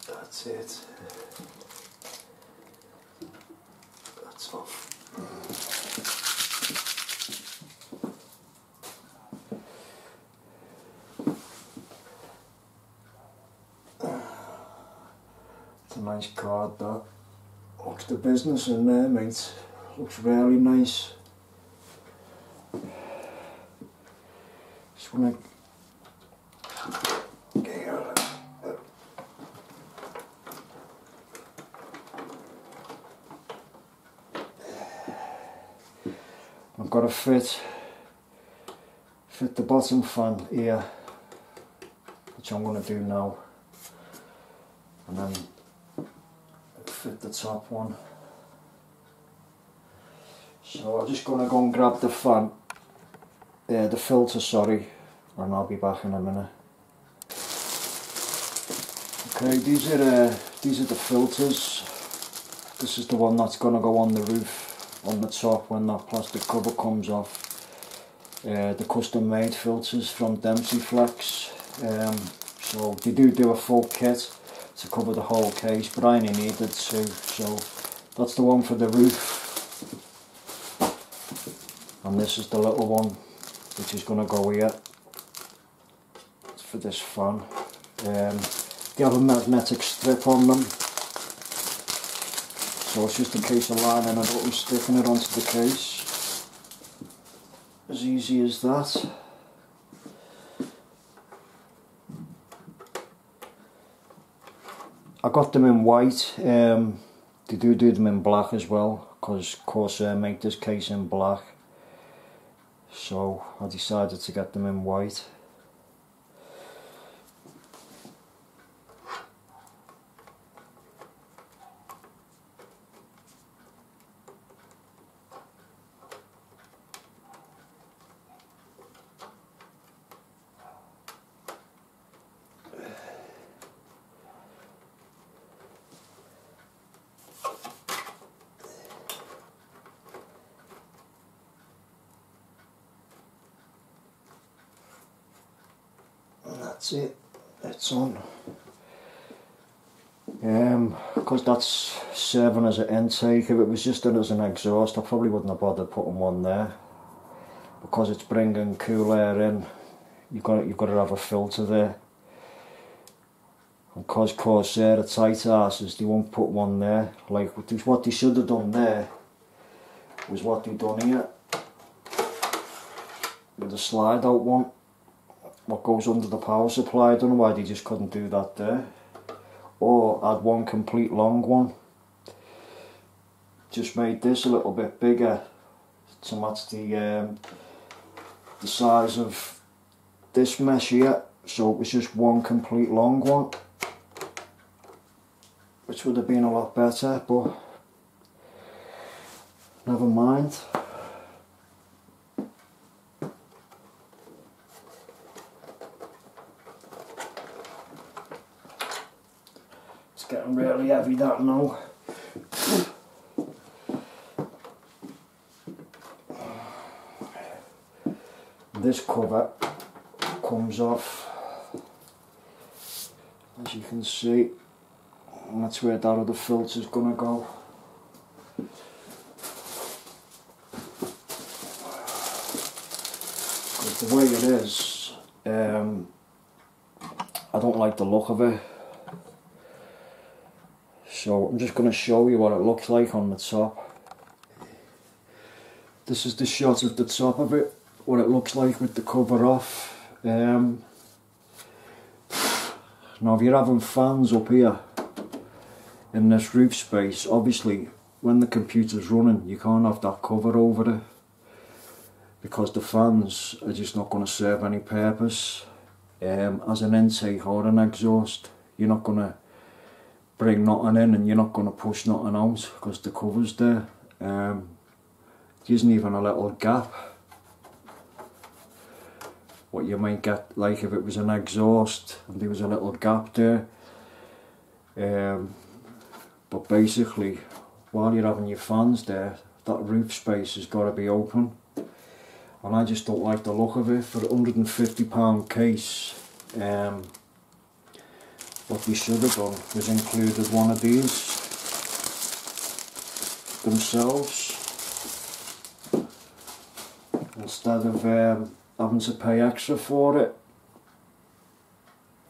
That's it. That's off. It's a nice card that. Looks the business in there, mate. Looks really nice. Just wanna I've got to fit the bottom fan here, which I'm going to do now, and then fit the top one. So I'm just going to go and grab the fan, the filter, sorry, and I'll be back in a minute. Okay, these are the filters. This is the one that's going to go on the roof, on the top when that plastic cover comes off. The custom made filters from Dempsey Flex. So they do a full kit to cover the whole case, but I only needed two, so that's the one for the roof, and this is the little one which is going to go here. It's for this fan. They have a magnetic strip on them, so it's just a case of lining it up and sticking it onto the case. As easy as that. I got them in white. They do them in black as well, because Corsair make this case in black. So I decided to get them in white. That's it, it's on. Because that's serving as an intake. If it was just done as an exhaust, I probably wouldn't have bothered putting one there. Because it's bringing cool air in, you've got to have a filter there. And because Corsair are tight asses, they won't put one there. Like what they should have done there was what they done here, with the slide out one. What goes under the power supply. I don't know why they just couldn't do that there. Or add one complete long one. Just made this a little bit bigger to match the size of this mesh here. So it was just one complete long one, which which would have been a lot better, but never mind. It's getting really heavy, that now. This cover comes off, as you can see, and that's where that other filter is going to go. Because the way it is, I don't like the look of it, so I'm just going to show you what it looks like on the top. This is the shot of the top of it, what it looks like with the cover off. Now if you're having fans up here in this roof space, obviously when the computer's running you can't have that cover over it, because the fans are just not going to serve any purpose. As an intake or an exhaust, you're not going to bring nothing in and you're not going to push nothing out because the cover's there. There isn't even a little gap, what you might get like if it was an exhaust and there was a little gap there. But basically, while you're having your fans there, that roof space has got to be open, and I just don't like the look of it. For a £150 case, what they should have done was included one of these themselves, instead of having to pay extra for it.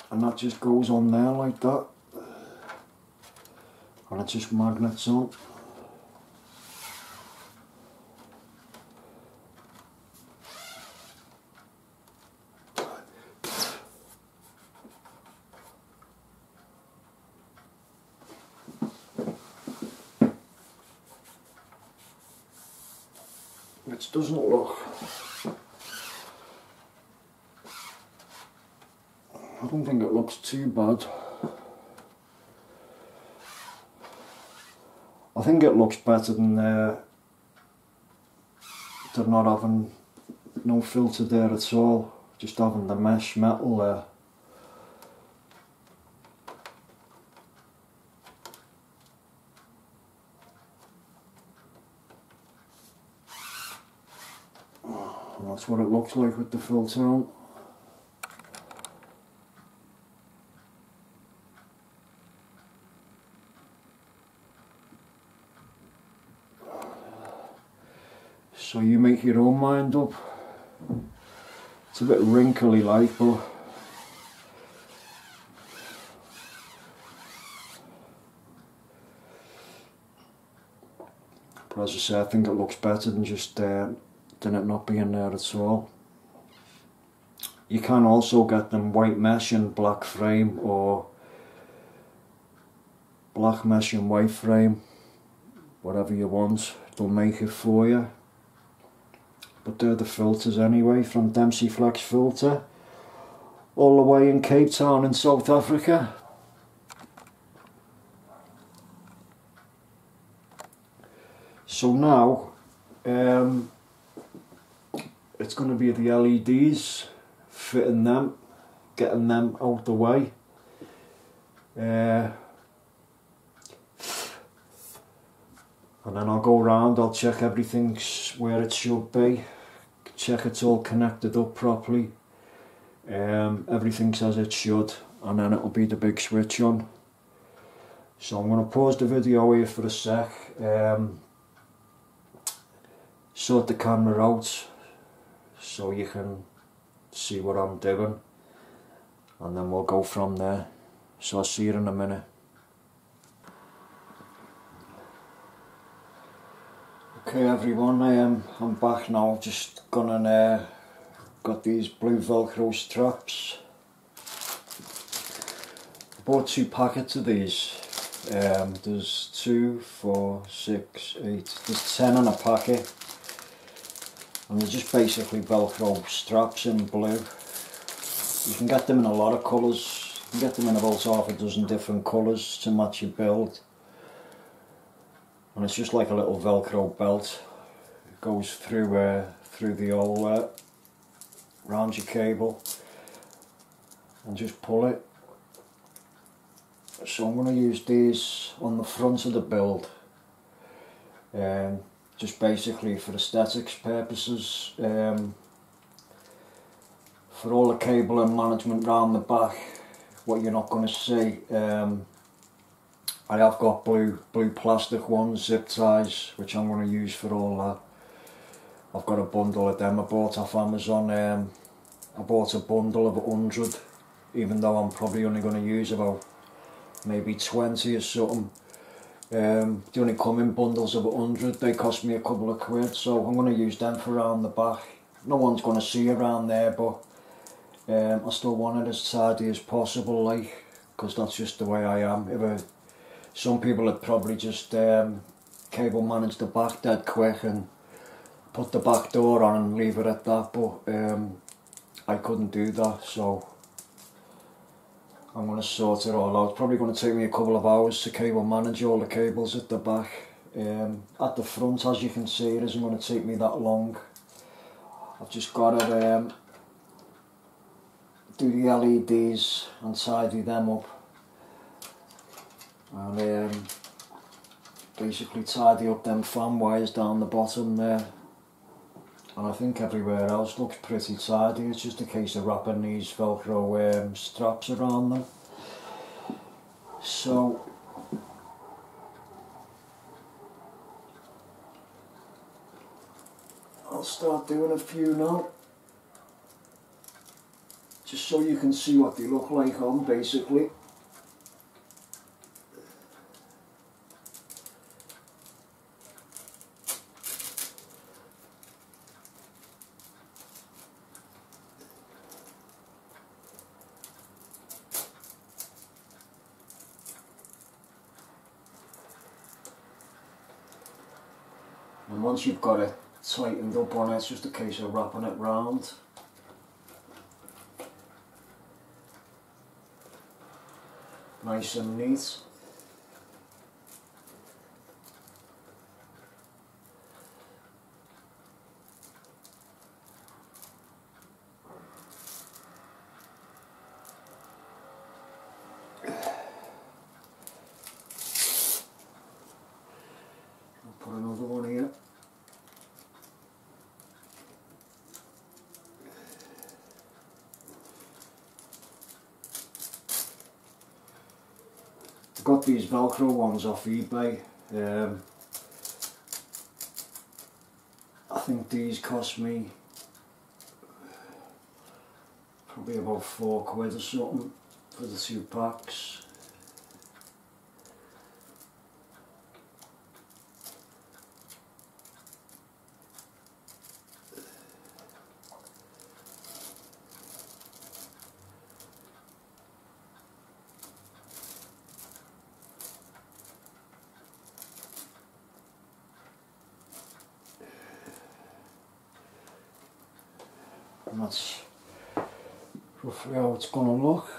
And that just goes on there like that, and it just magnets on. Which doesn't look, I don't think it looks too bad. I think it looks better than not having no filter there at all, just having the mesh metal there. And that's what it looks like with the filter on. So you make your own mind up. It's a bit wrinkly like, but as I say, I think it looks better than just than it not being there at all. You can also get them white mesh and black frame, or black mesh and white frame, whatever you want, they'll make it for you. But they're the filters anyway, from Dempsey Flex Filter, all the way in Cape Town in South Africa. So now it's going to be the LEDs, fitting them, getting them out the way. And then I'll go around, I'll check everything's where it should be, check it's all connected up properly, everything's as it should, and then it'll be the big switch on. So I'm going to pause the video here for a sec, sort the camera out so you can see what I'm doing, and then we'll go from there. So I'll see you in a minute. Okay everyone, I'm back now. Just gone and got these blue Velcro straps. I bought 2 packets of these. There's 2, 4, 6, 8, there's 10 in a packet. And they're just basically Velcro straps in blue. You can get them in a lot of colours. You get them in about half a dozen different colours to match your build. And it's just like a little Velcro belt. It goes through the hole round your cable and just pull it. So I'm going to use these on the front of the build, just basically for aesthetics purposes. For all the cable and management round the back, what you're not going to see, I have got blue plastic ones, zip ties, which I'm going to use for all that. I've got a bundle of them I bought off Amazon. I bought a bundle of 100, even though I'm probably only going to use about maybe 20 or something. They only come in bundles of 100, they cost me a couple of quid, so I'm going to use them for around the back. No one's going to see around there, but I still want it as tidy as possible, like, because that's just the way I am. Some people would probably just cable manage the back dead quick and put the back door on and leave it at that, but I couldn't do that, so I'm going to sort it all out. It's probably going to take me a couple of hours to cable manage all the cables at the back. At the front, as you can see, it isn't going to take me that long. I've just got to do the LEDs and tidy them up, and basically tidy up them fan wires down the bottom there, and I think everywhere else looks pretty tidy. It's just a case of wrapping these Velcro straps around them. So I'll start doing a few now, just so you can see what they look like on, basically. And once you've got it tightened up on it, it's just a case of wrapping it round. Nice and neat. I'll put another one here. Got these Velcro ones off eBay. I think these cost me probably about £4 or something for the 2 packs. And that's roughly how it's going to look.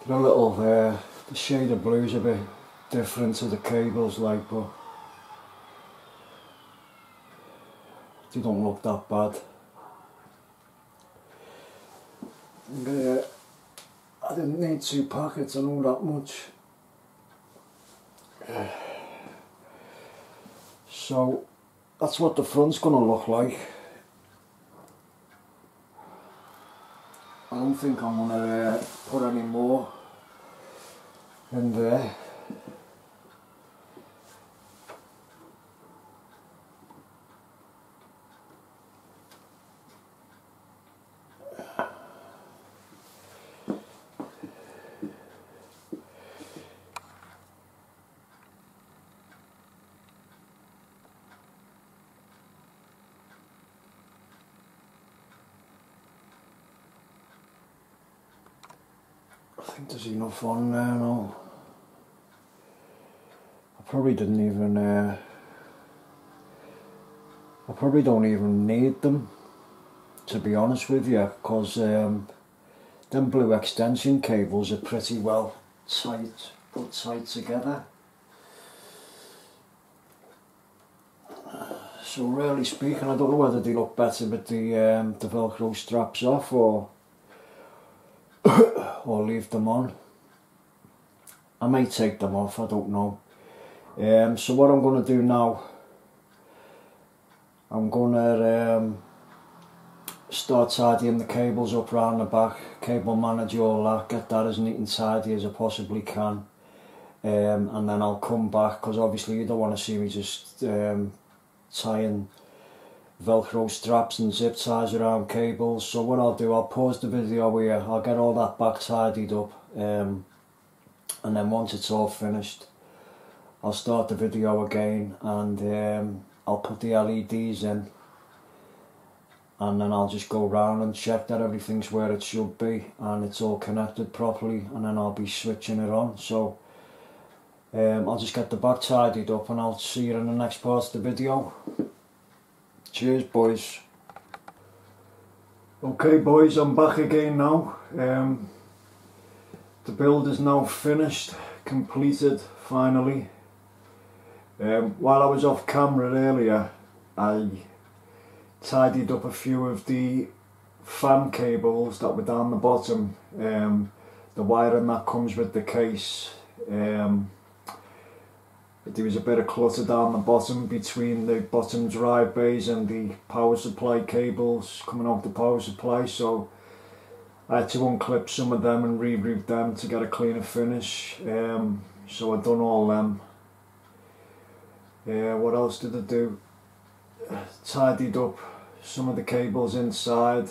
The little, the shade of blue is a bit different to the cables like, but they don't look that bad. And, I didn't need 2 packets, I know that much. So that's what the front's gonna look like. I don't think I'm gonna put any more in there. I think there's enough on there now. I probably didn't even, I probably don't even need them, to be honest with you, because them blue extension cables are pretty well put tight together. So really speaking, I don't know whether they look better with the Velcro straps off or leave them on. I may take them off, I don't know. So what I'm going to do now, I'm going to start tidying the cables up round the back, cable manage all that, get that as neat and tidy as I possibly can, and then I'll come back, because obviously you don't want to see me just tying Velcro straps and zip ties around cables. So what I'll do, I'll pause the video here, I'll get all that back tidied up, and then once it's all finished I'll start the video again, and I'll put the LEDs in, and then I'll just go round and check that everything's where it should be and it's all connected properly, and then I'll be switching it on. So I'll just get the back tidied up and I'll see you in the next part of the video. Cheers boys. Okay boys, I'm back again now. The build is now finished, completed finally. While I was off camera earlier, I tidied up a few of the fan cables that were down the bottom, the wiring that comes with the case. There was a bit of clutter down the bottom between the bottom drive bays and the power supply cables coming off the power supply, so I had to unclip some of them and reroute them to get a cleaner finish. So I've done all them. What else did I do? Tidied up some of the cables inside.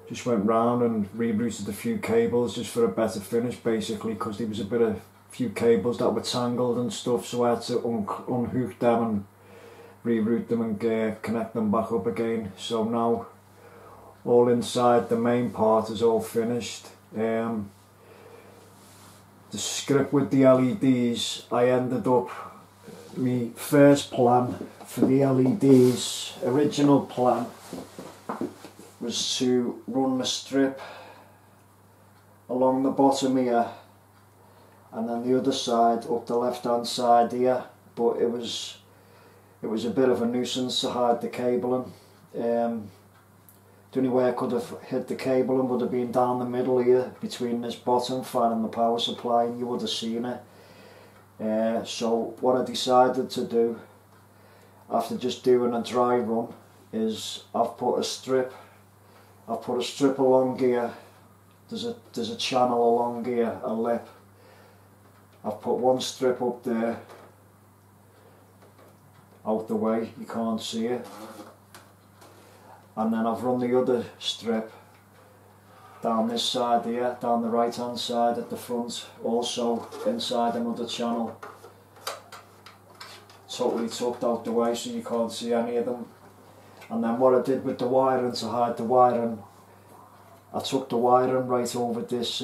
Just went round and rerouted a few cables just for a better finish, basically, because there was a few cables that were tangled and stuff, so I had to unhook them and reroute them and connect them back up again. So now all inside the main part is all finished. The script with the LEDs, I ended up, my first plan for the LEDs, original plan, was to run the strip along the bottom here and then the other side up the left hand side here, but it was a bit of a nuisance to hide the cabling. The only way I could have hid the cabling would have been down the middle here between this bottom fan and the power supply, and you would have seen it. So what I decided to do after just doing a dry run is I've put a strip along here. There's a channel along here, a lip. I've put one strip up there, out the way, you can't see it, and then I've run the other strip down this side here, down the right hand side at the front, also inside another channel, totally tucked out the way so you can't see any of them. And then what I did with the wiring to hide the wiring, I took the wiring right over this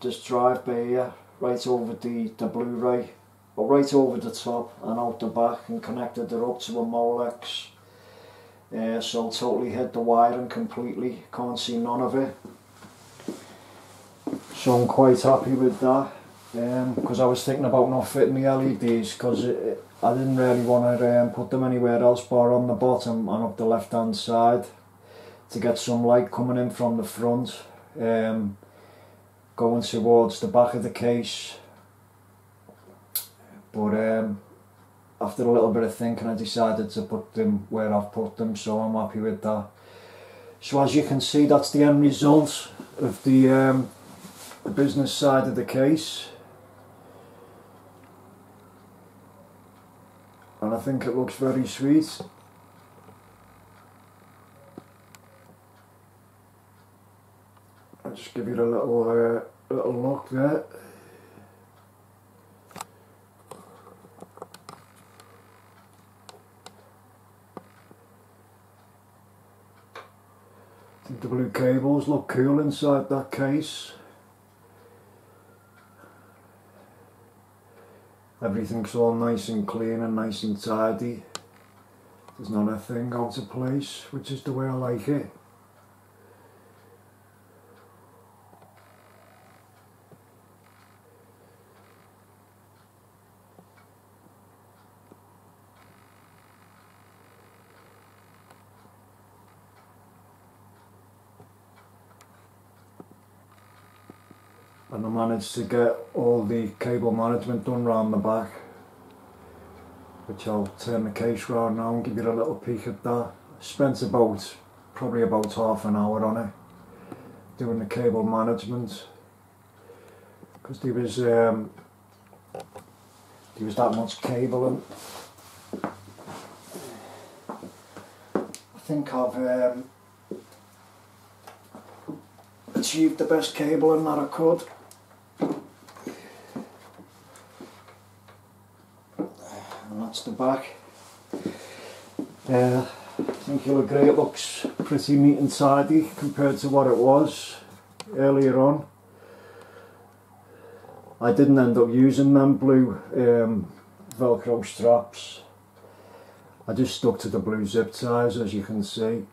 this drive bay here, right over the Blu-ray, or right over the top and out the back, and connected it up to a Molex. so totally hid the wiring completely, can't see none of it. So I'm quite happy with that, because I was thinking about not fitting the LEDs, because I didn't really want to put them anywhere else but on the bottom and up the left hand side to get some light coming in from the front, going towards the back of the case. But after a little bit of thinking, I decided to put them where I've put them, so I'm happy with that. So as you can see, that's the end result of the business side of the case, and I think it looks very sweet. I'll just give you a little look there. I think the blue cables look cool inside that case. Everything's all nice and clean and nice and tidy. There's not a thing out of place, which is the way I like it. And I managed to get all the cable management done round the back, which I'll turn the case round now and give you a little peek at that. I spent probably about half an hour on it, doing the cable management, because there was that much cable, and I think I've achieved the best cabling that I could. And that's the back. I think you'll agree it looks pretty neat and tidy compared to what it was earlier on. I didn't end up using them blue Velcro straps. I just stuck to the blue zip ties, as you can see.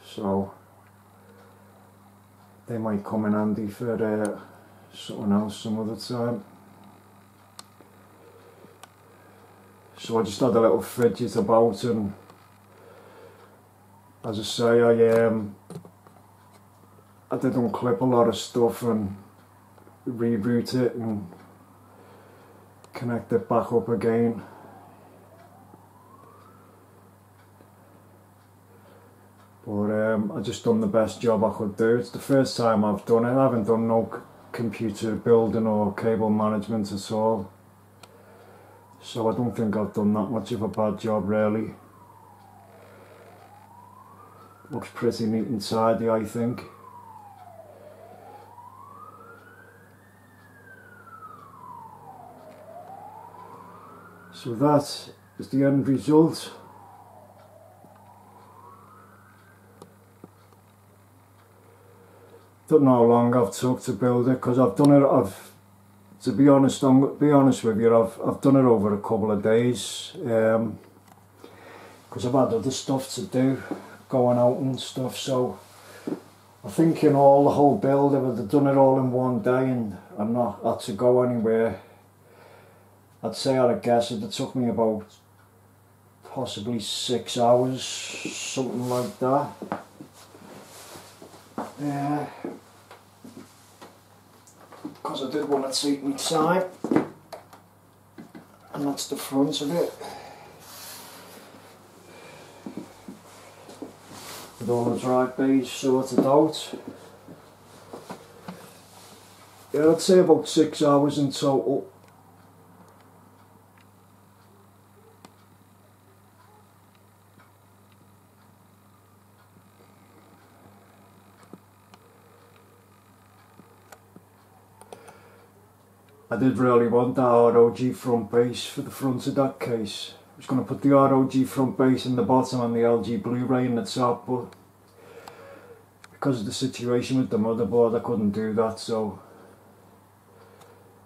So they might come in handy for something else some other time. So I just had a little fidget about, and as I say, I did unclip a lot of stuff and reroute it and connect it back up again. But I just done the best job I could do. It's the first time I've done it. I haven't done no computer building or cable management at all. So I don't think I've done that much of a bad job really. Looks pretty neat and tidy, I think. So that is the end result. Don't know how long I've took to build it, because I've done it. To be honest, with you, I've done it over a couple of days, because I've had other stuff to do, going out and stuff. So I think in all, the whole build, if I'd done it all in one day and I'm not had to go anywhere, I'd say I'd guess it took me about possibly 6 hours, something like that. Because I did want to take my time, and that's the front of it, with all the drive bays sorted out. Yeah, I'd say about 6 hours in total. I did really want that ROG front base for the front of that case. I was going to put the ROG front base in the bottom and the LG Blu-ray in the top, but because of the situation with the motherboard I couldn't do that, so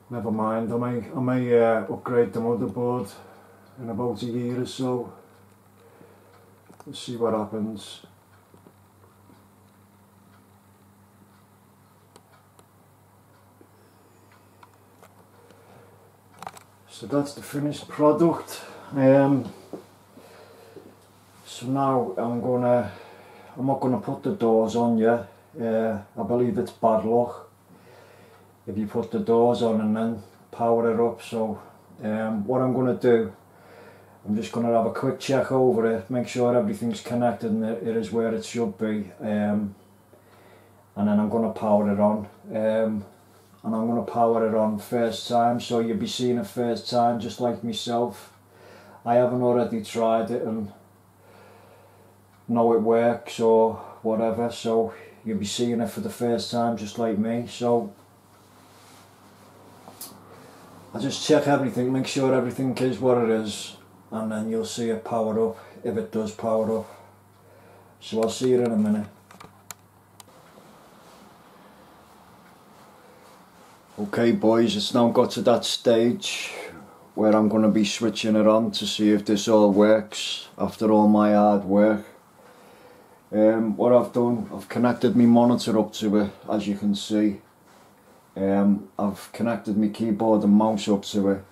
never mind. I may upgrade the motherboard in about a year or so. Let's see what happens. So that's the finished product. So now I'm not gonna put the doors on yet. I believe it's bad luck if you put the doors on and then power it up. So what I'm gonna do, I'm just gonna have a quick check over it, make sure everything's connected and it is where it should be, and then I'm gonna power it on. And I'm going to power it on first time, so you'll be seeing it first time just like myself. I haven't already tried it and know it works or whatever, so you'll be seeing it for the first time just like me. So I just check everything, make sure everything is what it is, and then you'll see it power up if it does power up. So I'll see you in a minute. Okay boys, it's now got to that stage where I'm going to be switching it on to see if this all works after all my hard work. What I've done, I've connected my monitor up to it, as you can see. I've connected my keyboard and mouse up to it,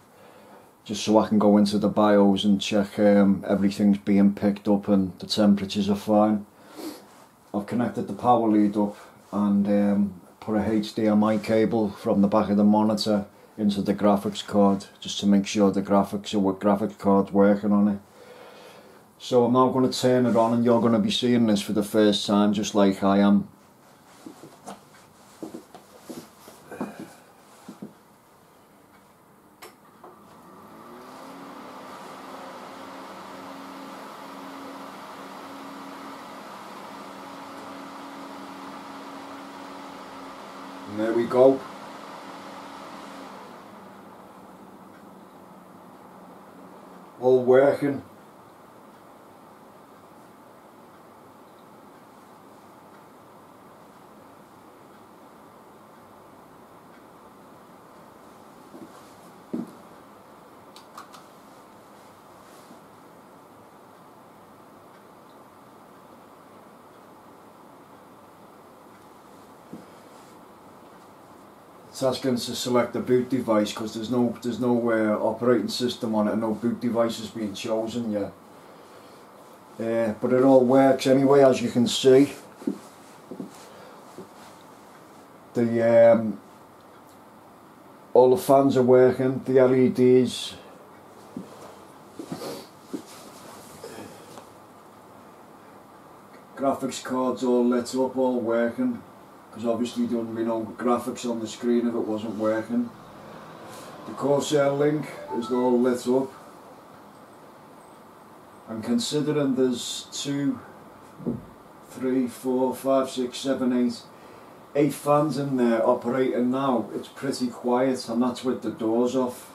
just so I can go into the BIOS and check everything's being picked up and the temperatures are fine. I've connected the power lead up and put a HDMI cable from the back of the monitor into the graphics card, just to make sure the graphics card's working on it. So I'm now going to turn it on and you're going to be seeing this for the first time just like I am. And there we go. All working. It's asking to select the boot device because there's no operating system on it and no boot device has been chosen yet. But it all works anyway, as you can see. All the fans are working, the LEDs. Graphics cards all lit up, all working. Because obviously there wouldn't be no graphics on the screen if it wasn't working. The Corsair link is all lit up. And considering there's 2, 3, 4, 5, 6, 7, 8 fans in there operating now, it's pretty quiet, and that's with the doors off.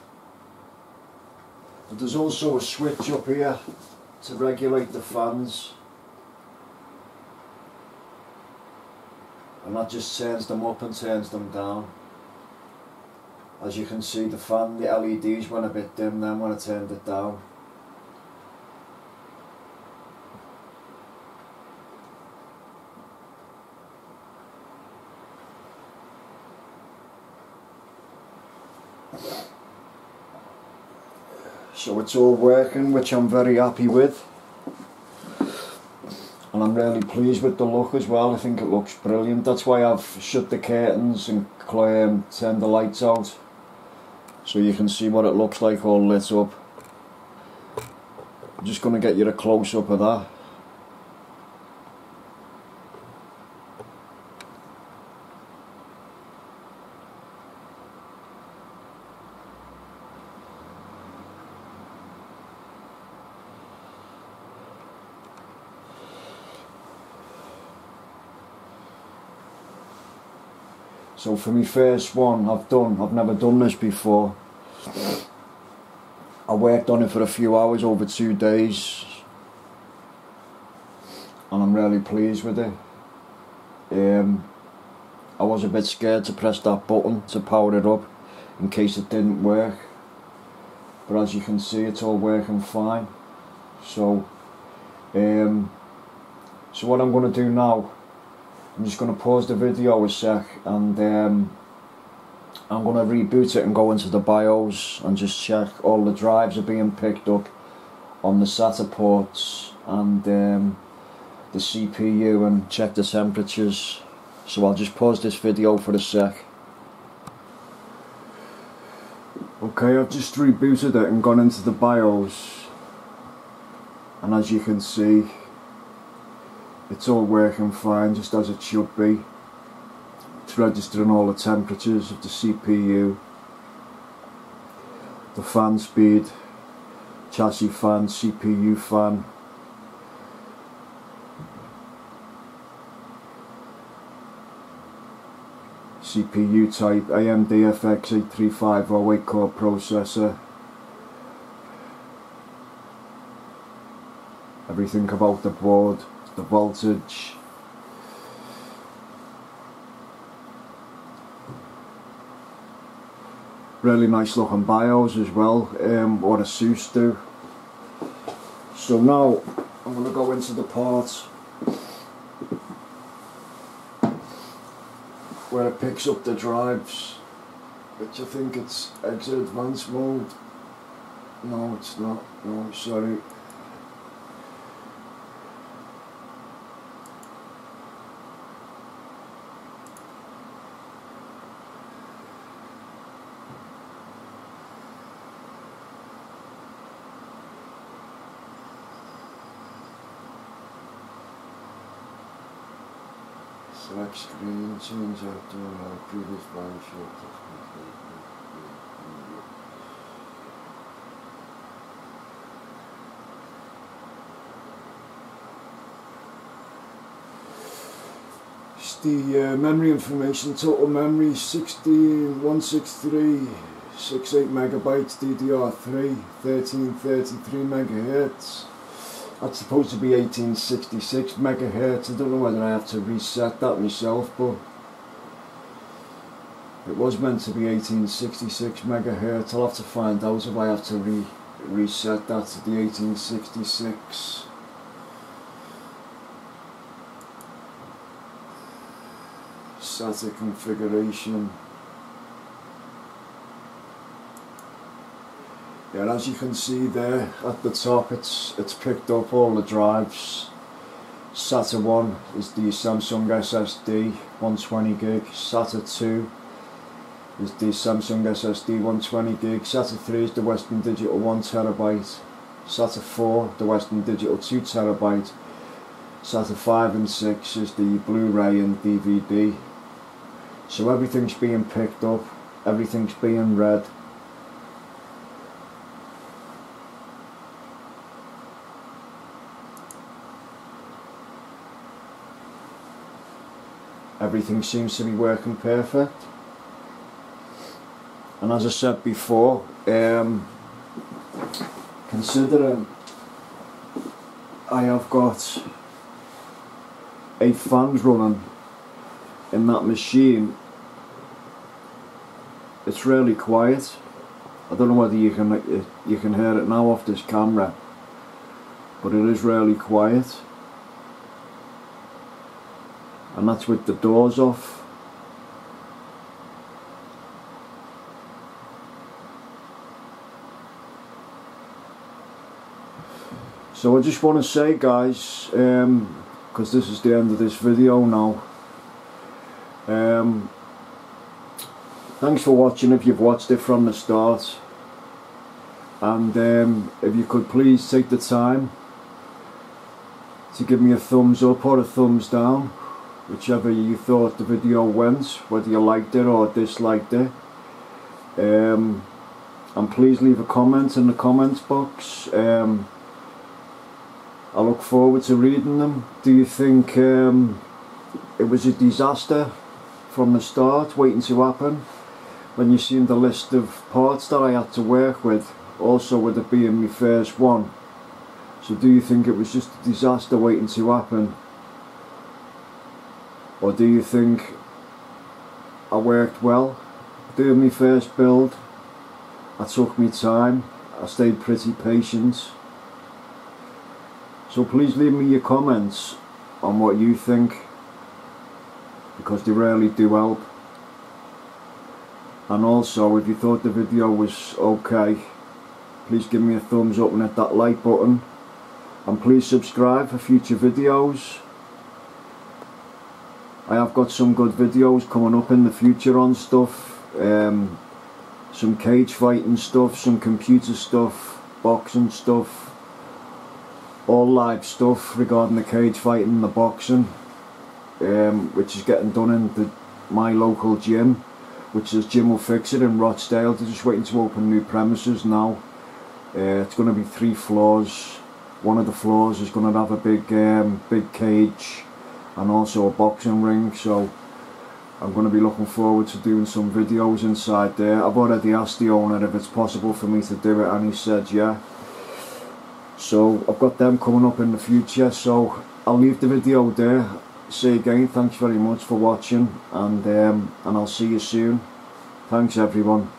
But there's also a switch up here to regulate the fans. And that just turns them up and turns them down. As you can see, the LEDs went a bit dim then when I turned it down. So it's all working, which I'm very happy with. And I'm really pleased with the look as well. I think it looks brilliant. That's why I've shut the curtains and turned the lights out, so you can see what it looks like all lit up. I'm just going to get you a close up of that. So for my first one I've never done this before. I worked on it for a few hours over 2 days and I'm really pleased with it. I was a bit scared to press that button to power it up in case it didn't work, but as you can see it's all working fine. So So what I'm going to do now, I'm just going to pause the video a sec, and I'm going to reboot it and go into the BIOS and just check all the drives are being picked up on the SATA ports and the CPU, and check the temperatures. So I'll just pause this video for a sec. Okay, I've just rebooted it and gone into the BIOS, and as you can see, it's all working fine, just as it should be. It's registering all the temperatures of the CPU, the fan speed, chassis fan, CPU fan, CPU type, AMD FX835 8-core processor. Everything about the board, the voltage. Really nice looking BIOS as well, what ASUS do. So now I'm going to go into the part where it picks up the drives, which I think it's exit advanced mode. No, it's not. No, sorry. Select screen, change out to previous blind shot. It's the memory information, total memory 163.68 megabytes, DDR3, 1333 megahertz. That's supposed to be 1866 megahertz. I don't know whether I have to reset that myself, but it was meant to be 1866 megahertz. I'll have to find out if I have to reset that to the 1866. SATA configuration. Yeah, as you can see there at the top, it's picked up all the drives. SATA 1 is the Samsung SSD 120 gig, SATA 2 is the Samsung SSD 120 gig, SATA 3 is the Western Digital 1 terabyte, SATA 4 the Western Digital 2 terabyte, SATA 5 and 6 is the Blu-ray and DVD. So everything's being picked up, everything's being read. Everything seems to be working perfect, and as I said before, considering I have got 8 fans running in that machine, it's really quiet. I don't know whether you can hear it now off this camera, but it is really quiet. And that's with the doors off. So I just want to say, guys, because this is the end of this video now, thanks for watching if you've watched it from the start, and if you could please take the time to give me a thumbs up or a thumbs down, whichever you thought the video went, whether you liked it or disliked it. And please leave a comment in the comments box. I look forward to reading them. Do you think it was a disaster from the start waiting to happen? When you seen the list of parts that I had to work with, also with it being my first one. So do you think it was just a disaster waiting to happen? Or do you think I worked well? Doing my first build, I took my time, I stayed pretty patient. So please leave me your comments on what you think, because they really do help. And also, if you thought the video was okay, please give me a thumbs up and hit that like button, and please subscribe for future videos. I have got some good videos coming up in the future on stuff, some cage fighting stuff, some computer stuff, boxing stuff, all live stuff regarding the cage fighting and the boxing, which is getting done in my local gym, which is Gym Will Fix It in Rochdale. They're just waiting to open new premises now. It's going to be 3 floors. One of the floors is going to have a big cage and also a boxing ring, so I'm going to be looking forward to doing some videos inside there. I've already asked the owner if it's possible for me to do it, and he said yeah. So I've got them coming up in the future, so I'll leave the video there. Say again, thanks very much for watching, and I'll see you soon. Thanks everyone.